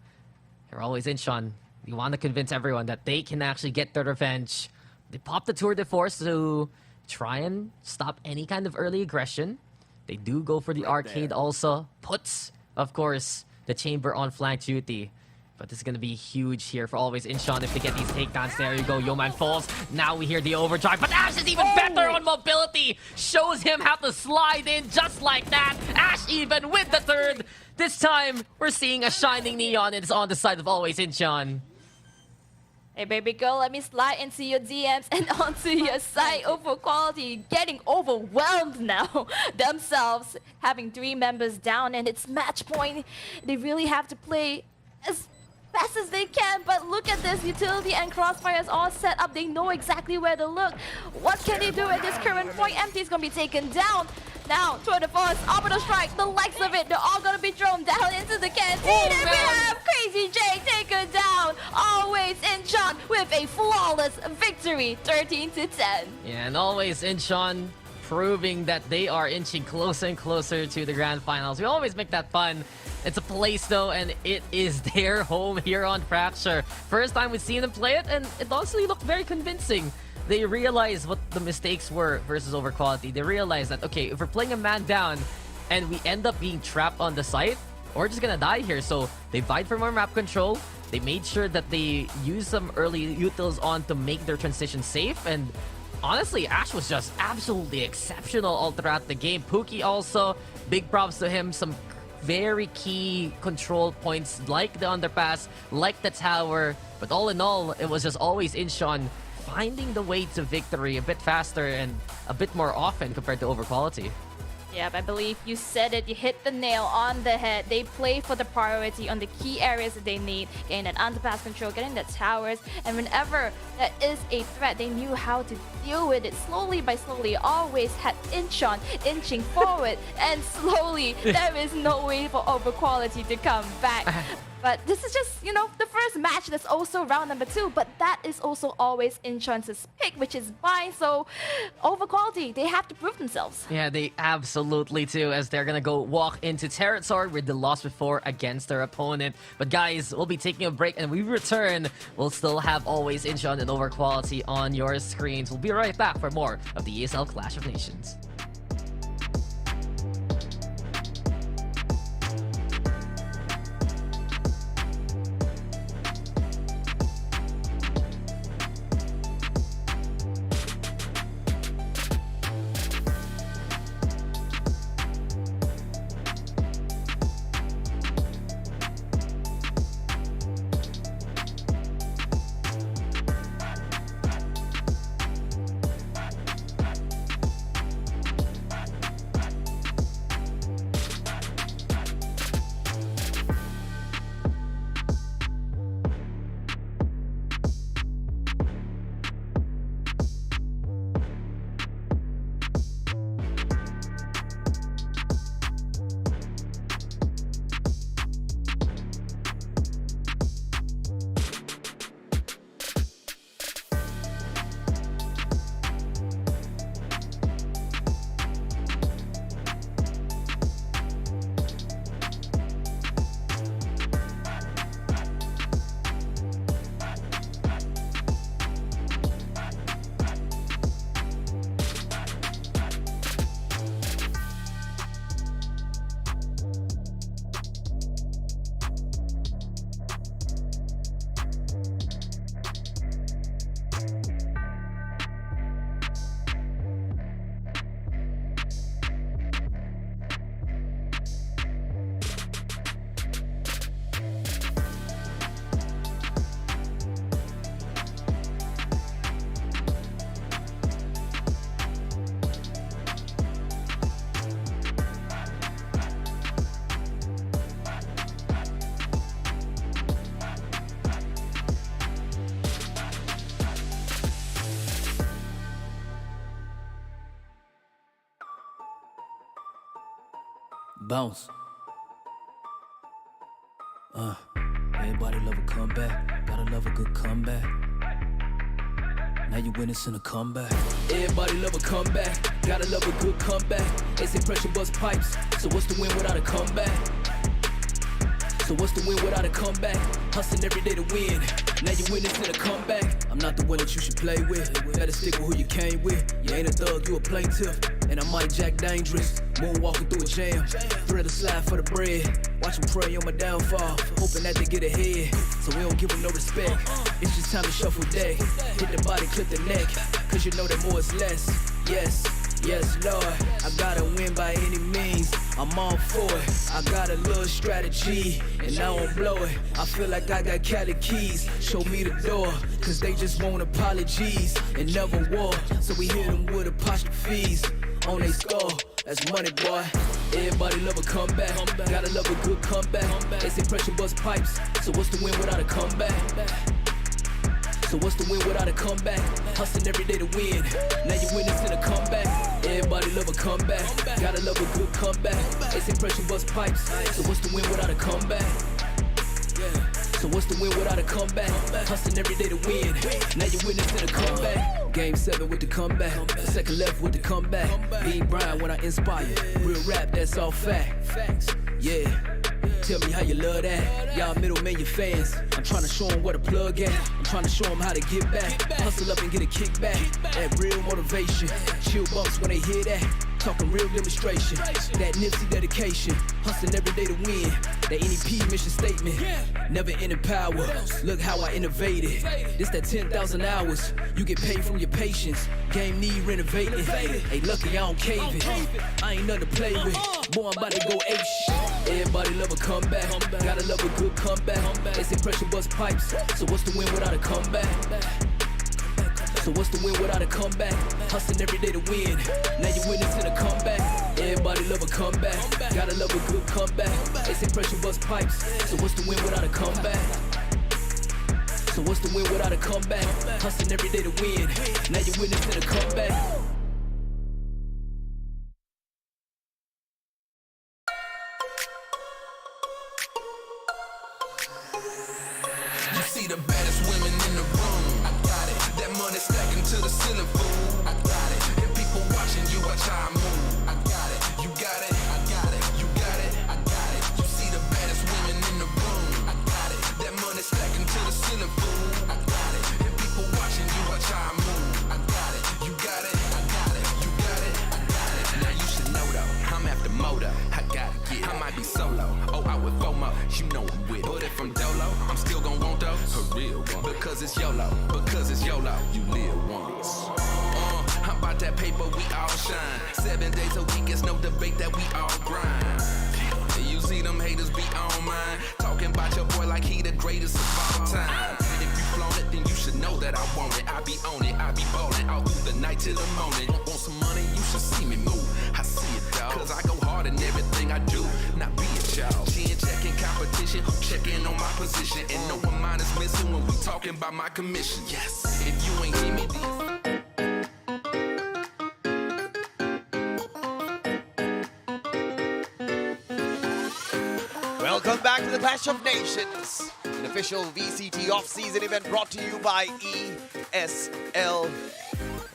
you're always Incheon. You want to convince everyone that they can actually get their revenge. They pop the Tour de Force to try and stop any kind of early aggression. They do go for the arcade also. Puts, of course, the chamber on flank duty. But this is going to be huge here for always Incheon if they get these takedowns. There you go, Yeoman falls. Now we hear the overdrive, but Ash is even better on mobility. Shows him how to slide in just like that. Ash even with the third. This time, we're seeing a shining neon. It's on the side of always Incheon. Hey baby girl, let me slide into your DMs and onto your site. Overquality getting overwhelmed now themselves, having 3 members down, and it's match point. They really have to play as fast as they can, but look at this. Utility and crossfire is all set up. They know exactly where to look. What can they do at this current point? Empty is gonna be taken down. Now, Tour de Force, Orbital Strike, the likes of it, they're all gonna be thrown down into the canteen, and we have Crazy Jake taken down. Always Incheon with a flawless victory, 13-10. Yeah, and always Incheon proving that they are inching closer and closer to the grand finals. We always make that fun. It's a place though, and it is their home here on Fracture. First time we've seen them play it, and it honestly looked very convincing. They realized what the mistakes were versus Overquality. They realized that, okay, if we're playing a man down and we end up being trapped on the site, we're just gonna die here. So they vied for more map control. They made sure that they used some early utils on to make their transition safe. And honestly, Ash was just absolutely exceptional all throughout the game. Pookie also, big props to him. Some very key control points like the underpass, like the tower. But all in all, it was just always Incheon finding the way to victory a bit faster and a bit more often compared to Overquality. Yep, I believe you said it. You hit the nail on the head. They play for the priority on the key areas that they need. Getting that underpass control, getting the towers. And whenever there is a threat, they knew how to deal with it. Slowly by slowly, always had Incheon inching forward. And slowly, there is no way for Overquality to come back. But this is just, you know, the first match. That's also round number 2. But that is also always Incheon's pick, which is fine. So, Overquality, they have to prove themselves. Yeah, they absolutely do, as they're gonna go walk into territory where they lost before against their opponent. But guys, we'll be taking a break, and when we return, we'll still have always Incheon and Overquality on your screens. We'll be right back for more of the ESL Clash of Nations. Bounce. Everybody love a comeback. Gotta love a good comeback. Now you witnessing a comeback. Everybody love a comeback. Gotta love a good comeback. They say pressure bust pipes. So what's the win without a comeback? So what's the win without a comeback? Hustling every day to win. Now you witnessing a comeback. I'm not the one that you should play with. Better stick with who you came with. You ain't a thug, you a plaintiff. And I might jack dangerous. Moonwalking through a jam. Thread a slide for the bread. Watch them pray on my downfall. Hoping that they get ahead. So we don't give them no respect. It's just time to shuffle deck. Hit the body, clip the neck. Cause you know that more is less. Yes. Yes, Lord, I gotta win by any means. I'm all for it. I got a little strategy, and I won't blow it. I feel like I got Cali keys. Show me the door, cause they just want apologies and never war. So we hit them with apostrophes on they score. That's money, boy. Everybody love a comeback. Gotta love a good comeback. They say pressure bust pipes. So what's the win without a comeback? So what's the win without a comeback? Hustling every day to win. Now you witnessing a comeback. Everybody love a comeback. Gotta love a good comeback. They say pressure bust pipes. So what's the win without a comeback? So what's the win without a comeback? Hustling every day to win. Now you witnessing a comeback. Game 7 with the comeback. The second left with the comeback. Being Brian when I inspire. Real rap, that's all fact. Yeah. Tell me how you love that. Y'all middlemen, your fans. I'm trying to show them where to plug at. I'm trying to show them how to get back. Hustle up and get a kickback. That real motivation. Chill bumps when they hear that. Talking real demonstration. That Nipsey dedication. Hustling every day to win. That NEP mission statement. Never ending power. Look how I innovated. This that 10,000 hours. You get paid from your patience. Game need renovating. Hey, lucky I don't cave it. I ain't nothing to play with. Boy, I'm about to go ape shit. Everybody love a comeback. Gotta love a good comeback. They say pressure bust pipes. So what's the win without a comeback? So what's the win without a comeback? Hustling every day to win. Now you witnessing a comeback. Everybody love a comeback. Gotta love a good comeback. They say pressure bust pipes. So what's the win without a comeback? So what's the win without a comeback? Hustling every day to win. Now you witnessing a comeback. You see the baddest women in the room. I got it. That money stacking to the ceiling, fool. I got it. And people watching you, watch how I move. I got it. You got it. I got it. You got it. I got it. You see the baddest women in the room. I got it. That money stacking to the ceiling, fool. I got it. And people watching you, watch how I move. I got it. You got it. I got it. You got it. I got it. Now you should know though. I'm after moto. I gotta get it. I might be solo. Oh, out with FOMO. You know I'm with it. But if I'm dolo, I'm still gon' want those. A real one. Because it's YOLO. Because it's YOLO. You live once. How about that paper? We all shine. 7 days a week, it's no debate that we all grind. You see them haters be on mine. Talking about your boy like he the greatest of all time. If you flown it, then you should know that I want it. I be on it, I be ballin' all through the night till the morning. Want some money? You should see me move. I see it, dog. Cause I go hard in everything I do. Not be a child. Chin checking competition, checking on my position. And no one mind is missing when we talking about my commission. Yes, if you ain't hear me, Welcome back to the Clash of Nations, an official VCT off-season event brought to you by ESL.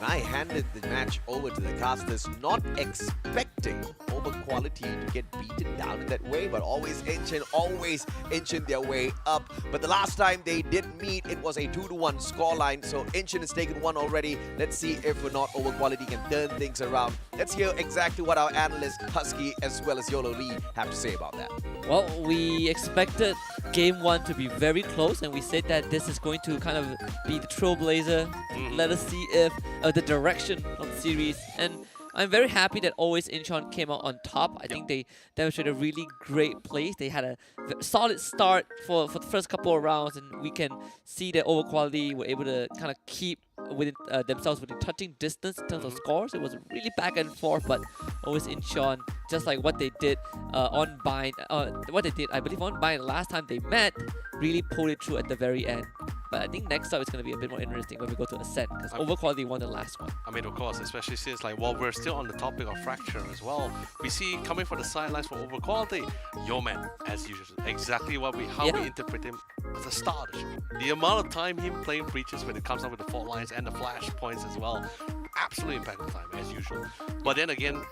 I handed the match over to the casters, not expecting over quality to get beaten down in that way, but always inching their way up. But the last time they did meet, it was a 2-1 scoreline, so Inchin has taken one already. Let's see if we're not over quality can turn things around. Let's hear exactly what our analyst Husky as well as Yolo Lee have to say about that. Well, we expected game 1 to be very close, and we said that this is going to kind of be the trailblazer. Let us see if the direction of the series. And I'm very happy that always Incheon came out on top. I think they demonstrated a really great place. They had a solid start for the first couple of rounds, and we can see that over quality were able to kind of keep within themselves within touching distance in terms of scores. It was really back and forth, but always Incheon, just like what they did on Bind, I believe on Bind last time they met, really pulled it through at the very end. But I think next up it's going to be a bit more interesting when we go to Ascent, because Overquality won the last one. I mean, of course, especially since like while we're still on the topic of Fracture as well, we see coming from the sidelines for Overquality, Yo Man, as usual, exactly how we interpret him as a star of the show. The amount of time him playing Breaches when it comes up with the fault lines and the flash points as well, absolutely impeccable time as usual. But then again,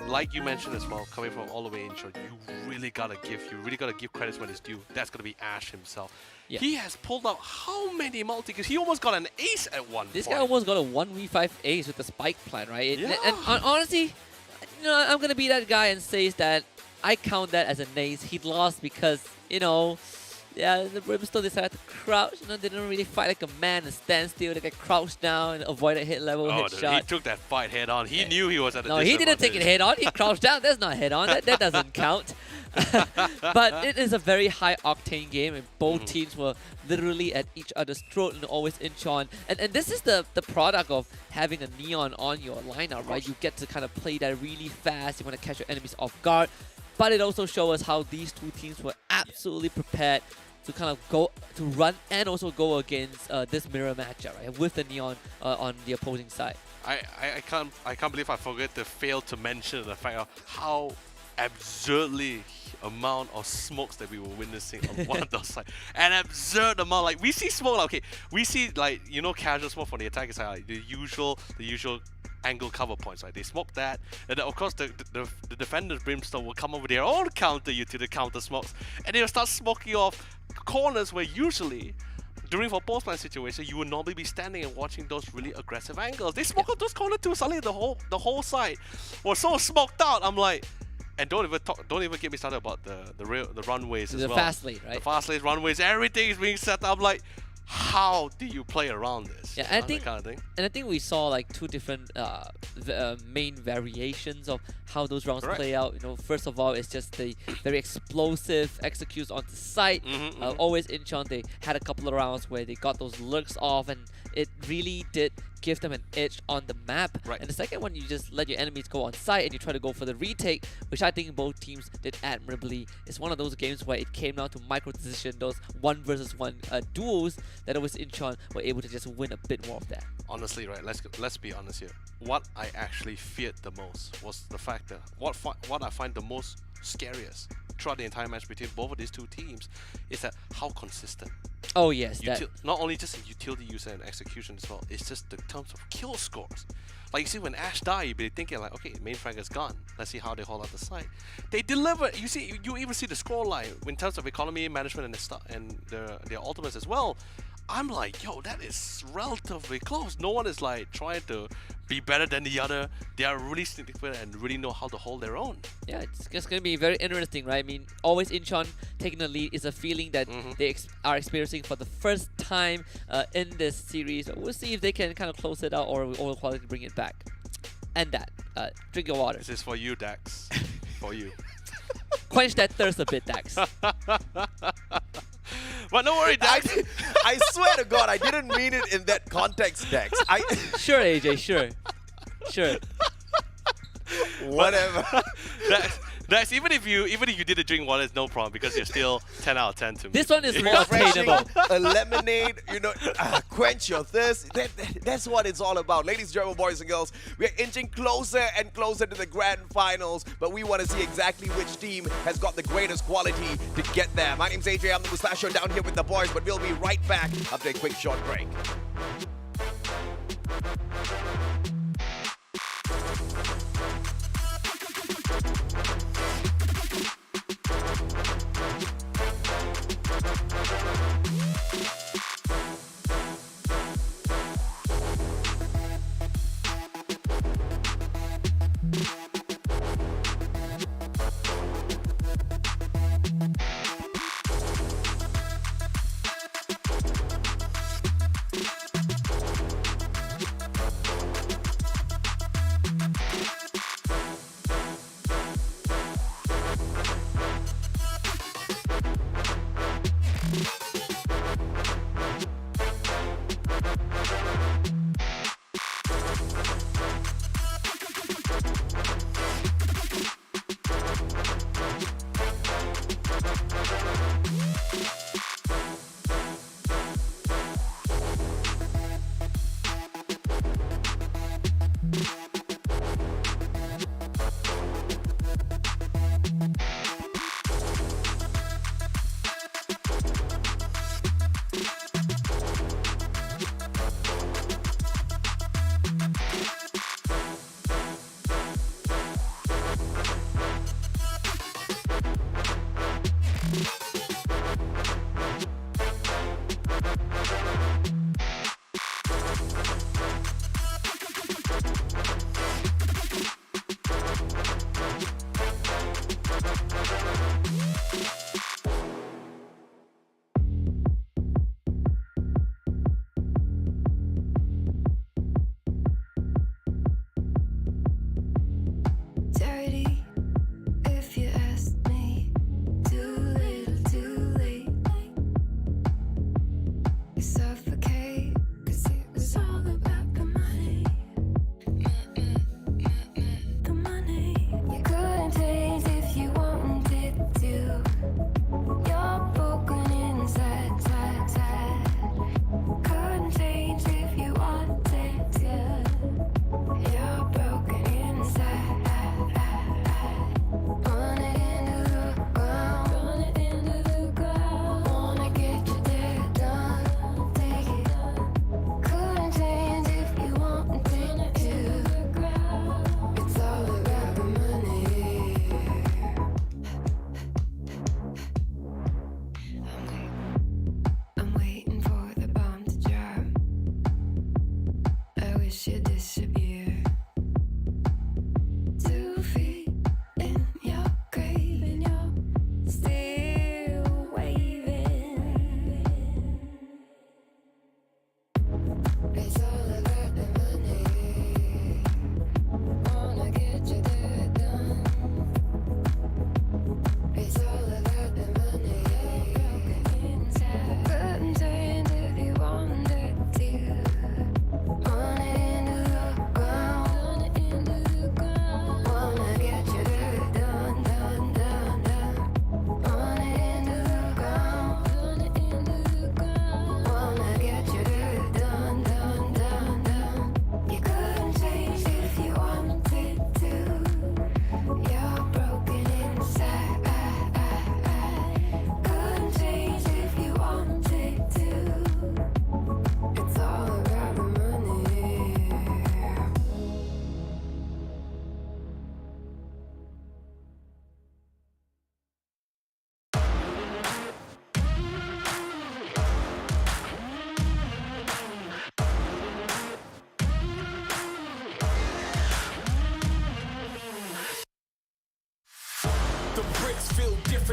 like you mentioned as well, coming from all the way in short, you really gotta give credits when it's due. That's gonna be Ash himself. Yeah. He has pulled out how many multi-kills? He almost got an ace at one This point. guy almost got a 1v5 ace with the spike plan, right? Yeah. And honestly, you know, I'm gonna be that guy and say that I count that as an ace. He lost because, you know, yeah, the Brimstone decided to crouch. You know, they didn't really fight like a man and stand still. They got crouched down and avoid a hit level Oh, dude, he headshot. took that fight head on. He knew he was at a No, he didn't take it head on. He crouched down. That's not head on. That doesn't count. But it is a very high octane game, and both teams were literally at each other's throat and always inch on. And this is the product of having a Neon on your lineup, right? You get to kind of play that really fast. You want to catch your enemies off guard. But it also shows us how these two teams were absolutely prepared to kind of go to run and also go against this mirror matchup, right? With the Neon on the opposing side. I can't believe I forgot to fail to mention the fact of how absurdly amount of smokes that we were witnessing on one of those sides. An absurd amount. Like we see smoke, like, okay, we see like, you know, casual smoke from the attacker side, like the usual angle cover points, right? They smoke that, and then of course the defender's Brimstone will come over their own counter utility counter smokes, and they'll start smoking off corners where usually during for post-plan situation you would normally be standing and watching those really aggressive angles. They smoke out those corners too. Suddenly the whole side was so smoked out. I'm like, and don't even get me started about the runways as well. The fast lane, right? The fast lane runways, everything is being set up. Like, how do you play around this? Yeah, I think, kind of thing. and I think we saw like two different main variations of how those rounds play out. You know, first of all, it's just the very explosive executes on the site. Always inch on. They had a couple of rounds where they got those lurks off, and it really did give them an edge on the map. Right. And the second one, you just let your enemies go on site and you try to go for the retake, which I think both teams did admirably. It's one of those games where it came down to micro decision, those 1 versus 1 duels that always Incheon were able to just win a bit more of that. Honestly, right, let's be honest here. What I actually feared the most was the fact that what I find the most scariest throughout the entire match between both of these two teams is that how consistent. Oh yes, not only just in utility use and execution as well, it's just the terms of kill scores. Like you see when Ash died, you'd be thinking like, okay, main frag is gone. Let's see how they hold out the site. They deliver. You see, you even see the score line in terms of economy management and their ultimates as well. I'm like, yo, that is relatively close. No one is like trying to be better than the other. They are really significant and really know how to hold their own. Yeah, it's just going to be very interesting, right? I mean, always Incheon taking the lead is a feeling that they are experiencing for the first time in this series. We'll see if they can kind of close it out or Overquality bring it back. And that, drink your water. This is for you, Dax. For you. Quench that thirst a bit, Dax. But don't worry, Dax. I swear to God, I didn't mean it in that context, Dax. Sure, AJ, sure. Sure. Whatever. Dax, even if you did a drink water, it's no problem because you're still 10 out of 10 to me. This one is more attainable. A lemonade, you know, quench your thirst. That's what it's all about. Ladies and gentlemen, boys and girls, we're inching closer and closer to the grand finals, but we want to see exactly which team has got the greatest quality to get there. My name's AJ, I'm the Mustachio down here with the boys, but we'll be right back after a quick short break.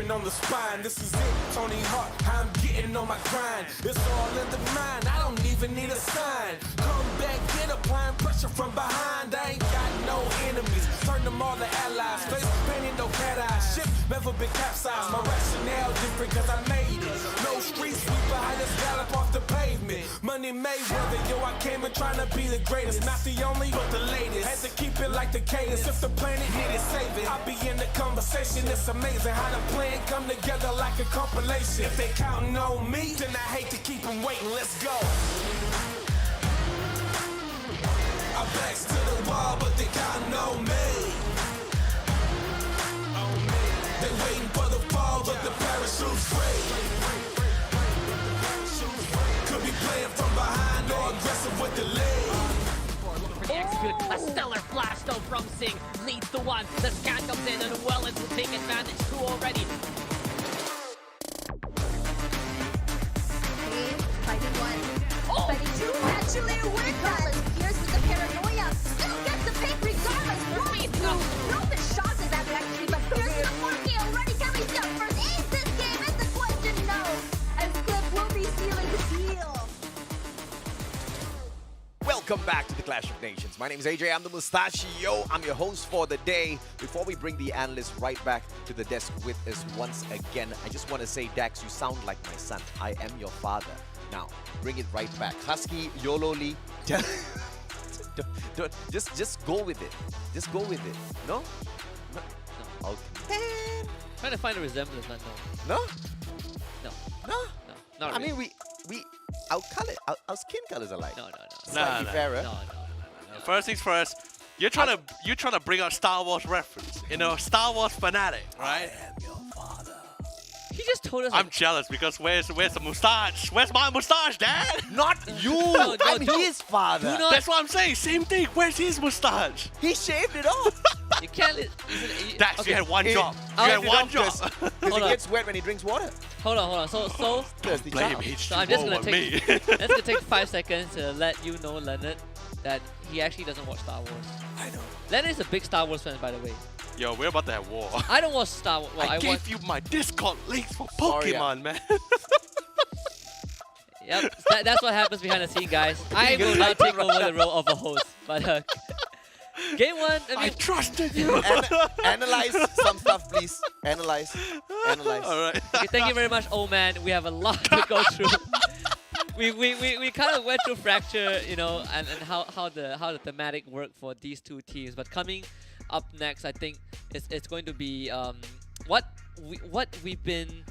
dripping on the spine. This is it, Tony Hawk. I'm getting on my grind. It's all in the mind. I don't even need a sign. Come back, get applying pressure from behind. I ain't got no enemies. Turn them all to allies. Face painting, no cat eyes. Ship never been capsized. My rationale different cause I made it. No street sweeper, I just gallop off the pavement. Money made whether yo, I came in trying to be the greatest. Not the only, but the latest. Had to keep it like the cadence. If the planet needed saving, I'll be in the conversation. It's amazing how the plan come together like a compilation. If they counting on me, then I hate to keep them waiting. Let's go. Our backs to the wall, but they counting on me. They waiting for the fall, but the parachute's free. Could be playing from behind or aggressive with the lead. Pretty execute. A stellar blast though from Sing leads the one. The scan comes in and Wellens will take advantage too already. Fighting one. Fighting two. Actually, regardless. Here's with the paranoia. Still gets the pick regardless. No the shots is that actually, but here's the 4K already carries the first ace this game. Is the question no. And Cliff will be sealing the deal. Welcome back to the Clash of Nations. My name is AJ, I'm the Mustachio. I'm your host for the day. Before we bring the analysts right back to the desk with us once again, I just want to say, Dax, you sound like my son. I am your father. Now, bring it right back. Husky, Yololi. Just go with it. Just go with it. No? No. Okay. Trying to find a resemblance, but no. No? No. No? No. Not I really. mean, we our color, our skin colors are like No. slightly fairer. No. First things first, you're trying to bring out Star Wars reference. You know, Star Wars fanatic, right? I am your father. He just told us. I'm jealous because where's the mustache? Where's my mustache, Dad? Not you! No, I'm don't- his father! do not- That's what I'm saying. Same thing. Where's his mustache? He shaved it off! You can't. Dax, you had one He- job. he You had shaved it one off job. Because he on. gets wet when he drinks water. Hold on. So Thirsty Blame child. So I'm just H2O gonna on take me. that's gonna take 5 seconds to let you know, Leonard, that he actually doesn't watch Star Wars. I know. Leonard is a big Star Wars fan, by the way. Yo, we're about to have war. I don't watch Star Wars. Well, I I gave watch. you my Discord links for Sorry, Pokemon, man. Yep, that's what happens behind the scene, guys. I will not take over the role of a host, but game one. I I mean, trusted you. Analyze some stuff, please. Analyze. All right. okay, thank you very much, old man. We have a lot to go through. we kind of went through Fracture, you know, and how the thematic worked for these two teams. But coming up next, I think it's going to be what we've been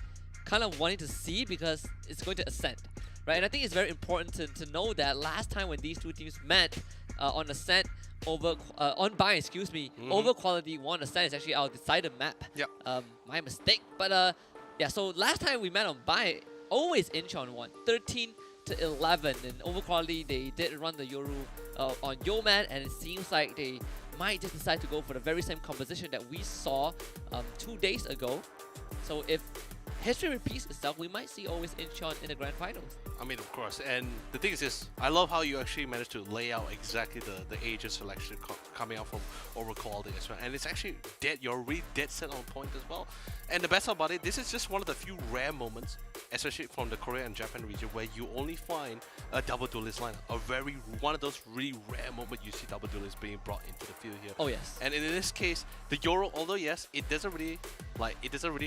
kind of wanting to see, because it's going to Ascent, right? And I think it's very important to know that last time when these two teams met on Ascent over on Buy, excuse me, over Quality 1 Ascent is actually our decided map. Yep. My mistake. But yeah, so last time we met on Buy, always Incheon won, 13-11, and over Quality they did run the Yoru on Yoman, and it seems like they might just decide to go for the very same composition that we saw 2 days ago. So if history repeats itself, we might see always Incheon in the grand finals. I mean, of course. And the thing is this, I love how you actually managed to lay out exactly the agent selection coming out from over quality as well. And it's actually dead. You're really dead set on point as well. And the best part about it, this is just one of the few rare moments, especially from the Korea and Japan region, where you only find a double duelist lineup. One of those really rare moments you see double duelists being brought into the field here. Oh yes. And in this case, the Euro, although yes, it doesn't really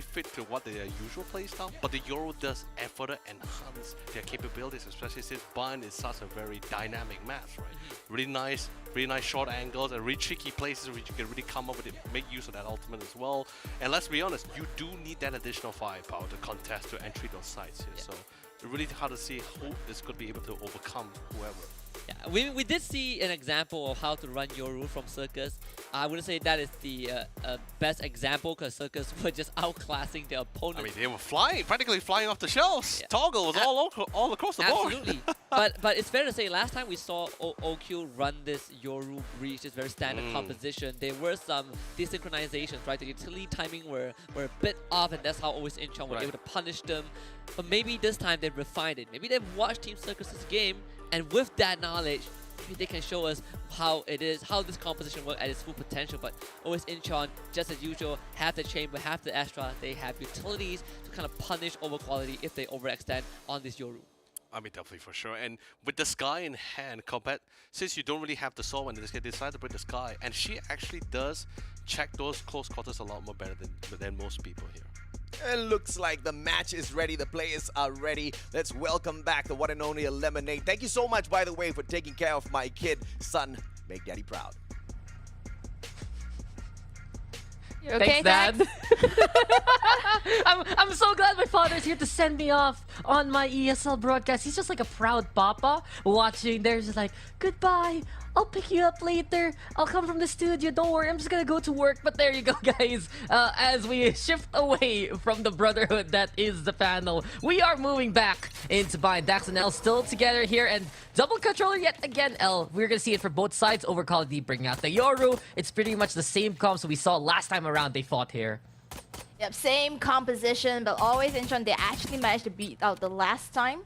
fit to what their usual play style, but the Euro does further enhance their capabilities, especially since Bind is such a very dynamic map, right? Really nice short angles and really tricky places where you can really come up with it, make use of that ultimate as well. And let's be honest, you do need that additional firepower to contest to entry those sites here. So really hard to see who is going to be able to overcome whoever. Yeah, we did see an example of how to run Yoru from Circus. I wouldn't say that is the best example, because Circus were just outclassing their opponent. I mean, they were practically flying off the shelves. Yeah. Toggle was all across the board. Absolutely. but it's fair to say, last time we saw OQ run this Yoru breach, this very standard composition, there were some desynchronizations, right? The utility timing were a bit off, and that's how always Incheon were able to punish them. But maybe this time they've refined it. Maybe they've watched Team Circus's game, and with that knowledge, maybe they can show us how it is, how this composition works at its full potential. But always Incheon, just as usual, have the Chamber, have the Astra, they have utilities to kind of punish overquality if they overextend on this Yoru. I mean, definitely for sure. And with the Sky in hand, Combat, since you don't really have the Soul in this case, they decided to bring the Sky. And she actually does check those close quarters a lot more better than most people here. It looks like the match is ready. The players are ready. Let's welcome back the one and only Lemonade. Thank you so much, by the way, for taking care of my kid. Son, make daddy proud. You okay, Thanks, Dad. I'm so glad my father's here to send me off on my ESL broadcast. He's just like a proud papa watching. There's just like, goodbye. I'll pick you up later. I'll come from the studio. Don't worry, I'm just gonna go to work. But there you go, guys. As we shift away from the brotherhood that is the panel, we are moving back into Bind. Dax and L still together here, and double controller yet again. L, we're gonna see it for both sides. Overquality bringing out the Yoru. It's pretty much the same comps we saw last time around they fought here. Yep, same composition, but always Incheon, they actually managed to beat out the last time.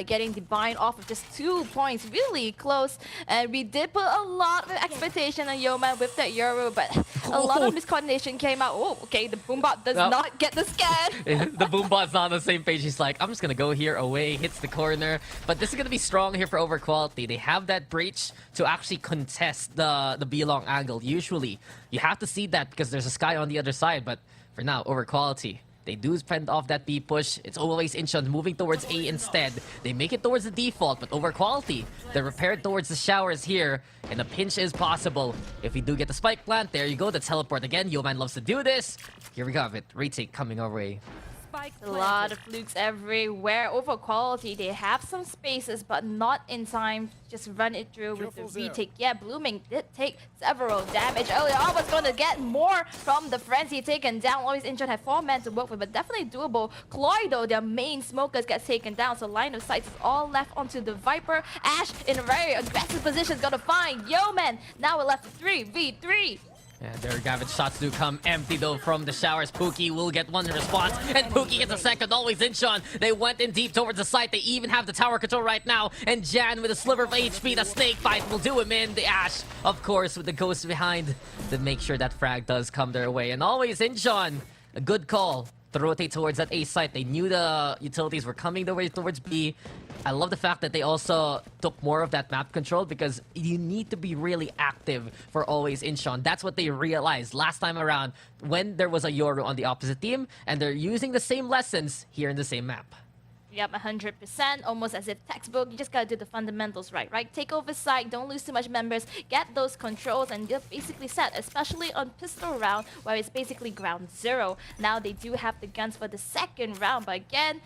Getting the bind off of just 2 points, really close. And we did put a lot of expectation on Yeoman with that Yoru, but a lot of miscoordination came out. Oh, okay, the Boombot does not get the scan. The Boombot's not on the same page. He's like, I'm just gonna go here, away, hits the corner. But this is gonna be strong here for Overquality. They have that breach to actually contest the B-long angle. Usually, you have to see that because there's a Sky on the other side, but for now, Overquality, they do fend off that B push. It's always Incheon moving towards A instead. They make it towards the default, but Overquality, they're repaired towards the showers here, and a pinch is possible. If we do get the spike plant, there you go, the teleport again. Yeoman loves to do this. Here we have it. Retake coming our way. A lot of flukes everywhere. Overquality, they have some spaces, but not in time. Just run it through with the retake. Yeah, Blooming did take several damage earlier on. Was going to get more from the frenzy taken down. Always Incheon had 4 men to work with, but definitely doable. Chloe, though, their main smokers gets taken down, so line of sight is all left onto the Viper. Ash in a very aggressive position is going to find Yeoman. Now we're left to 3v3. Yeah, their Gavage shots do come empty though from the showers. Pookie will get one response, and Pookie gets a second. Always Incheon. They went in deep towards the site. They even have the tower control right now. And Jan with a sliver of HP. The snake fight will do him in. The Ash, of course, with the ghost behind to make sure that frag does come their way. And always Incheon. A good call to rotate towards that A site. They knew the utilities were coming their way towards B. I love the fact that they also took more of that map control because you need to be really active for always Incheon. That's what they realized last time around when there was a Yoru on the opposite team, and they're using the same lessons here in the same map. Yep, 100%, almost as if textbook. You just gotta do the fundamentals right? Take over site, don't lose too much members, get those controls, and you're basically set, especially on pistol round, where it's basically ground zero. Now they do have the guns for the second round, but again,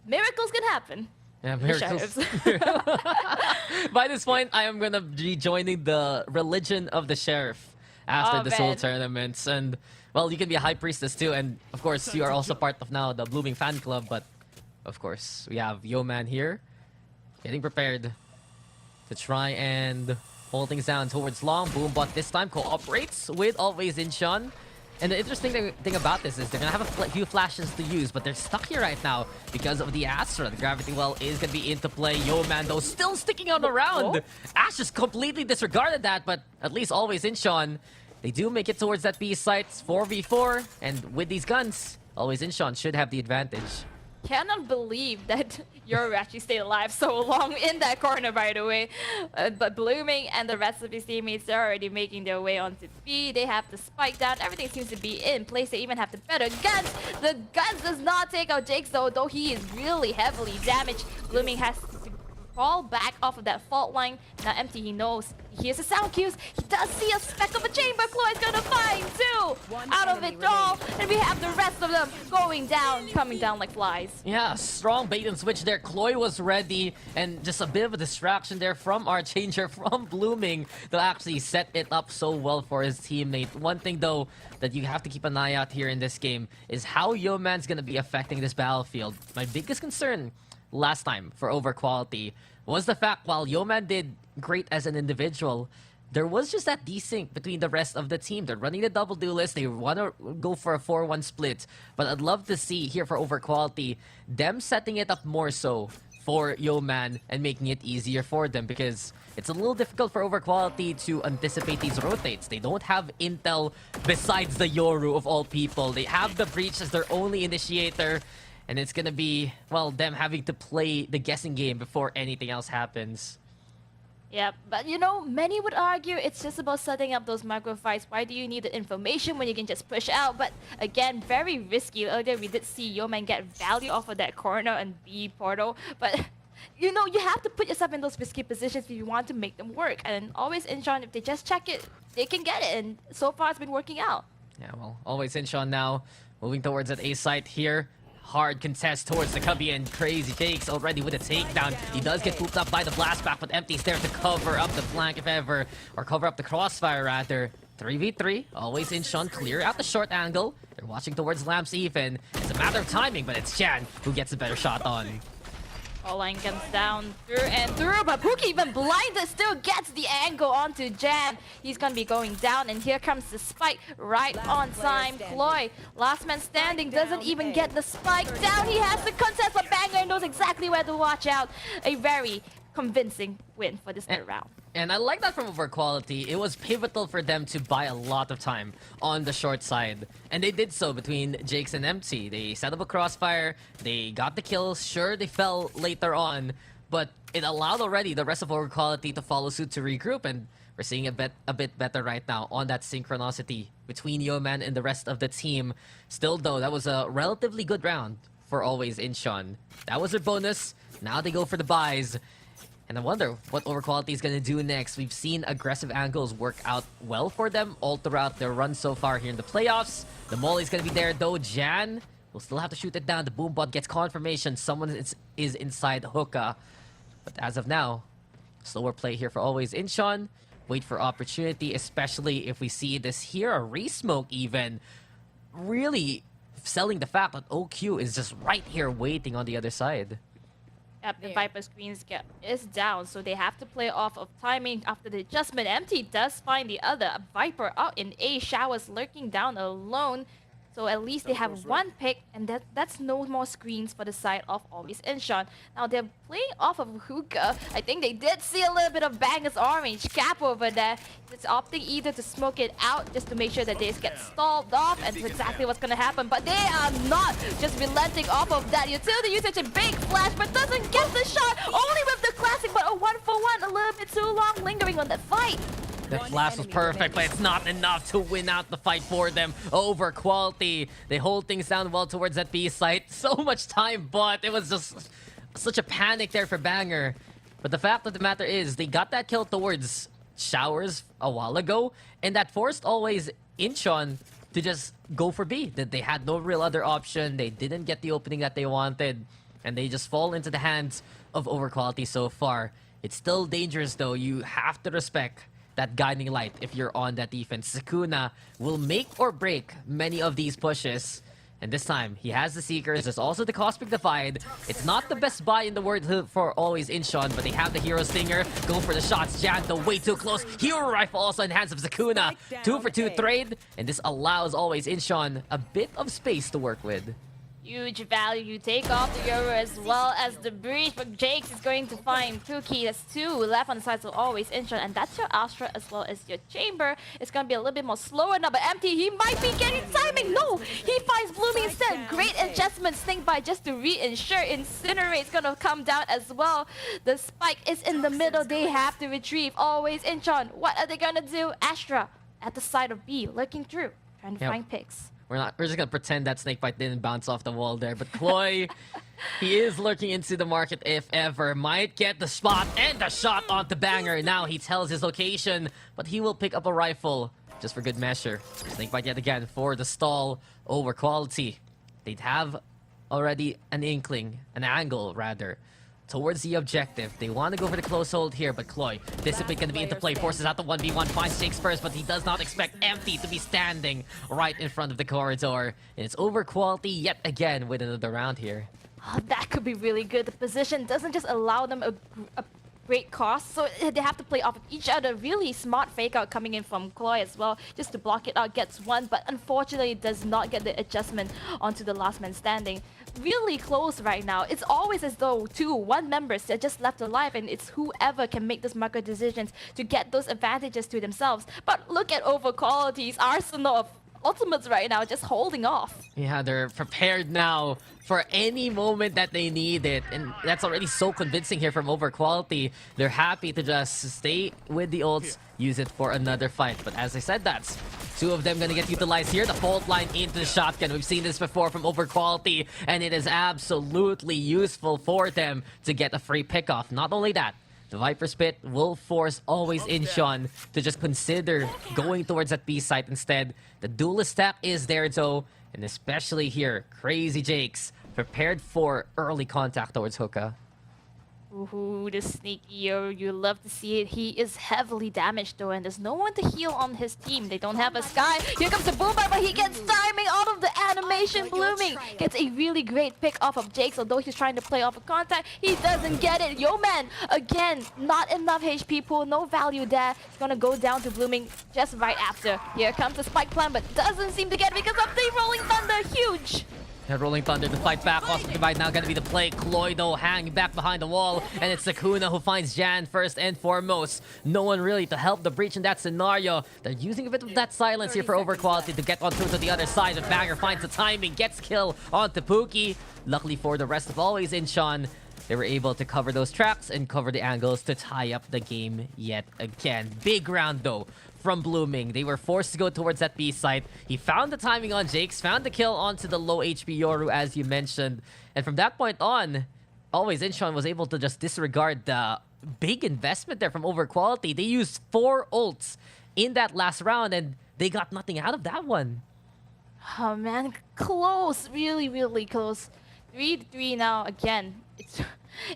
miracles can happen. Yeah, miracles. By this point, I am gonna be joining the religion of the sheriff after the Soul tournaments. And, well, you can be a high priestess too, and of course, you are also part of now the Blooming fan club, but of course, we have Yeoman here, getting prepared to try and hold things down towards long. Boombot this time cooperates with always Incheon. And the interesting thing about this is they're gonna have a few flashes to use, but they're stuck here right now because of the Astra. The Gravity Well is gonna be into play. Yeoman, though, still sticking on around. Ash just completely disregarded that, but at least always Incheon, they do make it towards that B site. 4v4, and with these guns, always Incheon should have the advantage. Cannot believe that Yoru actually stayed alive so long in that corner, by the way. But Blooming and the rest of his teammates are already making their way onto B. They have the spike down. Everything seems to be in place. They even have the better guns. The guns does not take out Jake, though he is really heavily damaged. Blooming has to fall back off of that fault line. Now empty, he knows. He hears the sound cues. He does see a speck of a chamber. Chloe's gonna find two out of it all. And we have the rest of them going down, coming down like flies. Yeah, strong bait and switch there. Chloe was ready, and just a bit of a distraction there from our changer, from Blooming, to actually set it up so well for his teammate. One thing, though, that you have to keep an eye out here in this game is how Yeoman's gonna be affecting this battlefield. My biggest concern last time for Overquality was the fact while Yeoman did great as an individual, there was just that desync between the rest of the team. They're running the double duelist. They want to go for a 4-1 split. But I'd love to see here for Overquality them setting it up more so for Yeoman and making it easier for them because it's a little difficult for Overquality to anticipate these rotates. They don't have intel besides the Yoru of all people. They have the Breach as their only initiator, and it's gonna be, well, them having to play the guessing game before anything else happens. Yeah, but you know, many would argue it's just about setting up those micro fights. Why do you need the information when you can just push out? But again, very risky. Earlier we did see Yeoman get value off of that corner and B portal, but you know, you have to put yourself in those risky positions if you want to make them work. And always Incheon, if they just check it, they can get it. And so far it's been working out. Yeah, well, always Incheon now, moving towards that A site here. Hard contest towards the Cubby, and Crazy Takes already with a takedown. He does get pooped up by the blast back, but Empty's there to cover up the flank if ever, or cover up the crossfire rather. 3v3, always Incheon clear out the short angle. They're watching towards Lamps even. It's a matter of timing, but it's Jan who gets a better shot on. All line comes down through and through, but Pookie, even blinded, still gets the angle onto Jan. He's gonna be going down, and here comes the spike right on time. Chloe, last man standing, doesn't even get the spike down. He has the contest, but Banger knows exactly where to watch out. A very convincing win for this third round. And I like that from Overquality. It was pivotal for them to buy a lot of time on the short side. And they did so between Jakes and Empty. They set up a crossfire, they got the kills. Sure, they fell later on, but it allowed already the rest of Overquality to follow suit to regroup. And we're seeing a bit better right now on that synchronicity between Yeoman and the rest of the team. Still though, that was a relatively good round for always Incheon. That was their bonus. Now they go for the buys. And I wonder what Overquality is going to do next. We've seen aggressive angles work out well for them all throughout their run so far here in the playoffs. The Molly's going to be there though. Jan will still have to shoot it down. The Boombot gets confirmation someone is inside Hookah. But as of now, slower play here for always Incheon. Wait for opportunity, especially if we see this here, a re-smoke even. Really selling the fact that OQ is just right here waiting on the other side. Yep, the Viper screens is down, so they have to play off of timing after the adjustment. Empty does find the other Viper out in A. Showers lurking down alone. So at least they have one pick, and that's no more screens for the side of always Incheon. Now they're playing off of Hookah. I think they did see a little bit of Banger's orange cap over there. It's opting either to smoke it out just to make sure that they get stalled off, and that's exactly what's gonna happen. But they are not just relenting off of that. Utility uses a big flash, but doesn't get the shot. Only with the classic, but a 1-for-1, a little bit too long, lingering on that fight. The flash was perfect, but it's not enough to win out the fight for them. Overquality. They hold things down well towards that B site. So much time, but it was just such a panic there for Banger. But the fact of the matter is, they got that kill towards Showers a while ago, and that forced always Incheon to just go for B. That they had no real other option. They didn't get the opening that they wanted, and they just fall into the hands of Overquality so far. It's still dangerous though. You have to respect that guiding light if you're on that defense. Sakuna will make or break many of these pushes. And this time, he has the Seekers. There's also the Cosmic Divide. It's not the best buy in the world for always Incheon, but they have the Hero Stinger. Go for the shots. Jan, though, way too close. Hero Rifle also in hands of Sakuna. 2-for-2 trade. And this allows always Incheon a bit of space to work with. Huge value. You take off the Euro as well as the breach, but Jakes is going to find Pookie. That's 2 left on the side, so always Incheon. And that's your Astra as well as your Chamber. It's going to be a little bit more slower now, but Empty, he might be getting timing. No, he finds Blooming instead. Great adjustment. Sneak by just to reinsure. Incinerate's going to come down as well. The spike is in the middle. They have to retrieve. Always Incheon. What are they going to do? Astra at the side of B, looking through, trying to find picks. We're just gonna pretend that Snakebite didn't bounce off the wall there, but Chloe, he is lurking into the market if ever. Might get the spot and the shot onto Banger. Now he tells his location, but he will pick up a rifle just for good measure. Snakebite yet again for the stall. Overquality. They'd have already an inkling, an angle rather, towards the objective. They want to go for the close hold here, but Chloe, Dissipate going to be into play, forces out the 1v1, finds Jakes first, but he does not expect Empty to be standing right in front of the corridor. And it's Overquality yet again with another round here. Oh, that could be really good. The position doesn't just allow them a great cost, so they have to play off of each other. Really smart fake out coming in from Chloe as well, just to block it out. Gets one, but unfortunately does not get the adjustment onto the last man standing. really close right now. It's always as though one members are just left alive, and it's whoever can make those micro decisions to get those advantages to themselves. But look at Overquality's arsenal of ultimates right now, just holding off. Yeah, they're prepared now for any moment that they need it. And that's already so convincing here from Overquality. They're happy to just stay with the ults, use it for another fight. But as I said, that's two of them gonna get utilized here. The fault line into the shotgun. We've seen this before from Overquality, and it is absolutely useful for them to get a free pickoff. Not only that, the Viper Spit will force Always Incheon to just consider going towards that B site instead. The duelist stack is there though, and especially here, Crazy Jakes prepared for early contact towards Hookah. Ooh, the sneaky Yo, you love to see it. He is heavily damaged though, and there's no one to heal on his team. They don't have a Sky. Here comes the Boomer, but he gets timing out of the animation. Blooming gets a really great pick off of Jakes, although he's trying to play off a contact. He doesn't get it. Yo man, again, not enough HP pool, no value there. He's gonna go down to Blooming just right after. Here comes the Spike Plan, but doesn't seem to get it because of the Rolling Thunder. Huge. And Rolling Thunder to fight back. Awesome Divide now gonna be the play. Kloy though hanging back behind the wall. And it's Sakuna who finds Jan first and foremost. No one really to help the breach in that scenario. They're using a bit of that silence here for Overquality to get on through to the other side. But Banger finds the timing, gets kill onto Pookie. Luckily for the rest of Always Incheon, they were able to cover those tracks and cover the angles to tie up the game yet again. Big round though from Blooming. They were forced to go towards that B site. He found the timing on Jakes, found the kill onto the low HP Yoru as you mentioned. And from that point on, Always Incheon was able to just disregard the big investment there from Overquality. They used 4 ults in that last round and they got nothing out of that one. Oh man, close. Really, really close. 3-3 now again.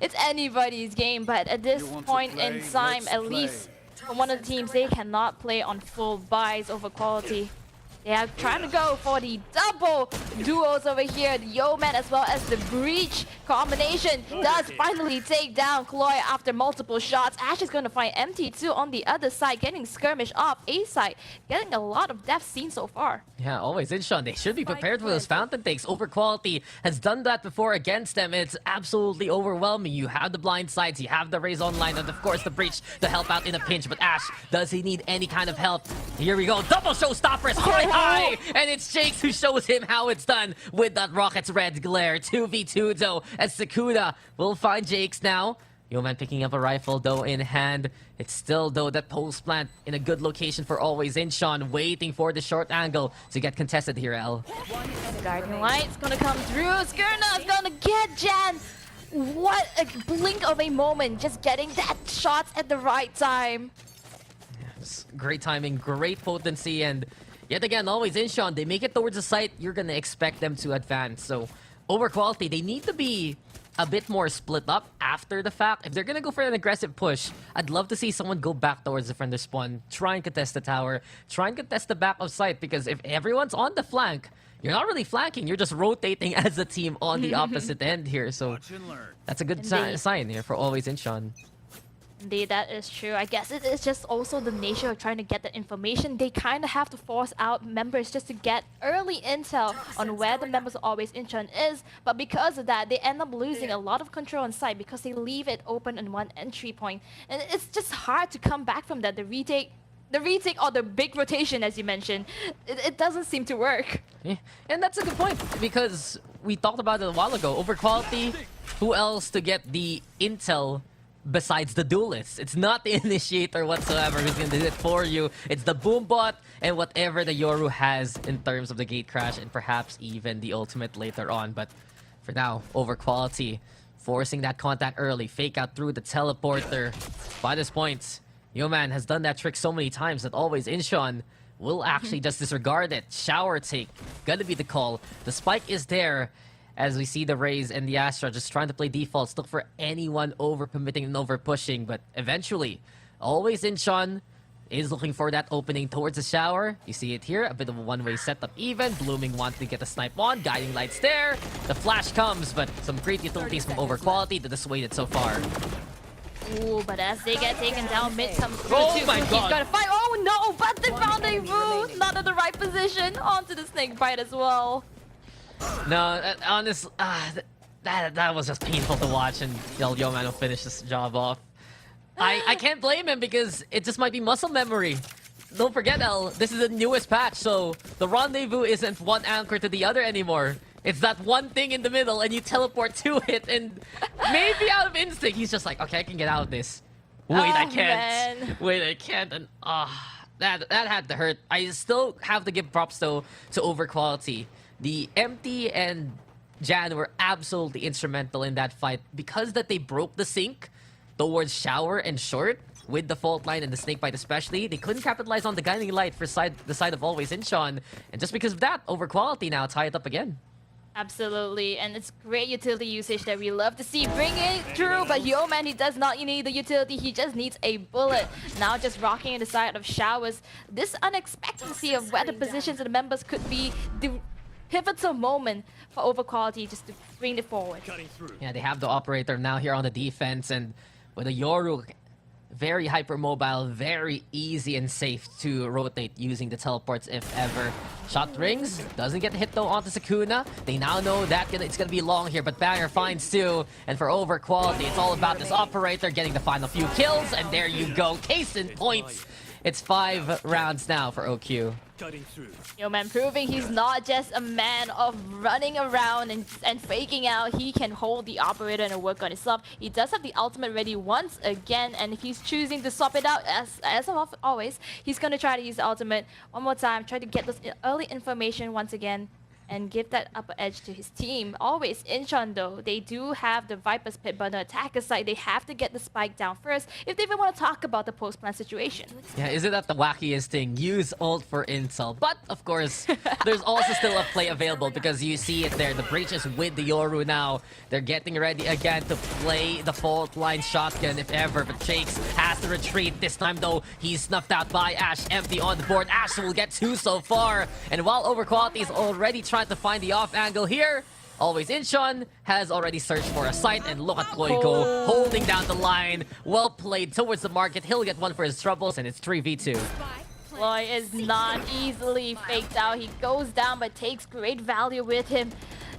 It's anybody's game, but at this point in time, at least for one of the teams, they cannot play on full buys Overquality. They are trying to go for the double duos over here. The Yo-Man as well as the Breach combination does finally take down Kloy after multiple shots. Ash is going to find MT2 on the other side, getting skirmish off A side, getting a lot of deaths seen so far. Yeah, Always Incheon. They should be prepared for those fountain takes. Overquality has done that before against them. It's absolutely overwhelming. You have the blind sides, you have the Raze online, and of course the Breach to help out in a pinch. But Ash, does he need any kind of help? Here we go. Double showstopper. High, and it's Jakes who shows him how it's done with that Rocket's red glare. 2v2 though, as Sakuna will find Jakes now. Yo-Man picking up a rifle though in hand. It's still though that post plant in a good location for Always Incheon, waiting for the short angle to get contested here, L. Guardian Light's gonna come through. Skirna's gonna get Jan. What a blink of a moment, just getting that shots at the right time. Yes, great timing, great potency, and yet again, Always Incheon, they make it towards the site, you're gonna expect them to advance. So, Overquality, they need to be a bit more split up after the fact. If they're gonna go for an aggressive push, I'd love to see someone go back towards the friendly spawn, try and contest the tower, try and contest the back of site, because if everyone's on the flank, you're not really flanking, you're just rotating as a team on the opposite end here. So, that's a good sign here for Always Incheon. Indeed, that is true. I guess it is just also the nature of trying to get that information. They kind of have to force out members just to get early intel on where the members of Always Incheon is. But because of that, they end up losing a lot of control on site because they leave it open in one entry point. And it's just hard to come back from that. The retake or the big rotation, as you mentioned, it doesn't seem to work. Yeah. And that's a good point, because we talked about it a while ago. Overquality, who else to get the intel besides the duelist? It's not the initiator whatsoever who's gonna do it for you. It's the Boombot and whatever the Yoru has in terms of the gate crash and perhaps even the ultimate later on. But for now, Overquality forcing that contact early, fake out through the teleporter. By this point, Yo-Man has done that trick so many times that Always Incheon will actually just disregard it. Shower take, gonna be the call. The spike is there, as we see the Raze and the Astra just trying to play defaults, look for anyone over-committing and over-pushing. But eventually, Always Incheon is looking for that opening towards the shower. You see it here, a bit of a one-way setup even. Blooming wants to get the snipe on, guiding lights there. The flash comes, but some great utilities from Overquality to dissuade it so far. Ooh, but as they get taken down, mid comes through Oh too. my He's god! gonna fight. Oh no, but they found a root. Not in the right position. Onto the snake bite as well. No, honestly, that was just painful to watch, and Yeoman will finish this job off. I can't blame him because it just might be muscle memory. Don't forget, this is the newest patch, so the rendezvous isn't one anchor to the other anymore. It's that one thing in the middle, and you teleport to it, and maybe out of instinct, he's just like, okay, I can get out of this. Wait, I can't. Man. Wait, I can't, and that had to hurt. I still have to give props, though, to Overquality. The Empty and Jan were absolutely instrumental in that fight because that they broke the sync towards Shower and Short with the fault line and the snake bite especially. They couldn't capitalize on the guiding light for the side of Always Incheon, and just because of that, Overquality now tie it up again. Absolutely, and it's great utility usage that we love to see. Bring it through, but Yeoman, he does not need the utility, he just needs a bullet. Now just rocking in the side of Showers. This unexpectancy of where the positions of the members could be the pivotal moment for Overquality just to bring it forward. Yeah, they have the operator now here on the defense, and with a Yoru, very hypermobile, very easy and safe to rotate using the teleports if ever. Shot rings, doesn't get hit though onto Sakuna. They now know that it's gonna be long here, but Banger finds two. And for Overquality, it's all about this operator getting the final few kills, and there you go, case in points. It's 5 rounds now for OQ. Yeoman proving he's not just a man of running around and faking out. He can hold the operator and work on himself. He does have the ultimate ready once again, and if he's choosing to swap it out, as of always, he's going to try to use the ultimate one more time, try to get this early information once again, and give that upper edge to his team. Always Incheon though, they do have the Viper's Pit, but on the attacker side, they have to get the spike down first if they even want to talk about the post-plant situation. Yeah, isn't that the wackiest thing? Use ult for intel. But, of course, there's also still a play available because you see it there. The breach is with the Yoru now. They're getting ready again to play the fault line shotgun if ever, but Jakes has to retreat. This time, though, he's snuffed out by Ash. Empty on the board. Ash will get 2 so far. And while Overquality is already trying to find the off angle here, Always Incheon has already searched for a site, and look at Koiko holding down the line. Well played towards the market. He'll get one for his troubles, and it's 3v2. Loy is not easily faked out. He goes down but takes great value with him.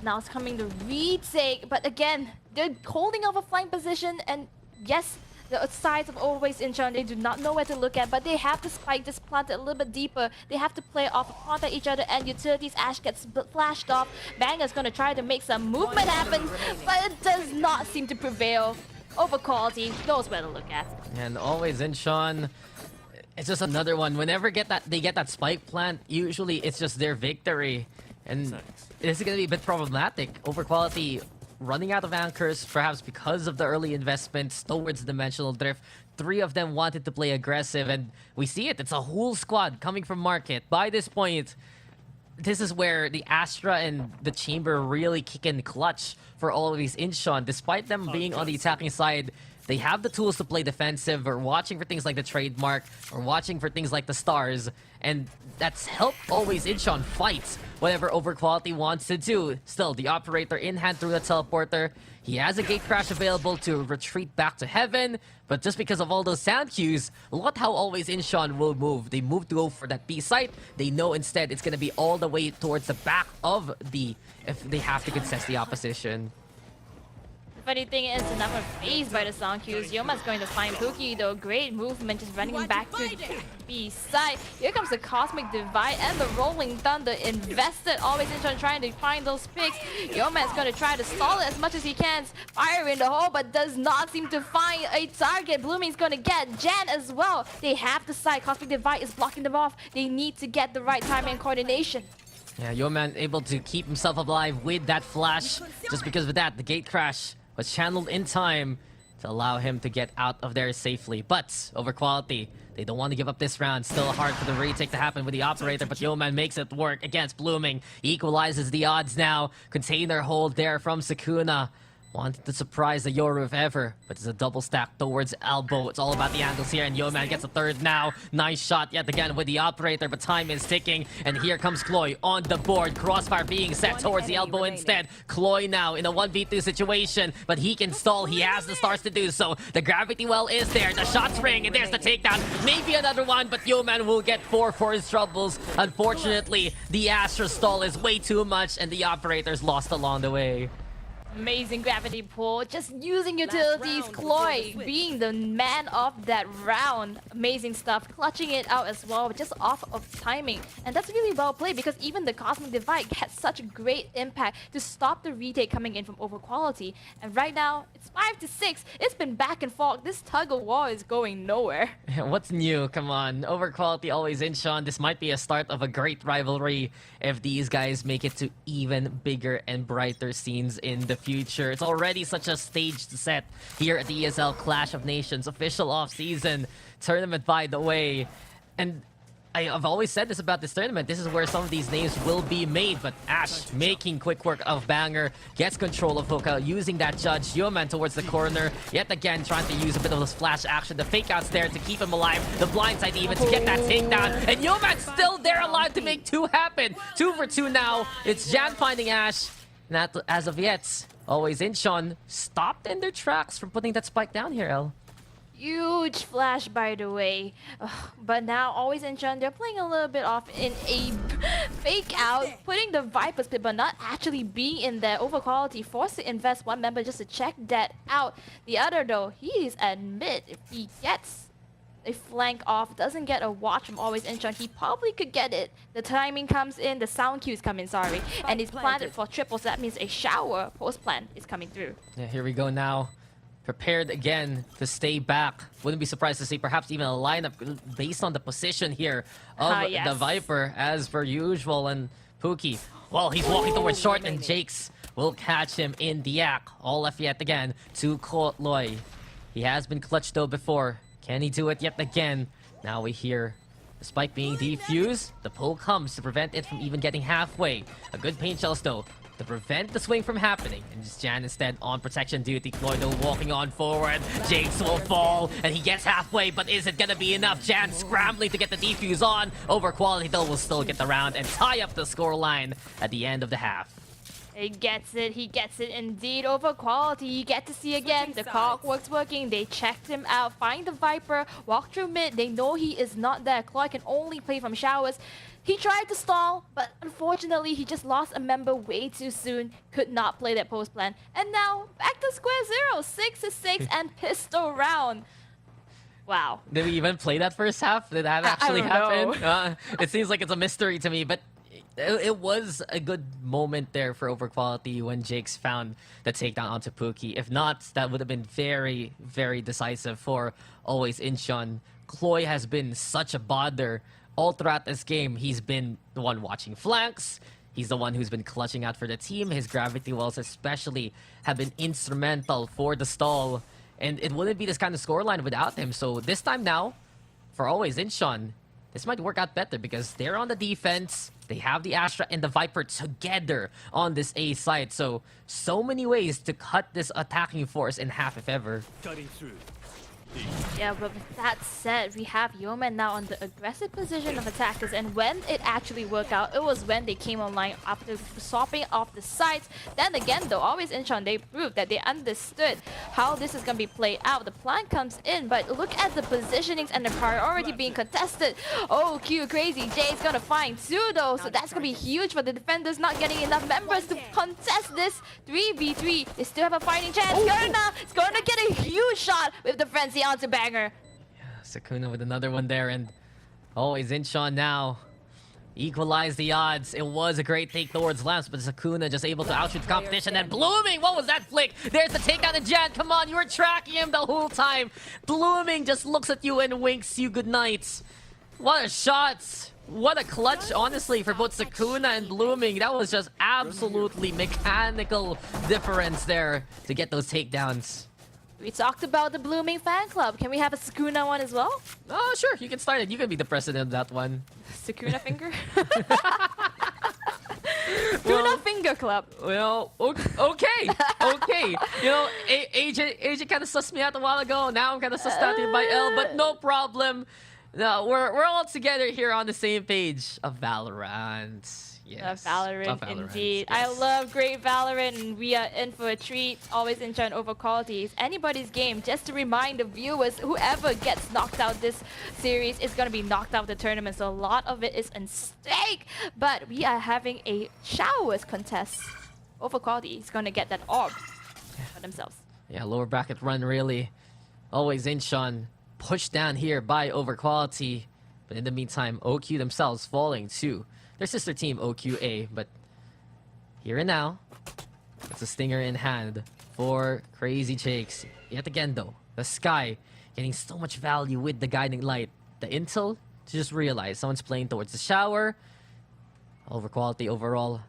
Now it's coming the retake, but again, they're holding off a flying position, and yes, the sides of Always Incheon, they do not know where to look at, but they have to spike this planted a little bit deeper. They have to play off, contact each other, and utilities. Ash gets flashed off. Banger's gonna try to make some movement happen, but it does not seem to prevail. Overquality knows where to look at. And Always Incheon, it's just another one. Whenever they get that spike plant, usually it's just their victory. And this is gonna be a bit problematic. Overquality running out of anchors, perhaps because of the early investments towards Dimensional Drift. 3 of them wanted to play aggressive, and we see it. It's a whole squad coming from market. By this point, this is where the Astra and the Chamber really kick in clutch for Always Incheon. Despite them being on the attacking side, they have the tools to play defensive. We're watching for things like the trademark, or watching for things like the stars, and that's helped Always Incheon fight whatever Overquality wants to do. Still, the operator in hand through the teleporter. He has a gate crash available to retreat back to heaven, but just because of all those sound cues, look at how Always Incheon will move. They move to go for that B site. They know instead it's going to be all the way towards the back of B if they have to contest the opposition. The funny thing is, the number phased by the sound cues. Yoma's going to find Pookie though. Great movement, just running back to B side. Here comes the Cosmic Divide and the Rolling Thunder. Invested, Always Incheon trying to find those picks. Yoma's going to try to stall it as much as he can. Fire in the hole, but does not seem to find a target. Blooming's going to get Jan as well. They have the side. Cosmic Divide is blocking them off. They need to get the right timing and coordination. Yeah, Yeoman able to keep himself alive with that flash. Just because of that, the gate crash was channeled in time to allow him to get out of there safely. But Overquality, they don't want to give up this round. Still hard for the retake to happen with the operator, but Yeoman makes it work against Blooming. He equalizes the odds now. Container hold there from Sakuna. Wanted to surprise the Yoru if ever, but it's a double stack towards elbow. It's all about the angles here, and Yeoman gets a third now. Nice shot yet again with the operator, but time is ticking, and here comes Chloe on the board. Crossfire being set towards the elbow instead. Chloe now in a 1v2 situation, but he can stall. He has the stars to do so. The gravity well is there. The shots ring, and there's the takedown. Maybe another one, but Yeoman will get 4 for his troubles. Unfortunately, the Astra stall is way too much, and the operator's lost along the way. Amazing gravity pull, just using utilities. Chloe being the man of that round. Amazing stuff, clutching it out as well, just off of timing. And that's really well played because even the Cosmic Divide had such a great impact to stop the retake coming in from over quality. And right now, it's 5-6. It's been back and forth. This tug of war is going nowhere. What's new? Come on. Over quality always in, Sean. This might be a start of a great rivalry if these guys make it to even bigger and brighter scenes in the future. It's already such a staged set here at the ESL Clash of Nations official off-season tournament, by the way. And I've always said this about this tournament. This is where some of these names will be made, but Ash making quick work of Banger, gets control of Hoka, using that judge. Yeoman towards the corner, yet again trying to use a bit of this flash action. The fake out's there to keep him alive. The blindside even to get that takedown. And Yeoman's still there alive to make 2 happen. 2 for 2 now. It's Jan finding Ash. Not as of yet. Always in, Sean stopped in their tracks from putting that spike down here, El. Huge flash, by the way. But now, always in Chun, they're playing a little bit off in a fake out, putting the Viper split, but not actually being in there. Over quality, forced to invest one member just to check that out. The other, though, he's at mid. If he gets a flank off, doesn't get a watch from always in Chun, he probably could get it. The timing comes in, the sound cues come in, sorry. And he's planted for triple, so that means a shower post-plant is coming through. Yeah, here we go now. Prepared again to stay back. Wouldn't be surprised to see perhaps even a lineup based on the position here of the Viper as per usual. And Pookie, well, he's walking towards short, and Jakes will catch him in the act. All left yet again to Chloe. He has been clutched though before. Can he do it yet again? Now we hear the spike being defused. The pull comes to prevent it from even getting halfway. A good paint shells though to prevent the swing from happening. And just Jan instead on protection duty. Chloe though walking on forward. Jakes will fall and he gets halfway, but is it gonna be enough? Jan scrambling to get the defuse on. Over quality though will still get the round and tie up the scoreline at the end of the half. He gets it indeed. Over quality, you get to see again the clockwork's working. They checked him out, find the Viper, walk through mid. They know he is not there. Chloe can only play from showers. He tried to stall, but unfortunately he just lost a member way too soon. Could not play that post plan. And now back to square zero, 6-6 and pistol round. Wow. Did we even play that first half? Did that actually happen? It seems like it's a mystery to me, but it was a good moment there for over quality when Jakes found the takedown onto Pookie. If not, that would have been very, very decisive for always Incheon. Chloe has been such a bother all throughout this game. He's been the one watching flanks. He's the one who's been clutching out for the team. His gravity wells especially have been instrumental for the stall. And it wouldn't be this kind of scoreline without him. So this time now, for always Incheon, this might work out better because they're on the defense. They have the Astra and the Viper together on this A site. So many ways to cut this attacking force in half, if ever. Cutting through. Yeah, but with that said, we have Yeoman now on the aggressive position of attackers, and when it actually worked out, it was when they came online after swapping off the sides. Then again though, always Incheon, they proved that they understood how this is going to be played out. The plan comes in, but look at the positionings and the priority being contested. Oh, Q crazy, Jay's going to find 2 though, so that's going to be huge for the defenders, not getting enough members to contest this 3v3. They still have a fighting chance. Gerna is going to get a huge shot with the frenzy onto Banger. Yeah, Sakuna with another one there, and always Incheon now equalize the odds. It was a great take towards Lamps, but Sakuna just able to outshoot the competition. And Blooming, what was that flick? There's the takedown of Jan. Come on, you were tracking him the whole time. Blooming just looks at you and winks you goodnight. What a shot. What a clutch, honestly, for both Sakuna and Blooming. That was just absolutely mechanical difference there to get those takedowns. We talked about the Blooming fan club. Can we have a Sakuna one as well? Oh, sure. You can start it. You can be the president of that one. Sakuna finger? Do not finger club. Well, okay, okay. You know, AJ kind of sussed me out a while ago. Now I'm kind of sussed out here by L, but no problem. No, we're all together here on the same page of Valorant. Yes. Valorant, indeed. Yes. I love great Valorant, and we are in for a treat. Always enjoying over quality. It's anybody's game. Just to remind the viewers, whoever gets knocked out this series is going to be knocked out of the tournament. So a lot of it is in stake. But we are having a showers contest. Over quality is going to get that orb for themselves. Yeah, lower bracket run really. Always Incheon pushed down here by over quality. But in the meantime, OQ themselves falling to their sister team, OQA. But here and now, it's a stinger in hand for Crazy Jakes. Yet again, though, the Sky getting so much value with the guiding light. The intel to just realize someone's playing towards the shower. Over quality overall,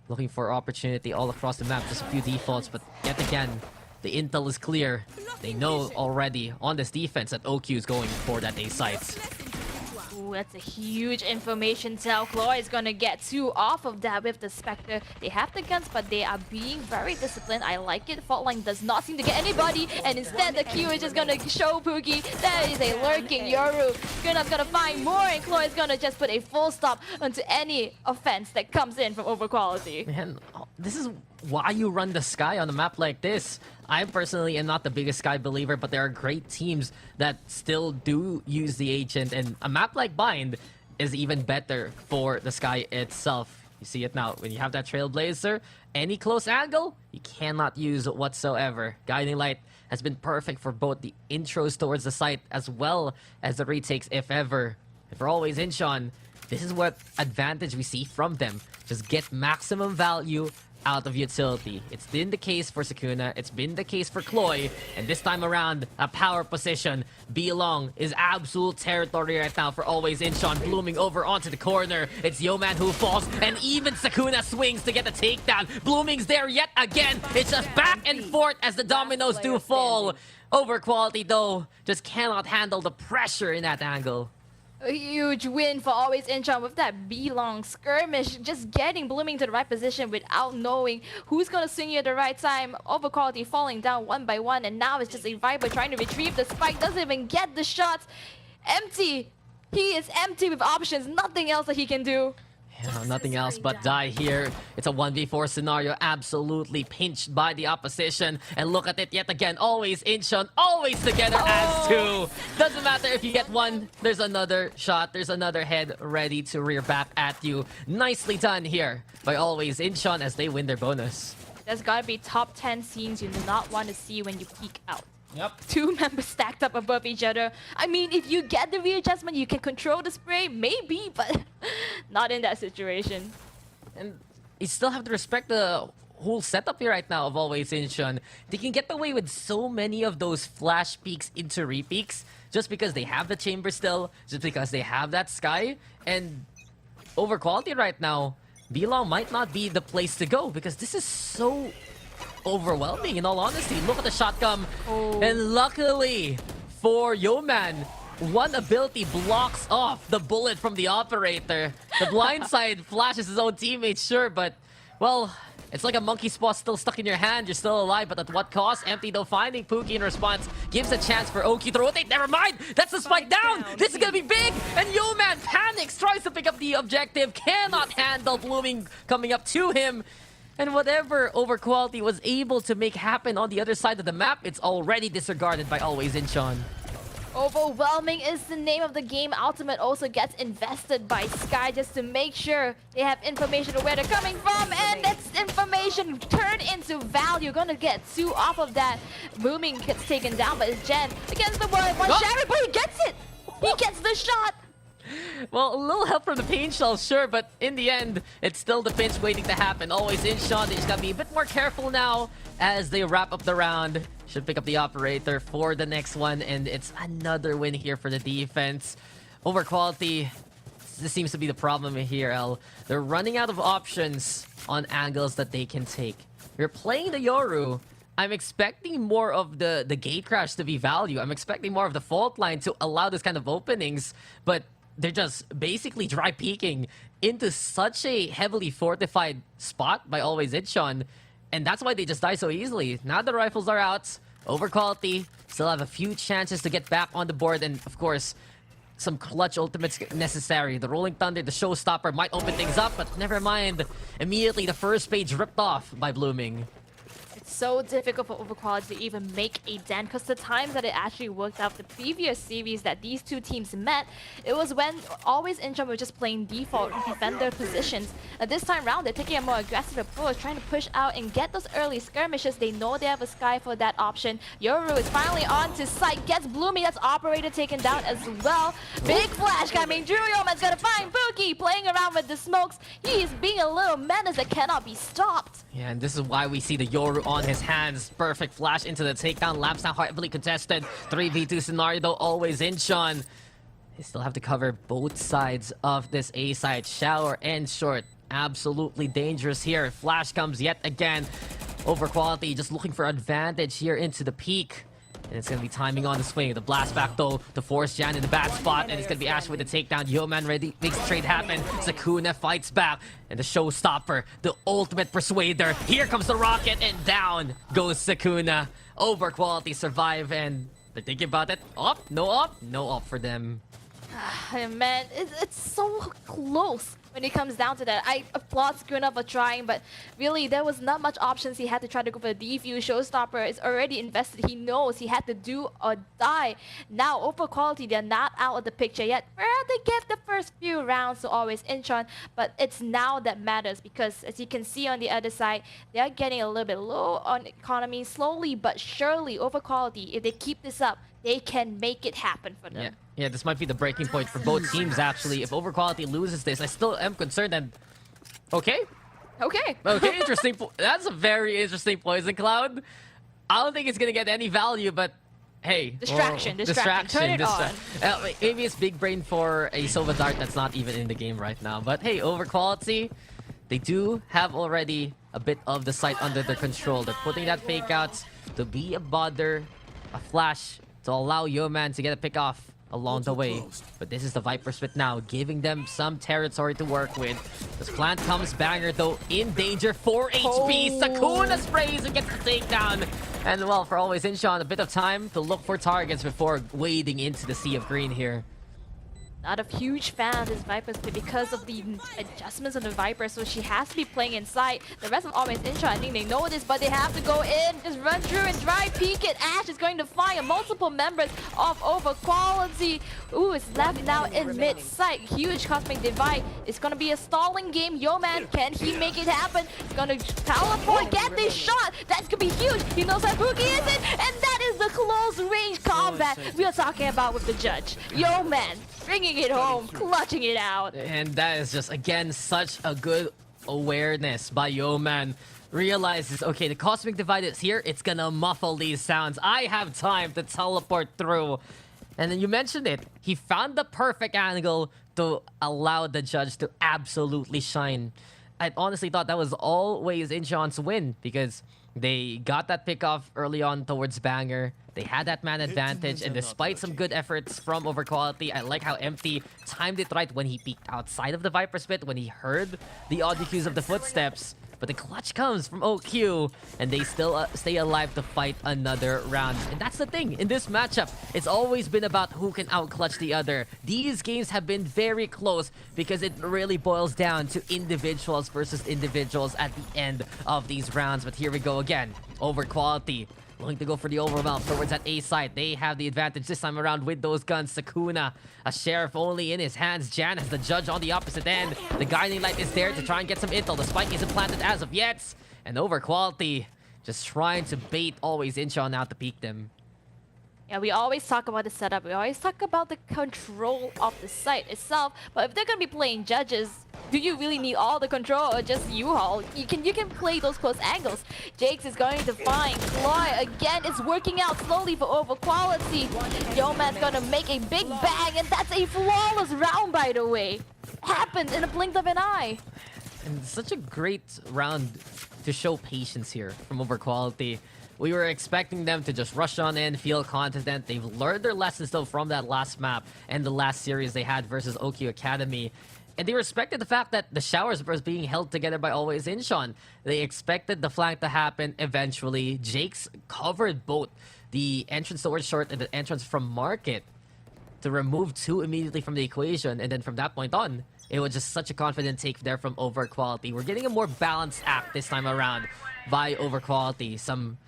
looking for opportunity all across the map. Just a few defaults, but yet again, the intel is clear. They know already on this defense that OQ is going for that A site. Ooh, that's a huge information tell. Chloe is gonna get 2 off of that with the Spectre. They have the guns, but they are being very disciplined. I like it. Fault line does not seem to get anybody, and instead the Q is just gonna show Pookie that is a lurking Yoru. Gunna's gonna find more, and Chloe is gonna just put a full stop onto any offense that comes in from over quality. Man, this is why you run the Sky on a map like this. I personally am not the biggest Sky believer, but there are great teams that still do use the Agent, and a map like Bind is even better for the Sky itself. You see it now. When you have that Trailblazer, any close angle, you cannot use whatsoever. Guiding Light has been perfect for both the intros towards the site as well as the retakes, if ever. If we're always Incheon, this is what advantage we see from them. Just get maximum value out of utility. It's been the case for Sakuna, it's been the case for Chloe, and this time around, a power position. B-Long is absolute territory right now for always Incheon, blooming over onto the corner. It's Yeoman who falls, and even Sakuna swings to get the takedown. Blooming's there yet again. It's just back and forth as the dominoes do fall. Over quality though, just cannot handle the pressure in that angle. A huge win for always Incheon with that B-long skirmish, just getting Blooming to the right position without knowing who's gonna swing you at the right time. Over quality falling down one by one, and now it's just a Viper trying to retrieve the spike, doesn't even get the shots. Empty. He is empty with options, nothing else that he can do. Yeah, nothing else but die here. It's a 1v4 scenario, absolutely pinched by the opposition. And look at it yet again, always Incheon, always together as 2. Doesn't matter if you get one, there's another shot, there's another head ready to rear back at you. Nicely done here by always Incheon as they win their bonus. There's gotta be top 10 scenes you do not want to see when you peek out. Yep. 2 members stacked up above each other. I mean, if you get the readjustment, you can control the spray, maybe, but not in that situation. And you still have to respect the whole setup here right now of always Incheon. They can get away with so many of those flash peaks into repeaks just because they have the chamber still, just because they have that Sky, and over quality right now, B-Long might not be the place to go because this is so overwhelming in all honesty. Look at the shotgun, and luckily for Yeoman, one ability blocks off the bullet from the operator. The blind side flashes his own teammate, sure, but well, it's like a monkey paw still stuck in your hand. You're still alive, but at what cost? Empty though, finding Pookie in response gives a chance for OQ to rotate. Never mind, that's the spike down. This is gonna be big, and Yeoman panics, tries to pick up the objective, cannot handle Blooming coming up to him. And whatever over quality was able to make happen on the other side of the map, it's already disregarded by always Incheon. Overwhelming is the name of the game. Ultimate also gets invested by Sky just to make sure they have information of where they're coming from, and that's information turned into value. Gonna get 2 off of that. Booming gets taken down, but it's Jen against the one Sherry, but he gets it! He gets the shot! Well, a little help from the pain shell, sure, but in the end, it's still the pinch waiting to happen. Always Incheon, they just gotta be a bit more careful now as they wrap up the round. Should pick up the operator for the next one, and it's another win here for the defense. Over quality, this seems to be the problem here, L. They're running out of options on angles that they can take. You're playing the Yoru. I'm expecting more of the gate crash to be value. I'm expecting more of the fault line to allow this kind of openings, but they're just basically dry peeking into such a heavily fortified spot by Always Incheon, and that's why they just die so easily. Now the rifles are out, over quality, still have a few chances to get back on the board, and of course, some clutch ultimates necessary. The Rolling Thunder, the showstopper, might open things up, but never mind. Immediately, the first page ripped off by Blooming. It's so difficult for Overquality to even make a dent because the times that it actually worked out the previous series that these two teams met, it was when Always Incheon were just playing default defender positions. This time round, they're taking a more aggressive approach, trying to push out and get those early skirmishes. They know they have a Sky for that option. Yoru is finally on to sight, gets Blooming, that's Operator taken down as well. Big flash coming, Juryom's gonna find Pookie playing around with the smokes. He is being a little menace that cannot be stopped. Yeah, and this is why we see the Yoru on his hands. Perfect flash into the takedown. Laps now heavily contested. 3v2 scenario though, Always Incheon. They still have to cover both sides of this A side. Shower and short. Absolutely dangerous here. Flash comes yet again. Over quality, just looking for advantage here into the peak. And it's going to be timing on the swing. The blast back though to force Jan in the bad spot. And it's going to be Ash with the takedown. Yeoman ready, makes the trade happen. Sakuna fights back. And the showstopper, the ultimate persuader. Here comes the rocket and down goes Sakuna. Over quality survive and they're thinking about it. Up, no up, no up for them. Man, it's so close when it comes down to that. I applaud Sakuna for trying, but really there was not much options. He had to try to go for the defuse. Showstopper is already invested. He knows he had to do or die. Now, over quality, they're not out of the picture yet. Well, they gave the first few rounds to Always Incheon, but it's now that matters because as you can see on the other side, they're getting a little bit low on economy. Slowly but surely, over quality, if they keep this up, they can make it happen for them. Yeah, this might be the breaking point for both teams, actually. If Overquality loses this, I still am concerned and... Okay, interesting. That's a very interesting Poison Cloud. I don't think it's going to get any value, but hey. Distraction. Turn it on. Maybe it's big brain for a Sova Dart that's not even in the game right now. But hey, Overquality, they do have already a bit of the site under their control. They're putting that fake out to be a bother, a flash, to allow Yeoman to get a pick off along the way. But this is the Viper Spit now, giving them some territory to work with. This plant comes Banger though, in danger, 4 HP. Sakuna sprays and gets the takedown. And well, for Always Incheon, a bit of time to look for targets before wading into the sea of green here. Not a huge fan of this Viper Split because of the adjustments on the Viper, so she has to be playing inside. The rest of Always Incheon, I think they know this, but they have to go in, just run through and dry peek it. Ash is going to find multiple members of Overquality. Ooh, it's left now in mid-sight. Huge Cosmic Divide. It's going to be a stalling game. Yeoman, can he make it happen? He's going to teleport, get this shot. That's going to be huge. He knows that Pookie is it, and that is the close-range combat we are talking about with the judge. Yeoman, bringing it home, clutching it out. And that is just, again, such a good awareness by Yeoman. Realizes, okay, the Cosmic Divide is here. It's gonna muffle these sounds. I have time to teleport through. And then you mentioned it. He found the perfect angle to allow the judge to absolutely shine. I honestly thought that was Always Incheon's win because they got that pick off early on towards Banger. They had that man advantage, and despite some good efforts from Overquality, I like how Empty timed it right when he peeked outside of the Viper Spit, when he heard the audio cues of the footsteps. But the clutch comes from OQ, and they still stay alive to fight another round. And that's the thing, in this matchup, it's always been about who can outclutch the other. These games have been very close because it really boils down to individuals versus individuals at the end of these rounds. But here we go again, Overquality looking to go for the overwhelm towards that A side. They have the advantage this time around with those guns. Sakuna, a sheriff only in his hands. Jan has the judge on the opposite end. The guiding light is there to try and get some intel. The spike isn't planted as of yet. And Overquality just trying to bait Always Incheon out to peek them. Yeah, we always talk about the setup. We always talk about the control of the site itself. But if they're gonna be playing judges, do you really need all the control or just U-Haul? You can play those close angles. Jakes is going to find Chloe again. It's working out slowly for Overquality. Yeoman's gonna make a big bang, and that's a flawless round, by the way. Happened in a blink of an eye. And such a great round to show patience here from Overquality. We were expecting them to just rush on in, feel confident. They've learned their lessons though from that last map and the last series they had versus Okio Academy. And they respected the fact that the showers was being held together by Always Incheon. They expected the flank to happen eventually. Jake's covered both the entrance towards short and the entrance from market to remove 2 immediately from the equation. And then from that point on, it was just such a confident take there from Overquality. We're getting a more balanced act this time around by Overquality. Some,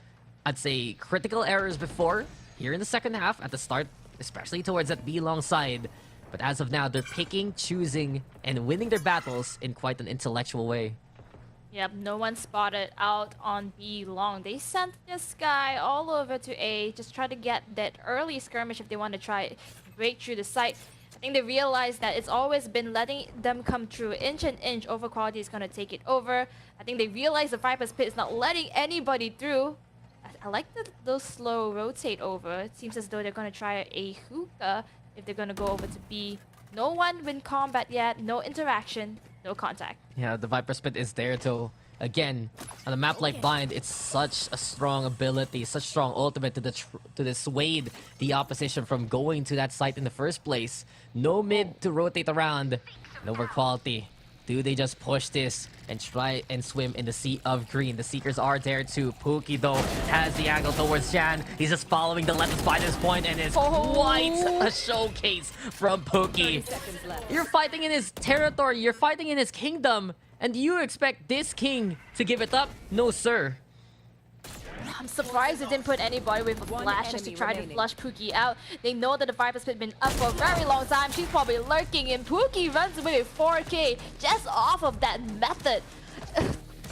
I'd say, critical errors before here in the second half at the start, especially towards that B long side. But as of now, they're picking, choosing, and winning their battles in quite an intellectual way. Yep, no one spotted out on B long. They sent this guy all over to A, just try to get that early skirmish if they want to try to break through the site. I think they realized that it's always been letting them come through inch and inch. Overquality is going to take it over. I think they realized the Viper's Pit is not letting anybody through. I like those slow rotate over. It seems as though they're going to try a hookah if they're going to go over to B. No one in combat yet, no interaction, no contact. Yeah, the Viper's Pit is there to, again, on a map like Bind, it's such a strong ability, such strong ultimate to dissuade the opposition from going to that site in the first place. No mid to rotate around, no Overquality. Do they just push this and try and swim in the sea of green? The Seekers are there too. Pookie, though, has the angle towards Jan. He's just following the left by this point, and it's quite a showcase from Pookie. You're fighting in his territory. You're fighting in his kingdom. And you expect this king to give it up? No, sir. I'm surprised they didn't put anybody with a flash just to try to flush Pookie out. They know that the Viper's Pit been up for a very long time. She's probably lurking, and Pookie runs away with 4K just off of that method.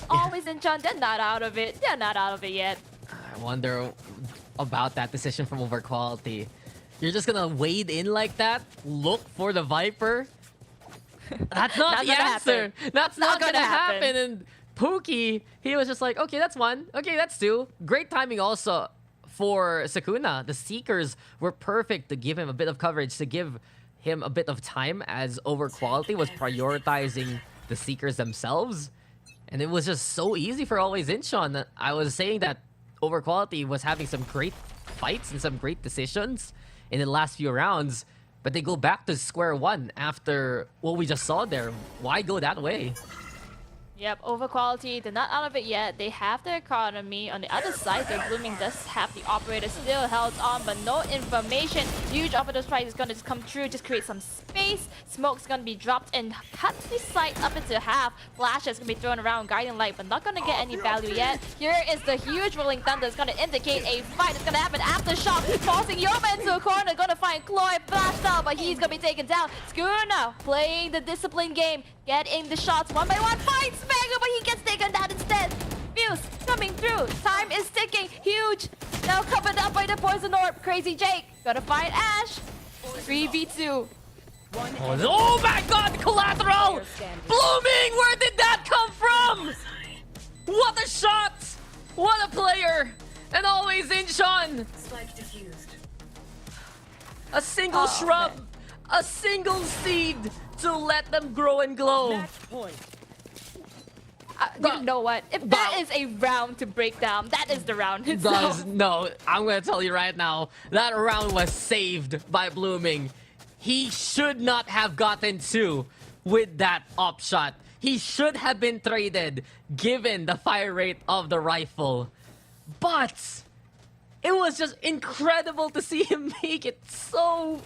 Always Incheon, they're not out of it. They're not out of it yet. I wonder about that decision from Overquality. You're just gonna wade in like that? Look for the Viper? That's not the answer. That's not gonna happen. And Pookie, he was just like, okay, that's 1. Okay, that's 2. Great timing also for Sakuna. The Seekers were perfect to give him a bit of coverage, to give him a bit of time as Overquality was prioritizing the Seekers themselves. And it was just so easy for Always Incheon. I was saying that Overquality was having some great fights and some great decisions in the last few rounds, but they go back to square one after what we just saw there. Why go that way? Yep, Overquality, they're not out of it yet. They have their economy. On the other side, their Blooming does have the operator still held on, but no information. Huge operator strike is going to just come through, just create some space. Smoke's going to be dropped and cut the site up into half. Flash is going to be thrown around, guiding light, but not going to get any value yet. Here is the huge rolling thunder. It's going to indicate a fight. It's going to happen after shot, forcing Yoma into a corner. Going to find Chloe flashed out, but he's going to be taken down. Skuna playing the discipline game, getting the shots one by one. Finds Mega, but he gets taken down instead. Fuse coming through. Time is ticking. Huge. Now covered up by the poison orb. Crazy Jake gonna find Ash. 3v2. Oh my god, collateral! Blooming, where did that come from? What a shot! What a player! And Always Incheon! A single shrub, a single seed to let them grow and glow. You know what? If that is a round to break down, that is the round itself. No, I'm gonna tell you right now, that round was saved by Blooming. He should not have gotten 2 with that op shot. He should have been traded given the fire rate of the rifle. But it was just incredible to see him make it so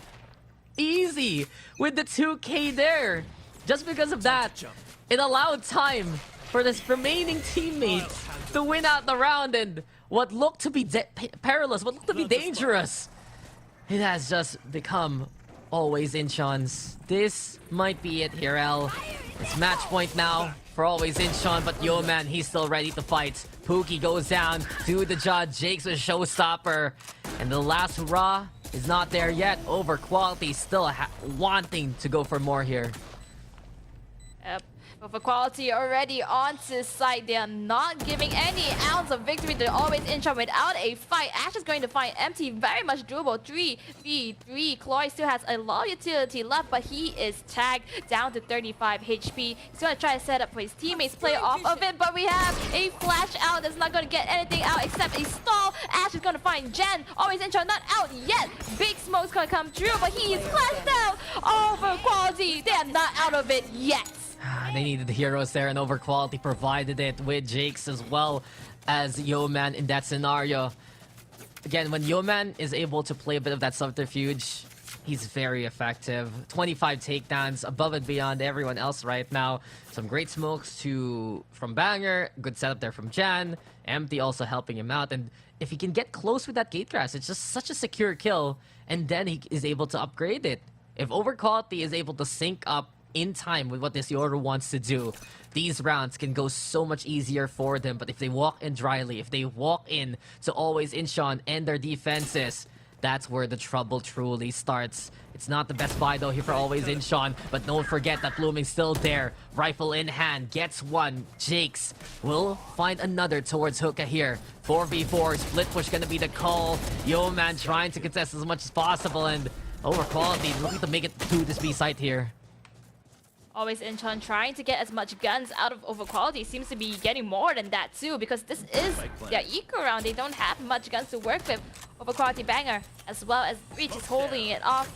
easy with the 2K there. Just because of that, it allowed time for this remaining teammate to win out the round, and what looked to be perilous, what looked to be dangerous, it has just become Always Incheon's. This might be it here, L. It's match point now for Always Incheon, but yo man, he's still ready to fight. Pookie goes down to the judge. Jake's a showstopper, and the last hurrah is not there yet. Overquality still wanting to go for more here. Yep. But for quality already onto site, they are not giving any ounce of victory. They're always inch without a fight. Ash is going to find empty, very much doable. 3v3. Cloy still has a lot of utility left, but he is tagged down to 35 HP. He's going to try to set up for his teammates, play off of it, but we have a flash out that's not going to get anything out except a stall. Ash is going to find Jen. Always inch not out yet. Big smoke's going to come through, but he is flashed out. Oh, for quality, they are not out of it yet. They needed the heroes there, and Overquality provided it with Jakes as well as Yeoman in that scenario. Again, when Yeoman is able to play a bit of that subterfuge, he's very effective. 25 takedowns above and beyond everyone else right now. Some great smokes from Banger, good setup there from Jan. Empty also helping him out, and if he can get close with that Gategrass, it's just such a secure kill, and then he is able to upgrade it. If Overquality is able to sync up in time with what this Yoru wants to do, these rounds can go so much easier for them. But if they walk in dryly, if they walk in to always Incheon and their defenses, that's where the trouble truly starts. It's not the best buy though here for always Incheon, but don't forget that Blooming's still there. Rifle in hand, gets one. Jakes will find another towards Hookah here. 4v4, split push gonna be the call. Yeoman trying to contest as much as possible, and Overquality looking to make it to this B site here. Always Incheon trying to get as much guns out of Overquality. Seems to be getting more than that too, because this is their eco round. They don't have much guns to work with. Overquality Banger as well as Breach is holding it off.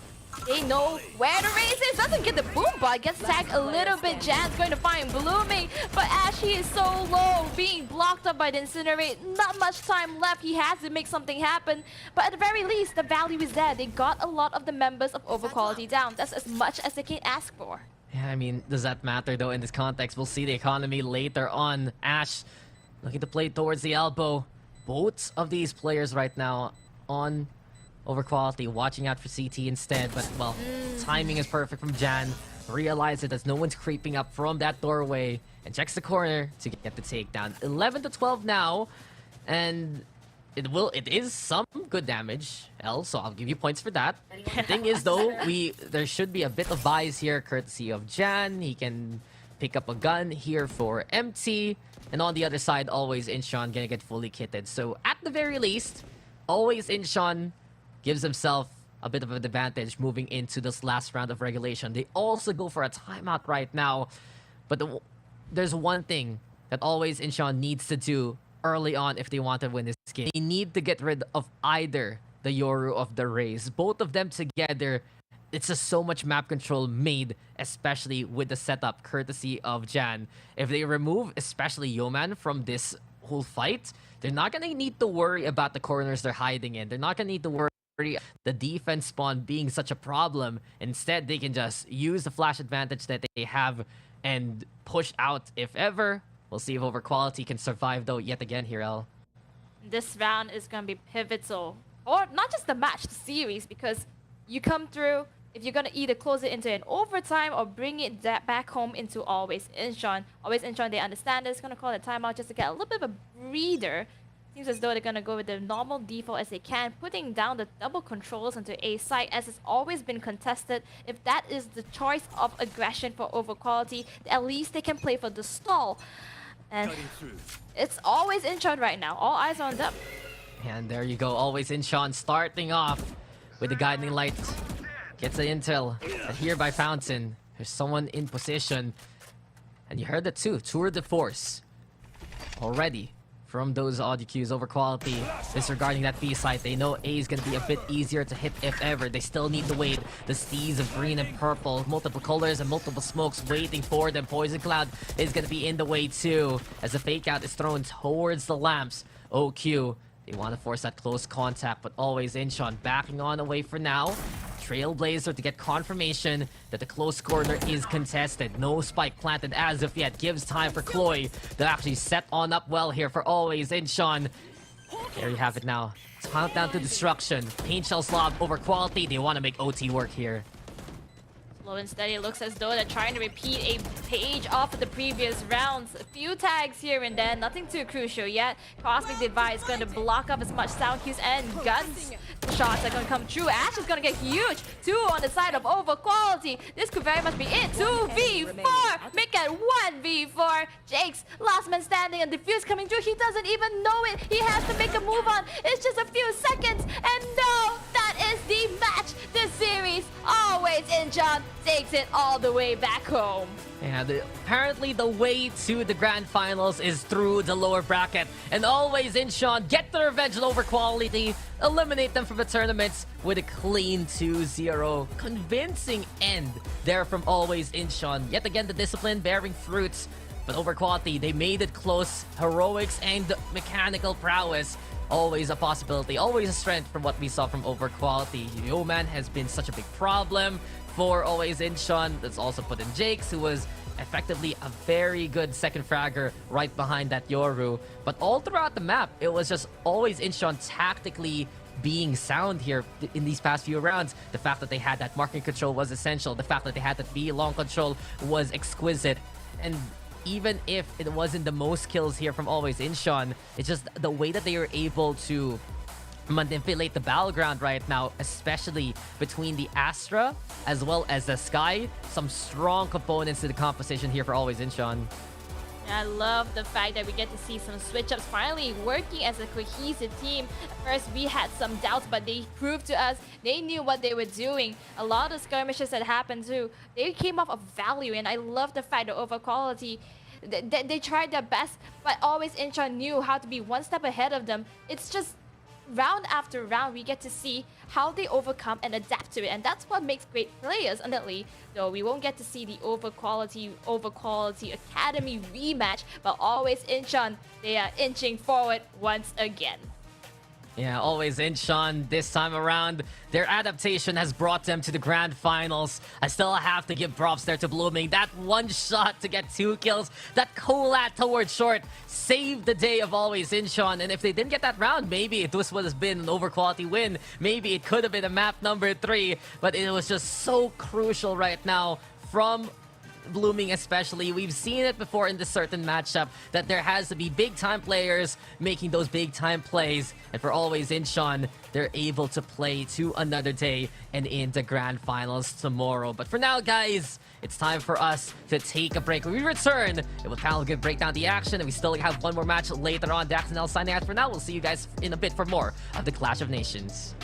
They know where the race is. Doesn't get the boom, but gets tagged a little bit. Jan's going to find Blooming, but Ashy is so low, being blocked up by the Incinerate. Not much time left. He has to make something happen, but at the very least, the value is there. They got a lot of the members of Overquality down. That's as much as they can ask for. Yeah, I mean, does that matter though in this context? We'll see the economy later on. Ash looking to play towards the elbow. Both of these players right now on Overquality, watching out for CT instead. But, well, timing is perfect from Jan. Realizes that no one's creeping up from that doorway and checks the corner to get the takedown. 11-12 now, and it is some good damage, L, so I'll give you points for that. The thing is though, there should be a bit of buys here courtesy of Jan. He can pick up a gun here for MT, and on the other side, always Incheon gonna get fully kitted. So at the very least, always Incheon gives himself a bit of an advantage moving into this last round of regulation. They also go for a timeout right now, but there's one thing that always Incheon needs to do early on if they want to win this game. They need to get rid of either the Yoru of the Rays. Both of them together, it's just so much map control made, especially with the setup courtesy of Jan. If they remove especially Yeoman from this whole fight, they're not going to need to worry about the corners they're hiding in. They're not going to need to worry the defense spawn being such a problem. Instead, they can just use the flash advantage that they have and push out if ever. We'll see if Overquality can survive though yet again here, L. This round is going to be pivotal. Or not just the match, the series, because you come through, if you're going to either close it into an overtime or bring it back home into always Incheon. Always Incheon, they understand this, going to call it timeout just to get a little bit of a breather. Seems as though they're going to go with the normal default as they can, putting down the double controls onto A site as it's always been contested. If that is the choice of aggression for Overquality, at least they can play for the stall. And it's always Incheon right now. All eyes on them. And there you go. Always Incheon starting off with the guiding light. Gets the intel. But here by Fountain, there's someone in position. And you heard it too. Tour de force. Already from those audio cues. Overquality disregarding that B site. They know A is going to be a bit easier to hit if ever. They still need to wait. The steeds of green and purple. Multiple colors and multiple smokes waiting for them. Poison Cloud is going to be in the way too, as the fake out is thrown towards the lamps. OQ, they want to force that close contact, but always Incheon backing on away for now. Trailblazer to get confirmation that the close corner is contested. No spike planted as of yet. Gives time for Chloe to actually set on up well here for always Incheon. There you have it now. Countdown to destruction. Paint Shell Slob Overquality. They want to make OT work here. Slow and steady. Looks as though they're trying to repeat a page off the previous rounds. A few tags here and there, nothing too crucial yet. Cosmic Divide is going to block up as much sound cues and guns. Shots are going to come true. Ash is going to get huge. 2 on the side of over quality. This could very much be it. 2v4. Make it 1v4. Jake's last man standing and Diffuse coming through. He doesn't even know it. He has to make a move on. It's just a few seconds. And no, that is the match. The series always in John takes it all the way back home. Yeah, apparently the way to the grand finals is through the lower bracket. And always Incheon get the revenge over quality, eliminate them from the tournaments with a clean 2-0. Convincing end there from always Incheon. Yet again, the discipline bearing fruits. But over quality, they made it close. Heroics and mechanical prowess. Always a possibility, always a strength from what we saw from over quality. Yeoman has been such a big problem for always Incheon. That's also put in Jake's, who was effectively a very good second fragger right behind that Yoru. But all throughout the map, it was just always Incheon tactically being sound here in these past few rounds. The fact that they had that marking control was essential. The fact that they had that B long control was exquisite. And even if it wasn't the most kills here from always Incheon, it's just the way that they were able to manipulate the battleground right now, especially between the Astra as well as the Sky. Some strong components to the composition here for always Incheon. I love the fact that we get to see some switch-ups finally working as a cohesive team. At first, we had some doubts, but they proved to us they knew what they were doing. A lot of skirmishes that happened too, they came off of value, and I love the fact that over quality, they tried their best, but always Incheon knew how to be one step ahead of them. It's just round after round, we get to see how they overcome and adapt to it, and that's what makes great players. Ultimately, though, we won't get to see the over quality academy rematch, but always Incheon, they are inching forward once again. Yeah, always Incheon this time around. Their adaptation has brought them to the grand finals. I still have to give props there to Blooming. That one shot to get 2 kills, that collat towards short, saved the day of always Incheon. And if they didn't get that round, maybe it would have been an over quality win. Maybe it could have been a map number 3, but it was just so crucial right now from Blooming especially. We've seen it before in this certain matchup that there has to be big time players making those big time plays, and for always Incheon, they're able to play to another day and in the grand finals tomorrow. But for now, guys, it's time for us to take a break. When we return, it will kind of break down the action, and we still have one more match later on. Dax and L signing out for now. We'll see you guys in a bit for more of the Clash of Nations.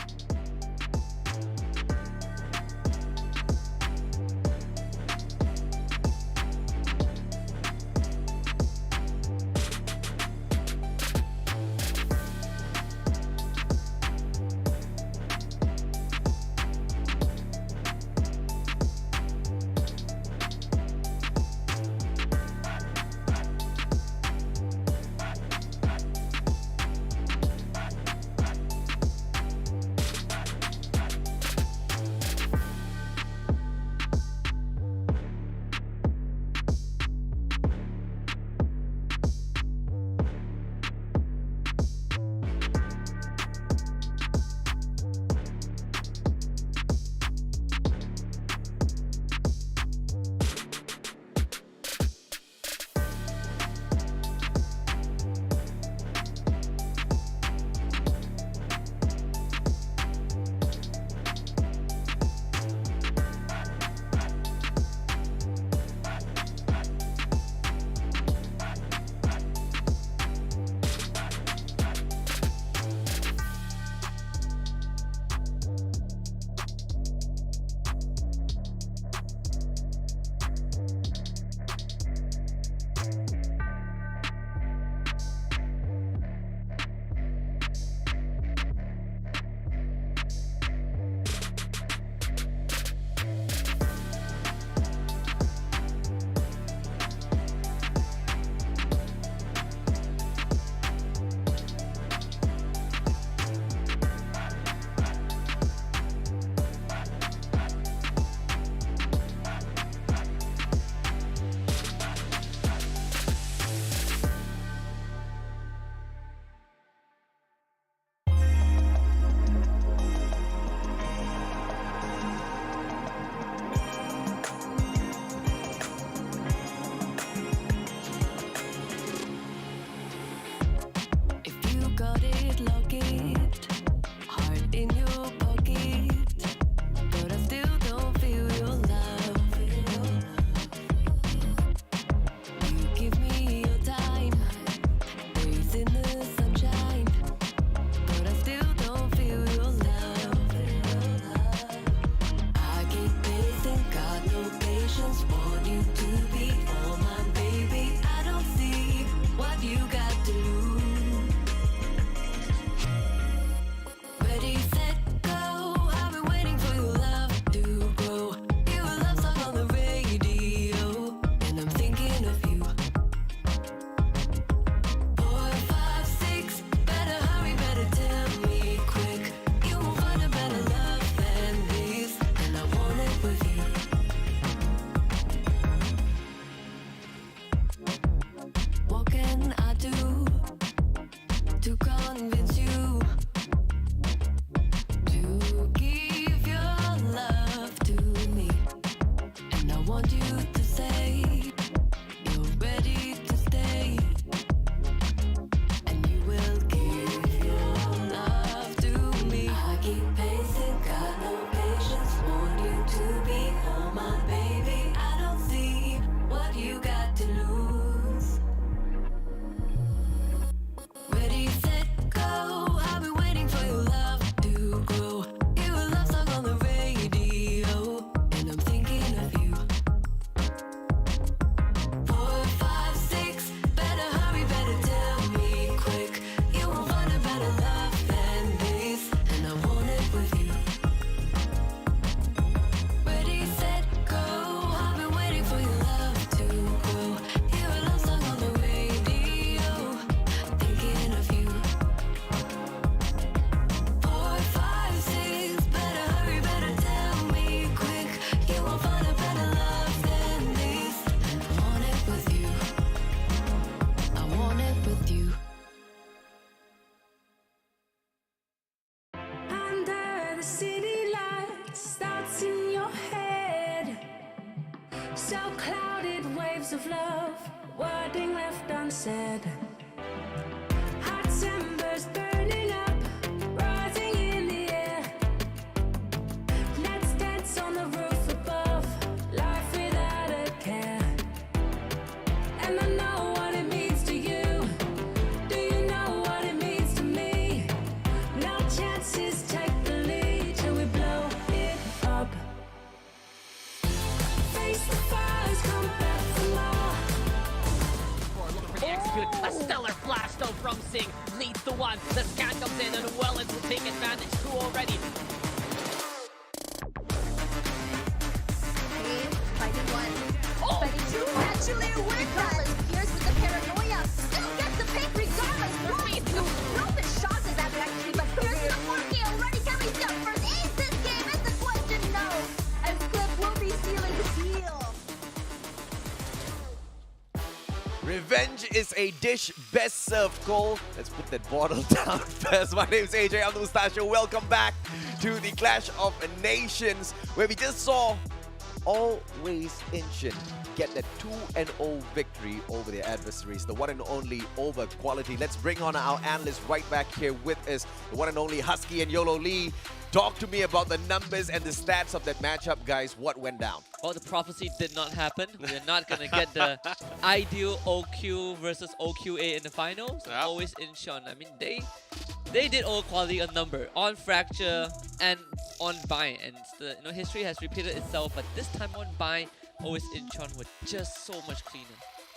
So clouded waves of love, wording left unsaid. Hot embers burning up, rising in the air. Let's dance on the roof above, life without a care. And I know what it means to you. Do you know what it means to me? No chances, take the lead till we blow it up. Face the fires, come back for more. Looking for the execute. A stellar blast though from Sing leads the one. The scan comes in and Wellens will take advantage. Two already. Fighting one. Fighting two. Actually, regardless. Here's with the paranoia. Still gets the pick regardless. No bit shots in that actually, but here's the 4K already. Can we see our first ace this game? Is the question no. As Cliff will be sealing the deal. Revenge is a dish best served cold. Let's put that bottle down first. My name is AJ, I'm the Mustacho. Welcome back to the Clash of Nations, where we just saw Always Incheon get that 2-0 victory over their adversaries, the one and only over quality. Let's bring on our analyst right back here with us, the one and only Husky and Yolo Lee. Talk to me about the numbers and the stats of that matchup, guys. What went down? Well, the prophecy did not happen. We're not going to get the ideal OQ versus OQA in the finals. Yep. Always Incheon. I mean, they did all quality a number on Fracture and on Bind. And history has repeated itself, but this time on Bind, Always Incheon were just so much cleaner.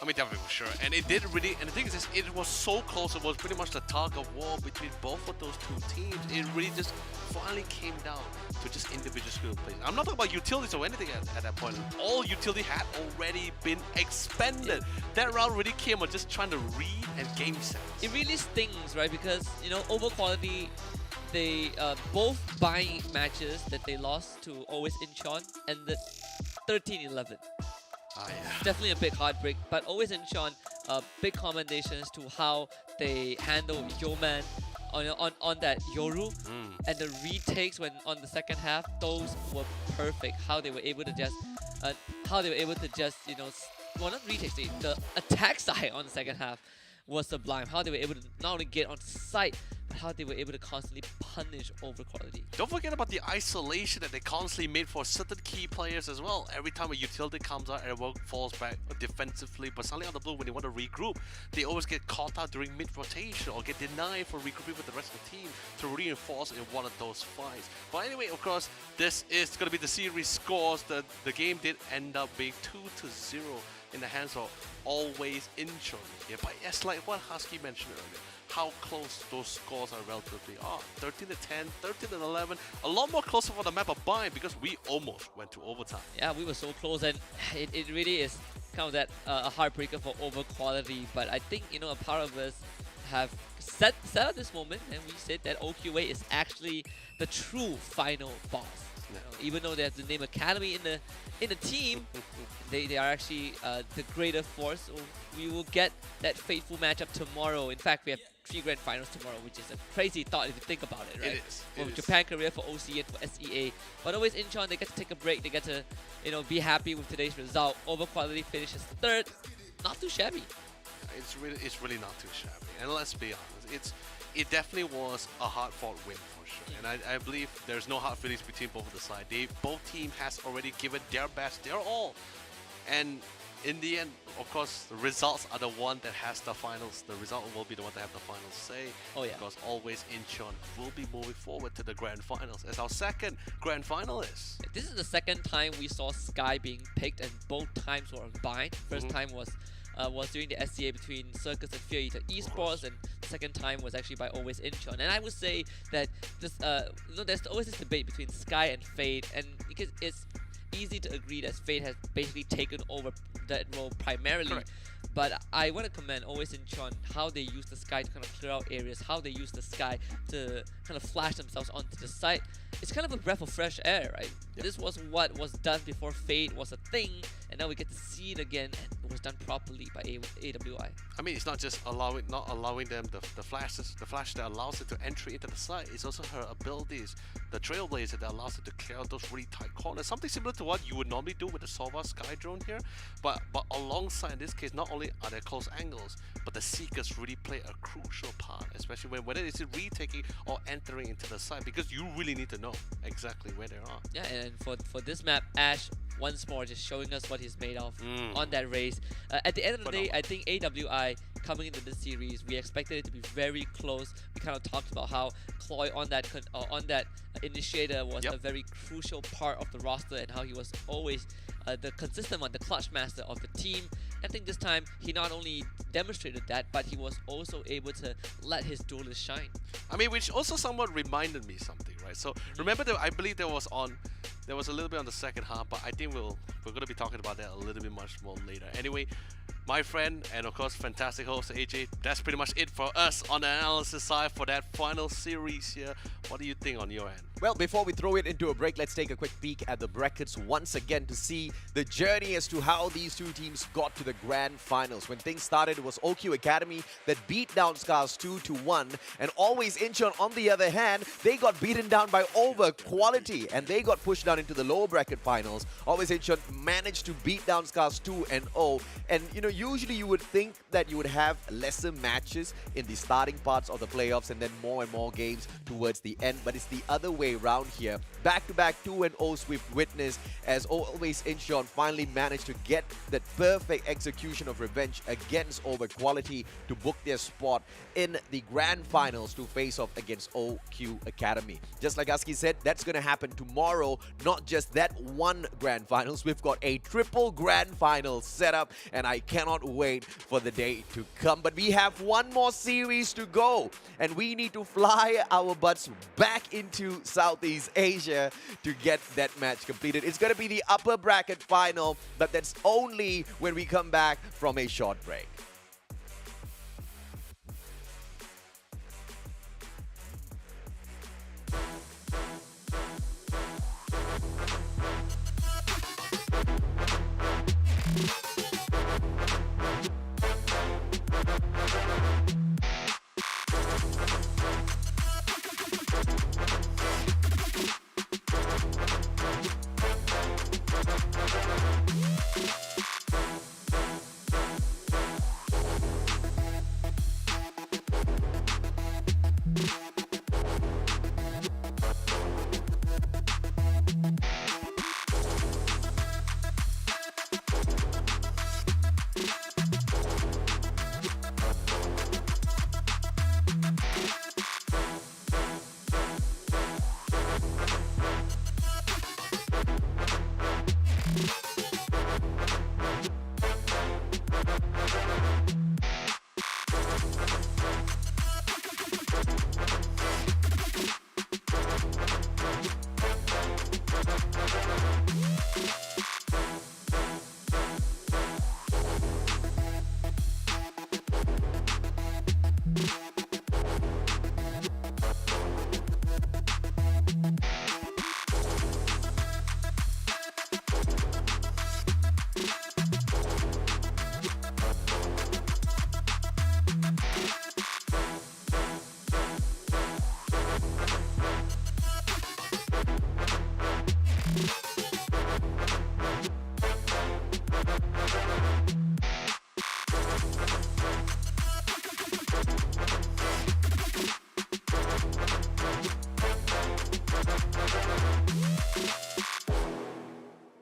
I mean, definitely for sure. And it did really, and the thing is, it was so close. It was pretty much the tug of war between both of those two teams. It really just finally came down to just individual skill plays. I'm not talking about utilities or anything at that point. All utility had already been expended. That round really came on just trying to read and game sense. It really stings, right? Because, over quality, they both buying matches that they lost to Always Incheon ended 13-11. Ah, yeah. Definitely a big heartbreak, but Always Incheon, big commendations to how they handled Yeoman on that Yoru, and the retakes when on the second half, those were perfect. How they were able to just, well, not retakes, the attack side on the second half was sublime. How they were able to not only get on site, but how they were able to constantly punish over quality. Don't forget about the isolation that they constantly made for certain key players as well. Every time a utility comes out, everyone falls back defensively, but suddenly on the blue, when they want to regroup, they always get caught out during mid-rotation or get denied for regrouping with the rest of the team to reinforce in one of those fights. But anyway, of course, this is going to be the series scores. The game did end up being 2-0 in the hands of Always Incheon. Yeah, but it's like what Husky mentioned earlier, how close those scores are relatively are. 13-10, 13-11, a lot more closer for the map of Bind because we almost went to overtime. Yeah, we were so close, and it really is kind of that a heartbreaker for over quality. But I think, a part of us have set out this moment, and we said that OQA is actually the true final boss. Even though they have the name Academy in the team, they are actually the greater force. So we will get that fateful matchup tomorrow. In fact, we have 3 grand finals tomorrow, which is a crazy thought if you think about it, right? It is. For Japan, Korea, for OC, and for SEA. But Always Incheon, they get to take a break. They get to, be happy with today's result. Over quality finishes 3rd. Not too shabby. It's really not too shabby. And let's be honest, it definitely was a hard-fought win for sure. And I believe there's no hard feelings between both of the sides. Both teams has already given their best, their all. And in the end, of course, the results are the one that has the finals. The result will be the one that have the finals say. Oh yeah. Because Always Incheon will be moving forward to the grand finals as our second grand finalist. This is the second time we saw Sky being picked, and both times were on Bind. First time was during the SCA between Circus and Fear Eater Esports, and the second time was actually by Always Incheon. And I would say that this, there's always this debate between Sky and Fade, and because it's easy to agree that Fade has basically taken over that role primarily. Correct. But I want to commend Always Incheon how they use the Sky to kind of clear out areas, how they use the Sky to kind of flash themselves onto the site. It's kind of a breath of fresh air, right? Yep. This was what was done before Fade was a thing, and now we get to see it again, and it was done properly by AWI. I mean, it's not just not allowing them the flash that allows it to entry into the site. It's also her abilities, the trailblazer that allows it to clear out those really tight corners. Something similar to what you would normally do with the Sova Sky Drone here, but alongside in this case, not only are there close angles, but the Seekers really play a crucial part, especially whether it's retaking or entering into the site, because you really need to know exactly where they are. Yeah, and for this map, Ash once more just showing us what he's made of on that race. At the end of the day, I think AWI coming into this series, we expected it to be very close. We kind of talked about how Cloy on that initiator was a very crucial part of the roster, and how he was always the consistent one, the clutch master of the team. I think this time he not only demonstrated that, but he was also able to let his duelist shine. I mean, which also somewhat reminded me something, right? So remember that I believe there was a little bit on the second half, but I think we're going to be talking about that a little bit much more later. Anyway, my friend and of course fantastic host AJ, that's pretty much it for us on the analysis side for that final series here. What do you think on your end? Well, before we throw it into a break, let's take a quick peek at the brackets once again to see the journey as to how these two teams got to the grand finals. When things started, it was OQ Academy that beat down Scars 2-1, and Always Incheon, on the other hand, they got beaten down by Over Quality, and they got pushed down into the lower bracket finals. Always Incheon managed to beat down Scars 2-0, and you know, usually you would think that you would have lesser matches in the starting parts of the playoffs and then more and more games towards the end, but it's the other way around here. Back-to-back 2-0s we've witnessed as Always Incheon finally managed to get that perfect execution of revenge against Over Quality to book their spot in the grand finals to face off against OQ Academy. Just like Aski said, that's going to happen tomorrow. Not just that one grand finals, we've got a triple grand final set up, and I cannot wait for the day to come. But we have one more series to go, and we need to fly our butts back into Southeast Asia to get that match completed. It's going to be the upper bracket final, but that's only when we come back from a short break.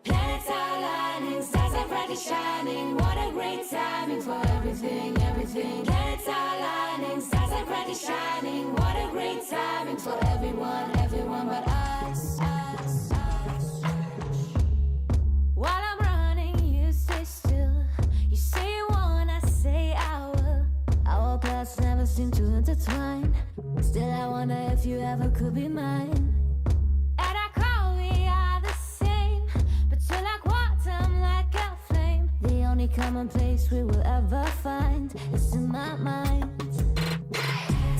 Planets are aligning, stars are brightly shining. What a great timing for everything, everything. Planets are aligning, stars are brightly shining. What a great timing for everyone, everyone but us, us, us. While I'm running, you stay still. You say you want, I say I will. Our paths never seem to intertwine. Still, I wonder if you ever could be mine. And I call we are the same, but you're like water, I'm like a flame. The only common place we will ever find is in my mind.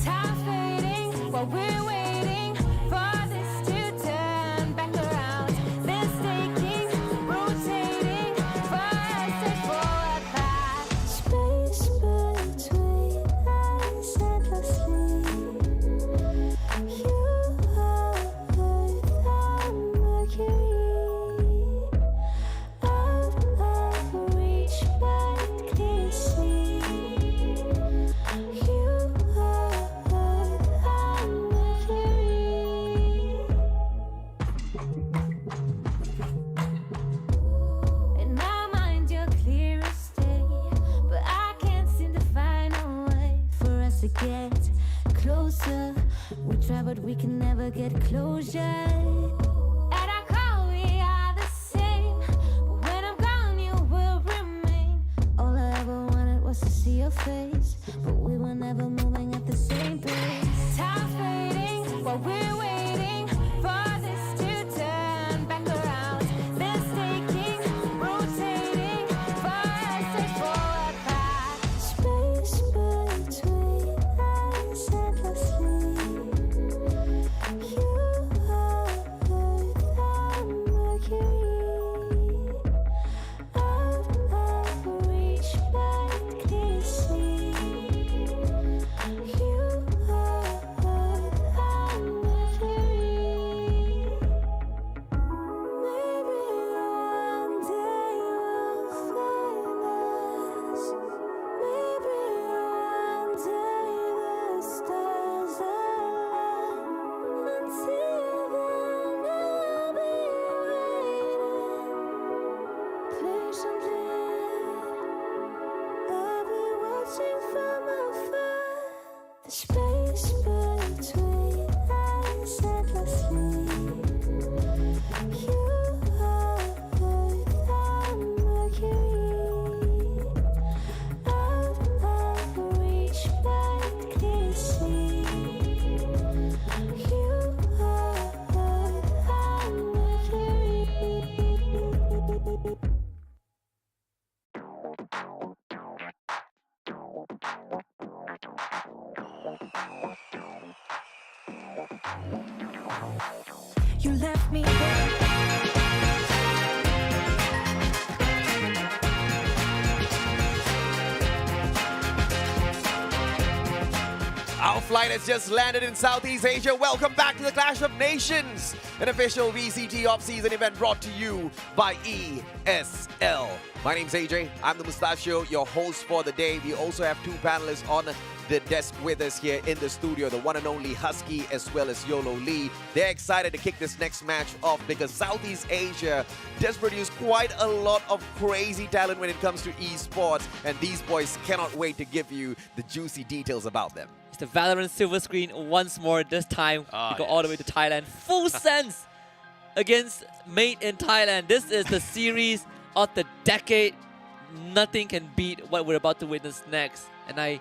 Time fading while we're waiting for this to turn back around. Mistaking, rotating for us to forward path. but we can never get closure. At our core, we are the same. But when I'm gone, you will remain. All I ever wanted was to see your face, but we were never moving at the same pace. Time fading while we're waiting for this to turn back around. Mistaking, rotating for us to forward path. Space between us endlessly. You are the Mercury. Out of reach, but clear see. You are the Mercury. Maybe one day you'll find us. Maybe one day the stars align. Until then, I'll be waiting patiently. I'll be watching from afar. The space between us endlessly. You are the Mercury. Out of reach, but clear see. You are the Mercury. You left me there. Our flight has just landed in Southeast Asia. Welcome back to the Clash of Nations, an official VCT off-season event brought to you by ESL. My name's AJ. I'm the Mustachio, your host for the day. We also have two panelists on the desk with us here in the studio, the one and only Husky as well as Yolo Lee. They're excited to kick this next match off because Southeast Asia does produce quite a lot of crazy talent when it comes to esports, and these boys cannot wait to give you the juicy details about them. It's the Valorant silver screen once more. This time, we go all the way to Thailand. Full sense against Made in Thailand. This is the series of the decade. Nothing can beat what we're about to witness next. And I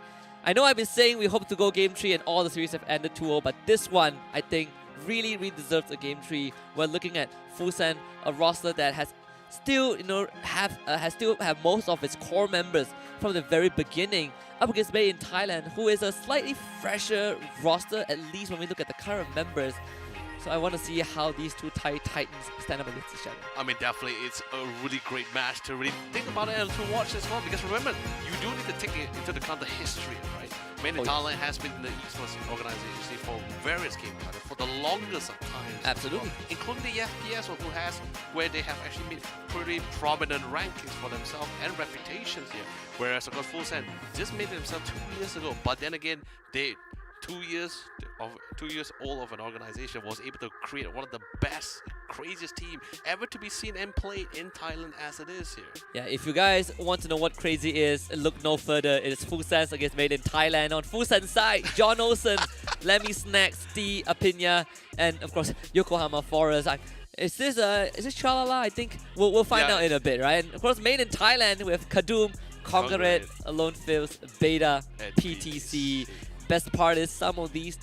know I've been saying we hope to go Game 3 and all the series have ended 2-0, but this one, I think, really deserves a Game 3. We're looking at Fusen, a roster that has still, have most of its core members from the very beginning, up against Made in Thailand, who is a slightly fresher roster, at least when we look at the current members. So I want to see how these two Thai Titans stand up against each other. I mean, definitely, it's a really great match to really think about it and to watch as well. Because remember, you do need to take into account the history, right? Made in Thailand has been in the esports organization for various game titles for the longest of times. Absolutely. Including the FPS, where they have actually made pretty prominent rankings for themselves and reputations here. Whereas, of course, Fusen just made it themselves 2 years ago. But then again, they 2 years old of an organization was able to create one of the best, craziest team ever to be seen and played in Thailand as it is here. Yeah, if you guys want to know what crazy is, look no further. It is Fusen against Made in Thailand. On Fusen's side, John Olsen, Lemmy Snacks, T, Apinya, and of course Yokohama Forest. Is this Chalala? I think we'll find out in a bit, right? And of course, Made in Thailand with Kadum, Conquer It, Alone Fields, Beta, and PTC. Best part is some of these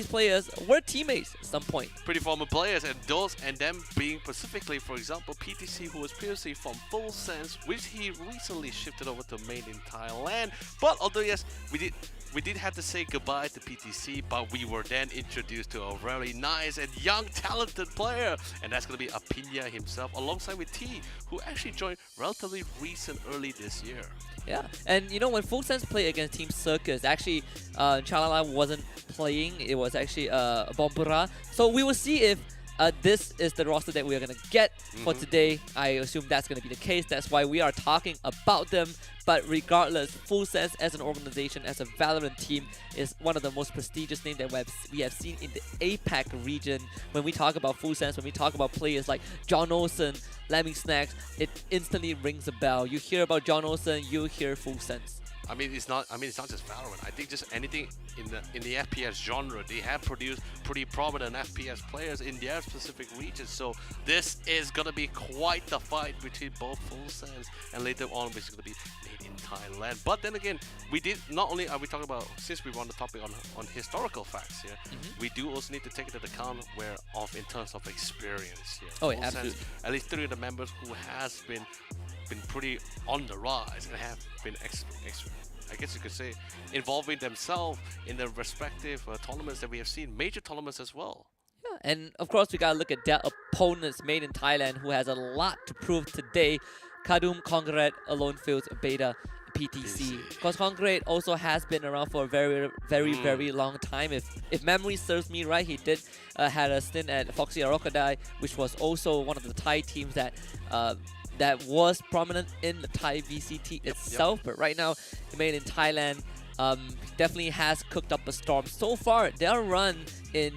players were teammates at some point. Pretty former players, and them being specifically, for example, PTC, who was previously from Full Sense, which he recently shifted over to Made in Thailand. But although yes, we did have to say goodbye to PTC, but we were then introduced to a very nice and young, talented player, and that's going to be Apinya himself, alongside with T, who actually joined relatively early this year. Yeah, and you know, when Full Sense played against Team Circus, actually Chalala wasn't playing, it was actually Bombura. So we will see if this is the roster that we are going to get for today. I assume that's going to be the case. That's why we are talking about them. But regardless, Full Sense as an organization, as a Valorant team, is one of the most prestigious names that we have seen in the APAC region. When we talk about Full Sense, when we talk about players like John Olsen, Lemming Snacks, it instantly rings a bell. You hear about John Olsen, you hear Full Sense. I mean, it's not. I mean, it's not just Valorant. I think just anything in the FPS genre, they have produced pretty prominent FPS players in their specific regions. So this is gonna be quite the fight between both Full Sense and later on, which is gonna be made in Thailand. But then again, we did not only are we talking about, since we were on the topic on historical facts here, we do also need to take into account where of in terms of experience here. Oh, yeah, Full absolutely. Sense, at least 3 of the members who has been pretty on the rise and have been I guess you could say involving themselves in their respective tournaments that we have seen, major tournaments as well. Yeah, and of course we gotta look at their opponents made in Thailand who has a lot to prove today. Kadum, Congret, Alone Fields, Beta, PTC. Because Congret also has been around for a very long time. If memory serves me right, he did had a stint at Foxy Arokadai, which was also one of the Thai teams that that was prominent in the Thai VCT itself. But right now, made in Thailand, definitely has cooked up a storm. So far, their run in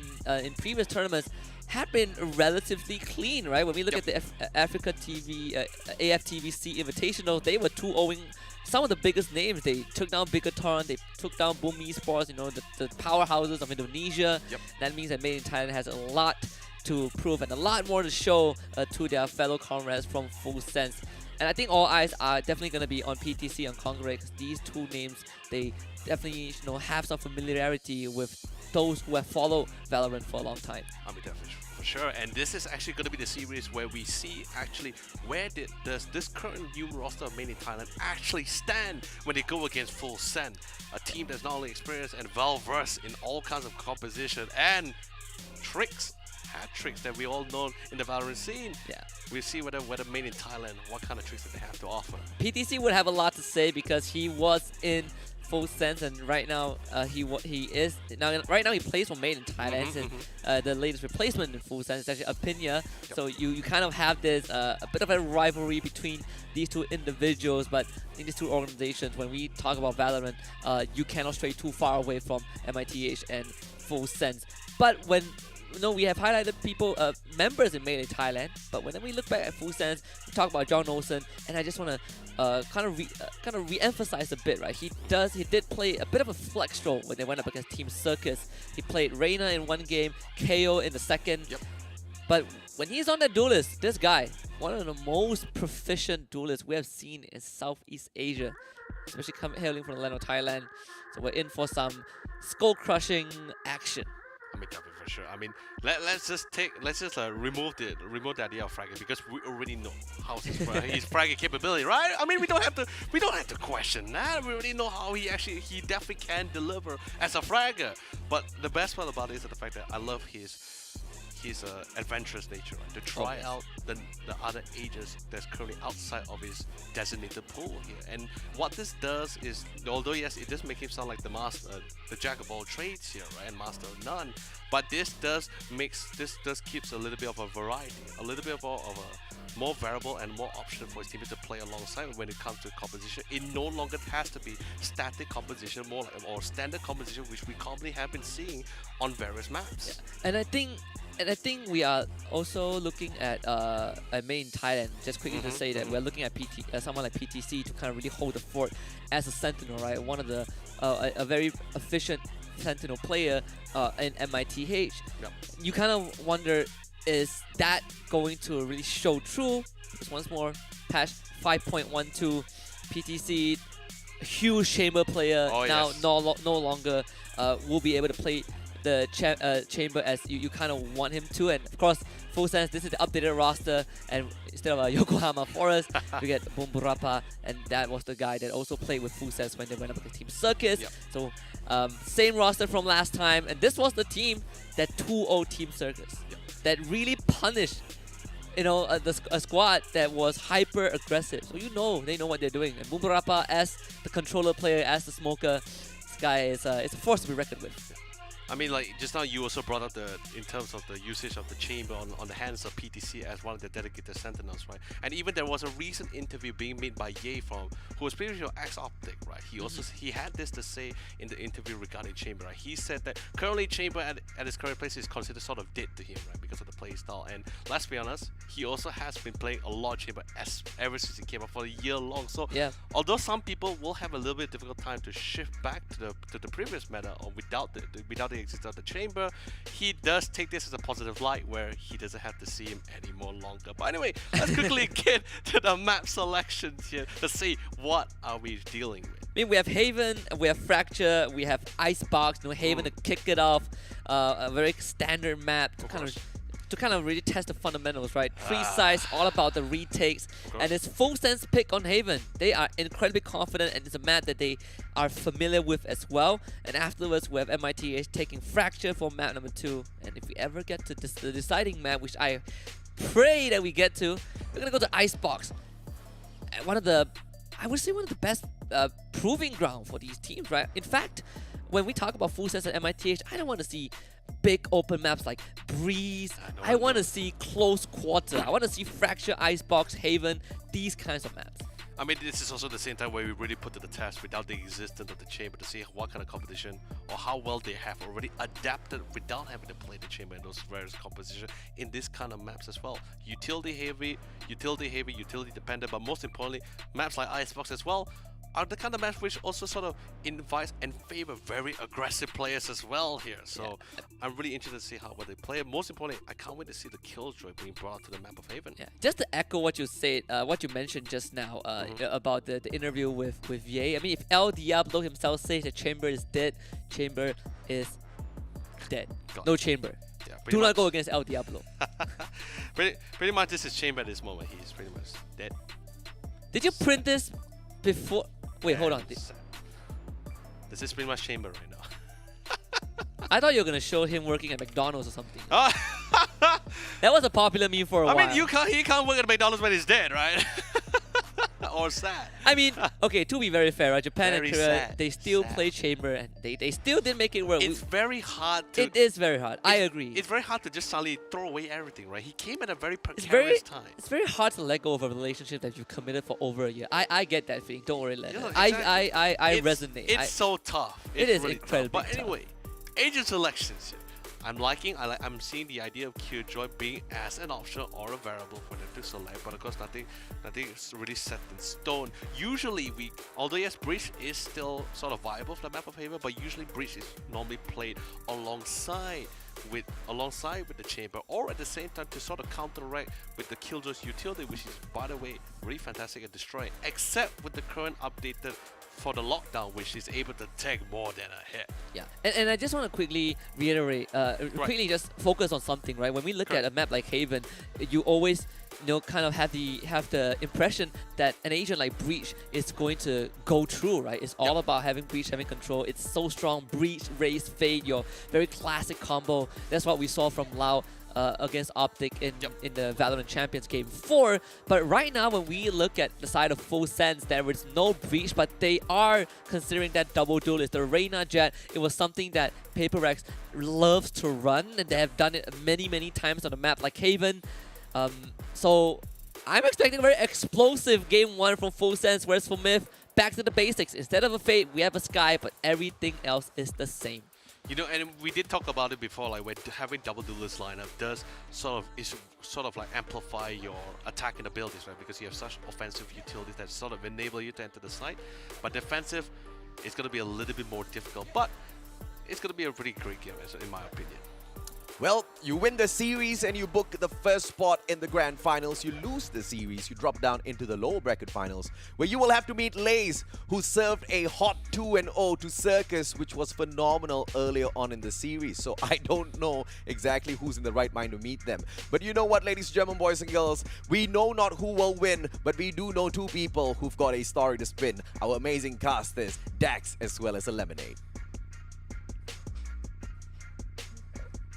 previous tournaments had been relatively clean, right? When we look at the Africa TV, AFTVC Invitational, they were 2-0ing some of the biggest names. They took down Bigaton, they took down Boom Esports, you know, the powerhouses of Indonesia. That means that Made in Thailand has a lot to prove and a lot more to show to their fellow comrades from Full Sense. And I think all eyes are definitely going to be on PTC and Congre, because these two names, they definitely have some familiarity with those who have followed Valorant for a long time. I mean, definitely, for sure. And this is actually going to be the series where we see actually where does this current new roster of Made in Thailand actually stand when they go against Full Send, a team that's not only experienced and well-versed in all kinds of composition and tricks, hat tricks that we all know in the Valorant scene. Yeah. We'll see whether Made in Thailand, what kind of tricks that they have to offer. PTC would have a lot to say because he was in Full Sense, and right now he is right now he plays for Made in Thailand, and the latest replacement in Full Sense is actually Apinya. So you kind of have this a bit of a rivalry between these two individuals, but in these two organizations, when we talk about Valorant, you cannot stray too far away from MITH and Full Sense. But when we have highlighted people, members in Made in Thailand, but when we look back at Full Sense, we talk about John Olsen, and I just want to kind of re-emphasize a bit, right? He did play a bit of a flex role when they went up against Team Circus. He played Reina in one game, KO in the second. But when he's on the duelist, this guy, one of the most proficient duelists we have seen in Southeast Asia, especially hailing from the land of Thailand. So we're in for some skull-crushing action. I mean, definitely for sure. I mean, let's just remove the idea of fragging, because we already know how his fragging capability, right? I mean, we don't have to question that. We already know how he definitely can deliver as a fragger. But the best part about it is the fact that I love his adventurous nature, right? To try out the other ages that's currently outside of his designated pool here. And what this does is, although yes, it does make him sound like the master, the jack of all trades here, right, and master of none, but this does keeps a little bit of a variety, a little bit of a more variable and more option for his teammates to play alongside when it comes to composition. It no longer has to be static composition, or standard composition, which we commonly have been seeing on various maps. And I think we are also looking at Made in Thailand. Just quickly to say that we're looking at someone like PTC to kind of really hold the fort as a sentinel, right? One of the a very efficient sentinel player in MITH. You kind of wonder, is that going to really show true? Because once more, patch 5.12, PTC, huge chamber player, no longer will be able to play the chamber as you kind of want him to. And of course, Full Sense, this is the updated roster, and instead of Yokohama Forest, we get Bumburapa, and that was the guy that also played with Full Sense when they went up against Team Circus. So same roster from last time, and this was the team that 2-0 Team Circus, that really punished a squad that was hyper aggressive. So they know what they're doing. And Bumburapa as the controller player, as the smoker, this guy is it's a force to be reckoned with. I mean, like, just now you also brought up in terms of the usage of the chamber on the hands of PTC as one of the dedicated sentinels, right? And even there was a recent interview being made by Ye who was previously ex-Optic, right? He had this to say in the interview regarding chamber, right? He said that currently chamber at his current place is considered sort of dead to him, right? Because of the play style. And let's be honest, he also has been playing a lot of chamber ever since he came up for a year long. So although some people will have a little bit difficult time to shift back to the previous meta or without the existence of the chamber, he does take this as a positive light where he doesn't have to see him any more longer. But anyway, let's quickly get to the map selections here to see what are we dealing with. I mean, we have Haven, we have Fracture, we have Icebox, Haven to kick it off, a very standard map to kind of really test the fundamentals, right? Free size, all about the retakes, and it's full sense pick on Haven. They are incredibly confident, and it's a map that they are familiar with as well. And afterwards, we have MITH taking Fracture for map number 2. And if we ever get to the deciding map, which I pray that we get to, we're gonna go to Icebox. I would say one of the best proving ground for these teams, right? In fact, when we talk about full sense at MITH, I don't want to see big open maps like Breeze. I want to see close quarter. I want to see Fracture, Icebox, Haven, these kinds of maps. I mean, this is also the same time where we really put to the test without the existence of the chamber to see what kind of competition or how well they have already adapted without having to play the chamber in those various compositions in this kind of maps as well. Utility heavy, utility dependent, but most importantly, maps like Icebox as well are the kind of maps which also sort of invites and favor very aggressive players as well here. So I'm really interested to see how well they play. Most importantly, I can't wait to see the Killjoy being brought to the map of Haven. Yeah, just to echo what you said, what you mentioned just now about the interview with Ye. I mean, if El Diablo himself says the chamber is dead, chamber is dead. No chamber. Yeah, do not go against El Diablo. pretty much this is chamber at this moment. He's pretty much dead. Did you print this before? Wait, hold on. This is pretty much chamber right now. I thought you were gonna show him working at McDonald's or something. That was a popular meme for a while. I mean, he can't work at McDonald's when he's dead, right? Or sad. I mean, okay, to be very fair, right? Japan very and Korea, sad. they still play chamber and they still didn't make it work. It's very hard to... It is very hard. I agree. It's very hard to just suddenly throw away everything, right? He came at a very precarious time. It's very hard to let go of a relationship that you've committed for over a year. I get that feeling. Don't worry, Leonard. Yeah, exactly. I resonate. It's so tough. It is really incredibly tough. But anyway, agent selections. I'm seeing the idea of Killjoy being as an option or a variable for them to select, but of course nothing is really set in stone. Usually although yes, Breach is still sort of viable for the map of Haven, but usually Breach is normally played alongside with the chamber or at the same time to sort of counteract with the Killjoy's utility, which is, by the way, really fantastic at destroying, except with the current updated for the lockdown, which is able to take more than a hit. Yeah, and I just want to quickly reiterate, quickly just focus on something, right? When we look at a map like Haven, you always kind of have the impression that an agent like Breach is going to go through, right? It's all about having Breach, having control. It's so strong. Breach, Raze, Fade, your very classic combo. That's what we saw from Lao against Optic in the Valorant Champions Game 4. But right now, when we look at the side of Full Sense, there is no Breach, but they are considering that double duel. It's the Reyna Jet. It was something that Paper Rex loves to run, and they have done it many, many times on a map like Haven. So I'm expecting a very explosive Game 1 from Full Sense, whereas for Myth, back to the basics. Instead of a Fade, we have a Sky, but everything else is the same. You know, and we did talk about it before, like when having double duelist lineup does sort of like amplify your attacking abilities, right? Because you have such offensive utilities that sort of enable you to enter the site. But defensive is going to be a little bit more difficult, but it's going to be a pretty great game, in my opinion. Well, you win the series and you book the first spot in the grand finals. You lose the series, you drop down into the lower bracket finals, where you will have to meet Lays, who served a hot 2-0 to Circus, which was phenomenal earlier on in the series. So I don't know exactly who's in the right mind to meet them. But you know what, ladies and gentlemen, boys and girls, we know not who will win, but we do know two people who've got a story to spin. Our amazing casters, Dax as well as a Lemonade.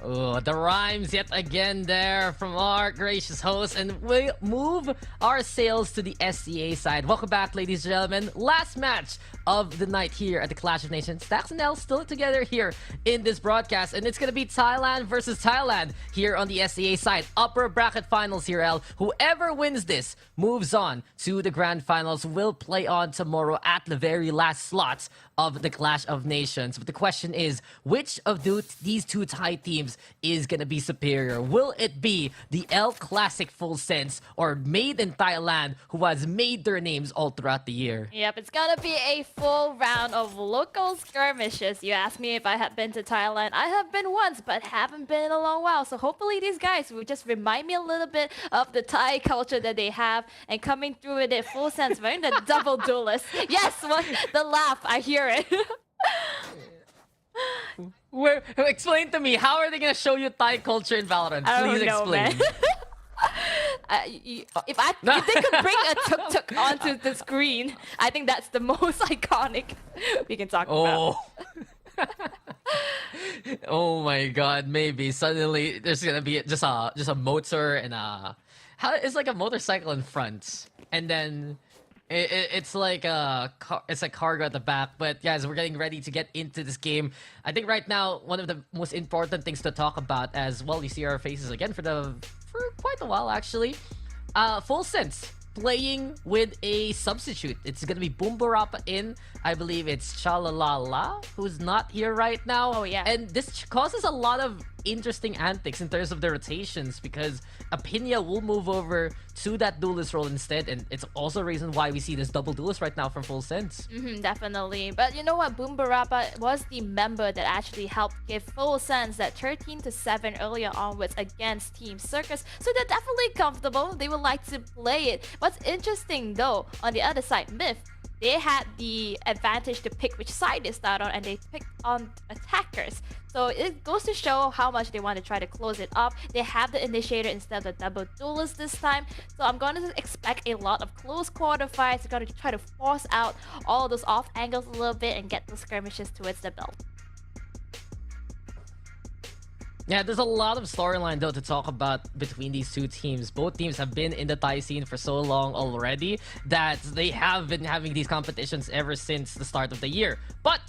Oh, the rhymes yet again there from our gracious host, and we move our sails to the SCA side. Welcome back, ladies and gentlemen. Last match of the night here at the Clash of Nations. Stacks and L still together here in this broadcast, and it's gonna be Thailand versus Thailand here on the SCA side. Upper bracket finals here, L. Whoever wins this moves on to the grand finals. Will play on tomorrow at the very last slots of the Clash of Nations. But the question is, which of these two Thai teams is going to be superior? Will it be the L Classic Full Sense or Made in Thailand, who has made their names all throughout the year? Yep, it's gonna be a full round of local skirmishes. You asked me if I had been to Thailand. I have been once, but haven't been in a long while. So hopefully these guys will just remind me a little bit of the Thai culture that they have, and coming through with it full sense, wearing the double duelist. Yes, the laugh, I hear it. Explain to me, how are they going to show you Thai culture in Valorant? I Please don't know, explain. Man. If they could bring a tuk-tuk onto the screen, I think that's the most iconic we can talk about. Oh my god, maybe suddenly there's gonna be just a motor and it's like a motorcycle in front, and then it's like it's like cargo at the back. But guys, we're getting ready to get into this game. I think right now one of the most important things to talk about, as well, you see our faces again for quite a while actually. Full Sense playing with a substitute. It's gonna be Boombarapa in. I believe it's Chalalala, who's not here right now. Oh yeah. And this causes a lot of interesting antics in terms of the rotations, because Apinia will move over to that duelist role instead, and it's also a reason why we see this double duelist right now from Full Sense. Definitely. But you know what? Boombarapa was the member that actually helped give Full Sense that 13-7 earlier onwards against Team Circus. So they're definitely comfortable. They would like to play it. What's interesting though, on the other side, Myth, they had the advantage to pick which side they start on, and they picked on attackers. So it goes to show how much they want to try to close it up. They have the initiator instead of the double duelist this time. So I'm going to expect a lot of close quarter fights. They're going to try to force out all those off angles a little bit and get those skirmishes towards the belt. Yeah, there's a lot of storyline though to talk about between these two teams. Both teams have been in the Thai scene for so long already that they have been having these competitions ever since the start of the year. But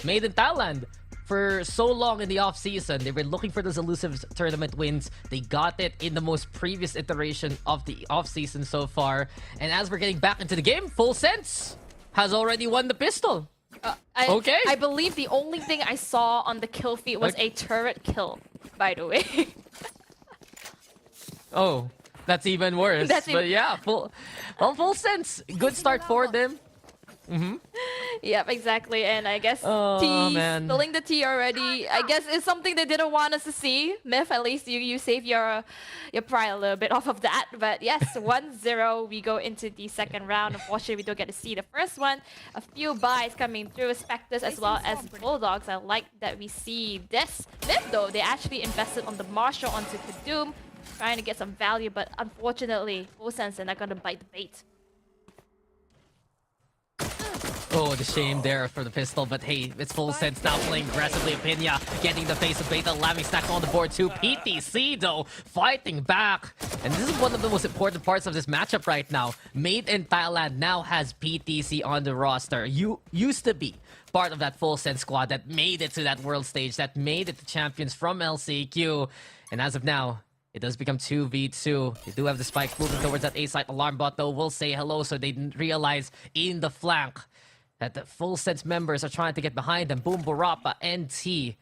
Made in Thailand, for so long in the off-season, they were looking for those elusive tournament wins. They got it in the most previous iteration of the off-season so far. And as we're getting back into the game, Full Sense has already won the pistol. I believe the only thing I saw on the kill feed was a turret kill, by the way. Oh, that's even worse. But yeah, Full Sense. Good start for them. Yep, exactly. And I guess spilling the tea already, I guess it's something they didn't want us to see. Myth, at least you save your pride a little bit off of that. But yes, 1-0, we go into the second round. Unfortunately, we don't get to see the first one. A few buys coming through, Spectres as well as Bulldogs. I like that we see this. Myth though, they actually invested on the Marshall onto Kadoom, trying to get some value, but unfortunately, Full Sense, they're not going to bite the bait. Oh, the shame there for the pistol, but hey, it's Full Sense now playing aggressively. Apinia getting the face of Beta, Lamy stack on the board too. PTC though, fighting back. And this is one of the most important parts of this matchup right now. Made in Thailand now has PTC on the roster. You used to be part of that Full Sense squad that made it to that world stage, that made it to champions from LCQ. And as of now, it does become 2v2. They do have the spike moving towards that A site. Alarm bot though will say hello, so they didn't realize in the flank that the Full Sense members are trying to get behind them. Boombarapa, NT.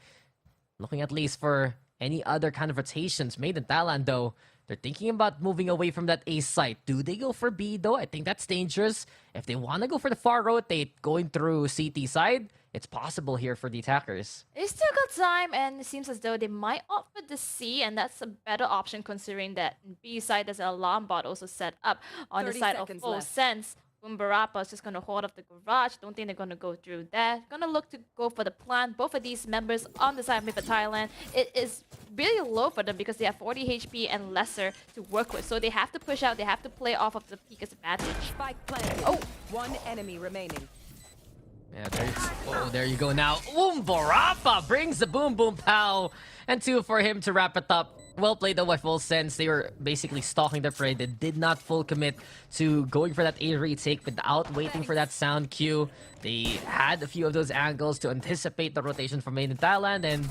Looking at least for any other kind of rotations. Made in Thailand though, they're thinking about moving away from that A site. Do they go for B though? I think that's dangerous. If they want to go for the far rotate, going through CT side, it's possible here for the attackers. They still got time, and it seems as though they might opt for the C, and that's a better option considering that B side there's an alarm bot also set up on the side of Full Sense. Boombarapa is just going to hold up the garage. Don't think they're going to go through there. Going to look to go for the plant. Both of these members on the side of Myth Thailand, it is really low for them because they have 40 HP and lesser to work with. So they have to push out. They have to play off of the Pika's advantage. Spike planted. Oh! One enemy remaining. Yeah, there you go now. Barappa brings the boom boom pow. And 2 for him to wrap it up. Well played though by Full Sense. They were basically stalking their prey. They did not full commit to going for that A retake without waiting for that sound cue. They had a few of those angles to anticipate the rotation from Made in Thailand, and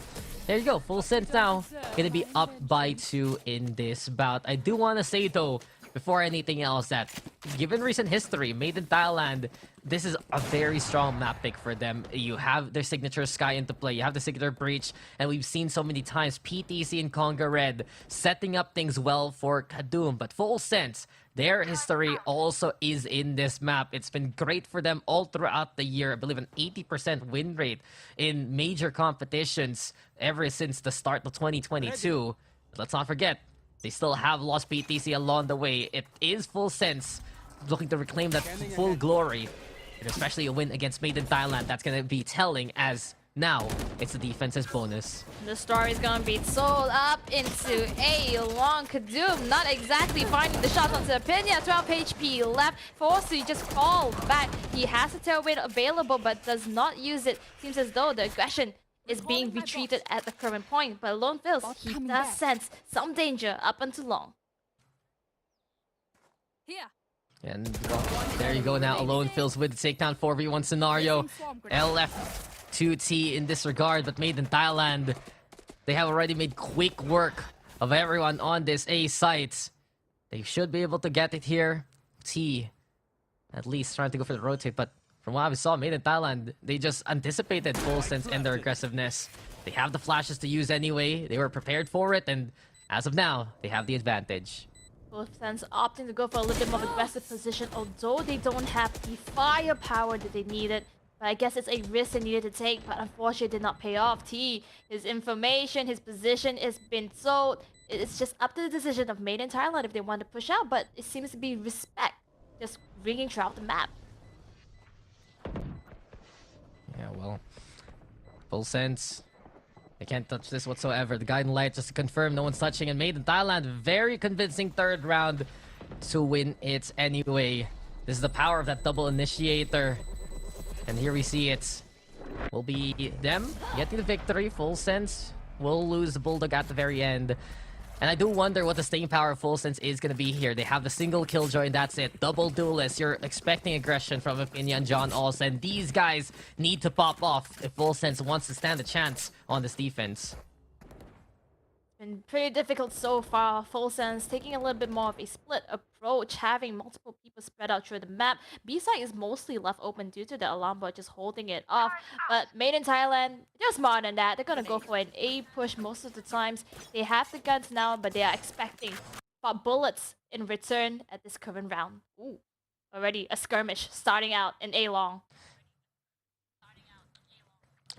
there you go. Full Sense now gonna be up by 2 in this bout. I do want to say though, before anything else, that given recent history, Made in Thailand, this is a very strong map pick for them. You have their signature Sky into play, you have the signature Breach, and we've seen so many times PTC and Conga Red setting up things well for Kadum. But Full Sense, their history also is in this map. It's been great for them all throughout the year. I believe an 80% win rate in major competitions ever since the start of 2022. But let's not forget, they still have lost PTC along the way. It is Full Sense looking to reclaim that full glory. And especially a win against Made in Thailand, that's going to be telling, as now it's the defense's bonus. The story is gonna be sold up into a long Kadum. Not exactly finding the shots onto Pinya. 12 HP left. Forced to just fall back. He has a tailwind available but does not use it. Seems as though the aggression is being retreated at the current point. But Lone feels he does sense some danger up until long. Here. And well, there you go now. Alone fills with the takedown 4v1 scenario. LF2T in this regard, but Made in Thailand, they have already made quick work of everyone on this A site. They should be able to get it here. T, at least trying to go for the rotate, but from what I saw, Made in Thailand, they just anticipated Full Sense and their aggressiveness. They have the flashes to use anyway. They were prepared for it, and as of now, they have the advantage. Full Sense opting to go for a little bit more aggressive position, although they don't have the firepower that they needed. But I guess it's a risk they needed to take, but unfortunately it did not pay off. T, his information, his position has been sold. It's just up to the decision of Made in Thailand if they want to push out, but it seems to be respect just ringing throughout the map. Yeah, well, Full Sense, they can't touch this whatsoever. The Guiding Light just to confirm no one's touching, and Made in Thailand, very convincing third round to win it anyway. This is the power of that double initiator. And here we see it. Will be them getting the victory. Full Sense will lose the Bulldog at the very end. And I do wonder what the staying power of Full Sense is going to be here. They have the single killjoy and that's it. Double duelist. You're expecting aggression from Opinion and John also. And these guys need to pop off if Full Sense wants to stand a chance on this defense. Been pretty difficult so far. Full Sense taking a little bit more of a split approach, having multiple people spread out through the map. B-side is mostly left open due to the alarm bot just holding it off. But Made in Thailand, they're smarter than that. They're gonna go for an A push most of the times. They have the guns now, but they are expecting bullets in return at this current round. Ooh, already a skirmish starting out in A long.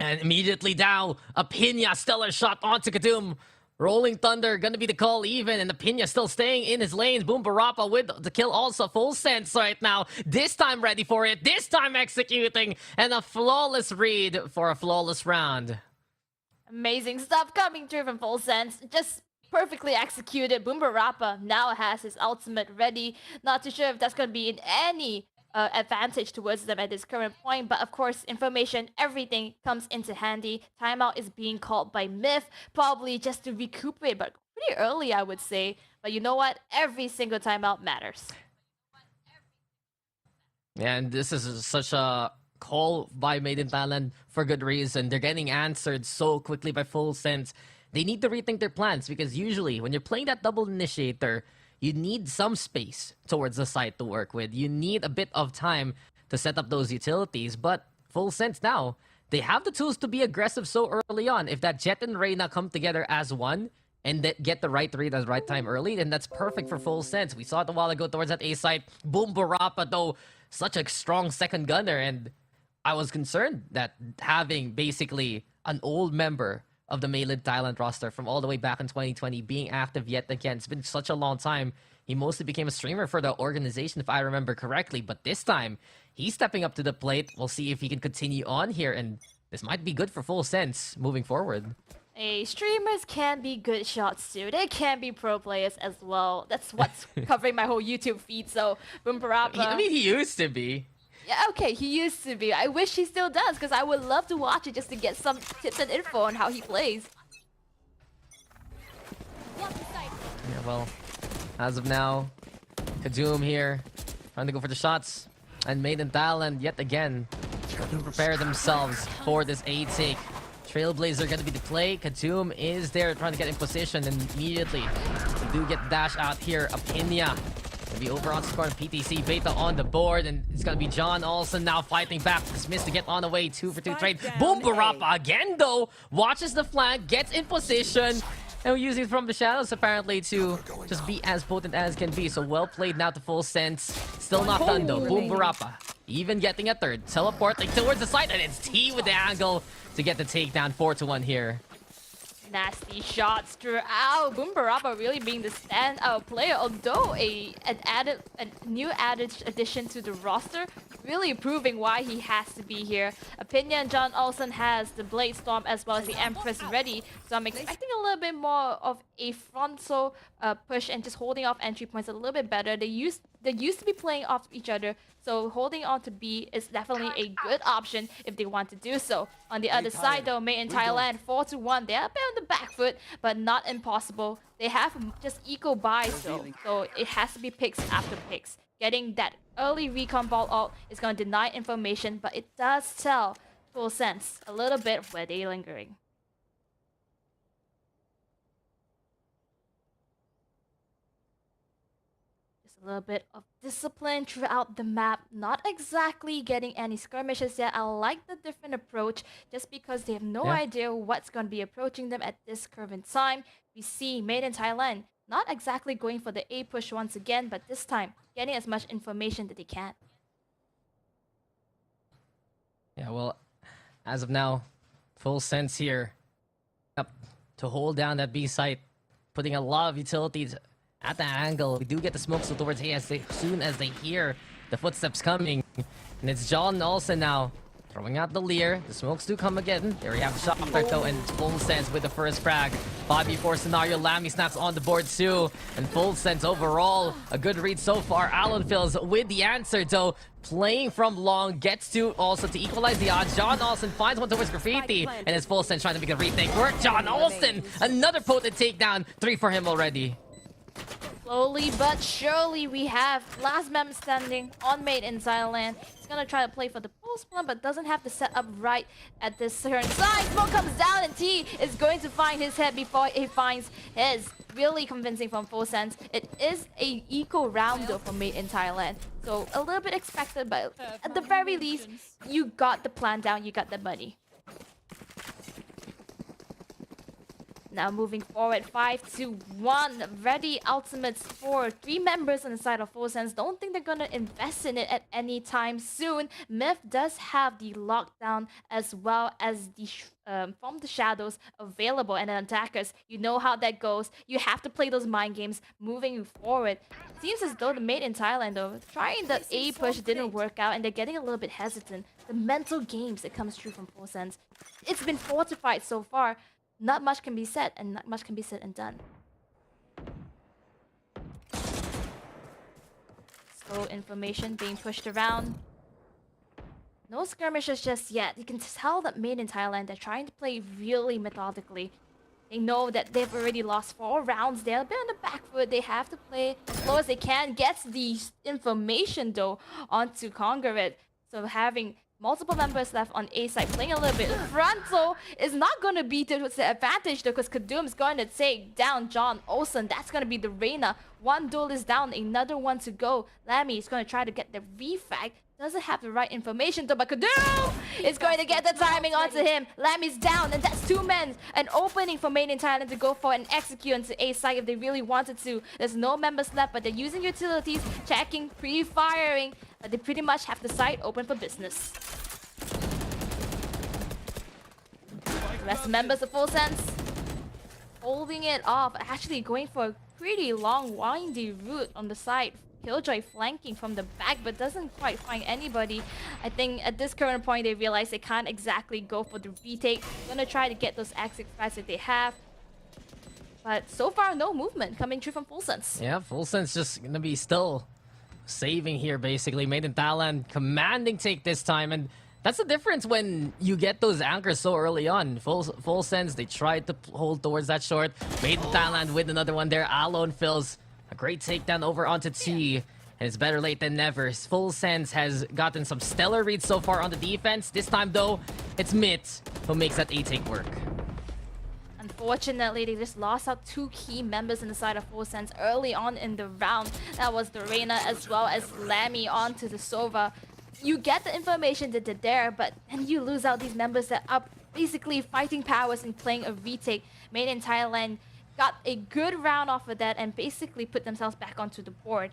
And immediately down, a Pinya stellar shot onto Kadum. Rolling Thunder gonna be the call even, and the Pinya still staying in his lanes. Boom Barappa with the kill also. Full Sense right now. This time ready for it. This time executing. And a flawless read for a flawless round. Amazing stuff coming through from Full Sense. Just perfectly executed. Boom Barappa now has his ultimate ready. Not too sure if that's gonna be in any advantage towards them at this current point, but of course information, everything comes into handy. Timeout is being called by Myth, probably just to recuperate, but pretty early I would say. But you know what, every single timeout matters. And this is such a call by Made in Thailand for good reason. They're getting answered so quickly by Full Sense. They need to rethink their plans because usually when you're playing that double initiator, you need some space towards the site to work with. You need a bit of time to set up those utilities. But Full Sense now, they have the tools to be aggressive so early on. If that Jet and Reyna come together as one and get the right read at the right time early, then that's perfect for Full Sense. We saw it a while ago towards that A site. Boom Barappa, though, such a strong second gunner. And I was concerned that having basically an old member of the Made in Thailand roster from all the way back in 2020 being active yet again. It's been such a long time. He mostly became a streamer for the organization, if I remember correctly. But this time, he's stepping up to the plate. We'll see if he can continue on here. And this might be good for Full Sense moving forward. Hey, streamers can be good shots too. They can be pro players as well. That's what's covering my whole YouTube feed. So, Boom Barappa. I mean, he used to be. Yeah, okay, he used to be. I wish he still does, because I would love to watch it just to get some tips and info on how he plays. Yeah, well, as of now, Kadoom here, trying to go for the shots. And Made in Thailand, yet again, to prepare themselves for this A take. Trailblazer going to be the play. Kadoom is there trying to get in position, and immediately they do get dash out here. Apinia will be over on score, and PTC Beta on the board, and it's going to be John Olsen now fighting back. Dismissed to get on the way. 2-for-2 trade. Boom Barappa again though. Watches the flank, gets in position. And we're using it from the shadows apparently to just be as potent as can be. So well played now to full sense. Still not done though. Boom Barappa. Even getting a third. Teleporting towards the side, and it's T with the angle to get the takedown. 4-1 here. Nasty shots throughout. Boom Barappa really being the standout player, although a new addition to the roster, really proving why he has to be here. Opinion John Olsen has the Blade Storm as well as the Empress ready, so I'm expecting a little bit more of a frontal push and just holding off entry points a little bit better. They used to be playing off each other, so holding on to B is definitely a good option if they want to do so. On the other side though, Made in Thailand 4-1. They are a bit on the back foot, but not impossible. They have just eco buys though, so it has to be picks after picks. Getting that early recon ball ult is going to deny information, but it does tell full sense a little bit of where they're lingering. A little bit of discipline throughout the map. Not exactly getting any skirmishes yet. I like the different approach just because they have no idea what's going to be approaching them at this current time. We see Made in Thailand not exactly going for the A push once again, but this time getting as much information that they can. Yeah, well, as of now, full sense here. Up to hold down that B site, putting a lot of utilities at the angle. We do get the smoke so towards A as soon as they hear the footsteps coming. And it's John Olsen now throwing out the Leer. The smokes do come again. There we have the shot though, and full sense with the first frag. 5v4 scenario. Lammy snaps on the board too. And full sense overall. A good read so far. Allen Fills with the answer though. Playing from long, gets to also to equalize the odds. John Olsen finds one towards Graffiti, and it's full sense trying to make a retake work. John Olsen, another potent takedown. 3 for him already. Slowly but surely, we have last man standing on Made in Thailand. He's gonna try to play for the post one, but doesn't have the setup right at this current side. Smoke comes down, and T is going to find his head before he finds his. Really convincing from full sense. It is a eco round though for Made in Thailand, so a little bit expected, but at the very least, you got the plan down, you got the money. Now moving forward, 5-1. Ready ultimates for 3 members on the side of Full Sense. Don't think they're gonna invest in it at any time soon. Myth does have the lockdown as well as the from the shadows available, and then attackers. You know how that goes. You have to play those mind games moving forward. Seems as though the Made in Thailand though, trying the A push didn't work out, and they're getting a little bit hesitant. The mental games that comes true from Full Sense. It's been fortified so far. Not much can be said, and not much can be said and done. Slow information being pushed around. No skirmishes just yet. You can tell that Made in Thailand, they're trying to play really methodically. They know that they've already lost 4 rounds. They're a bit on the back foot. They have to play as slow as they can. Gets the information though onto Conquer It. So having multiple members left on A side, playing a little bit frontal is not going to be to the advantage though, because Kadoom's going to take down John Olsen. That's going to be the Reyna. 1 duel is down, another one to go. Lammy is going to try to get the refrag. Doesn't have the right information though, but Kadoom is going to get the timing onto him. Lammy's down, and that's 2 men. An opening for Made in Thailand to go for and execute onto A side if they really wanted to. There's no members left, but they're using utilities, checking, pre-firing. They pretty much have the site open for business. The rest of members of Full Sense holding it off, actually going for a pretty long windy route on the side. Killjoy flanking from the back, but doesn't quite find anybody. I think at this current point they realize they can't exactly go for the retake. Gonna try to get those exit fights that they have. But so far no movement coming through from Full Sense. Yeah, Full Sense just gonna be still saving here, basically. Made in Thailand, commanding take this time. And that's the difference when you get those anchors so early on. Full sense, they tried to hold towards that short. Made in Thailand with another one there. Alone fills a great takedown over onto T. And it's better late than never. Full sense has gotten some stellar reads so far on the defense. This time, though, it's Mitt who makes that A take work. Unfortunately, they just lost out 2 key members in the side of Full Sense early on in the round. That was the Reina as well as Lammy onto the Sova. You get the information that they're there, but then you lose out these members that are basically fighting powers and playing a retake. Made in Thailand got a good round off of that and basically put themselves back onto the board.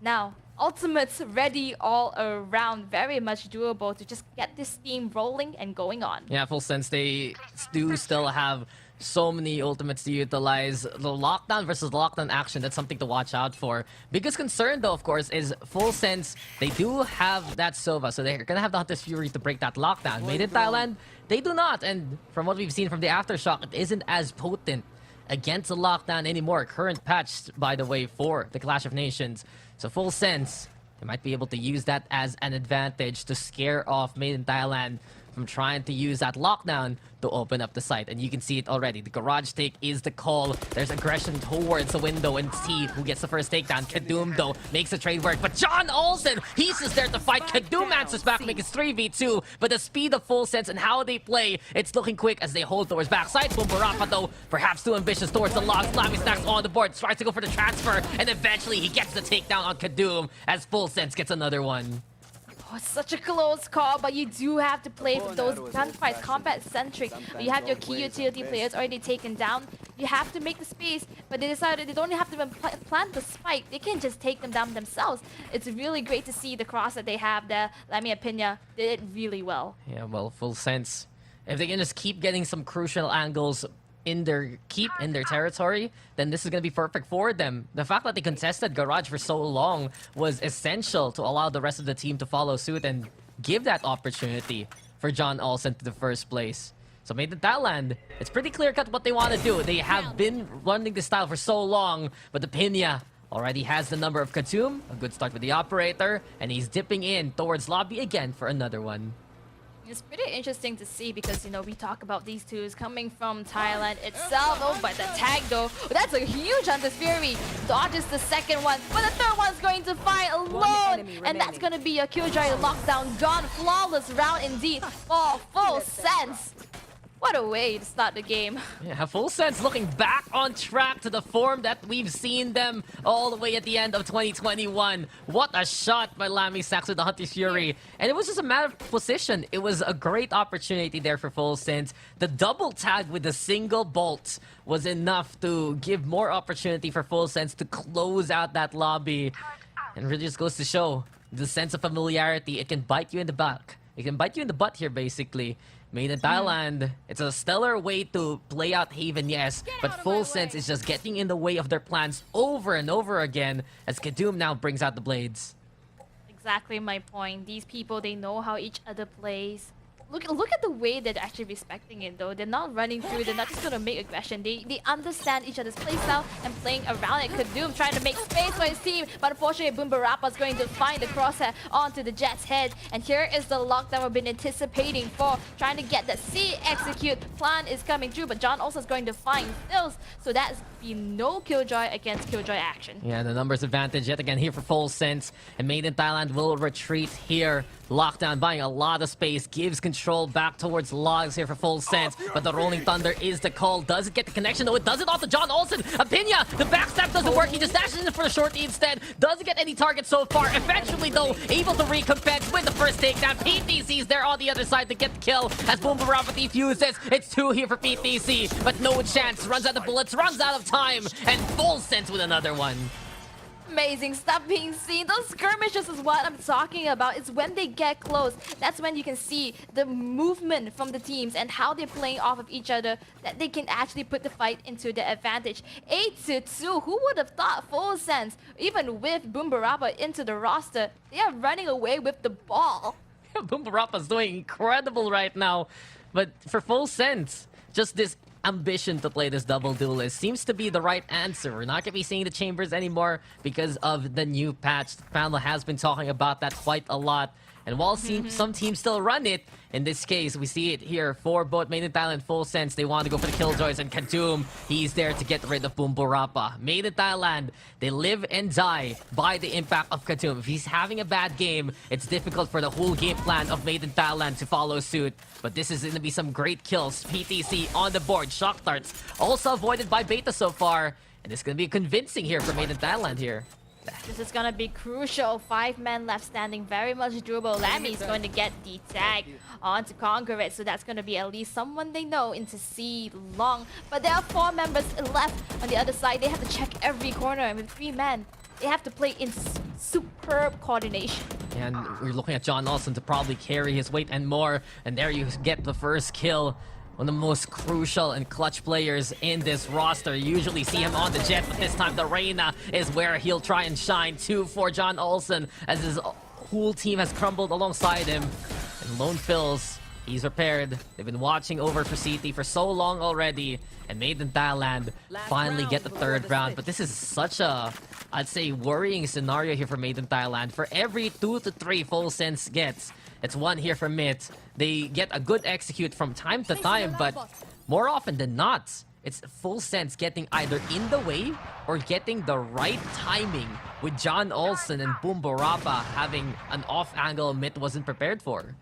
Now, Ultimates ready all around. Very much doable to just get this team rolling and going on. Yeah, Full Sense, they do still have so many ultimates to utilize. The lockdown versus lockdown action, that's something to watch out for. Biggest concern, though, of course, is Full Sense. They do have that Sova, so they're going to have the Hunter's Fury to break that lockdown. Made in Thailand, they do not. And from what we've seen from the Aftershock, it isn't as potent against the lockdown anymore. Current patch, by the way, for the Clash of Nations. So Full Sense, they might be able to use that as an advantage to scare off Made in Thailand from trying to use that lockdown to open up the site. And you can see it already. The garage take is the call. There's aggression towards the window, and T who gets the first takedown. Kadum, though, makes the trade work. But John Olsen, he's just there to fight. Kadum answers back, makes it 3v2. But the speed of Full Sense and how they play, it's looking quick as they hold towards backside. Bumbarapa, though, perhaps too ambitious towards the logs. Lammy stacks on the board, tries to go for the transfer, and eventually he gets the takedown on Kadum as Full Sense gets another one. Oh, it's such a close call, but you do have to play for those gunfights, combat-centric. You have your key utility players already taken down. You have to make the space, but they decided they don't have to plant the spike. They can just take them down themselves. It's really great to see the cross that they have there. Lammy and Pina did it really well. Yeah, well, Full Sense. If they can just keep getting some crucial angles in their territory, then this is going to be perfect for them. The fact that they contested Garage for so long was essential to allow the rest of the team to follow suit and give that opportunity for John Olsen to the first place. So Made in Thailand, it's pretty clear-cut what they want to do. They have been running this style for so long, but the Pina already has the number of Katum, a good start with the operator, and he's dipping in towards lobby again for another one. It's pretty interesting to see because, you know, we talk about these twos coming from Thailand itself. Oh, but the tag, though, that's a huge Hunter's Fury. Dodges the second one, but the third one's going to fight alone. And that's going to be a Killjoy lockdown gone. Flawless round indeed for Full Sense. What a way to start the game. Yeah, Full Sense looking back on track to the form that we've seen them all the way at the end of 2021. What a shot by Lammy Sachs with the Hunter's Fury. And it was just a matter of position. It was a great opportunity there for Full Sense. The double tag with the single bolt was enough to give more opportunity for Full Sense to close out that lobby. And it really just goes to show the sense of familiarity. It can bite you in the back. It can bite you in the butt here, basically. Made in Thailand, it's a stellar way to play out Haven, yes, but Full Sense is just getting in the way of their plans over and over again as Kadum now brings out the blades. Exactly my point. These people, they know how each other plays. Look at the way they're actually respecting it, though. They're not running through. They're not just going to make aggression. They understand each other's playstyle and playing around it. Kadum trying to make space for his team, but unfortunately, Bumbarapa is going to find the crosshair onto the Jet's head. And here is the lock that we've been anticipating for, trying to get the C execute. Plan is coming through, but John also is going to find Stills. So that's been no Killjoy against Killjoy action. Yeah, the numbers advantage yet again here for Full Sense. And Made in Thailand will retreat here. Lockdown buying a lot of space, gives control back towards logs here for Full Sense, but the Rolling Thunder is the call. Does it get the connection? No, it does it off to John Olsen. Apinya, the backstab doesn't work. He just dashes in for the shorty instead. Doesn't get any targets so far. Eventually, though, able to recompense with the first takedown. PTC's there on the other side to get the kill as Bumbarapa defuses. It's 2 here for PTC, but no chance. Runs out of bullets, runs out of time, and Full Sense with another one. Amazing stuff being seen. Those skirmishes is what I'm talking about. It's when they get close. That's when you can see the movement from the teams and how they're playing off of each other, that they can actually put the fight into their advantage. 8-2. Who would have thought? Full Sense, even with Bumbarapa into the roster, they are running away with the ball. Bumbarapa is doing incredible right now. But for Full Sense, just this ambition to play this double duelist seems to be the right answer. We're not going to be seeing the chambers anymore because of the new patch. Panel has been talking about that quite a lot. And while some teams still run it, in this case, we see it here for both Made in Thailand Full Sense. They want to go for the Killjoys, and Kadum, he's there to get rid of Bumburapa. Made in Thailand, they live and die by the impact of Kadum. If he's having a bad game, it's difficult for the whole game plan of Made in Thailand to follow suit. But this is going to be some great kills. PTC on the board. Shock darts also avoided by Beta so far. And it's going to be convincing here for Made in Thailand here. This is gonna be crucial. 5 men left standing, very much doable. Lammy is going to get the tag onto Conquer It, so that's going to be at least someone they know into C long. But there are 4 members left on the other side. They have to check every corner, and with 3 men, they have to play in superb coordination. And we're looking at John Olsen to probably carry his weight and more. And there you get the first kill. One of the most crucial and clutch players in this roster. Usually see him on the Jet, but this time the Reyna is where he'll try and shine. 2 for John Olsen as his whole team has crumbled alongside him. And Lone Phils, he's repaired. They've been watching over for CT for so long already. And Made in Thailand finally get the 3rd round. But this is such a, I'd say, worrying scenario here for Made in Thailand. For every 2 to 3 Full Sense gets, it's 1 here from Mid. They get a good execute from time to time, but more often than not, it's Full Sense getting either in the way or getting the right timing, with John Olsen and Bumburapa having an off angle Myth wasn't prepared for.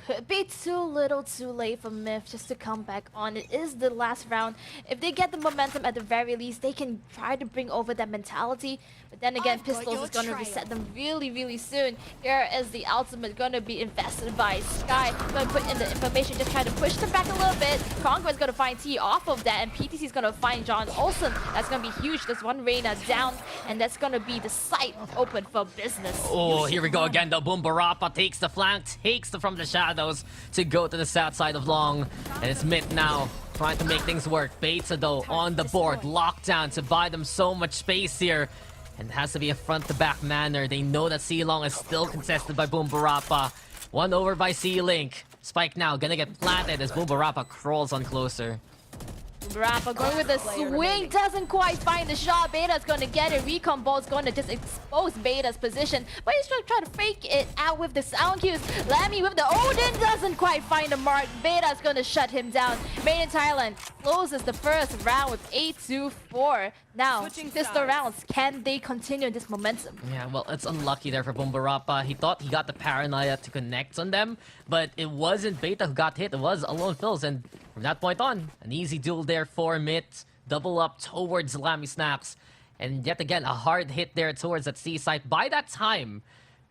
Could be too little too late for Myth just to come back on. It is the last round. If they get the momentum at the very least, they can try to bring over that mentality. But then again, Pistols is going to reset them really, really soon. Here is the ultimate going to be invested by Sky. Going to put in the information, just try to push them back a little bit. Conquer is going to find T off of that, and PTC is going to find John Olsen. That's going to be huge. There's 1 Reyna down, and that's going to be the site open for business. Oh, here we go again. The Bumburapa takes the flank, takes the from the shadows to go to the south side of Long. And it's Myth now, trying to make things work. Beta though on the board, lockdown to buy them so much space here. And it has to be a front-to-back manner. They know that C-Long is still contested by Bumburapa. 1 over by C-Link. Spike now, gonna get planted as Bumburapa crawls on closer. Bumburapa going with the swing, doesn't quite find the shot. Beta's going to get it. Recon Ball's going to just expose Beta's position, but he's trying to try to fake it out with the sound cues. Lammy with the Odin doesn't quite find the mark. Beta's going to shut him down. Made in Thailand closes the first round with 8-4. Now, pistol rounds, can they continue this momentum? Yeah, well, it's unlucky there for Bumburapa. He thought he got the paranoia to connect on them, but it wasn't Beta who got hit. It was Alone Phils, and from that point on, an easy duel there for Myth. Double up towards Lammy Snaps. And yet again, a hard hit there towards that C site by that time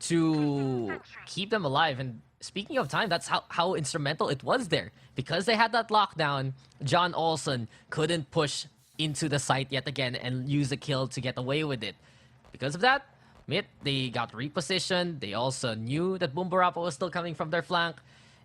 to keep them alive. And speaking of time, that's how instrumental it was there. Because they had that lockdown, John Olsen couldn't push into the site yet again and use a kill to get away with it. Because of that, Myth, they got repositioned. They also knew that Bumburapa was still coming from their flank.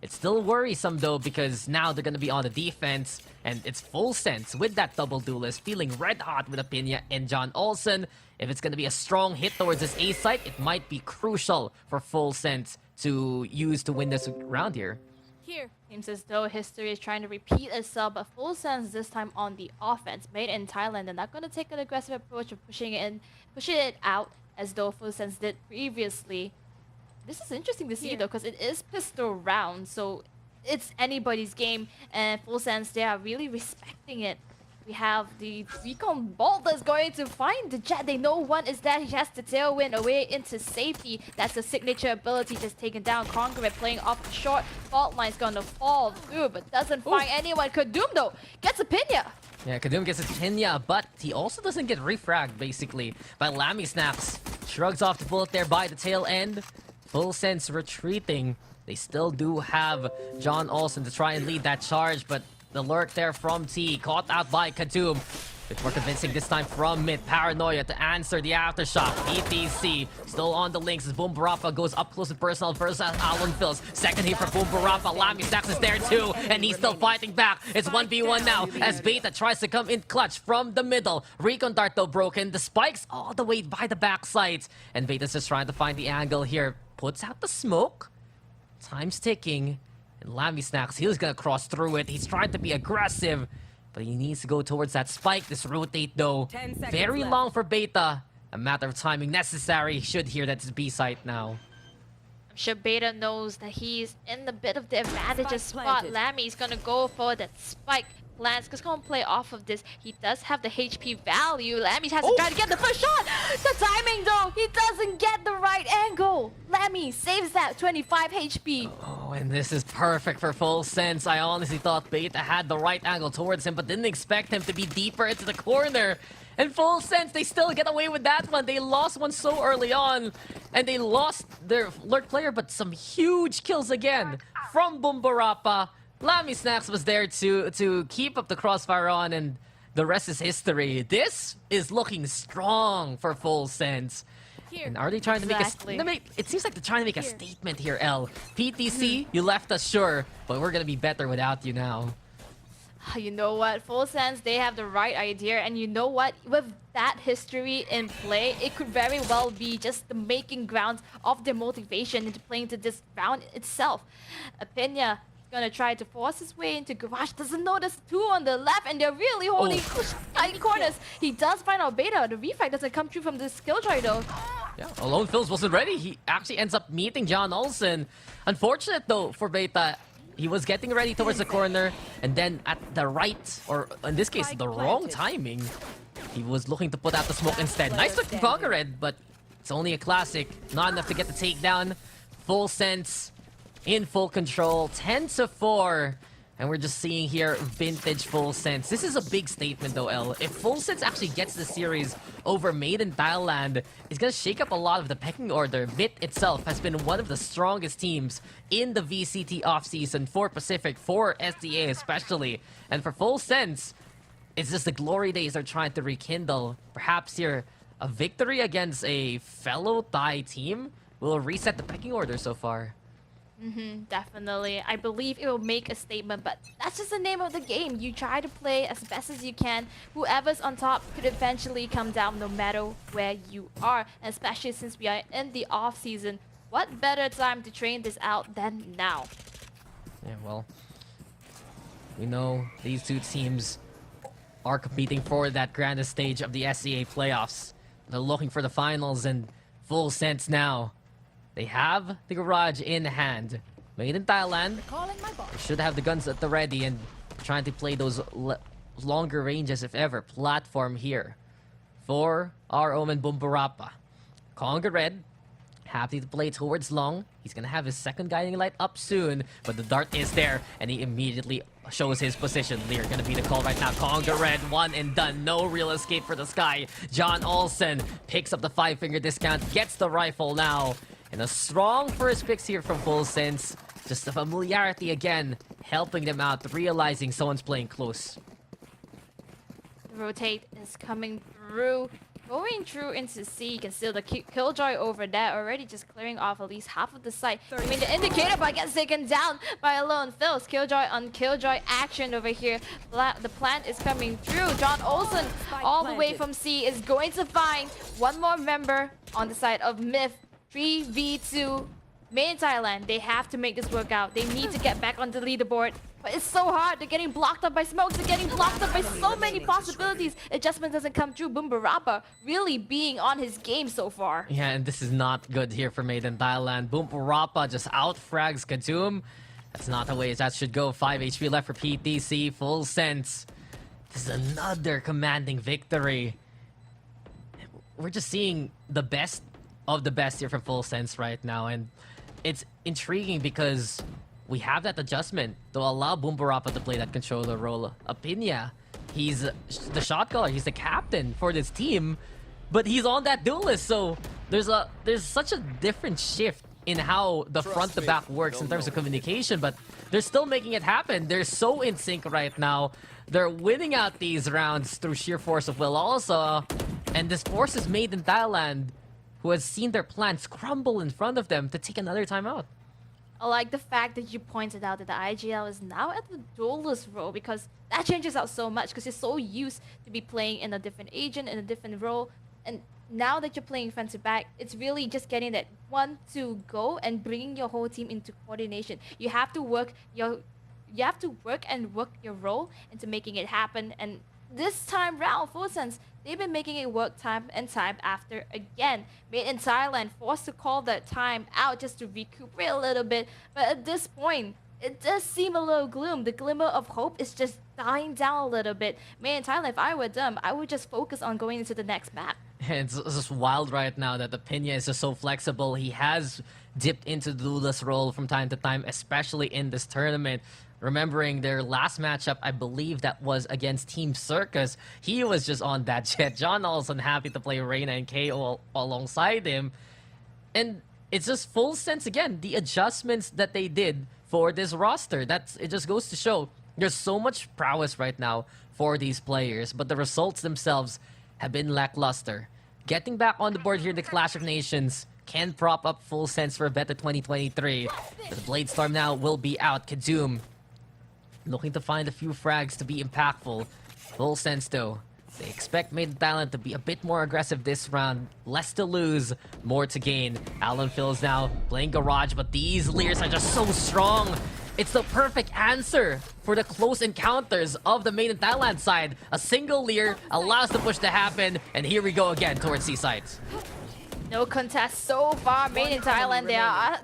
It's still worrisome though, because now they're gonna be on the defense, and it's Full Sense with that double duelist feeling red hot with Apinia and John Olsen. If it's gonna be a strong hit towards this A site, it might be crucial for Full Sense to use to win this round here. Here, seems as though history is trying to repeat itself, but Full Sense this time on the offense. Made in Thailand, they're not going to take an aggressive approach of pushing it out as though Full Sense did previously. This is interesting to see though, because it is pistol round, so it's anybody's game, and Full Sense, they are really respecting it. We have the Recon Bolt that's going to find the Jet. They know 1 is that. He has the tailwind away into safety. That's a signature ability just taken down. Conquer It playing off the short. Fault line's going to fall through, but doesn't find anyone. Kadum though gets a Pinya. Yeah, Kadum gets a Pinya, but he also doesn't get refragged basically by Lammy Snaps. Shrugs off the bullet there by the tail end. Full Sense retreating. They still do have John Olsen to try and lead that charge, but the lurk there from T, caught out by Kadum. Bit more convincing this time from Myth. Paranoia to answer the aftershock. ETC still on the links as Bumburapa goes up close and personal versus Alon Phils. Second hit for Bumburapa. Lammy Snaps is there too, and he's still fighting back. It's 1v1 now as Beta tries to come in clutch from the middle. Recon Dart though broken. The spikes all the way by the backside. And Beta's just trying to find the angle here. Puts out the smoke. Time's ticking. And Lammy Snaps, he's gonna cross through it. He's trying to be aggressive. but he needs to go towards that spike. This rotate, though, 10 seconds very left. long for Beta. A matter of timing necessary. Should hear that's his B site now. I'm sure Beta knows that he's in a bit of the advantageous Spike spot. planted. Lammy's gonna go for that spike. Lance is gonna play off of this. He does have the HP value. Lammy has to try to get the first shot. The timing though, he doesn't get the right angle. Lammy saves that 25 HP. Oh, and this is perfect for Full Sense. I honestly thought Beta had the right angle towards him, but didn't expect him to be deeper into the corner. And Full Sense, they still get away with that one. They lost one so early on, and they lost their lurk player, but some huge kills again from Bumbarapa. Lammy Snacks was there to keep up the crossfire on, and the rest is history. This is looking strong for Full Sense. And are they trying to make it seems like they're trying to make a statement here, L. PTC, you left us, sure, but we're gonna be better without you now. You know what, Full Sense, they have the right idea, and you know what, with that history in play, it could very well be just the making grounds of their motivation into playing to this round itself. Apina gonna try to force his way into Garage, doesn't notice two on the left, and they're really holding tight corners. He does find out Beta, the refract doesn't come true from this Killjoy though. Yeah, Alone Phils wasn't ready. He actually ends up meeting John Olsen. Unfortunate though for Beta. He was getting ready towards the corner, and then at the right, or in this case, the wrong timing, he was looking to put out the smoke instead. Nice look from Conquered, but it's only a classic. Not enough to get the takedown. Full Sense in full control, 10-4. And we're just seeing here vintage Full Sense. This is a big statement though, L. If Full Sense actually gets the series over Made in Thailand, it's gonna shake up a lot of the pecking order. VIT itself has been one of the strongest teams in the VCT offseason for Pacific, for SDA especially. And for Full Sense, it's just the glory days they're trying to rekindle. Perhaps here, a victory against a fellow Thai team will reset the pecking order so far. Definitely. I believe it will make a statement, but that's just the name of the game. You try to play as best as you can. Whoever's on top could eventually come down no matter where you are. And especially since we are in the off season, what better time to train this out than now? Yeah, well, we know these two teams are competing for that grandest stage of the SCA playoffs. They're looking for the finals, and Full Sense now. They have the Garage in hand. Made in Thailand. They should have the guns at the ready and trying to play those longer ranges if ever. Platform here for our Omen Bumbarapa. Conga Red, happy to play towards long. He's gonna have his second guiding light up soon, but the dart is there, and he immediately shows his position. Lear gonna be the call right now. Conga Red, one and done. No real escape for the sky. John Olsen picks up the 5-finger discount, gets the rifle now. And a strong first picks here from Full Sense. Just the familiarity again, helping them out, realizing someone's playing close. The rotate is coming through. Going through into C, you can see the Killjoy over there already just clearing off at least half of the site. I mean, the indicator but gets taken down by Alone Phils. Killjoy on Killjoy action over here. The plant is coming through. John Olsen all the way from C is going to find one more member on the side of Myth. 3v2 Made in Thailand. They have to make this work out. They need to get back on the leaderboard. But it's so hard. They're getting blocked up by smokes. They're getting blocked up by so many possibilities. Adjustment doesn't come through. Bumbarapa really being on his game so far. Yeah, and this is not good here for Made in Thailand. Bumbarapa just outfrags Katoom. That's not the way that should go. 5 HP left for PTC. Full Sense. This is another commanding victory. We're just seeing the best of the best here from Full Sense right now, and it's intriguing because we have that adjustment to allow Bumbarapa to play that controller role. Apina, he's the shot caller, he's the captain for this team, but he's on that duelist, so there's such a different shift in how the front to back works in terms of communication, but they're still making it happen. They're so in sync right now. They're winning out these rounds through sheer force of will also, and this force is Made in Thailand, who has seen their plans crumble in front of them to take another timeout. I like the fact that you pointed out that the IGL is now at the duelist role, because that changes out so much because you're so used to be playing in a different agent, in a different role. And now that you're playing front to back, it's really just getting that 1-2 go and bringing your whole team into coordination. You have to work your You have to work your role into making it happen. And this time round, Full Sense, they've been making it work time and time after again. Made in Thailand, forced to call that time out just to recuperate a little bit. But at this point, it does seem a little gloom. The glimmer of hope is just dying down a little bit. Made in Thailand, if I were them, I would just focus on going into the next map. It's just wild right now that the Pinya is just so flexible. He has dipped into the duelist role from time to time, especially in this tournament. Remembering their last matchup, I believe that was against Team Circus. He was just on that jet. John Olsen happy to play Reina and KO alongside him. And it's just Full Sense again, the adjustments that they did for this roster. It just goes to show there's so much prowess right now for these players, but the results themselves have been lackluster. Getting back on the board here in the Clash of Nations can prop up Full Sense for a better 2023. The Blade Storm now will be out. Kadoom looking to find a few frags to be impactful. Full Sense though, they expect Made in Thailand to be a bit more aggressive this round. Less to lose, more to gain. Alan Phil's now playing Garage, but these Leers are just so strong. It's the perfect answer for the close encounters of the Made in Thailand side. A single Leer allows the push to happen, and here we go again towards Seaside. No contest so far. Made in Thailand,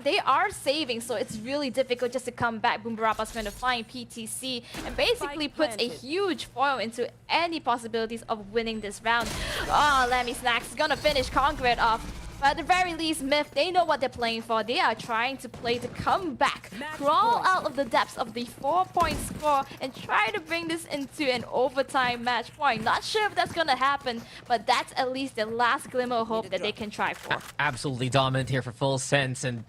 they are saving, so it's really difficult just to come back. Boombarappa's going to find PTC and basically puts a huge foil into any possibilities of winning this round. Oh, Lemmy Snacks is going to finish Conqueror off. But at the very least, Myth, they know what they're playing for. They are trying to play to come back, crawl out of the depths of the 4-point score, and try to bring this into an overtime match point. Not sure if that's gonna happen, but that's at least the last glimmer of hope that they can try for. Absolutely dominant here for Full Sense, and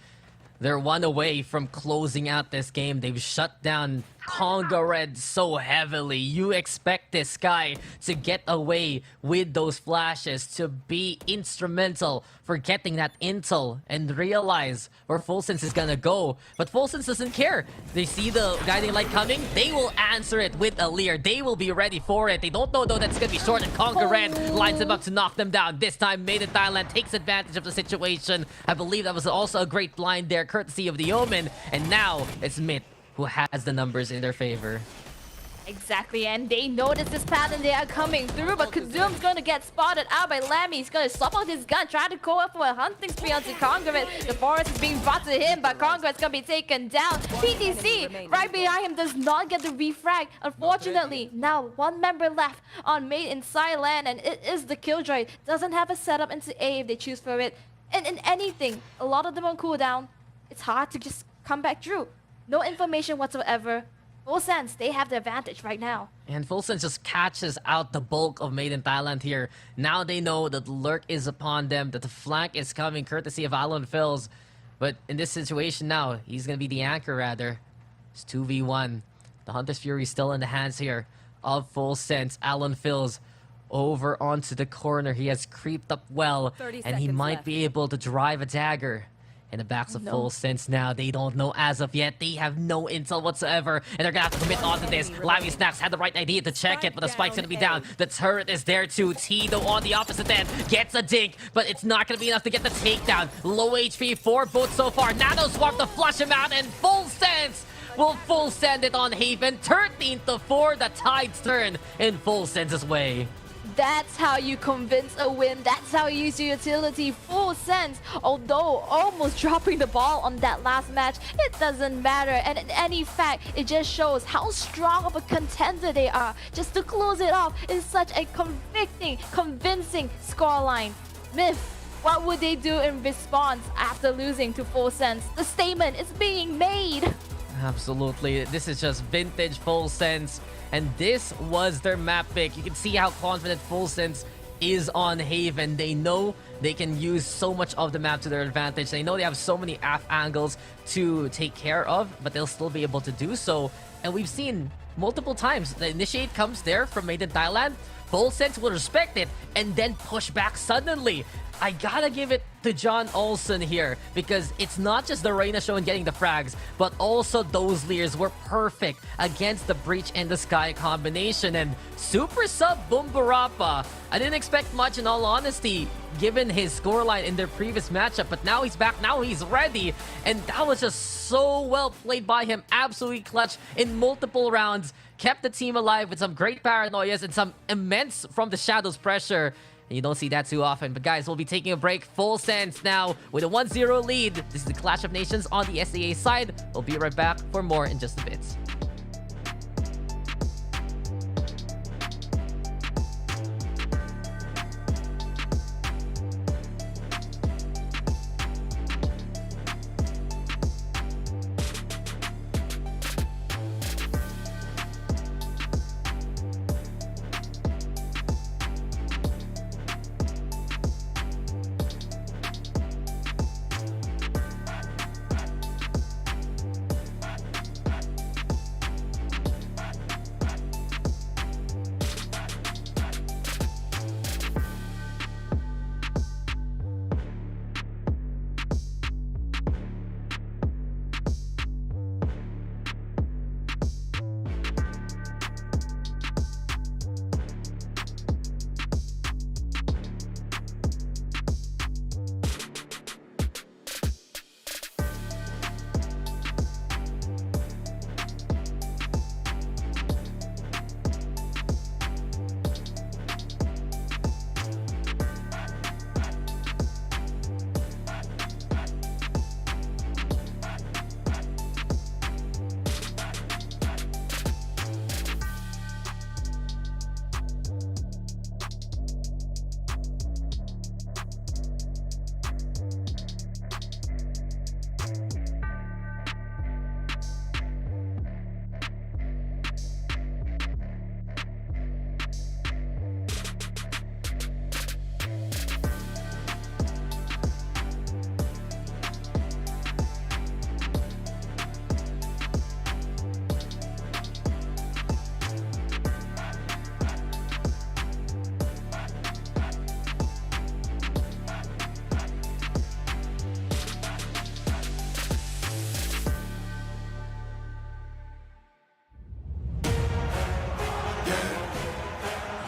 they're one away from closing out this game. They've shut down Conga Red so heavily. You expect this guy to get away with those flashes, to be instrumental for getting that intel and realize where Full Sense is gonna go. But Full Sense doesn't care. They see the guiding light coming, they will answer it with a Leer. They will be ready for it. They don't know though that's gonna be short, and Conga Red lines them up to knock them down. This time Made in Thailand takes advantage of the situation. I believe that was also a great blind there, courtesy of the Omen. And now it's Myth who has the numbers in their favor. Exactly, and they notice this pattern. They are coming through, but Kazoom's going to get spotted out by Lammy. He's going to swap out his gun, try to go up for a hunting spree onto Conqueror. The forest is being brought to him, but Conqueror's going to be taken down. PTC right behind him does not get the refrag. Unfortunately, now one member left on Made in Thailand, and it is the Killjoy. Doesn't have a setup into A if they choose for it. And in anything, a lot of them on cooldown. It's hard to just come back through. No information whatsoever. Full Sense, they have the advantage right now. And Full Sense just catches out the bulk of Made in Thailand here. Now they know that the lurk is upon them, that the flank is coming courtesy of Alan Phils. But in this situation now, he's going to be the anchor rather. It's 2v1. The Hunter's Fury still in the hands here of Full Sense. Alan Phils over onto the corner. He has creeped up well, and he might be able to drive a dagger. In the backs of Full Sense now, they don't know as of yet. They have no intel whatsoever, and they're gonna have to commit onto this. Lively Snacks had the right idea to check it, but the spike's gonna be down. The turret is there too. Tito on the opposite end gets a dink, but it's not gonna be enough to get the takedown. Low HP for both so far. Nano Swarm to flush him out, and Full Sense will full send it on Haven. 13-4, the tides turn in Full Sense's way. That's how you convince a win. That's how you use your utility. Full Sense, although almost dropping the ball on that last match, it doesn't matter. And in any fact, it just shows how strong of a contender they are. Just to close it off in such a convincing scoreline. Myth, what would they do in response after losing to Full Sense? The statement is being made. Absolutely. This is just vintage Full Sense. And this was their map pick. You can see how confident Full Sense is on Haven. They know they can use so much of the map to their advantage. They know they have so many AF angles to take care of, but they'll still be able to do so. And we've seen multiple times the initiate comes there from Made in Thailand. Full Sense will respect it and then push back suddenly. I gotta give it to John Olsen here, because it's not just the Reyna show and getting the frags, but also those Lears were perfect against the Breach and the Sky combination. And Super Sub Boombarapa, I didn't expect much in all honesty, given his scoreline in their previous matchup, but now he's back, now he's ready, and that was just so well played by him. Absolutely clutch in multiple rounds, kept the team alive with some great paranoias and some immense from the shadows pressure. And you don't see that too often. But guys, we'll be taking a break. Full sense now with a 1-0 lead. This is the Clash of Nations on the SEA side. We'll be right back for more in just a bit.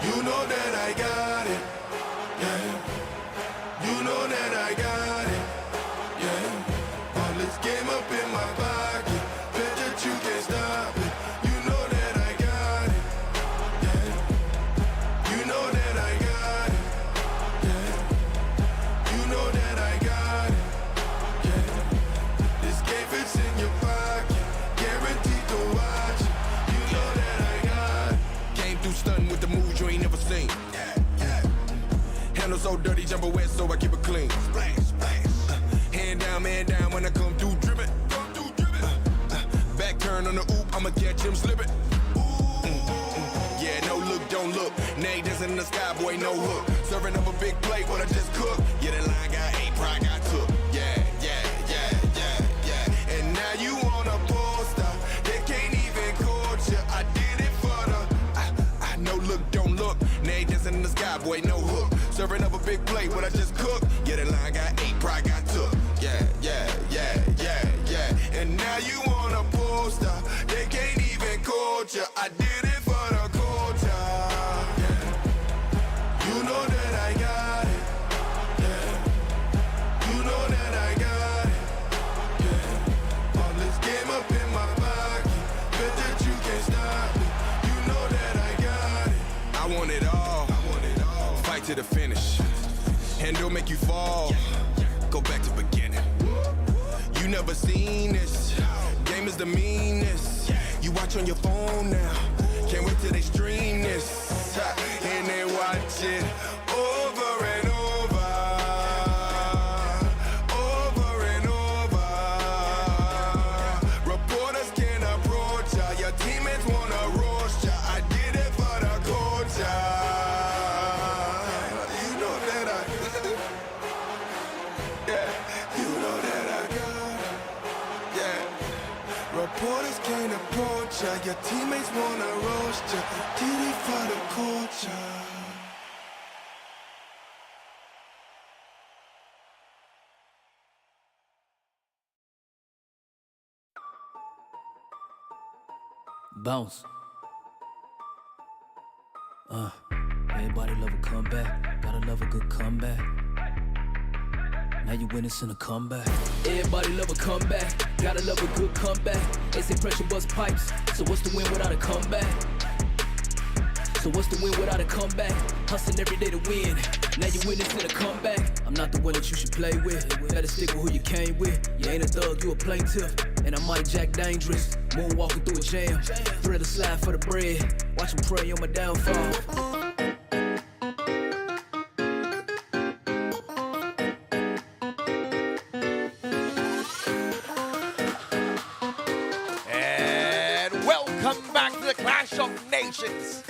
You know that I got it, yeah. You know that I got it, yeah. All this game up in my pocket, bet that you can't stop it. You know that I got it, yeah. You know that I got it, yeah. You know that I got it, yeah. This game fits in your pocket, guaranteed to watch it. You know that I got it. Came through stunting with the moves you ain't never seen. Handle so dirty, jumper wet, so I keep it clean. Splash, splash. Hand down, man down when I come through dripping. Back turn on the oop, I'ma catch him slipping. Yeah, no look, don't look. Nay, dancing in the sky, boy, no hook. Serving up a big plate, what I just cooked. Yeah, that line got 8, pride got took. Yeah, yeah, yeah, yeah, yeah. And now you on a poster. They can't even coach you. I did it for the. I no look, don't look. Nay, dancing in the sky, boy, no hook. Serving up a big plate, what I just cooked. Yeah, that line got 8, pride got took. Yeah, yeah, yeah, yeah, yeah. And now you on a poster. They can't even coach you. I did it for the culture. Yeah. You know that I got it. Yeah. You know that I got it. Yeah. All this game up in my pocket. Bet that you can't stop it. You know that I got it. I want it all. Fight to the finish. And don't make you fall. Go back to beginning. You never seen this. Game is the meanest. You watch on your phone now. Can't wait till they stream this. And they watch it over and over. Over and over. Reporters can't approach ya. Your teammates wanna roast ya. I did it for the culture. You know that I yeah, you know that I got it. Yeah. Reporters can't approach ya. Your teammates wanna roast ya. Did it for the culture. Bounce. Everybody love a comeback. Gotta love a good comeback. Now you witnessing a comeback. Everybody love a comeback. Gotta love a good comeback. They say pressure bust pipes. So what's the win without a comeback? So what's the win without a comeback? Hustling every day to win. Now you witnessing a comeback. I'm not the one that you should play with. Better stick with who you came with. You ain't a thug, you a plaintiff. And I might jack dangerous. Moonwalking through a jam. Thread a slide for the bread. Watch him pray on my downfall. Welcome back to the Clash of Nations,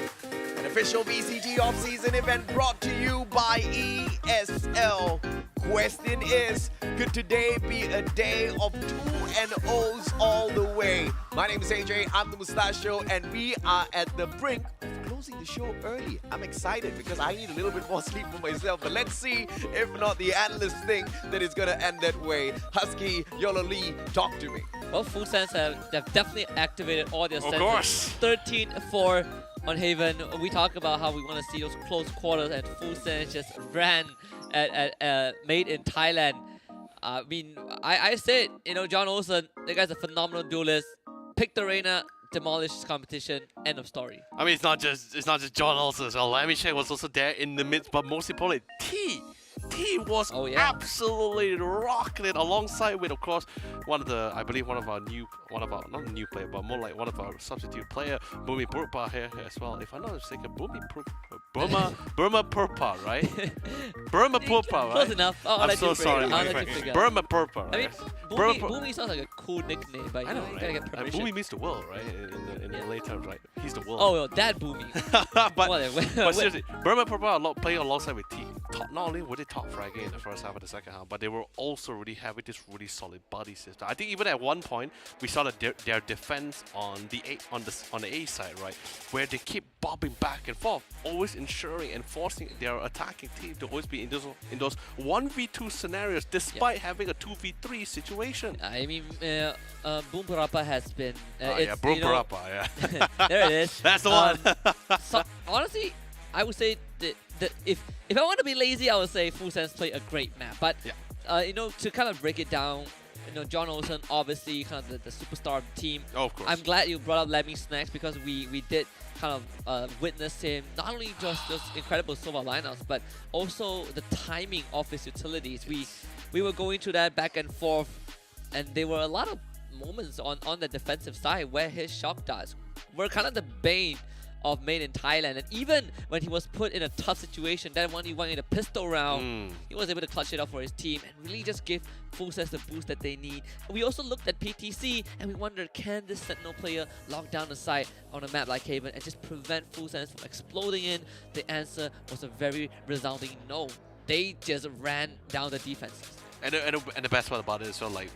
an official VCT off-season event brought to you by ESL. Question is, could today be a day of 2-0s all the way? My name is AJ, I'm the Mustachio, and we are at the brink of closing the show early. I'm excited because I need a little bit more sleep for myself, but let's see if not the analysts think that it's going to end that way. Husky, Yolo Lee, talk to me. Well, Full Sense have definitely activated all their senses. Of course. 13-4 on Haven. We talk about how we want to see those close quarters, and Full Sense just ran at made in Thailand. I mean, I said, you know, John Olsen, the guy's a phenomenal duelist. Pick the arena, demolish his competition. End of story. I mean, it's not just John Olsen as well. Lammy Shea was also there in the midst, but most importantly, T was absolutely rocking it alongside with, of course, not a new player, but more like one of our substitute player, Bumi Purpa here as well. If I'm not mistaken, Burma Purpa, right? Burma Purpa, right? Close enough. I'm so sorry. Burma Purpa, right? I mean, Bumi sounds like a cool nickname, but I know, you gotta get permission. Bumi means the world, right? In the late terms, right? He's the world. Oh, well, that Bumi. but seriously, Burma Purpa playing alongside with T. Not only were they top fragging in the first half and the second half, but they were also really having this really solid body system. I think even at one point we saw that their defense on the A side, right, where they keep bobbing back and forth, always ensuring and forcing their attacking team to always be in those 1v2 scenarios, despite having a 2v3 situation. I mean, Boom Parappa has been. Boom Parappa, yeah. There it is. That's the one. So, honestly, I would say that if I want to be lazy, I would say Full Sense played a great map. But you know, to kind of break it down, you know, John Olsen obviously kind of the superstar of the team. Oh, of course. I'm glad you brought up Lemmy Snacks because we did kind of witness him not only just incredible solo lineups, but also the timing of his utilities. We were going through that back and forth, and there were a lot of moments on the defensive side where his shock darts were kind of the bane of Made in Thailand. And even when he was put in a tough situation, that when he went in a pistol round, he was able to clutch it up for his team and really just give Full Sense the boost that they need. We also looked at PTC and we wondered, can this Sentinel player lock down the site on a map like Haven and just prevent Full Sense from exploding in? The answer was a very resounding no. They just ran down the defenses. And the best part about it is, so like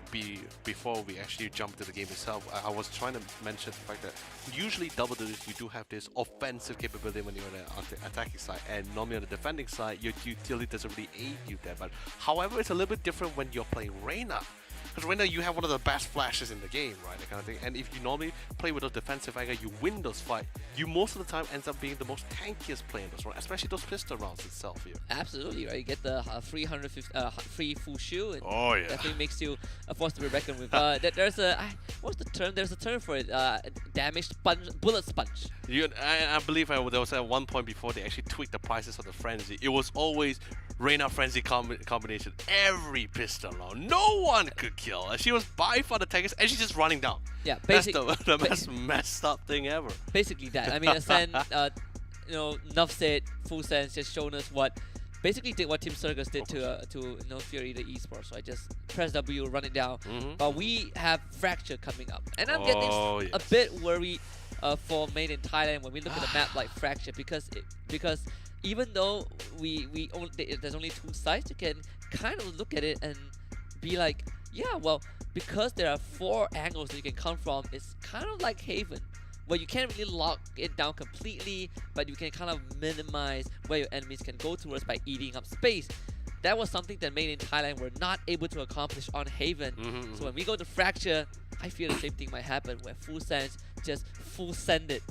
before we actually jump into the game itself, I was trying to mention the fact that usually double digits you do have this offensive capability when you're on the attacking side, and normally on the defending side your utility doesn't really aid you there. But however, it's a little bit different when you're playing Reyna. Because right now you have one of the best flashes in the game, right? That kind of thing. And if you normally play with those defensive angle, you win those fights. You most of the time ends up being the most tankiest player in those rounds, especially those pistol rounds itself here. Absolutely, right? You get the free full shield. Oh yeah. Definitely makes you a force to be reckoned with. There's a what's the term? There's a term for it. Damage sponge, bullet sponge. I believe there was at one point before they actually tweaked the prices of the frenzy. It was always Reyna frenzy combination every pistol round. No one could kill. She was by far the tankiest, and she's just running down. Yeah, that's the most messed up thing ever. Basically that. I mean, Ascend, you know, enough said. Full Sense just shown us what. Basically did what Team Circus did to you know, Fury the esports. So I just press W, run it down. But we have Fracture coming up, and I'm getting a bit worried for Made in Thailand when we look at a map like Fracture, because even though there's only two sides, you can kind of look at it and be like, yeah, well, because there are 4 angles that you can come from, it's kind of like Haven, where you can't really lock it down completely, but you can kind of minimize where your enemies can go towards by eating up space. That was something that Made in Thailand were not able to accomplish on Haven. So when we go to Fracture, I feel the same thing might happen where full sense just full send it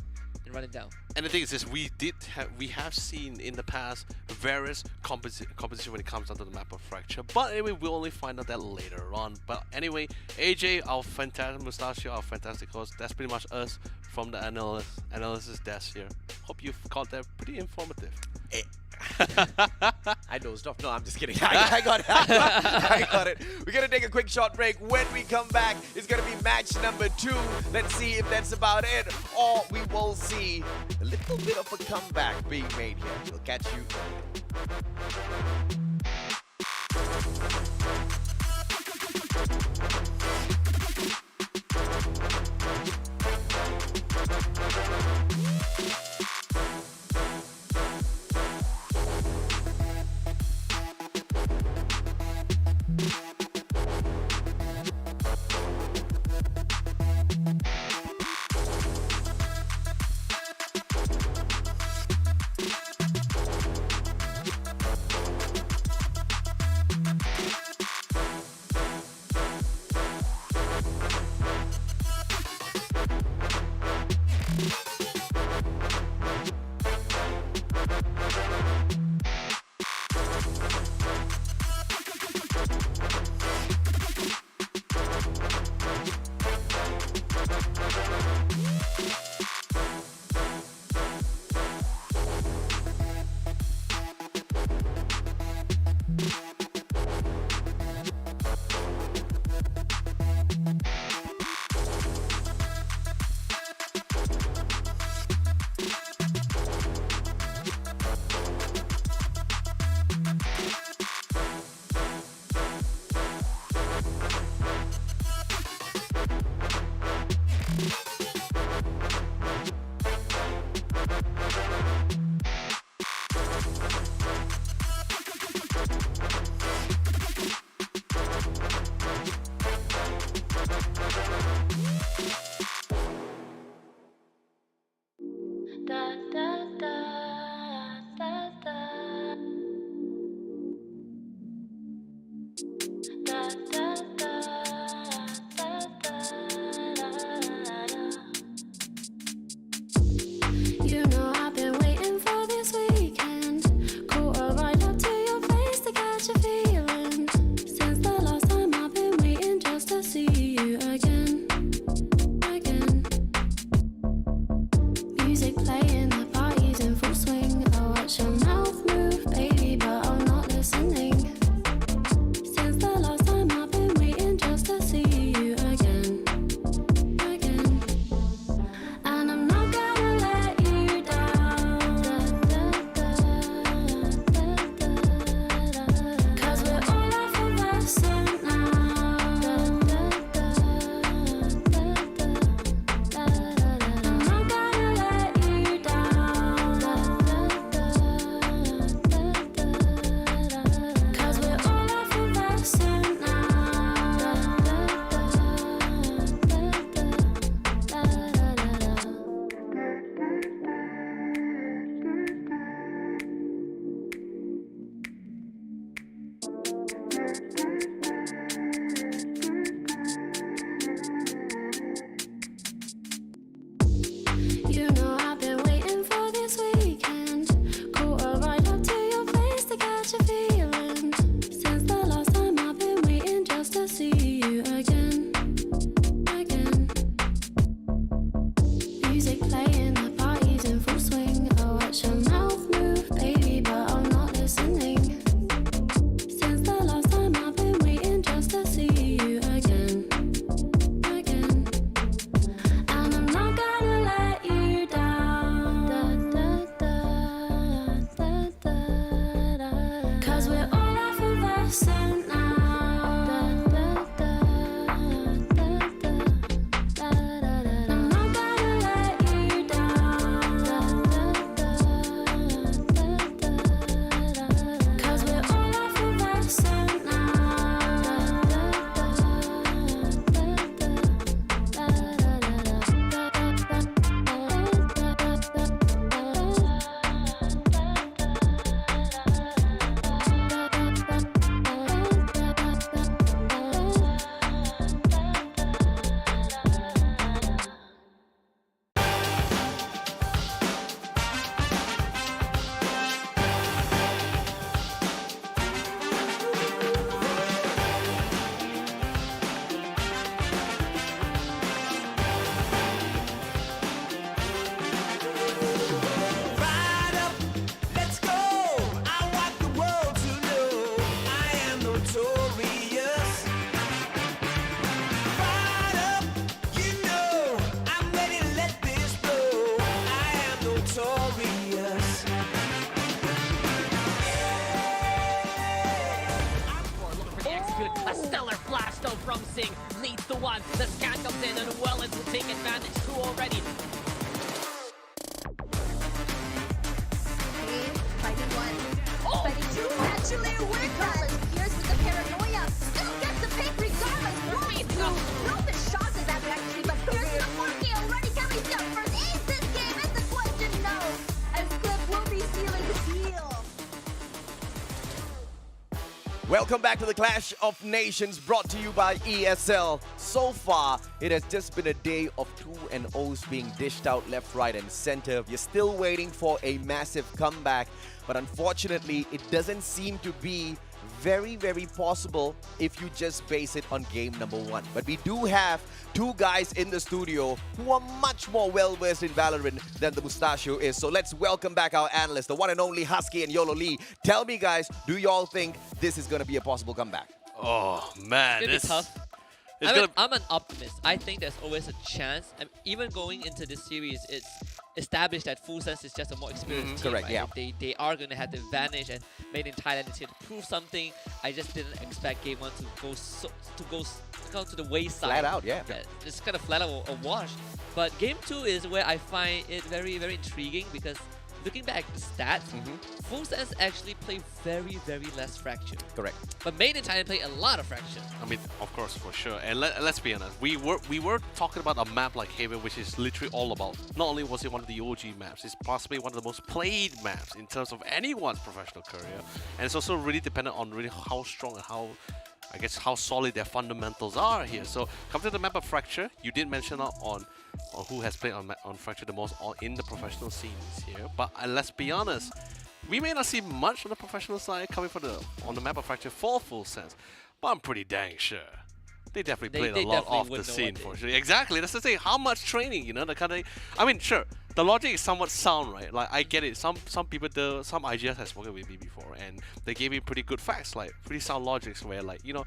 and run it down. And the thing is this, we have seen in the past various composition when it comes down to the map of Fracture. But anyway, we'll only find out that later on. But anyway, AJ, our fantastic Mustachio, our fantastic host, that's pretty much us from the analysis desk here. Hope you caught that pretty informative. I dozed off. No, I'm just kidding. I got it. I got it. We're going to take a quick short break. When we come back, it's going to be match number 2. Let's see if that's about it. Or we will see a little bit of a comeback being made here. We'll catch you. Sing leads the one. The scan comes in and Wellens will take advantage. Two already. Fighting one. Fighting two. Actually, with that. Here's with the paranoia. Still gets the pick regardless. One, two. No, the shots is after actually, but here's the 4K already. Can we still first ace this game? Is the question no. As Cliff will be sealing the deal. Welcome back to the Clash of Nations, brought to you by ESL. So far, it has just been a day of 2-0s being dished out left, right, and center. You're still waiting for a massive comeback, but unfortunately, it doesn't seem to be very, very possible if you just base it on game number one. But we do have two guys in the studio who are much more well-versed in Valorant than the Mustachio is. So let's welcome back our analysts, the one and only Husky and Yolo Lee. Tell me, guys, do y'all think this is going to be a possible comeback? Oh, man. It's gonna be tough. I'm an optimist. I think there's always a chance. And even going into this series, it's established that Full Sense is just a more experienced team. Correct, right? yeah. They are going to have the advantage, and Made in Thailand is here to prove something. I just didn't expect game one to go to the wayside. Flat out, yeah. It's kind of flat out a wash. But game two is where I find it very, very intriguing because looking back at the stats, Full Sense actually play very, very less Fracture. Correct. But Made in Thailand play a lot of Fracture. I mean, of course, for sure. And let's be honest, we were talking about a map like Haven, which is literally all about. Not only was it one of the OG maps, it's possibly one of the most played maps in terms of anyone's professional career. And it's also really dependent on really how strong and how solid their fundamentals are here. So come to the map of Fracture, you did mention on who has played on Fracture the most in the professional scenes here. But let's be honest, we may not see much on the professional side coming on the map of Fracture for Full Sense. But I'm pretty dang sure they definitely played a lot off the scene for sure. Exactly, that's to say, how much training, you know, the kind of. I mean, sure, the logic is somewhat sound, right? Like I get it. Some people, some IGS has spoken with me before, and they gave me pretty good facts, like pretty sound logics, where like, you know,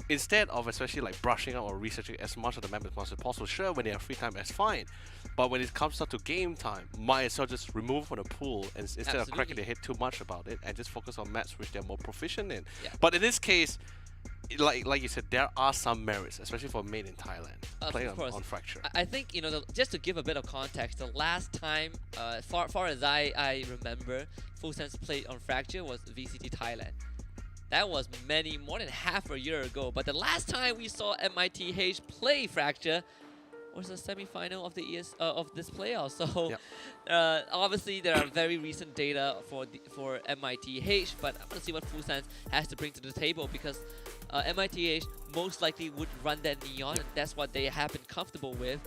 instead of especially like brushing up or researching as much of the map as much as possible, sure, when they have free time, that's fine. But when it comes up to game time, might as well just remove from the pool and instead of cracking their head too much about it and just focus on maps which they're more proficient in. Yeah. But in this case, like you said, there are some merits, especially for Made in Thailand, playing on Fracture. I think, you know, just to give a bit of context, the last time, far as I remember, Full Sense played on Fracture was VCT Thailand. That was more than half a year ago. But the last time we saw MITH play Fracture was the semi-final of the of this playoff. So obviously there are very recent data for MITH, but I'm gonna see what Full Sense has to bring to the table because MITH most likely would run that Neon, and that's what they have been comfortable with.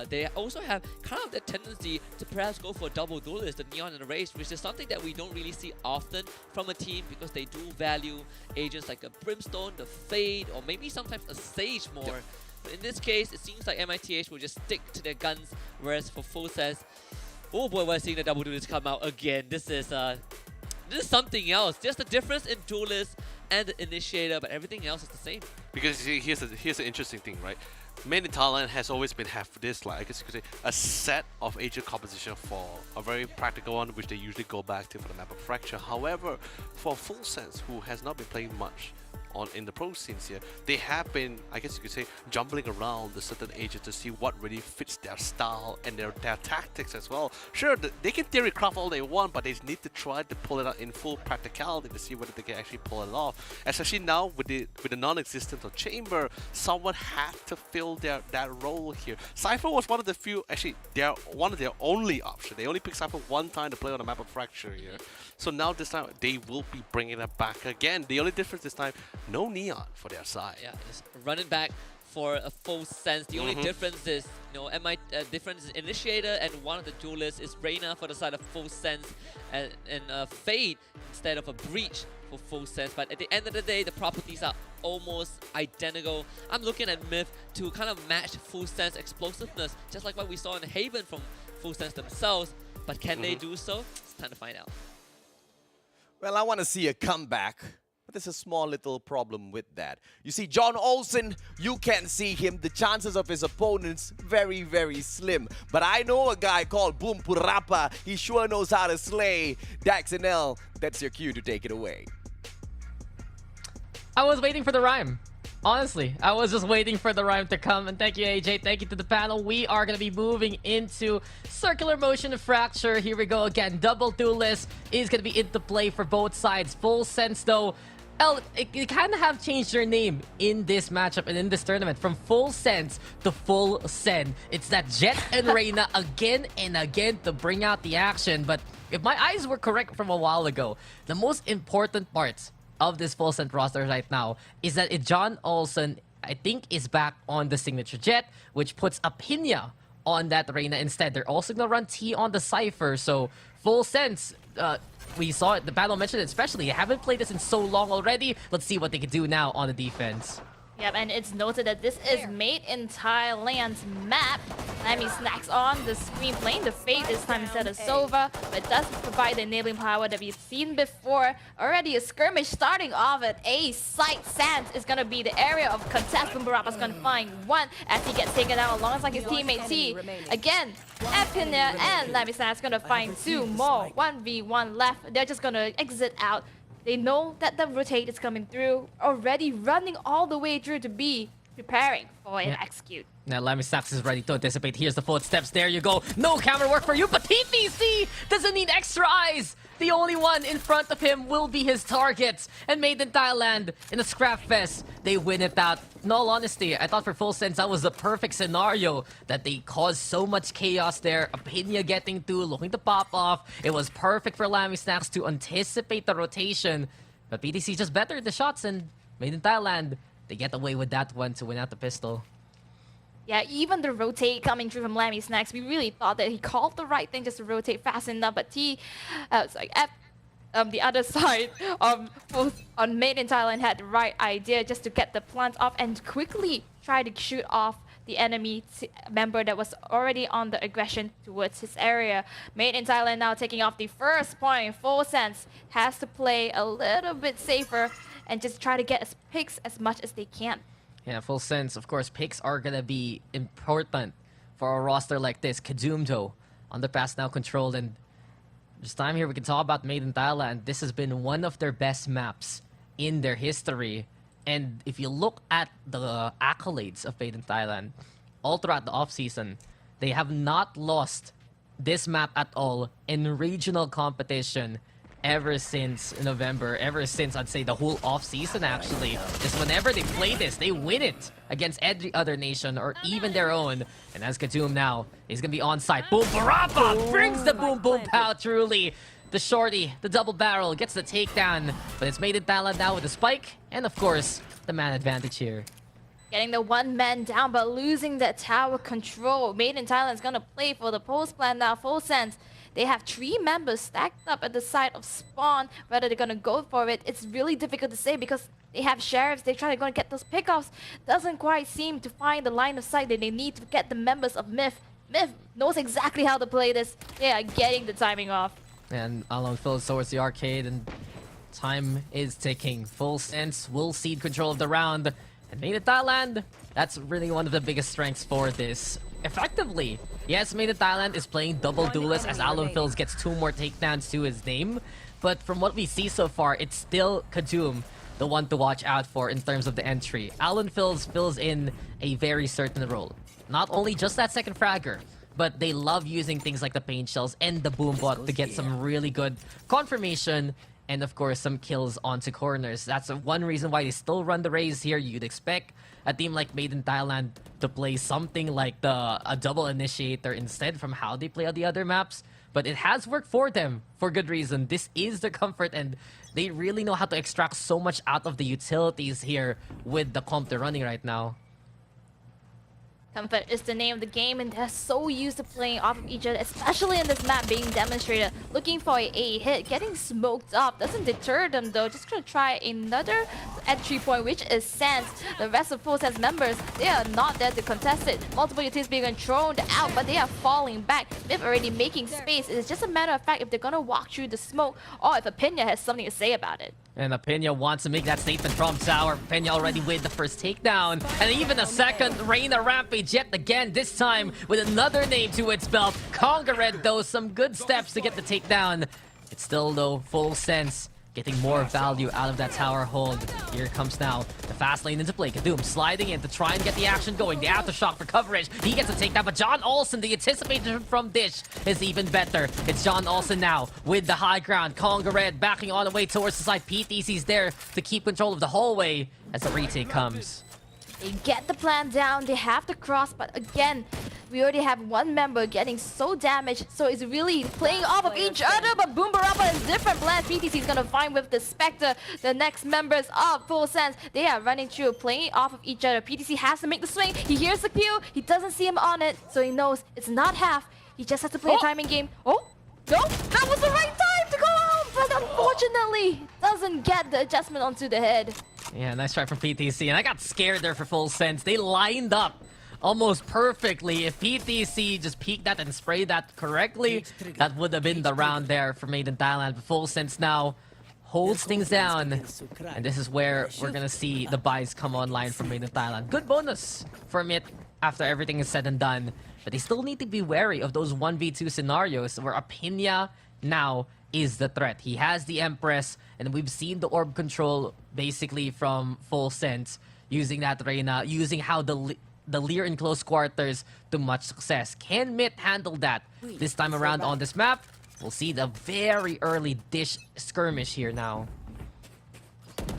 They also have kind of the tendency to perhaps go for a double duelist, the Neon and the Race, which is something that we don't really see often from a team because they do value agents like a Brimstone, the Fade, or maybe sometimes a Sage more. But in this case, it seems like MITH will just stick to their guns, whereas for Full Sense, oh boy, we're seeing the double duelist come out again. This is something else. Just the difference in duelist and the initiator, but everything else is the same. Because here's the interesting thing, right? Made in Thailand has always been this, like I guess you could say, a set of agent composition for a very practical one, which they usually go back to for the map of Fracture. However, for Full Sense, who has not been playing much in the pro scenes here, they have been, I guess you could say, jumbling around the certain agents to see what really fits their style and their tactics as well. Sure, they can theory craft all they want, but they need to try to pull it out in full practicality to see whether they can actually pull it off. Especially now with the non-existence of Chamber, someone had to fill that role here. Cypher was one of the few, actually, they're one of their only options. They only picked Cypher one time to play on the map of Fracture here. So now this time, they will be bringing it back again. The only difference this time, no Neon for their side. Yeah, just running back for a Full Sense. The only difference is, you know, difference is Initiator, and one of the duelists is Reyna for the side of Full Sense, and Fade instead of a Breach for Full Sense. But at the end of the day, the properties are almost identical. I'm looking at Myth to kind of match Full Sense explosiveness, just like what we saw in Haven from Full Sense themselves. But can they do so? It's time to find out. Well, I want to see a comeback. But there's a small little problem with that. You see, John Olsen, you can see him. The chances of his opponents, very, very slim. But I know a guy called Boom Purapa. He sure knows how to slay. Dax and L, that's your cue to take it away. I was waiting for the rhyme. Honestly, I was just waiting for the rhyme to come. And thank you, AJ. Thank you to the panel. We are going to be moving into circular motion fracture. Here we go again. Double duelist is going to be into play for both sides. Full sense, though. You kind of have changed your name in this matchup and in this tournament from Full Sense to Full Send. It's that Jet and Reyna again and again to bring out the action. But if my eyes were correct from a while ago, the most important parts of this Full Send roster right now is that John Olsen, I think, is back on the signature Jet, which puts Apinya on that Reyna instead. They're also going to run T on the Cypher. So Full Sense, we saw it, the panel mentioned it especially. They haven't played this in so long already. Let's see what they can do now on the defense. Yep, and it's noted that this is made in Thailand's map. Lammy Snacks on the screen playing the Fate this time instead of Sova, but it does provide the enabling power that we've seen before. Already a skirmish starting off at A site. Sands is going to be the area of contest. Bumbarapa's going to find one as he gets taken out alongside his teammate T. Again, Epinia and Lammy Snacks going to find two more. 1v1 left. They're just going to exit out. They know that the rotate is coming through, already running all the way through to B, preparing for an execute. Now Lammy Snacks is ready to anticipate. Here's the footsteps. There you go. No camera work for you, but TPC doesn't need extra eyes. The only one in front of him will be his targets. And Made in Thailand, in a scrap fest, they win it out. In all honesty, I thought for Full Sense that was the perfect scenario, that they caused so much chaos there. Apinya getting through, looking to pop off. It was perfect for Lammy Snacks to anticipate the rotation. But BDC just better the shots, and Made in Thailand, they get away with that one to win out the pistol. Yeah, even the rotate coming through from Lammy Snacks, we really thought that he called the right thing just to rotate fast enough. But the other side on Made in Thailand had the right idea just to get the plant off and quickly try to shoot off the enemy member that was already on the aggression towards his area. Made in Thailand now taking off the first point. Full Sense has to play a little bit safer and just try to get picks as much as they can. Yeah, Full Sense. Of course, picks are going to be important for a roster like this. Kazumdo on the pass now controlled. And this time here, we can talk about Made in Thailand. This has been one of their best maps in their history. And if you look at the accolades of Made in Thailand, all throughout the offseason, they have not lost this map at all in regional competition ever since November, ever since, I'd say, the whole off-season, actually. Just whenever they play this, they win it against every other nation or even their own. And as Katoom now is going to be on site. Boom, Barapa brings the boom, boom, pow, truly. The shorty, the double barrel, gets the takedown. But it's Made in Thailand now with the spike. And, of course, the man advantage here. Getting the one man down, but losing that tower control. Made in Thailand is going to play for the post plan now. Full Sense. They have 3 members stacked up at the side of spawn. Whether they're going to go for it, it's really difficult to say because they have sheriffs. They try to go and get those pickoffs. Doesn't quite seem to find the line of sight that they need to get the members of Myth. Myth knows exactly how to play this. They are getting the timing off. And Alon fills towards the arcade, and time is ticking. Full Sense will cede control of the round. And Made in Thailand, that's really one of the biggest strengths for this. Effectively, yes, Made in Thailand is playing double duelist as Alon Fills gets 2 more takedowns to his name. But from what we see so far, it's still Katoom, the one to watch out for in terms of the entry. Alon Fills fills in a very certain role. Not only just that second fragger, but they love using things like the paint shells and the boom bot to get some really good confirmation and, of course, some kills onto corners. That's one reason why they still run the Raze here. You'd expect a team like Made in Thailand to play something like a double initiator instead from how they play on the other maps. But it has worked for them for good reason. This is the comfort, and they really know how to extract so much out of the utilities here with the comp they're running right now. Comfort is the name of the game, and they're so used to playing off of each other, especially in this map being demonstrated. Looking for a hit, getting smoked up doesn't deter them though. Just gonna try another entry point, which is Sands. The rest of Full Sense members, they are not there to contest it. Multiple utilities being thrown out, but they are falling back. They're already making space. It's just a matter of fact if they're gonna walk through the smoke or if Apinya has something to say about it. And Apinya wants to make that statement from tower. Apinya already with the first takedown. And even a second Reyna Rampage yet again, this time with another name to its belt. Conga Red, though, some good steps to get the takedown. It's still, though, Full Sense getting more value out of that tower hold. Here comes now the fast lane into play. Kadoom sliding in to try and get the action going. The aftershock for coverage. He gets a takedown, but John Olsen, the anticipation from Dish is even better. It's John Olsen now with the high ground. Conga Red backing all the way towards the side. PTC's there to keep control of the hallway as the retake comes. They get the plan down, they have the cross, but again, we already have one member getting so damaged, so it's really playing off of each other, but Boom Barappa is different plans. PTC is gonna find with the Spectre, the next members of Full Sense. They are running through, playing off of each other. PTC has to make the swing, he hears the Q, he doesn't see him on it, so he knows it's not half. He just has to play a timing game. Oh, no, that was the right time to go home, but unfortunately, doesn't get the adjustment onto the head. Yeah, nice try from PTC, and I got scared there for Full Sense. They lined up almost perfectly. If PTC just peeked that and sprayed that correctly, that would have been the round there for Made in Thailand. But Full Sense now holds things down, and this is where we're gonna see the buys come online from Made in Thailand. Good bonus for Myth after everything is said and done, but they still need to be wary of those 1v2 scenarios where Apinya now is the threat. He has the Empress, and we've seen the orb control basically from Full Sense using that Reyna, using how the Leer in close quarters to much success. Can Myth handle that this time around on this map? We'll see the very early Dish skirmish here now.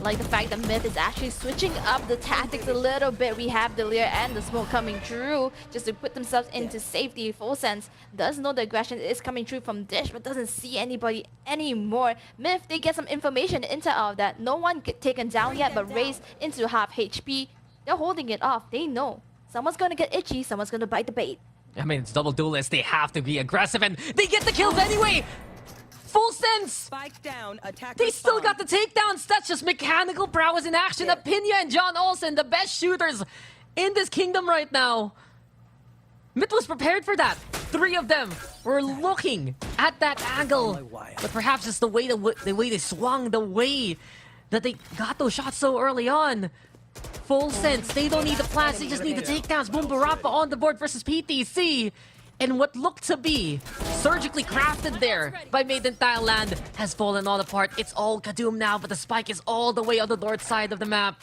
Like the fact that Myth is actually switching up the tactics a little bit. We have the Leer and the smoke coming through just to put themselves into safety. Full Sense does know the aggression is coming through from Dish, but doesn't see anybody anymore. Myth, they get some information into all of that. No one get taken down yet, but raised into half HP. They're holding it off. They know someone's gonna get itchy, someone's gonna bite the bait. I mean, it's double duelists. They have to be aggressive, and they get the kills anyway! Full Sense! Spike down, attack They still got the takedowns. That's just mechanical prowess in action. Apinya and John Olsen, the best shooters in this kingdom right now. Myth was prepared for that. 3 of them were looking at that angle. But perhaps it's the way they swung, the way that they got those shots so early on. Full Sense, they don't need the plans, they just need the takedowns. Boom Barappa on the board versus PTC. And what looked to be surgically crafted there by Made in Thailand has fallen all apart. It's all Kadoom now, but the spike is all the way on the north side of the map.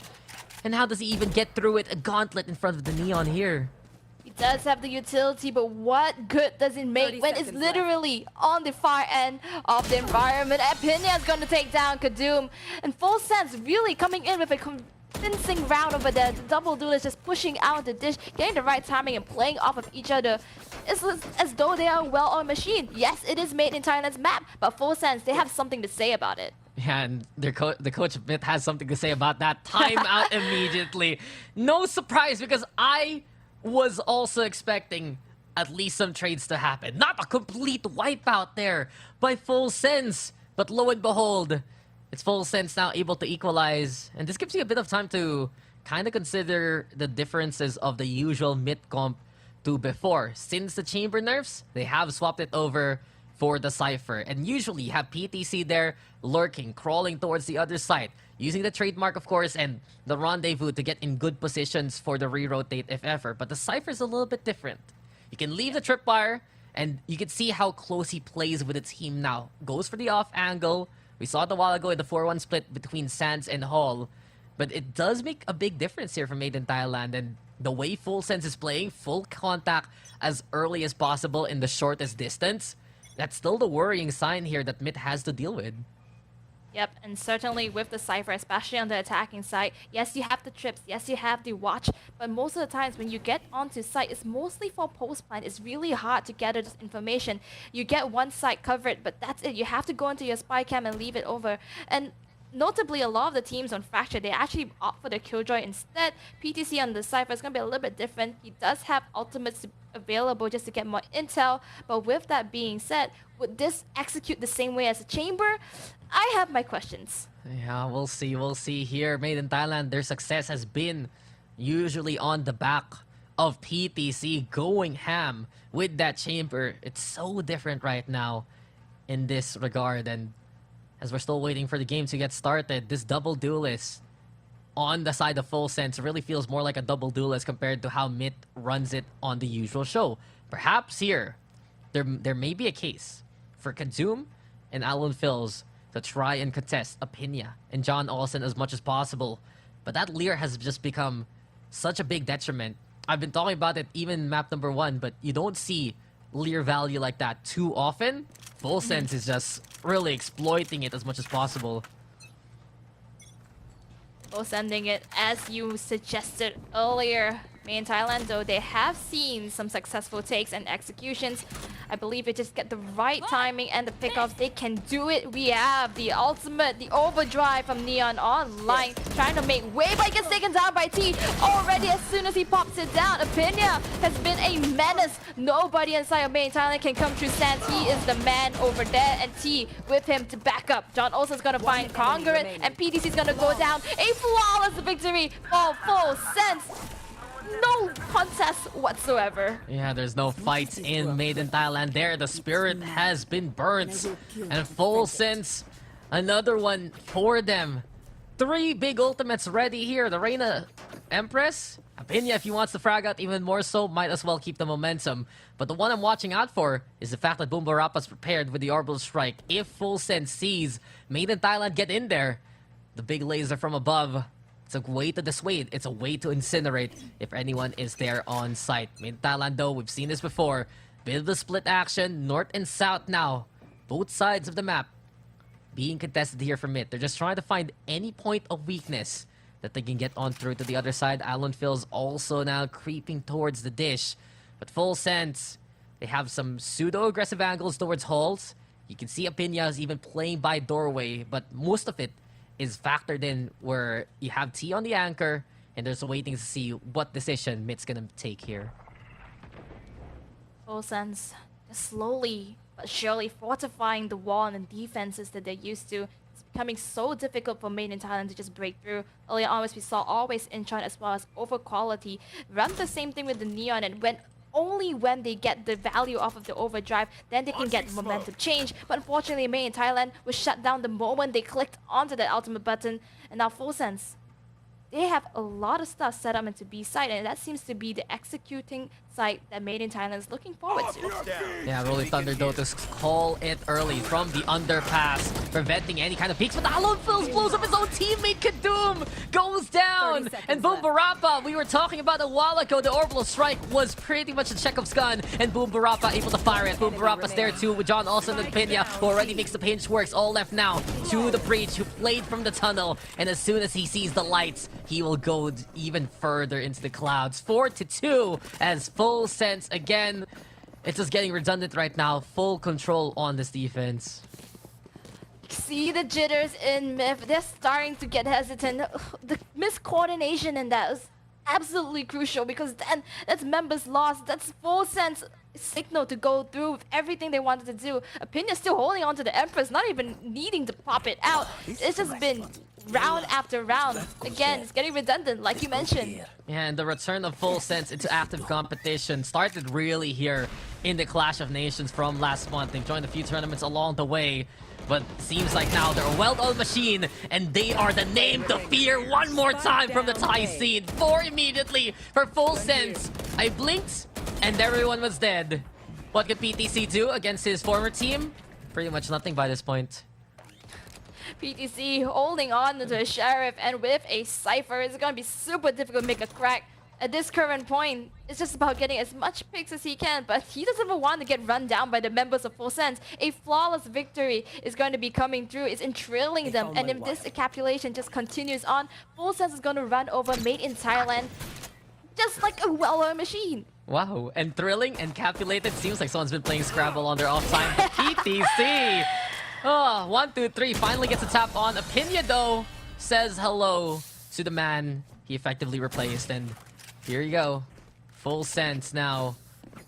And how does he even get through it? A gauntlet in front of the Neon here. He does have the utility, but what good does it make when it's literally on the far end of the environment? Apinya is going to take down Kadoom. And Full Sense really coming in with a convincing round over there. The double duelist just pushing out the Dish, getting the right timing and playing off of each other. It's as though they are a well-oiled machine. Yes, it is Made in Thailand's map, but Full Sense, they have something to say about it. Yeah, and the coach Myth has something to say about that. Time out immediately. No surprise, because I was also expecting at least some trades to happen. Not a complete wipeout there by Full Sense, but lo and behold, it's Full Sense now able to equalize, and this gives you a bit of time to kind of consider the differences of the usual Myth comp to before. Since the chamber nerfs, they have swapped it over for the Cypher, and usually you have PTC there lurking, crawling towards the other side, using the trademark, of course, and the rendezvous to get in good positions for the re-rotate if ever. But the Cypher is a little bit different. You can leave the tripwire, and you can see how close he plays with the team now. Goes for the off angle. We saw it a while ago in the 4-1 split between Sands and Hall. But it does make a big difference here for Made in Thailand, and the way Full Sense is playing, full contact as early as possible in the shortest distance, that's still the worrying sign here that Myth has to deal with. Yep, and certainly with the Cypher, especially on the attacking side, yes, you have the trips, yes, you have the watch, but most of the times when you get onto site, it's mostly for post-plant. It's really hard to gather this information. You get one site covered, but that's it. You have to go into your spy cam and leave it over. And notably, a lot of the teams on Fracture, they actually opt for the Killjoy instead. PTC on the Cypher is going to be a little bit different. He does have ultimates available just to get more intel, but with that being said, would this execute the same way as a Chamber? I have my questions. Yeah, we'll see. We'll see here. Made in Thailand, their success has been usually on the back of PTC going ham with that Chamber. It's so different right now in this regard, and as we're still waiting for the game to get started, this double duelist on the side of Full Sense really feels more like a double duelist compared to how Myth runs it on the usual show. Perhaps here, there may be a case for Kadoom and Alan Phils to try and contest Apinia and John Olsen as much as possible. But that Lear has just become such a big detriment. I've been talking about it even in map number 1, but you don't see Lear value like that too often. Full Sense is just really exploiting it as much as possible. Well, sending it as you suggested earlier. In Thailand, though, they have seen some successful takes and executions. I believe they just get the right timing and the pickoffs. They can do it. We have the ultimate, the overdrive from Neon online, trying to make way, but he gets taken down by T already as soon as he pops it down. Apinia has been a menace. Nobody inside of Main Thailand can come through Sands. He is the man over there, and T with him to back up. John Olsen's gonna find Congruent, and PTC's gonna go down. A flawless victory for Full Sense. No contest whatsoever. Yeah, there's no fights in Made in Thailand there. The spirit has been burnt. And Full Sense, another one for them. 3 big ultimates ready here. The Reina Empress. Apinia, if he wants to frag out even more so, might as well keep the momentum. But the one I'm watching out for is the fact that Boombarappa's prepared with the Orbital Strike. If Full Sense sees Made in Thailand get in there, the big laser from above, it's a way to dissuade. It's a way to incinerate if anyone is there on site. In Thailand, though, we've seen this before. Bit of the split action, north and south now. Both sides of the map being contested here from it. They're just trying to find any point of weakness that they can get on through to the other side. Alon Phil's also now creeping towards the dish. But Full Sense, they have some pseudo-aggressive angles towards halls. You can see Apinia is even playing by doorway, but most of it is factored in where you have T on the anchor, and there's waiting to see what decision Mitt's gonna take here. Full Sense, just slowly but surely fortifying the wall and the defenses that they're used to. It's becoming so difficult for Made in Thailand to just break through. Earlier on, as we saw, always Incheon as well as over quality. Run the same thing with the Neon, and only when they get the value off of the overdrive, then they can get momentum change. But unfortunately, Made in Thailand was shut down the moment they clicked onto the ultimate button. And now Full Sense, they have a lot of stuff set up into B side, and that seems to be the executing site that Made in Thailand is looking forward to. Yeah, Rolling Thunder though to call it early from the underpass, preventing any kind of peaks. But Alon Phils blows up his own teammate. Kadum goes down, and Boombarappa, we were talking about a while ago, the Orbital Strike was pretty much a Chekhov's gun, and Boombarappa able to fire it. Boombarappa's there too with John Olsen and Apinia, who already makes the pinch works. All left now to the Breach, who played from the tunnel, and as soon as he sees the lights, he will go even further into the clouds. 4-2 as Full Sense again. It's just getting redundant right now. Full control on this defense. See the jitters in Myth. They're starting to get hesitant. The miscoordination in that is absolutely crucial, because then that's members lost. That's Full Sense signal to go through with everything they wanted to do. Apinia still holding on to the Empress, not even needing to pop it out. It's just been round after round. Again, it's getting redundant, like you mentioned. Yeah, and the return of Full Sense into active competition started really here in the Clash of Nations from last month. They've joined a few tournaments along the way, but seems like now they're a well-oiled machine, and they are the name to fear one more time from the Thai scene. 4 immediately for Full Sense. I blinked, and everyone was dead. What could PTC do against his former team? Pretty much nothing by this point. PTC holding on to a Sheriff, and with a Cypher, it's gonna be super difficult to make a crack. At this current point, it's just about getting as much picks as he can, but he doesn't even want to get run down by the members of Full Sense. A flawless victory is going to be coming through. It's entrilling them, and if this encapsulation just continues on, Full Sense is going to run over Made in Thailand just like a well-oiled machine. Wow, and thrilling and calculated. Seems like someone's been playing Scrabble on their off time. PTC! Oh, 1, 2, 3 finally gets a tap on. Apinia, though, says hello to the man he effectively replaced. And here you go. Full Sense now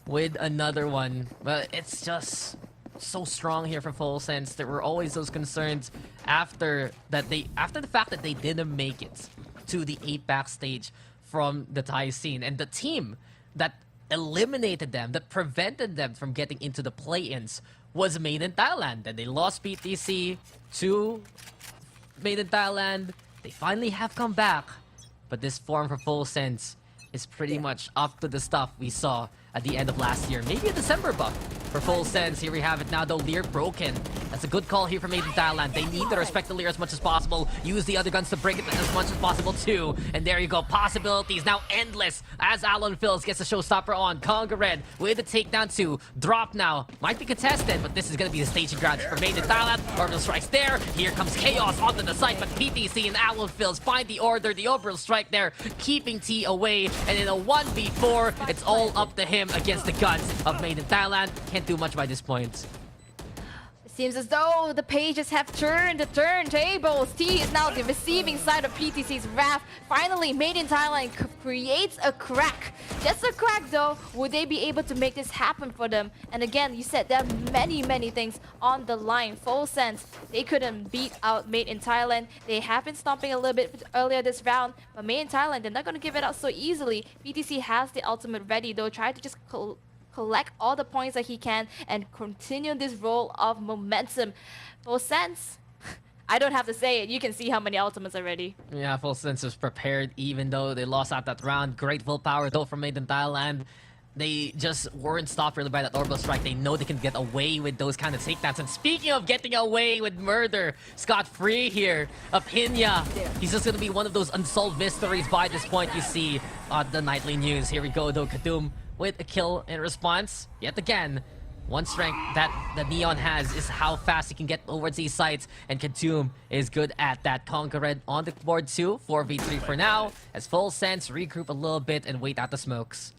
with another one. But it's just so strong here for Full Sense. There were always those concerns after the fact that they didn't make it to the 8-back stage from the Thai scene. And the team that eliminated them, that prevented them from getting into the play-ins, was Made in Thailand. And they lost PTC to Made in Thailand. They finally have come back. But this form for Full Sense is pretty much up to the stuff we saw at the end of last year. Maybe a December buff for Full Sense. Here we have it now, though. Lear broken. That's a good call here from Made in Thailand. They need to respect the Lear as much as possible. Use the other guns to break it as much as possible, too. And there you go. Possibilities now endless as Alan Phils gets the showstopper on. Conga Red with the takedown, too. Drop now. Might be contested, but this is going to be the staging ground for Made in Thailand. Orbital strikes there. Here comes Chaos onto the site, but PTC and Alan Phils find the order. The orbital strike there, keeping T away. And in a 1v4, it's all up to him against the guns of Made in Thailand. Can't do much by this point. Seems as though the pages have turned the turntables. T is now the receiving side of PTC's wrath. Finally, Made in Thailand creates a crack. Just a crack though. Would they be able to make this happen for them? And again, you said there are many things on the line. Full Sense, they couldn't beat out Made in Thailand. They have been stomping a little bit earlier this round, but Made in Thailand, they're not going to give it out so easily. PTC has the ultimate ready though. Try to just collect all the points that he can and continue this roll of momentum. Full Sense, I don't have to say it. You can see how many ultimates are ready. Yeah, Full Sense was prepared even though they lost out that round. Great full power though from Made in Thailand. They just weren't stopped really by that orbital strike. They know they can get away with those kind of takedowns. And speaking of getting away with murder, scot-free here, Apinya. He's just going to be one of those unsolved mysteries by this point you see on the nightly news. Here we go though, Kadum with a kill in response. Yet again, one strength that the Neon has is how fast he can get towards these sites, and Kadum is good at that. Conquer Red on the board too, 4v3 for now, as Full Sense regroup a little bit and wait out the smokes.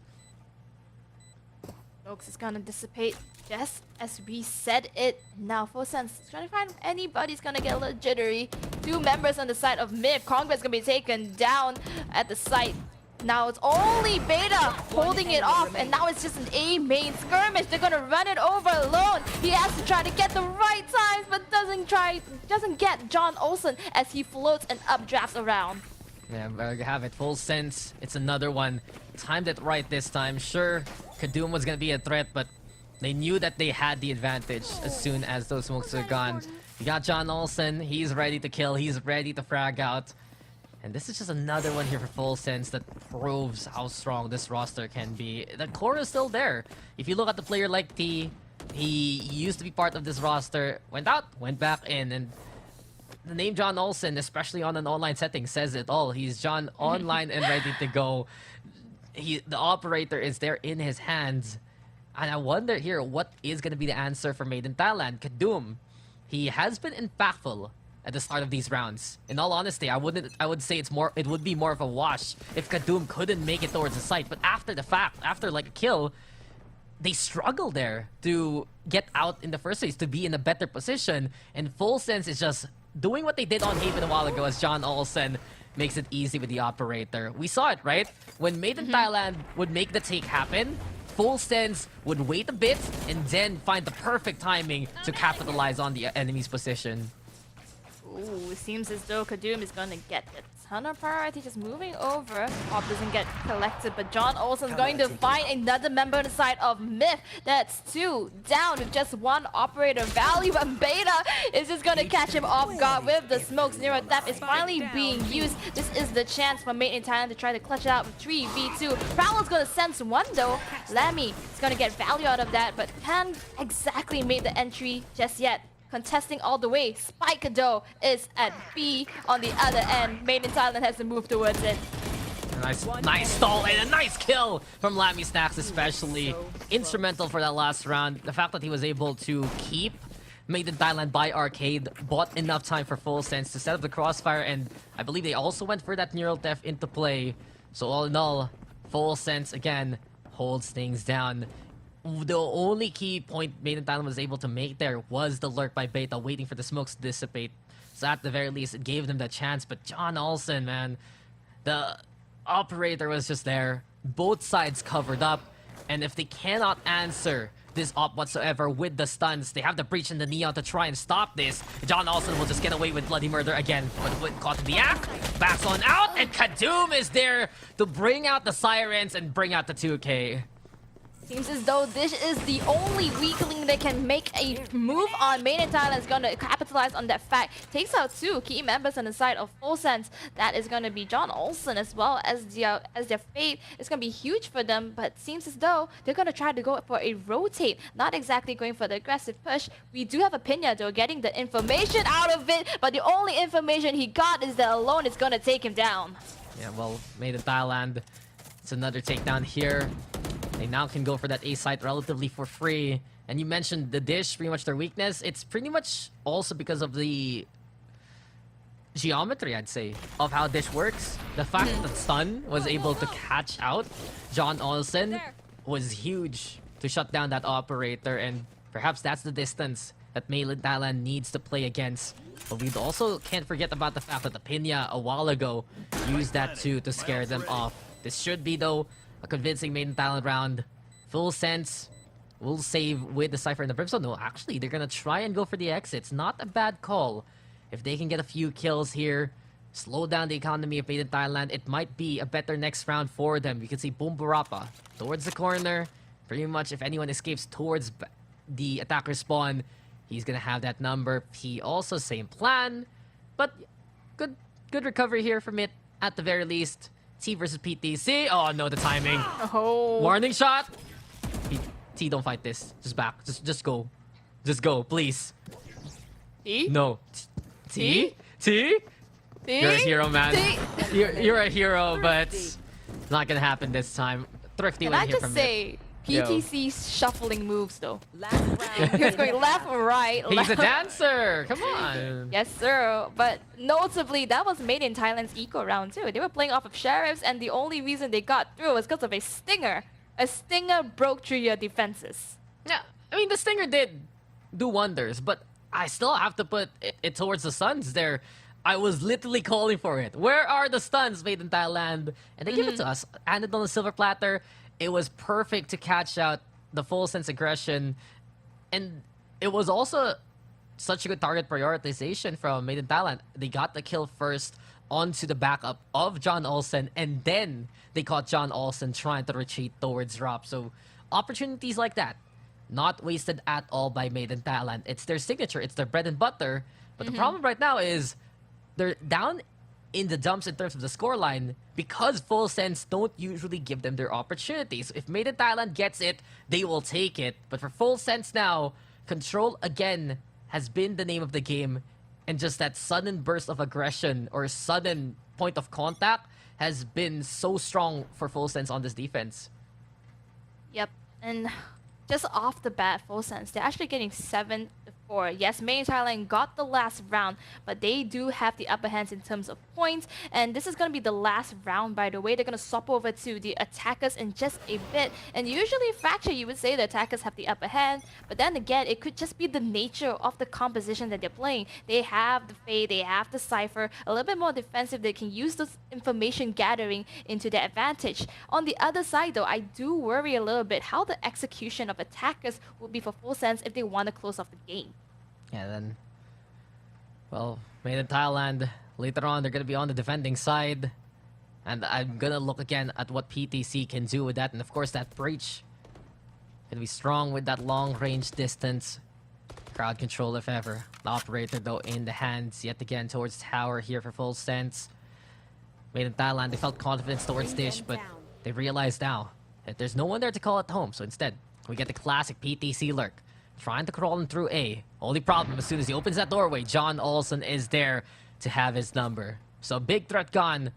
Smokes is gonna dissipate just as we said it. Now Full Sense is trying to find anybody's gonna get a little jittery. Two members on the side of Myth. Conquer's gonna be taken down at the site. Now it's only Beta holding it off, and now it's just an A main skirmish. They're gonna run it over alone. He has to try to get the right times, but doesn't get John Olsen as he floats and updrafts around. Yeah, there you have it. Full Sense. It's another one. Timed it right this time. Sure, Kadum was gonna be a threat, but they knew that they had the advantage as soon as those smokes are gone. You got John Olsen. He's ready to kill. He's ready to frag out. And this is just another one here for Full Sense that proves how strong this roster can be. The core is still there. If you look at the player like T, he used to be part of this roster, went out, went back in, and the name John Olsen, especially on an online setting, says it all. He's John online and ready to go. The operator is there in his hands. And I wonder here, what is going to be the answer for Made in Thailand? Kadum, he has been impactful at the start of these rounds. In all honesty, I would say it would be more of a wash if Kadum couldn't make it towards the site. But after the fact, after like a kill, they struggle there to get out in the first place, to be in a better position. And Full Sense is just doing what they did on Haven a while ago, as John Olsen makes it easy with the operator. We saw it, right? When Made in Thailand would make the take happen, Full Sense would wait a bit and then find the perfect timing to capitalize on the enemy's position. Ooh, it seems as though Kadum is gonna get a ton of priority just moving over. Op doesn't get collected, but John Olsen's going to find another member on the side of Myth. That's two down with just one operator value, but Beta is just gonna catch him off guard with the smokes. Nero Theft is finally being used. This is the chance for Made in Thailand to try to clutch it out with 3v2. Prowler's gonna sense one though. Lammy is gonna get value out of that, but can't exactly make the entry just yet. Contesting all the way, Spike though is at B on the other end. Made in Thailand has to move towards it. Nice stall and a nice kill from Lammy Snacks, especially instrumental for that last round. The fact that he was able to keep Made in Thailand by Arcade bought enough time for Full Sense to set up the crossfire, and I believe they also went for that neural theft into play. So all in all, Full Sense again holds things down. The only key point Made in Thailand was able to make there was the lurk by Beta, waiting for the smokes to dissipate. So at the very least, it gave them the chance. But John Olsen, man, the operator was just there. Both sides covered up. And if they cannot answer this op whatsoever with the stuns, they have the breach in the Neon to try and stop this. John Olsen will just get away with bloody murder again. But caught in the act, backs on out, and Kadum is there to bring out the sirens and bring out the 2K. Seems as though this is the only weakling that can make a move on. Made in Thailand is going to capitalize on that fact. Takes out 2 key members on the side of Full Sense. That is going to be John Olsen as well as their fate. It's going to be huge for them, but seems as though they're going to try to go for a rotate. Not exactly going for the aggressive push. We do have a Pinya though, getting the information out of it, but the only information he got is that alone is going to take him down. Yeah, well, Made in Thailand. It's another takedown here. They now can go for that A site relatively for free. And you mentioned the dish, pretty much their weakness. It's pretty much also because of the geometry, I'd say, of how dish works. The fact that Stun was able to catch out John Olsen was huge to shut down that operator. And perhaps that's the distance that Made in Thailand needs to play against. But we also can't forget about the fact that the Pinya a while ago used that too to scare them off. This should be, though, a convincing Made in Thailand round. Full Sense will save with the Cypher and the Brimstone. No, actually, they're going to try and go for the exits. Not a bad call. If they can get a few kills here, slow down the economy of Made in Thailand, it might be a better next round for them. You can see Boom Barapa towards the corner. Pretty much, if anyone escapes towards the attacker spawn, he's going to have that number. He also, same plan. But good recovery here from it at the very least. T versus PTC. Oh no, the timing. Oh. Warning shot. T, don't fight this. Just back. Just go. Just go, please. T? No. T? T? You're a hero, man. T? You're a hero, but it's not gonna happen this time. Thrifty Can win I here just from say, PTC's shuffling moves though. Last round. He was going left, right, He's left. a dancer. Come on. Yes, sir. But notably, that was Made in Thailand's eco round too. They were playing off of sheriffs, and the only reason they got through was because of a stinger. A stinger broke through your defenses. Yeah, I mean, the Stinger did do wonders, but I still have to put it towards the Suns there. I was literally calling for it. Where are the stuns Made in Thailand? And they give it to us. Handed on the silver platter. It was perfect to catch out the Full Sense aggression. And it was also such a good target prioritization from Made in Thailand. They got the kill first onto the backup of John Olsen, and then they caught John Olsen trying to retreat towards drop. So opportunities like that, not wasted at all by Made in Thailand. It's their signature. It's their bread and butter. But the problem right now is they're down in the dumps in terms of the scoreline because Full Sense don't usually give them their opportunities. If Made in Thailand gets it, they will take it. But for Full Sense now, control again has been the name of the game. And just that sudden burst of aggression or sudden point of contact has been so strong for Full Sense on this defense. Yep, and just off the bat, Full Sense, they're actually getting 7-4. Yes, Made in Thailand got the last round, but they do have the upper hands in terms of points. And this is going to be the last round, by the way. They're going to swap over to the attackers in just a bit. And usually, Fracture, you would say the attackers have the upper hand. But then again, it could just be the nature of the composition that they're playing. They have the Fade, they have the Cypher, a little bit more defensive. They can use this information gathering into their advantage. On the other side, though, I do worry a little bit how the execution of attackers will be for Full Sense if they want to close off the game. Yeah, then, well, Made in Thailand, later on, they're going to be on the defending side. And I'm going to look again at what PTC can do with that. And of course, that breach can be strong with that long-range distance. Crowd control, if ever. The operator, though, in the hands yet again towards tower here for Full Sense. Made in Thailand, they felt confidence towards Dish, but they realize now that there's no one there to call it home. So instead, we get the classic PTC lurk. Trying to crawl in through A. Only problem, as soon as he opens that doorway, John Olsen is there to have his number. So big threat gone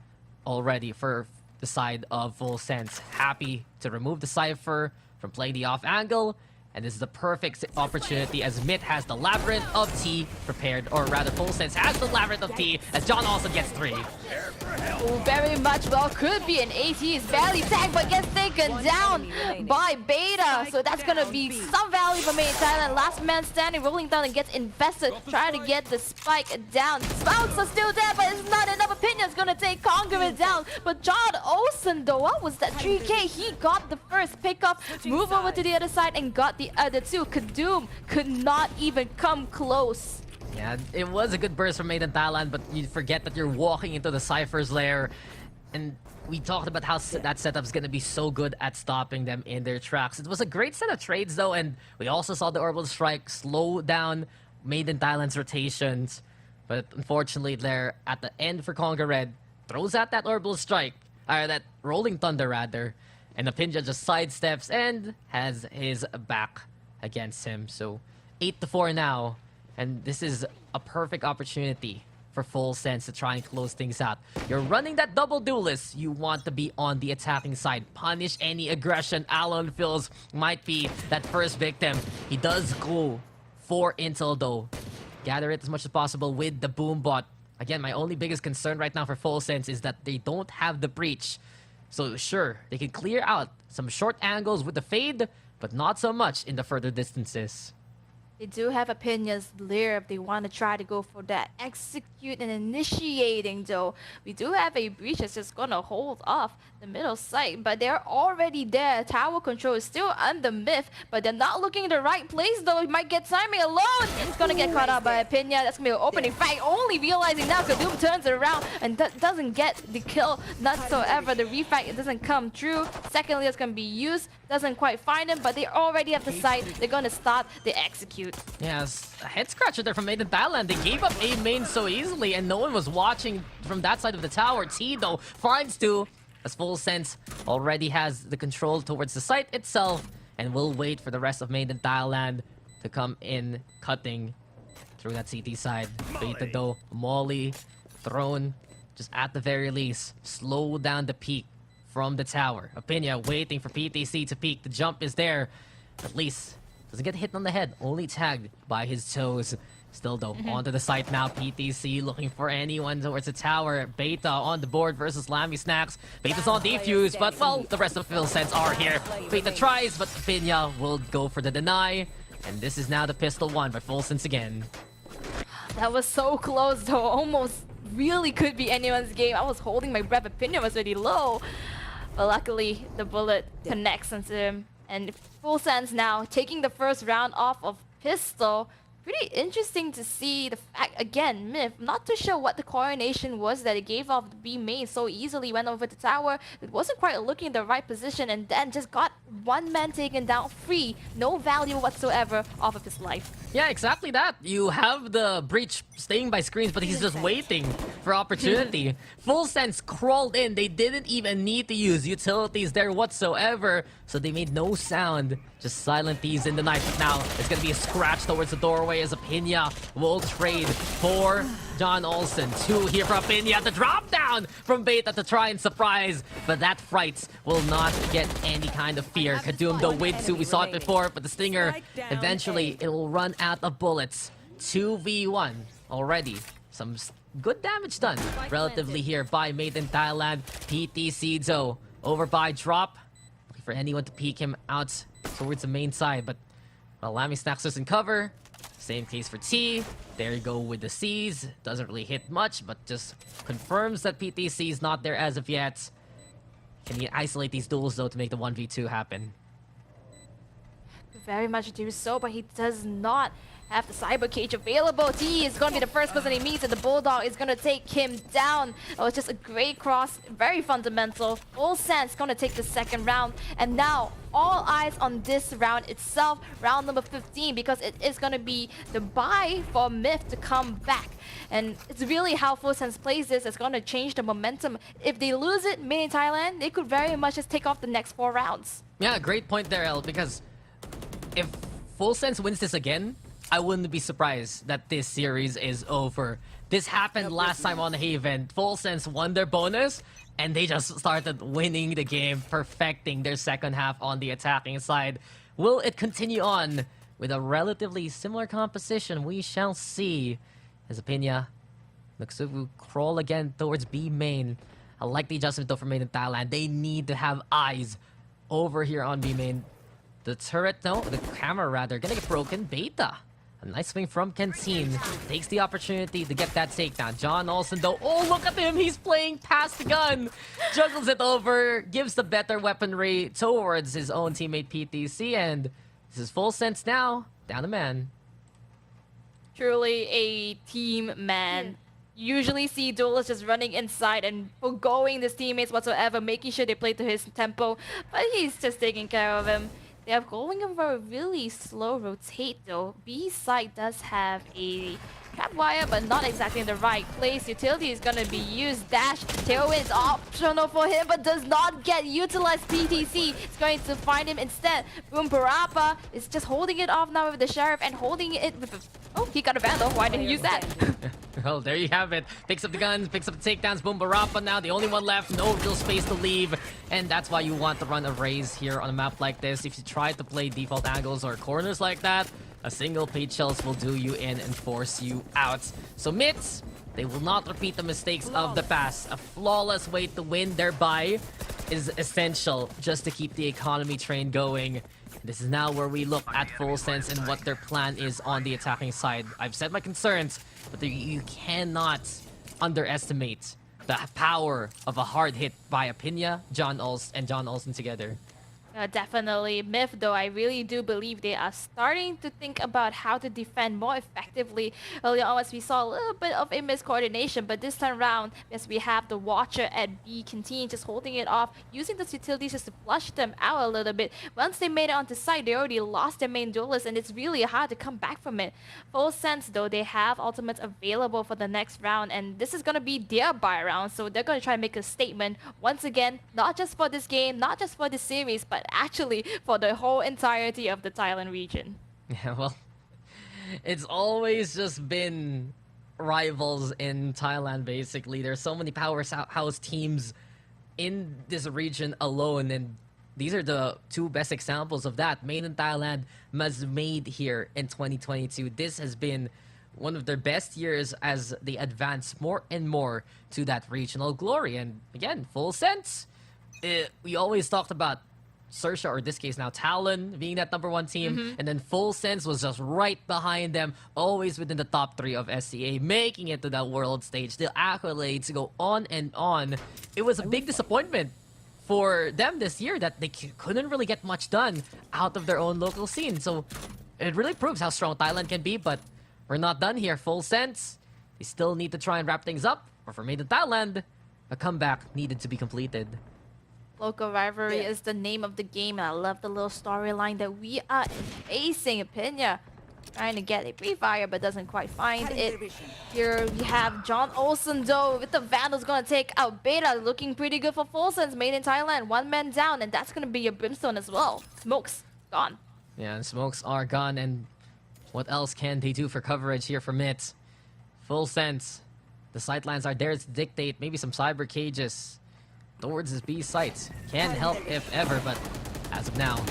already for the side of Full Sense. Happy to remove the Cypher from playing the off angle. And this is the perfect opportunity as Myth has the Labyrinth of T prepared, or rather Full Sense has the Labyrinth of T as John Olsen gets 3. Oh, very much well could be an AT. Is barely tagged but gets taken down by Beta. So that's gonna be some value for Made in Thailand. Last man standing, rolling down and gets invested, trying to get the spike down. Spouts are still there, but it's not enough. Opinion's gonna take Conqueror down. But John Olsen, though, what was that 3K? He got the first pickup, move over to the other side and got the other two. Kadoom could not even come close. Yeah, it was a good burst from Made in Thailand, but you forget that you're walking into the Cypher's lair. And we talked about how that setup's going to be so good at stopping them in their tracks. It was a great set of trades, though, and we also saw the Orbital Strike slow down Made in Thailand's rotations. But unfortunately, they're at the end for Conga Red. Throws out that Orbital Strike, or that Rolling Thunder, rather. And Apinja just sidesteps and has his back against him. So 8-4 now. And this is a perfect opportunity for Full Sense to try and close things out. You're running that double duelist. You want to be on the attacking side. Punish any aggression. Alon feels might be that first victim. He does go for intel though. Gather it as much as possible with the boom bot. Again, my only biggest concern right now for Full Sense is that they don't have the breach. So sure, they can clear out some short angles with the fade, but not so much in the further distances. They do have opinions there if they want to try to go for that execute and initiating, though. We do have a breach that's just going to hold off the middle site, but they're already there. Tower control is still under Myth, but they're not looking in the right place, though. He might get timing alone. It's going to get caught out by Opinion. That's going to be an opening fight. Only realizing now Kadoom turns around and doesn't get the kill whatsoever. The refight doesn't come true. Secondly, it's going to be used. Doesn't quite find him, but they already have the site. They're going to start the execute. Yes, a head scratcher there from Made in Thailand. They gave up A main so easily, and no one was watching from that side of the tower. T, though, finds two, as Full Sense already has the control towards the site itself, and will wait for the rest of Made in Thailand to come in, cutting through that CT side. Beta, though, Molly, thrown, just at the very least, slow down the peak from the tower. Opinia waiting for PTC to peek. The jump is there, at least. Doesn't get hit on the head, only tagged by his toes. Still though, onto the site now. PTC looking for anyone towards the tower. Beta on the board versus Lammy Snacks. Beta's on defuse, but well, the rest of Full Sense are here. Beta tries, but Pinya will go for the deny. And this is now the pistol one by Full Sense again. That was so close though, almost really could be anyone's game. I was holding my breath, Opinion was really low. But luckily, the bullet connects into him. And Full Sense now taking the first round off of pistol. Pretty interesting to see the fact, again, Myth, not too sure what the coordination was that it gave off the B main so easily, went over the tower. It wasn't quite looking in the right position and then just got one man taken down free. No value whatsoever off of his life. Yeah, exactly that. You have the breach staying by screens, but he's just waiting for opportunity. Full Sense crawled in. They didn't even need to use utilities there whatsoever, so they made no sound. Just silent thieves in the night. But now it's going to be a scratch towards the doorway as Pinya will trade for John Olsen. Two here for Pinya. The drop down from Beta to try and surprise. But that fright will not get any kind of fear. Kadoom though with two. We saw it before, but the Stinger, eventually it will run out of bullets. 2v1 already. Some good damage done relatively here by Made in Thailand. PTC though over by drop. Looking for anyone to peek him out towards the main side, but well, Lammy Snacks doesn't cover. Same case for T. There you go with the C's. Doesn't really hit much, but just confirms that PTC is not there as of yet. Can he isolate these duels though to make the 1v2 happen? Very much do so, but he does not have the cyber cage available. T is going to be the first person he meets, and the Bulldog is going to take him down. Oh, it's just a great cross, very fundamental. Full Sense going to take the second round, and now all eyes on this round itself, round number 15, because it is going to be the buy for Myth to come back. And it's really how Full Sense plays this. It's going to change the momentum. If they lose it, Made in Thailand, they could very much just take off the next 4 rounds. Yeah, great point there, El, because if Full Sense wins this again, I wouldn't be surprised that this series is over. This happened last time on the Haven. Full Sense won their bonus, and they just started winning the game, perfecting their second half on the attacking side. Will it continue on with a relatively similar composition? We shall see. As Pinya looks to crawl again towards B main. I like the adjustment though for Made in Thailand. They need to have eyes over here on B main. The turret, no, the camera rather, gonna get broken. Beta. A nice swing from Canteen. Takes the opportunity to get that takedown. John Olsen though, oh look at him, he's playing past the gun. Juggles it over, gives the better weaponry towards his own teammate PTC, and this is Full Sense now. Down a man. Truly a team man. usually see Duelist just running inside and forgoing his teammates whatsoever, making sure they play to his tempo, but he's just taking care of him. They are going over a really slow rotate though. B side does have a trap wire, but not exactly in the right place. Utility is gonna be used. Dash, tailwind is optional for him, but does not get utilized. PTC is going to find him instead. Boom Parappa is just holding it off now with the Sheriff and holding it with the... Oh, he got a Vandal. Why didn't he use that? Well, there you have it. Picks up the guns, picks up the takedowns. Boom Barappa now, the only one left. No real space to leave. And that's why you want to run arrays here on a map like this. If you try to play default angles or corners like that, a single page shells will do you in and force you out. So Mitts, they will not repeat the mistakes of the past. A flawless way to win thereby is essential just to keep the economy train going. This is now where we look at Full Sense and what their plan is on the attacking side. I've said my concerns, but you cannot underestimate the power of a hard hit by Apinya, John Olsen together. Definitely. Myth, though, I really do believe they are starting to think about how to defend more effectively. Earlier on, as we saw a little bit of a miscoordination, but this time around, as we have the Watcher at B, continue just holding it off, using those utilities just to flush them out a little bit. Once they made it onto site, they already lost their main duelist, and it's really hard to come back from it. Full Sense, though, they have ultimates available for the next round, and this is going to be their buy round, so they're going to try and make a statement once again, not just for this game, not just for this series, but actually for the whole entirety of the Thailand region. Yeah, well, it's always just been rivals in Thailand, basically. There's so many powerhouse teams in this region alone, and these are the two best examples of that. Made in Thailand, Made here in 2022. This has been one of their best years as they advance more and more to that regional glory. And again, Full Sense. We always talked about Sersha, or in this case now Talon, being that #1 team, and then Full Sense was just right behind them, always within the top 3 of SCA, making it to that world stage. The accolades go on and on. It was a big disappointment for them this year that they couldn't really get much done out of their own local scene. So it really proves how strong Thailand can be, but we're not done here. Full Sense, they still need to try and wrap things up, or for Made in Thailand, a comeback needed to be completed. Local rivalry is the name of the game, and I love the little storyline that we are facing. Apinya trying to get a pre-fire, but doesn't quite find it. Here we have John Olsen, though, with the Vandals gonna take out Beta. Looking pretty good for Full Sense. Made in Thailand, 1 man down, and that's gonna be a Brimstone as well. Smokes gone. Yeah, and smokes are gone, and what else can they do for coverage here from it? Full Sense. The sightlines are there to dictate. Maybe some cyber cages towards his B sites. Can help if ever, but as of now,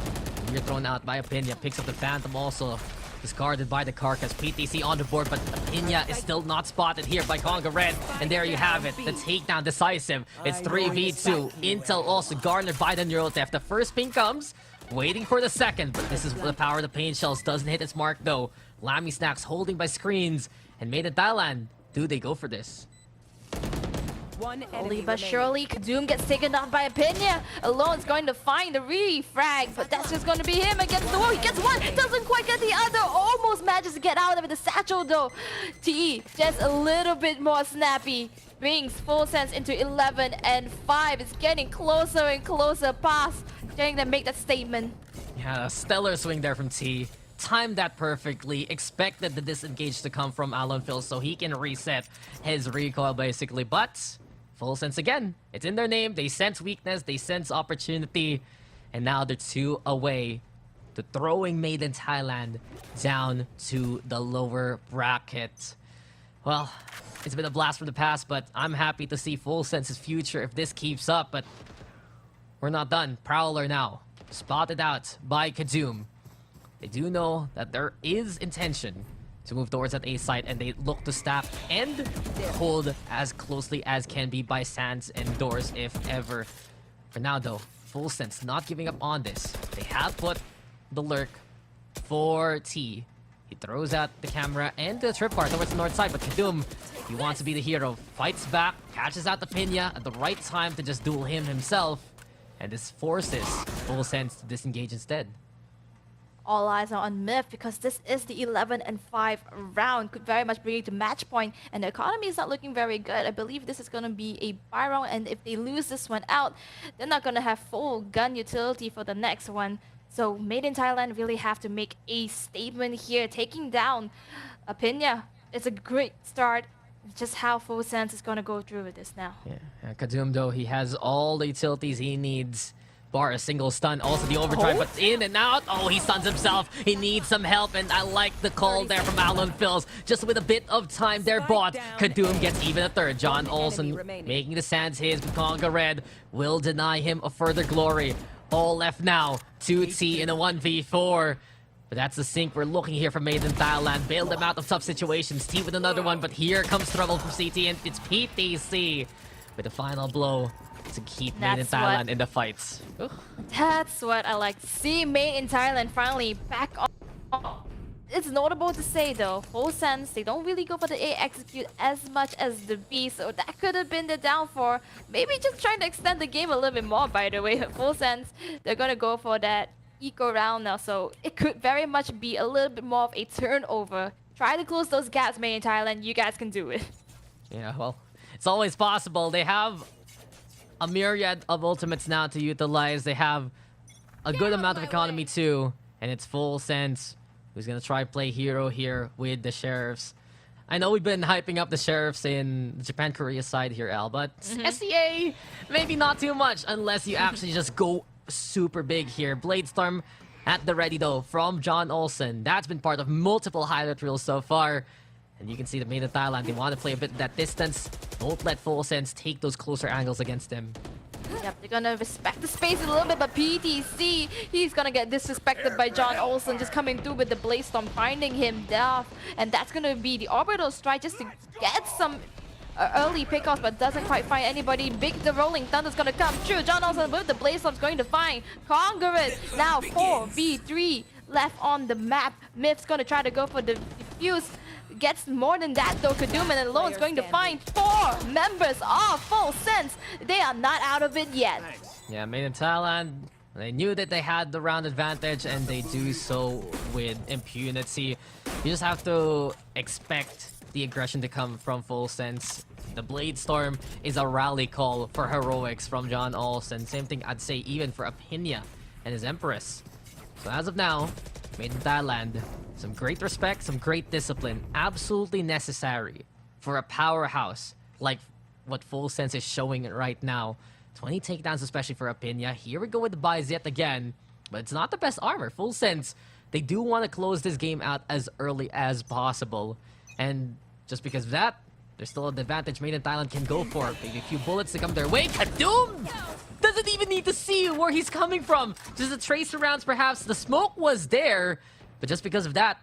you're thrown out by Apinya. Picks up the Phantom also. Discarded by the Carcass. PTC on the board, but Apinya is still not spotted here by Conga Red. And there you have it. The takedown decisive. It's 3v2. Intel also garnered by the Neural Theft. The first ping comes, waiting for the second, but this is the power of the Pain Shells. Doesn't hit its mark though. Lammy Snacks holding by screens. And Made in Thailand, do they go for this? Slowly but surely, Kadoom gets taken down by Apinya. Alone's going to find the refrag, but that's just going to be him against the wall. He gets one, doesn't quite get the other. Almost manages to get out of it. The satchel though. T just a little bit more snappy. Brings Full Sense into 11 and 5. It's getting closer and closer past getting to make that statement. Yeah, a stellar swing there from T. Timed that perfectly. Expected the disengage to come from Alon Phil so he can reset his recoil basically. But Full Sense again. It's in their name. They sense weakness. They sense opportunity. And now they're 2 away to throwing Made in Thailand down to the lower bracket. Well, it's been a blast from the past, but I'm happy to see Full Sense's future if this keeps up. But we're not done. Prowler now. Spotted out by Kadoom. They do know that there is intention to move towards that A site, and they look to staff and hold as closely as can be by Sands and Doors, if ever. For now, though, Full Sense not giving up on this. They have put the lurk for T. He throws out the camera and the tripwire towards the north side, but Kadoom, he wants to be the hero. Fights back, catches out the Pinya at the right time to just duel him himself, and this forces Full Sense to disengage instead. all eyes are on Myth because this is the 11 and 5 round. Could very much bring it to match point, and the economy is not looking very good. I believe this is going to be a buy round, and if they lose this one out, they're not going to have full gun utility for the next one. So Made in Thailand really have to make a statement here, taking down Apinya. It's a great start. Just how Full Sense is going to go through with this now. Yeah, Kadum though, he has all the utilities he needs, bar a single stun. Also the overdrive, but in and out. Oh, he stuns himself. He needs some help, and I like the call there from Alan Phils. Just with a bit of time there, bot. Kadum gets even a third. John Olsen making the sands his, but Conga Red will deny him a further glory. All left now. Tootsie in a 1v4. But that's the sync we're looking here from Made in Thailand. Bail them out of tough situations. T with another one, but here comes trouble from CT, and it's PTC with the final blow to keep Made in Thailand in the fights. Ugh. That's what I like to see. Made in Thailand finally back on. It's notable to say though, Full Sense, they don't really go for the A execute as much as the B, so that could have been the downfall. Maybe just trying to extend the game a little bit more, by the way. Full Sense, they're gonna go for that eco round now, so it could very much be a little bit more of a turnover. Try to close those gaps, Made in Thailand. You guys can do it. Yeah, well, it's always possible. They have a myriad of ultimates now to utilize. They have a good amount of economy too, and it's Full Sense who's gonna try play hero here with the Sheriffs. I know we've been hyping up the Sheriffs in the Japan-Korea side here, Al, but SEA, maybe not too much unless you actually just go super big here. Bladestorm at the ready though from John Olsen. That's been part of multiple highlight reels so far. And you can see that Made in Thailand, they want to play a bit of that distance. Don't let Full Sense take those closer angles against them. Yep, they're gonna respect the space a little bit, but PTC, he's gonna get disrespected by John Olsen, just coming through with the Bladestorm, finding him down. And that's gonna be the Orbital Strike just to get some early pickoffs, but doesn't quite find anybody. The Rolling Thunder's gonna come through. John Olsen with the Bladestorm's going to find Conqueror. Now 4v3 left on the map. Myth's gonna try to go for the defuse. Gets more than that though. Kadum and Alone's going to find 4 members of Full Sense. They are not out of it yet. Yeah, Made in Thailand, they knew that they had the round advantage, and they do so with impunity. You just have to expect the aggression to come from Full Sense. The Bladestorm is a rally call for heroics from John Olsen. Same thing I'd say even for Apinya and his Empress. So as of now, Made in Thailand, some great respect, some great discipline, absolutely necessary for a powerhouse like what Full Sense is showing right now. 20 takedowns, especially for Apinya. Here we go with the buys yet again, but it's not the best armor. Full Sense, they do want to close this game out as early as possible. And just because of that, there's still an advantage Made in Thailand can go for. Maybe a few bullets to come their way. Kadum doesn't even need to see where he's coming from. Just the tracer rounds, perhaps. The smoke was there, but just because of that,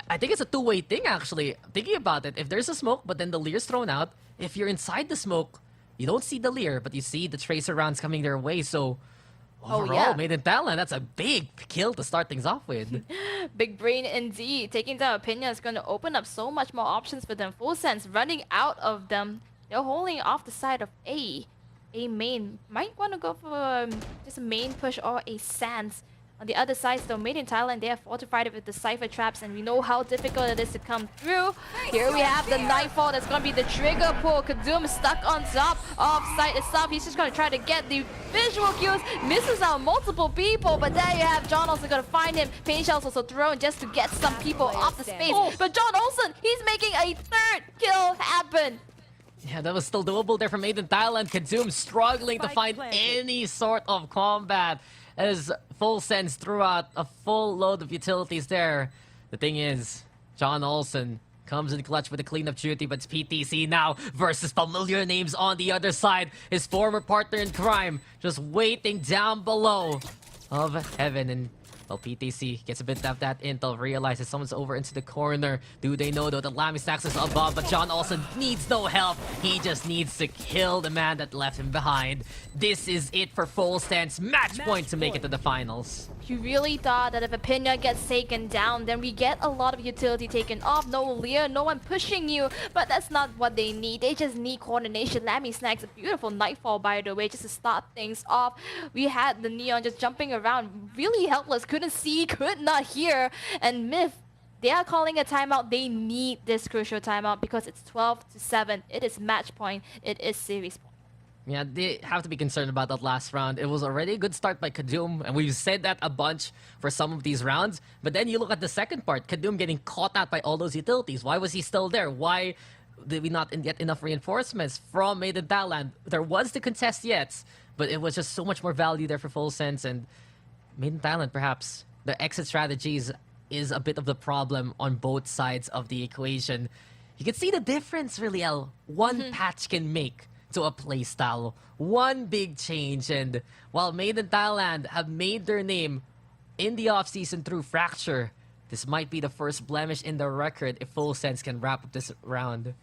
I think it's a two-way thing, actually. Thinking about it, if there's a smoke, but then the Lear's thrown out, if you're inside the smoke, you don't see the Lear, but you see the tracer rounds coming their way, so overall, Made in Thailand, that's a big kill to start things off with. Big brain indeed. Taking down Apinya is going to open up so much more options for them. Full Sense running out of them. They're holding off the side of A. A main. Might want to go for just a main push or a Sands. On the other side, though, Made in Thailand, they are fortified with the Cypher traps, and we know how difficult it is to come through. Here we have the Nightfall. That's going to be the trigger pull. Kadum stuck on top of site itself. He's just going to try to get the visual cues. Misses out multiple people, but there you have John Olsen going to find him. Pain Shells also thrown just to get some people off the space. But John Olsen, he's making a 3rd kill happen. Yeah, that was still doable there from Made in Thailand. Kadum struggling to find any sort of combat as Full Sense threw out a full load of utilities there. The thing is, John Olsen comes in clutch with a cleanup duty, but it's PTC now versus familiar names on the other side. His former partner in crime just waiting down below of heaven. And well, PTC gets a bit of that intel, realizes someone's over into the corner. Do they know though that Lamy Stacks is above, but John Olsen needs no help. He just needs to kill the man that left him behind. This is it for Full Sense. Match point to make it to the finals. You really thought that if Apinya gets taken down, then we get a lot of utility taken off. No Lear, no one pushing you, but that's not what they need. They just need coordination. Lammy snags a beautiful Nightfall, by the way, just to start things off. We had the Neon just jumping around, really helpless, couldn't couldn't see, could not hear. And Myth, they are calling a timeout. They need this crucial timeout because it's 12-7. It is match point. It is series point. Yeah, they have to be concerned about that last round. It was already a good start by Kadum, and we've said that a bunch for some of these rounds. But then you look at the second part, Kadum getting caught out by all those utilities. Why was he still there? Why did we not get enough reinforcements from Made in Thailand? There was the contest yet, but it was just so much more value there for Full Sense. And Made in Thailand, perhaps, the exit strategies is a bit of the problem on both sides of the equation. You can see the difference, really, El. One patch can make to a playstyle. One big change. And while Made in Thailand have made their name in the offseason through Fracture, this might be the first blemish in their record if Full Sense can wrap up this round.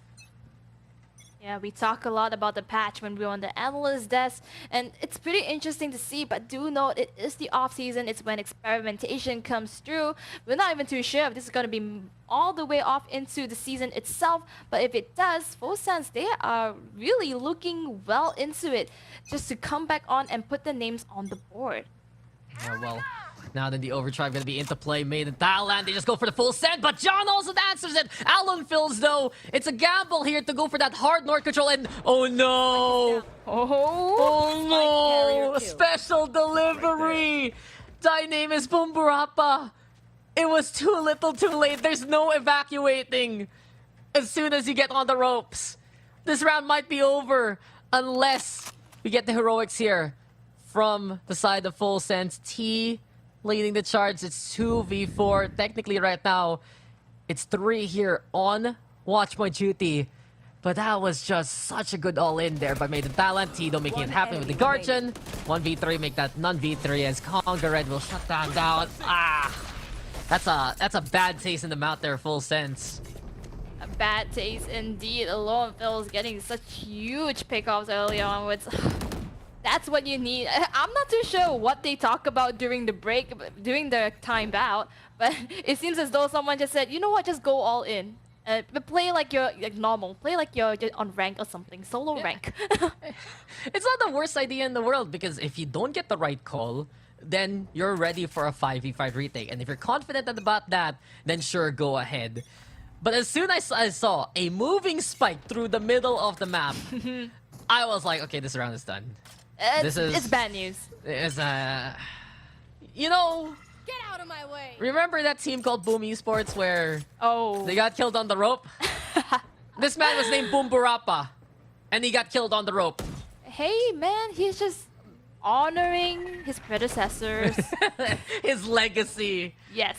Yeah, we talk a lot about the patch when we were on the analyst desk, and it's pretty interesting to see, but do note it is the off-season. It's when experimentation comes through. We're not even too sure if this is going to be all the way off into the season itself, but if it does, Full Sense, they are really looking well into it just to come back on and put the names on the board. Yeah, well, now that the overdrive going to be into play, Made in Thailand, they just go for the full send, but John also answers it. Alan Phils, though, it's a gamble here to go for that hard north control, and oh no! Oh no! Special delivery! Thy name is Bumburapa. It was too little too late. There's no evacuating as soon as you get on the ropes. This round might be over unless we get the heroics here from the side of Full Sense. T leading the charge. It's 2v4. Technically right now, it's 3 here on Watch My Duty. But that was just such a good all-in there by Made in Thailand. Tito making it happen with the Guardian. 1v3, make that non-v3 as Conga Red will shut down. That's a bad taste in the mouth there, Full Sense. A bad taste indeed. Alone Phil is getting such huge pickoffs early onwards. That's what you need. I'm not too sure what they talk about during the break, during the timeout, but it seems as though someone just said, you know what, just go all in. But play like you're normal. Play like you're on rank or something. Solo rank. It's not the worst idea in the world, because if you don't get the right call, then you're ready for a 5v5 retake. And if you're confident about that, then sure, go ahead. But as soon as I saw a moving spike through the middle of the map, I was like, okay, this round is done. It's bad news. You know, Get out of my way. remember that team called Boom Esports where they got killed on the rope? This man was named Bumburapa, and he got killed on the rope. Hey man, he's just honoring his predecessors. His legacy. Yes.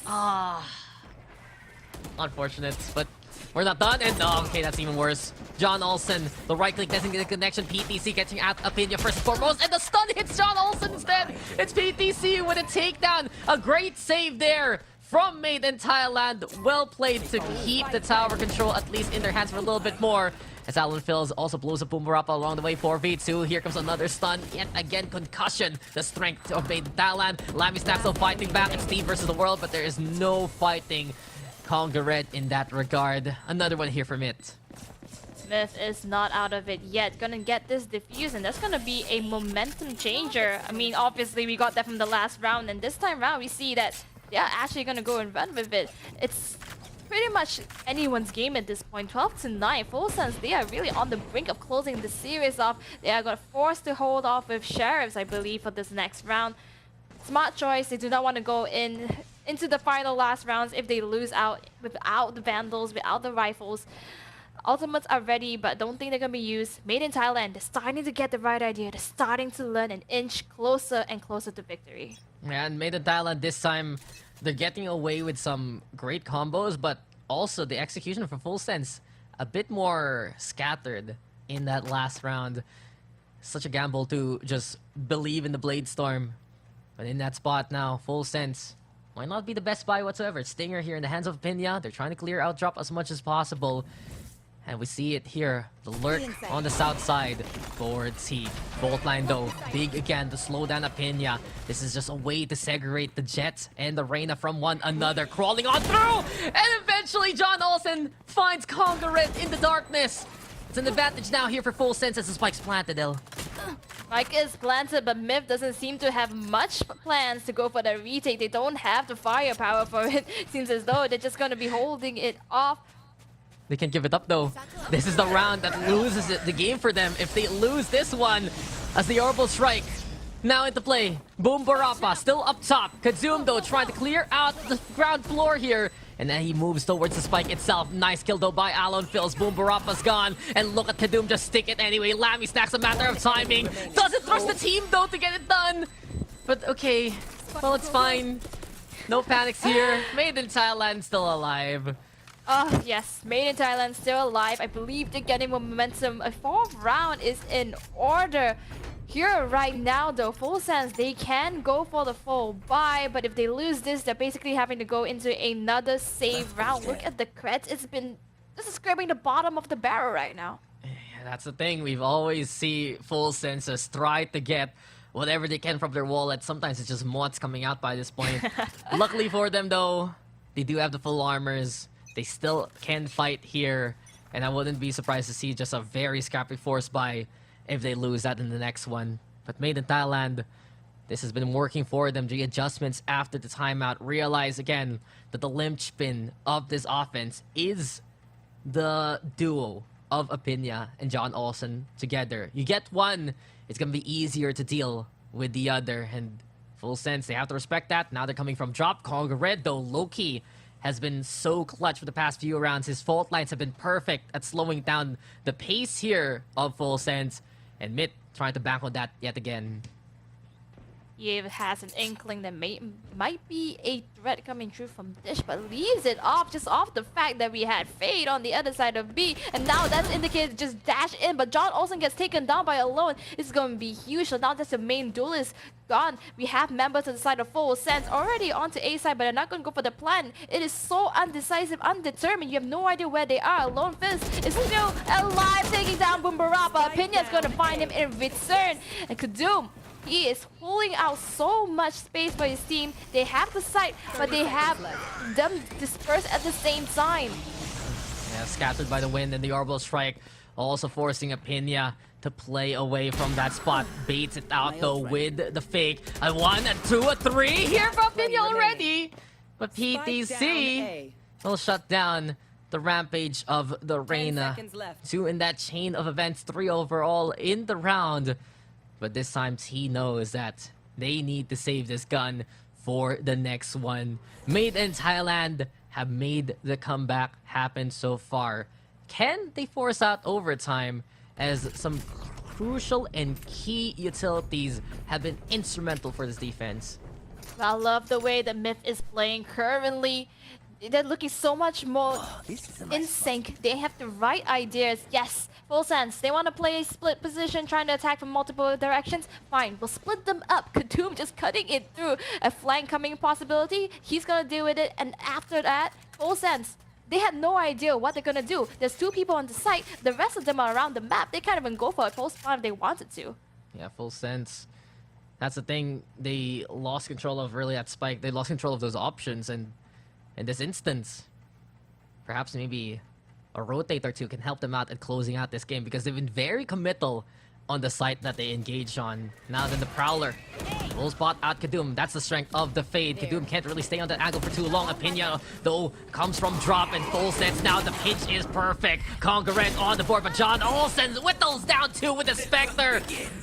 Unfortunate, but we're not done. And okay, that's even worse. John Olsen, the right click doesn't get a connection. PTC catching out Apinia first and foremost, and the stun hits John Olsen instead. It's PTC with a takedown. A great save there from Made in Thailand. Well played to keep the tower control at least in their hands for a little bit more. As Alan Phils also blows up Bumburapa along the way. 4v2. Here comes another stun. Yet again, concussion. The strength of Made in Thailand. Lamy Stack still fighting back. It's Steve versus the world, but there is no fighting Conga Red in that regard. Another one here from it. Myth is not out of it yet. Gonna get this defuse, and that's gonna be a momentum changer. I mean, obviously we got that from the last round, and this time round we see that they're actually gonna go and run with it. It's pretty much anyone's game at this point. 12-9. Full Sense, they are really on the brink of closing the series off. They are gonna force to hold off with Sheriffs, I believe, for this next round. Smart choice. They do not want to go into the final last rounds if they lose out without the Vandals, without the rifles. Ultimates are ready, but don't think they're going to be used. Made in Thailand, they're starting to get the right idea. They're starting to learn and inch closer and closer to victory. Yeah, and Made in Thailand this time, they're getting away with some great combos, but also the execution for Full Sense, a bit more scattered in that last round. Such a gamble to just believe in the Blade Storm. But in that spot now, Full Sense might not be the best buy whatsoever. Stinger here in the hands of Pinya. They're trying to clear out drop as much as possible. And we see it here. The lurk on the south side. Forward T. Bolt line though. Big again to slow down Pinya. This is just a way to segregate the Jets and the Reyna from one another. Crawling on through! And eventually John Olsen finds Conga Red in the darkness. It's an advantage now here for Full Sense as the spike's planted, El. Mike is planted, but Myth doesn't seem to have much plans to go for the retake. They don't have the firepower for it. Seems as though they're just going to be holding it off. They can give it up though. This is the round that loses the game for them. If they lose this one, as the orbital strike now into play. Boom Barappa still up top. Kazum though trying to clear out the ground floor here. And then he moves towards the spike itself. Nice kill though by Alon Phils. Boom Barappa's gone. And look at Kadum just stick it anyway. Lammy stacks, a matter of timing. Doesn't trust the team though to get it done. But okay, well it's fine. No panics here. Made in Thailand still alive. Oh, yes. Made in Thailand still alive. I believe they're getting more momentum. A fourth round is in order. Here right now, though, Full Sense, they can go for the full buy, but if they lose this, they're basically having to go into another save round. Look at the creds. This is scraping the bottom of the barrel right now. Yeah, that's the thing. We've always see Full Senses try to get whatever they can from their wallet. Sometimes it's just mods coming out by this point. Luckily for them, though, they do have the full armors. They still can fight here, and I wouldn't be surprised to see just a very scrappy force buy if they lose that in the next one. But Made in Thailand, this has been working for them. The adjustments after the timeout realize again that the linchpin of this offense is the duo of Apinya and John Olsen together. You get one, it's gonna be easier to deal with the other, and Full Sense, they have to respect that. Now they're coming from drop. Conga Red though, low-key, has been so clutch for the past few rounds. His fault lines have been perfect at slowing down the pace here of Full Sense. And Myth trying to bank on that yet again. He has an inkling that might be a threat coming through from Dish, but leaves it off just off the fact that we had Fade on the other side of B, and now that's indicated just dash in, but John Olsen gets taken down by Alone. It's going to be huge, so now that's the main duelist gone. We have members on the side of Full Sense already onto A side, but they're not going to go for the plan. It is so undecisive, undetermined. You have no idea where they are. Alone Fist is still alive, taking down Boombarappa. Opinion is going to find him in return, and Kadum, he is pulling out so much space for his team. They have the site, but they have them dispersed at the same time. Yeah, scattered by the wind and the orbital strike, also forcing Apinya to play away from that spot. Baits it out though with the fake. A 1, a 2, a 3 here for Apinya already. But PTC will shut down the rampage of the Reina. 2 in that chain of events, 3 overall in the round. But this time, he knows that they need to save this gun for the next one. Made in Thailand have made the comeback happen so far. Can they force out overtime, as some crucial and key utilities have been instrumental for this defense? I love the way the Myth is playing currently. They're looking so much more in sync. They have the right ideas. Yes, Full Sense. They want to play a split position, trying to attack from multiple directions. Fine, we'll split them up. Kadum just cutting it through. A flank coming possibility. He's going to deal with it. And after that, Full Sense, they had no idea what they're going to do. There's 2 people on the site. The rest of them are around the map. They can't even go for a post spawn if they wanted to. Yeah, Full Sense. That's the thing. They lost control of really that spike. They lost control of those options, and in this instance, perhaps maybe a rotate or 2 can help them out at closing out this game, because they've been very committal on the site that they engage on. Now then the Prowler will spot out Kadum. That's the strength of the Fade. Kadum can't really stay on that angle for too long. Apinya, though, comes from drop and Full Sense. Now the pitch is perfect. Conga Red on the board, but John Olsen whittles down 2 with the Spectre.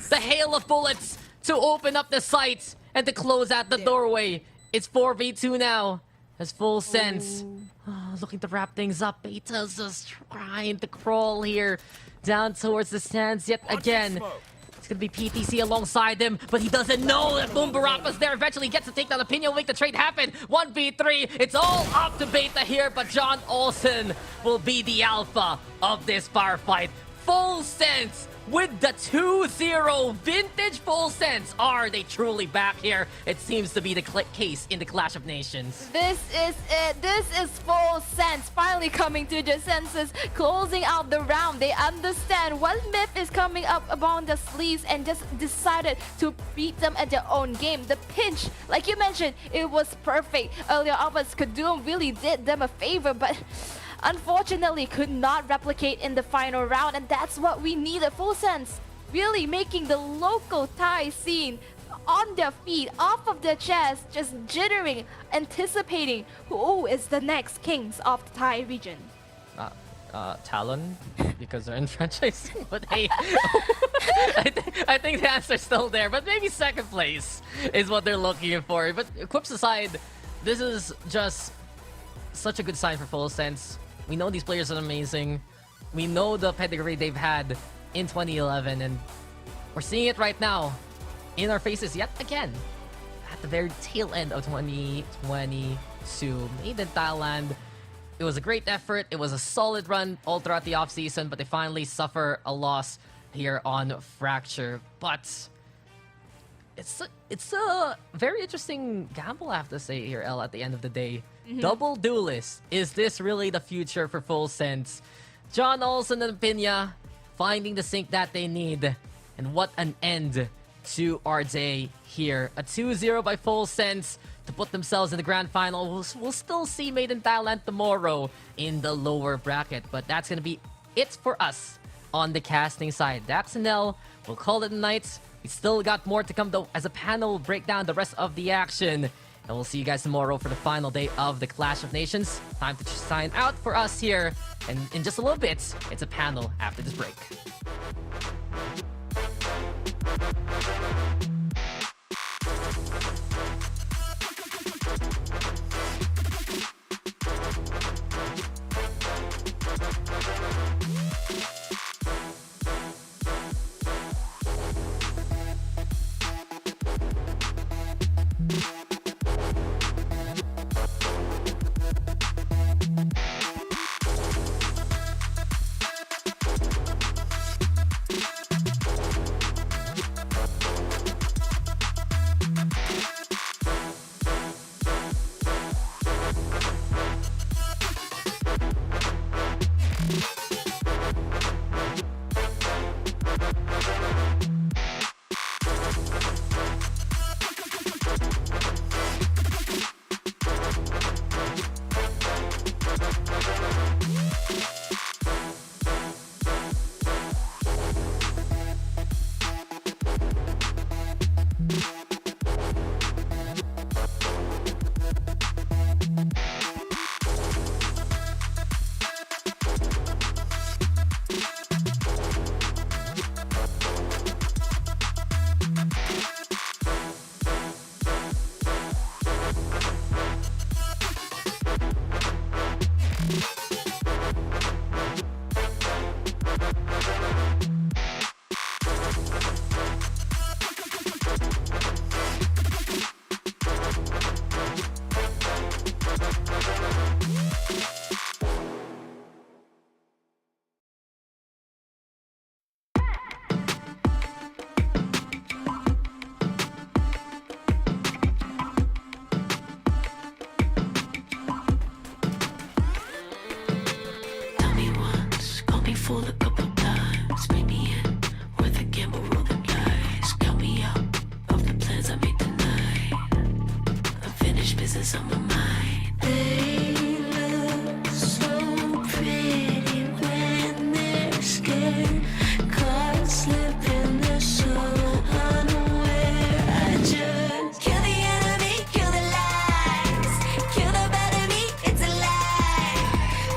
The hail of bullets to open up the site and to close out the doorway. It's 4v2 now. Has Full Sense looking to wrap things up. Beta's just trying to crawl here down towards the stands yet again. It's gonna be PTC alongside him, but he doesn't know that Boombarappa's there. Eventually gets to take down Opinion, will make the trade happen. 1v3, it's all up to Beta here, but John Olsen will be the alpha of this firefight. Full Sense with the 2-0 vintage Full Sense. Are they truly back here? It seems to be the case in the Clash of Nations. This is it. This is Full Sense finally coming to their senses, closing out the round. They understand what Myth is coming up upon the sleeves and just decided to beat them at their own game. The pinch, like you mentioned, it was perfect. Earlier on, Kadum really did them a favor, but unfortunately could not replicate in the final round, and that's what we needed. Full Sense, really making the local Thai scene on their feet, off of their chest, just jittering, anticipating who is the next kings of the Thai region. Talon, because they're in franchise. But hey, I think the answer's still there. But maybe second place is what they're looking for. But quips aside, this is just such a good sign for Full Sense. We know these players are amazing. We know the pedigree they've had in 2011, and we're seeing it right now in our faces yet again at the very tail end of 2022. Made in Thailand. It was a great effort. It was a solid run all throughout the offseason, but they finally suffer a loss here on Fracture. But it's a very interesting gamble, I have to say here, El, at the end of the day. Double duelist. Is this really the future for Full Sense? John Olsen and Pinya finding the sync that they need. And what an end to our day here. A 2-0 by Full Sense to put themselves in the grand final. We'll still see Made in Thailand tomorrow in the lower bracket, but that's going to be it for us on the casting side. Dax and El, we'll call it a night. We still got more to come though as a panel break down the rest of the action. And we'll see you guys tomorrow for the final day of the Clash of Nations. Time to sign out for us here. And in just a little bit, it's a panel after this break. Tell me once, call me fool a couple times. Pay me in, worth a gamble, roll the dice. Count me out of the plans I made tonight. Unfinished business on my mind. They look so pretty when they're scared. Caught slipping, they're so unaware. I just kill the enemy, kill the lies. Kill the bad in me, it's a lie.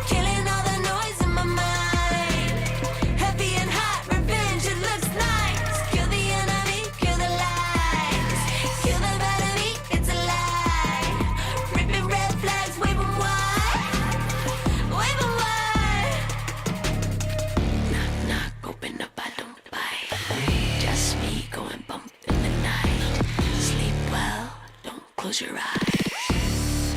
Killing all the noise in my mind. Heavy and hot, revenge, it looks nice. Kill the enemy, kill the lies. Kill the bad in me, it's a lie. Ripping red flags, wave 'em wide. Wave 'em wide. Knock, knock, open up, I don't bite. Just me going bump in the night. Sleep well, don't close your eyes.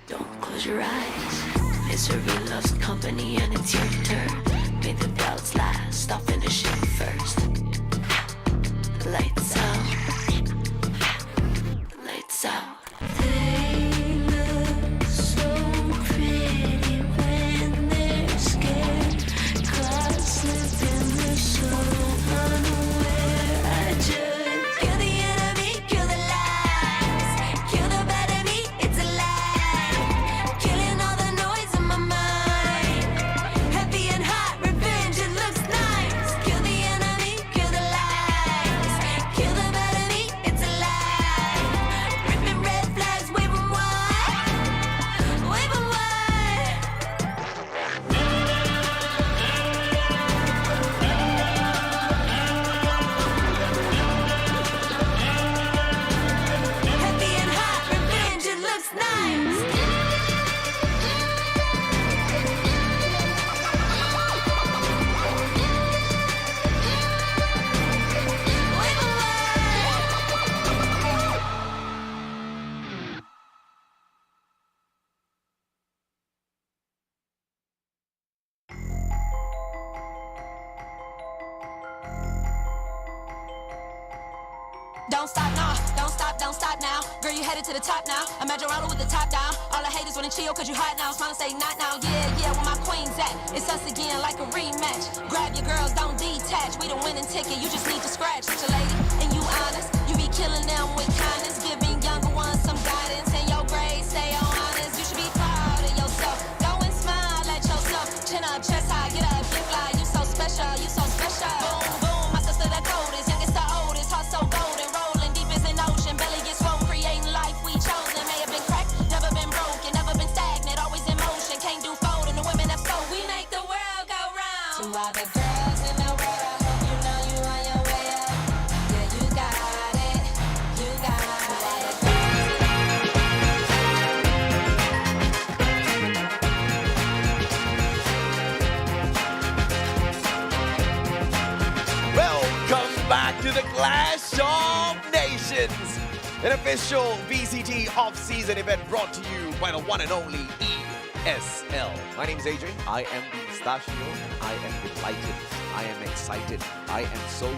Don't close your eyes. Misery loves company and it's your turn. May the doubts last, I'll finish it first. Lights out. Lights out. They look so pretty when they're scared. Caught slipping, they're so unaware. I just kill the enemy, kill the lies. Kill the bad in me, it's a lie. Killing all the noise in my mind. Heavy and hot, revenge, it looks nice. Kill the looks nice. Don't stop now. Girl, you headed to the top now. Imagine rolling with the top down. All the haters wanna chill cause you hot now. Smile and say not now. Yeah, where my queen's at. It's us again like a rematch. Grab your girls, don't detach. We the winning ticket, you just need to scratch. Such a lady, and you honest. You be killing them with kindness. Giving younger ones some guidance. And your grades stay on honest. You should be proud of yourself. Go and smile at yourself. Chin up, chest high, get up, get fly. You so special, you so special. Boom, boom, my sister the coldest. Youngest the oldest, heart so golden. Rolling deep as an ocean. Belly gets swole, creating life we chosen. May have been cracked, never been broken, never been stagnant. Always in motion, can't do folding. The women that's so we make the world go round. To all the girls in the world, I hope you know you on your way up. Yeah, you got it, you got it. Welcome back to the Clash of Nations, an official VCT off-season event brought to you by the one and only ESL. My name is Adrian. I am the Pistachio, and I am delighted. I am excited. I am so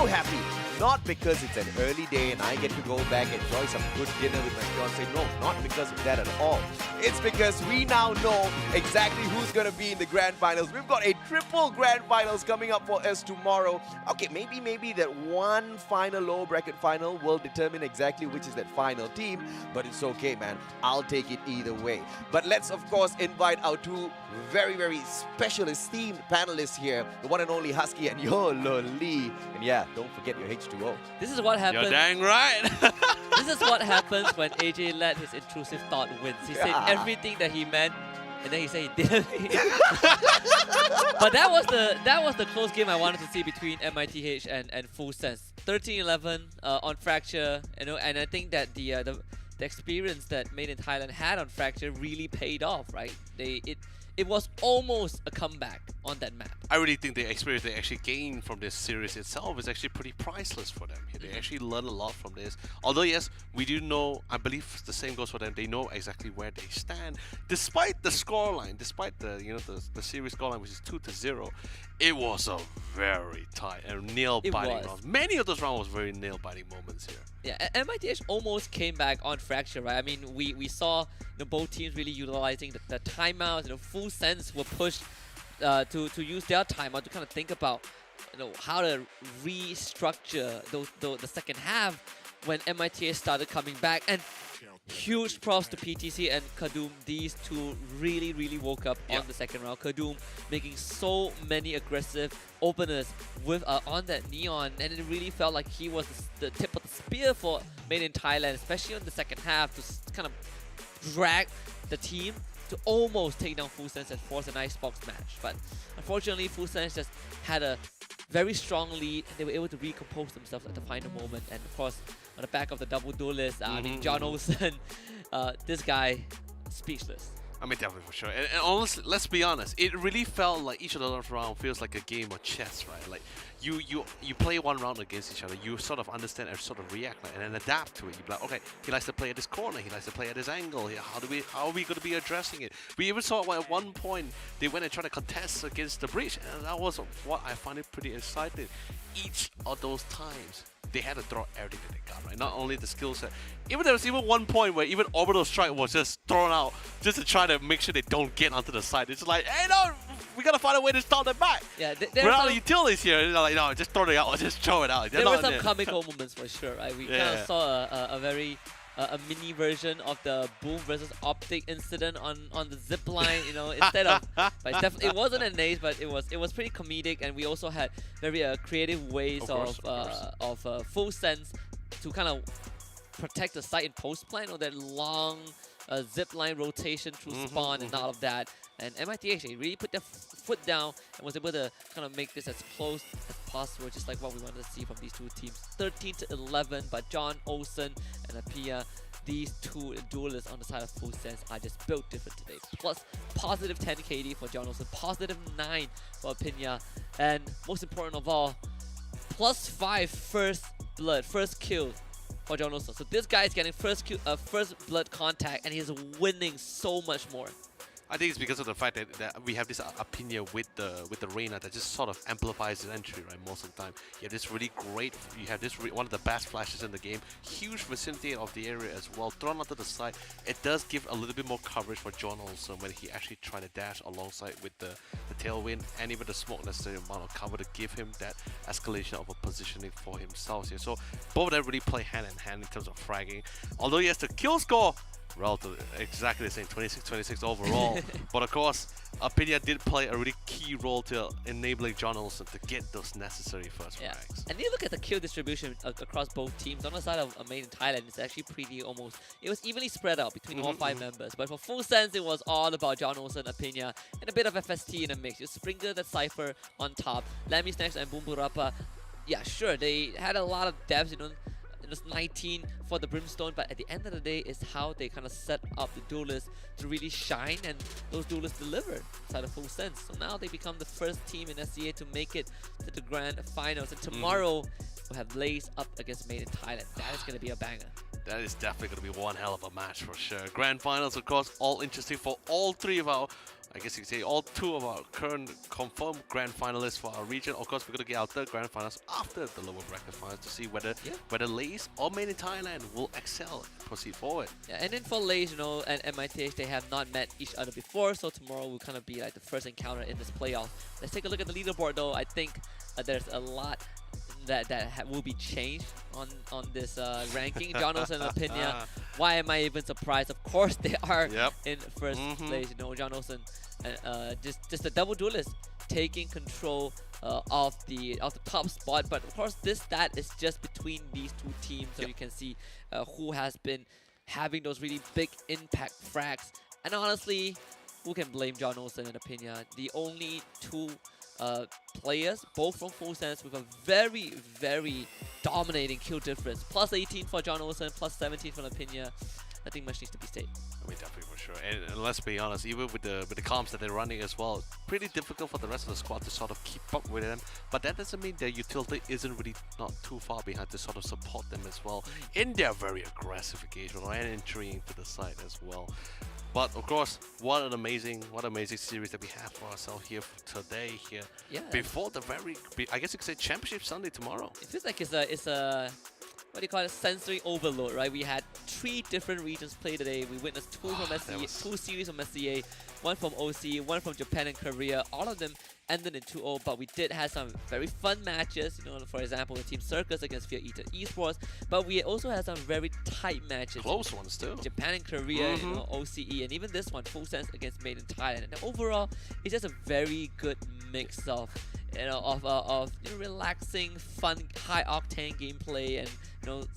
happy. Not because it's an early day and I get to go back and enjoy some good dinner with my fiance. No, not because of that at all. It's because we now know exactly who's going to be in the grand finals. We've got a triple grand finals coming up for us tomorrow. Okay, maybe that one final lower bracket final will determine exactly which is that final team, but it's okay, man. I'll take it either way. But let's, of course, invite our two very special esteemed panelists here, the one and only Husky and Yololi. And yeah, don't forget your H2O. This is what happens. You're dang right. This is what happens when AJ let his intrusive thought wins. He said everything that he meant, and then he said he didn't. But that was the close game I wanted to see between MITH and Full Sense. 13-11 on Fracture, you know, and I think that the experience that Made in Thailand had on Fracture really paid off, right? It was almost a comeback on that map. I really think the experience they actually gained from this series itself is actually pretty priceless for them. They actually learn a lot from this. Although yes, we do know, I believe the same goes for them. They know exactly where they stand, despite the scoreline, despite the the series scoreline, which is 2-0. It was a very tight and nail-biting round. Many of those rounds was very nail-biting moments here. Yeah, MITH almost came back on Fracture, right? I mean, we saw both teams really utilizing the timeouts. Full Sense were pushed to use their timeout to kind of think about how to restructure the second half when MITH started coming back. And huge props to PTC and Kadum. These two really woke up on the second round. Kadum making so many aggressive openers with on that Neon, and it really felt like he was the tip of the spear for Made in Thailand, especially on the second half, to kind of drag the team to almost take down Full Sense and force an icebox match. But unfortunately, Full Sense just had a very strong lead, and they were able to recompose themselves at the final moment. And of course, on the back of the double duelist, John Olsen, this guy, speechless. I mean, definitely for sure. And honestly, let's be honest, it really felt like each of those rounds feels like a game of chess, right? Like you play one round against each other, you sort of understand and sort of react, and then adapt to it. You be like, okay, he likes to play at this corner, he likes to play at this angle. How are we going to be addressing it? We even saw at one point they went and tried to contest against the breach, and that was what I find it pretty exciting. Each of those times, they had to throw everything that they got, right? Not only the skill set. Even there was even one point where even Orbital Strike was just thrown out just to try to make sure they don't get onto the side. It's like, hey, no, we gotta find a way to stop them back. Yeah, we're out of utilities here. They're like, no, just throw it out, or just throw it out. There were some comical moments for sure, right? We kind of saw a very a mini version of the Boom versus Optic incident on the zip line, instead of. But it wasn't an ace, but it was pretty comedic, and we also had very creative ways of Full Sense to kind of protect the site in post plan, or that long zip line rotation through spawn and all of that. And MIT actually really put their foot down and was able to kind of make this as close as possible, just like what we wanted to see from these two teams. 13-11 by John Olsen and Apia. these two duelists on the side of Full Sense are just built different today. Plus, positive 10 KD for John Olsen, positive 9 for Pinya, and most important of all, plus 5 first blood, first kill for John Olsen. So this guy is getting first blood contact, and he's winning so much more. I think it's because of the fact that we have this opinion with the Reyna that just sort of amplifies his entry, right? Most of the time, you have this really great, one of the best flashes in the game, huge vicinity of the area as well, thrown onto the side. It does give a little bit more coverage for John Olsen when he actually try to dash alongside with the tailwind and even the smoke necessary amount of cover to give him that escalation of a positioning for himself here. So both of them really play hand in hand in terms of fragging. Although yes, the kill score relatively exactly the same, 26-26 overall. But of course, Apinia did play a really key role to enabling John Olsen to get those necessary first frags. And you look at the kill distribution across both teams. On the side of Made in Thailand, it's actually pretty almost, it was evenly spread out between all 5 members. But for Full Sense, it was all about John Olsen, Apinia, and a bit of FST in the mix. You sprinkle that Cypher on top. Lammy Snacks and Boom Burapa, yeah, sure, they had a lot of depth, you know. It was 19 for the Brimstone, but at the end of the day, it's how they kind of set up the duelists to really shine, and those duelists delivered inside of Full Sense. So now they become the first team in SCA to make it to the grand finals. And tomorrow, we'll have Lays up against Made in Thailand. That is going to be a banger. That is definitely going to be one hell of a match for sure. Grand finals, of course, all interesting for all 3 of our, I guess you could say all 2 of our current confirmed grand finalists for our region. Of course, we're going to get our 3rd grand finals after the lower bracket finals to see whether Lays or Made in Thailand will excel and proceed forward. Yeah, and then for Lays, you know, and MITH, they have not met each other before, so tomorrow will kind of be like the first encounter in this playoff. Let's take a look at the leaderboard, though. I think there's a lot that will be changed on this ranking. John Olsen and Apinia, why am I even surprised? Of course they are in first place. You know, John Olsen, just a double duelist taking control of the top spot. But of course, this stat is just between these 2 teams, so you can see who has been having those really big impact frags. And honestly, who can blame John Olsen and Apinia? The only 2 players, both from Full Sense, with a very, very dominating kill difference. Plus 18 for John Olsen, plus 17 for Apinia. Nothing much needs to be said. I mean, definitely for sure. And let's be honest, even with the comps that they're running as well, it's pretty difficult for the rest of the squad to sort of keep up with them. But that doesn't mean their utility isn't really not too far behind to sort of support them as well in their very aggressive engagement and entry into the site as well. But of course, what an amazing series that we have for ourselves here today. Before the I guess you could say Championship Sunday tomorrow. It feels like it's a what do you call it, sensory overload, right? We had 3 different regions play today. We witnessed 2 from SCA, 2 series from SCA, 1 from OC, 1 from Japan and Korea. All of them ended in 2-0, but we did have some very fun matches. You know, for example, the Team Circus against Fear Eater Esports. But we also had some very tight matches. Close ones too. Japan and Korea, you know, OCE, and even this one, Full Sense against Made in Thailand. And overall, it's just a very good mix of relaxing, fun, high octane gameplay, and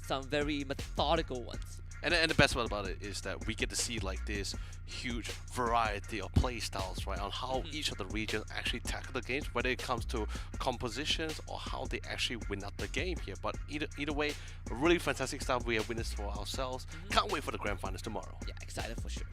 some very methodical ones. And the best part about it is that we get to see like this huge variety of play styles, right, on how each of the regions actually tackle the games, whether it comes to compositions or how they actually win out the game here. But either way, a really fantastic stuff we have witnessed for ourselves. Can't wait for the grand finals tomorrow. Yeah, excited for sure.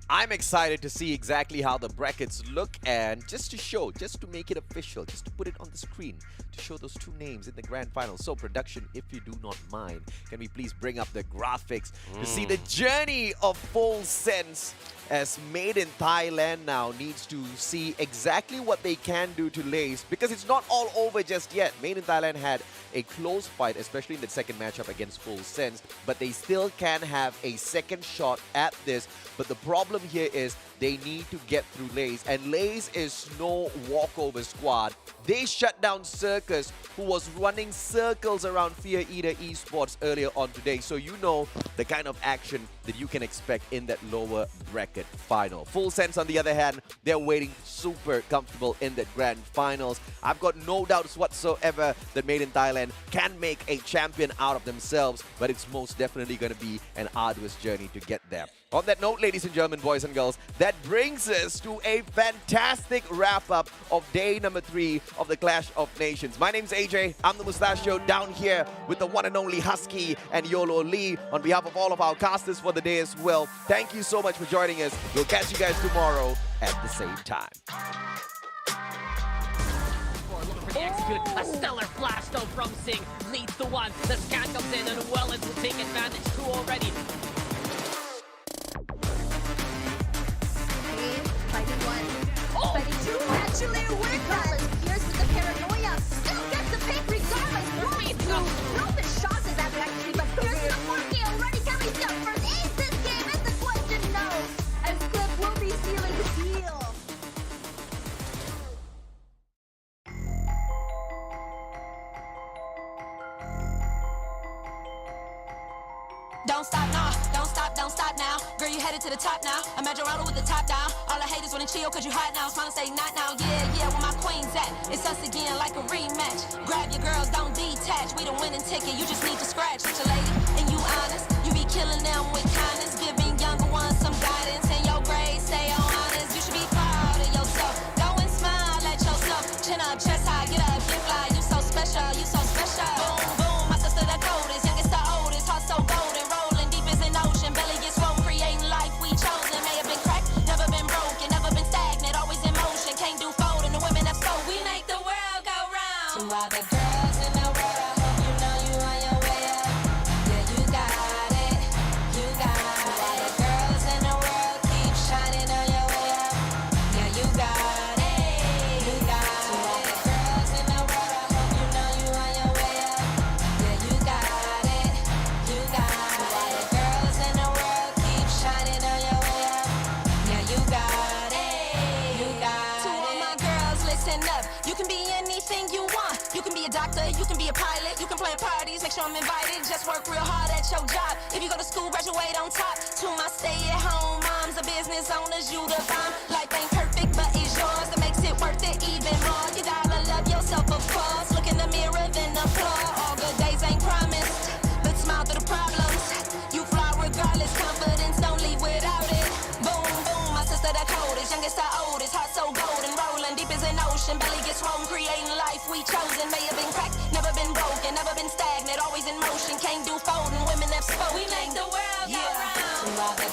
I'm excited to see exactly how the brackets look, and just to make it official, just to put it on the screen, to show those 2 names in the grand final. So production, if you do not mind, can we please bring up the graphics to see the journey of Full Sense, as Made in Thailand now needs to see exactly what they can do to Lays, because it's not all over just yet. Made in Thailand had a close fight, especially in the second matchup against Full Sense, but they still can have a second shot at this. But the problem here is they need to get through Lays, and Lays is no walkover squad. They shut down Circus, who was running circles around Fear Eater Esports earlier on today, so you know the kind of action that you can expect in that lower bracket. bracket final. Full Sense, on the other hand, they're waiting super comfortable in the grand finals. I've got no doubts whatsoever that Made in Thailand can make a champion out of themselves, but it's most definitely going to be an arduous journey to get there. On that note, ladies and gentlemen, boys and girls, that brings us to a fantastic wrap-up of day number 3 of the Clash of Nations. My name's AJ. I'm the Mustachio down here with the one and only Husky and Yolo Lee. On behalf of all of our casters for the day as well, thank you so much for joining us. We'll catch you guys tomorrow at the same time. Execute a stellar flash though from Sing leads the one. The scan comes in and Wellens will take advantage. 2 already. Fighting 1. Fighting 2. Actually, we're done. Here's with the paranoia. Still gets the pick regardless. Throw the shots is after actually, but here's the 4K already carries down first. Is this game? Is the question no? As Cliff will be sealing the deal. Don't stop now, don't stop now. Girl, you headed to the top now. Imagine rolling with the top down. All the haters wanna chill cause you hot now. Smile and say not now, yeah, where my queen's at. It's us again like a rematch. Grab your girls, don't detach. We the winning ticket, you just need to scratch. Such a lady, and you honest. You be killing them with kindness. Giving younger ones some guidance. And your grades stay on honest. You should be proud of yourself. Go and smile at yourself. Chin up, chest high, get up, get fly. You so special, you so special. Boom, boom, my sister the coldest. Youngest the oldest, heart so golden. Rolling deep as an ocean. Belly gets swole, creating life we chosen. May have been cracked, never been broken, never been stagnant. Always in motion, can't do folding. The women have spoke. We make the world go round. To all the girls in the world, I hope you know you on your way up. Yeah, you got it, you got it. To all the girls in the world, keep shining on your way up. Yeah, you got it, you got it. To all the girls in the world, I hope you know you on your way up. Yeah, you got it, you got it. To all the girls in the world, keep shining on your way up. Yeah, you got it, you got it. To all my girls, listen up. You can be anything you want. You can be a doctor, you can be a pilot, you can plan parties, make sure I'm invited. Just work real hard at your job. If you go to school, graduate on top. To my stay-at-home moms, the business owners, you the bomb. Life ain't perfect, but it's yours. That makes it worth it even more. You gotta love yourself, of course. Look in the mirror, then applaud. All good days ain't promised, but smile through the problems. You fly regardless, confidence, don't leave without it. Boom, boom, my sister the coldest, youngest the oldest, heart so golden, rolling deep as an ocean. Belly gets swollen, creating life we chosen. May have been cracked, never been broken, never been stagnant, always in motion, can't do folding. Women have spoken. We make the world go round. To all the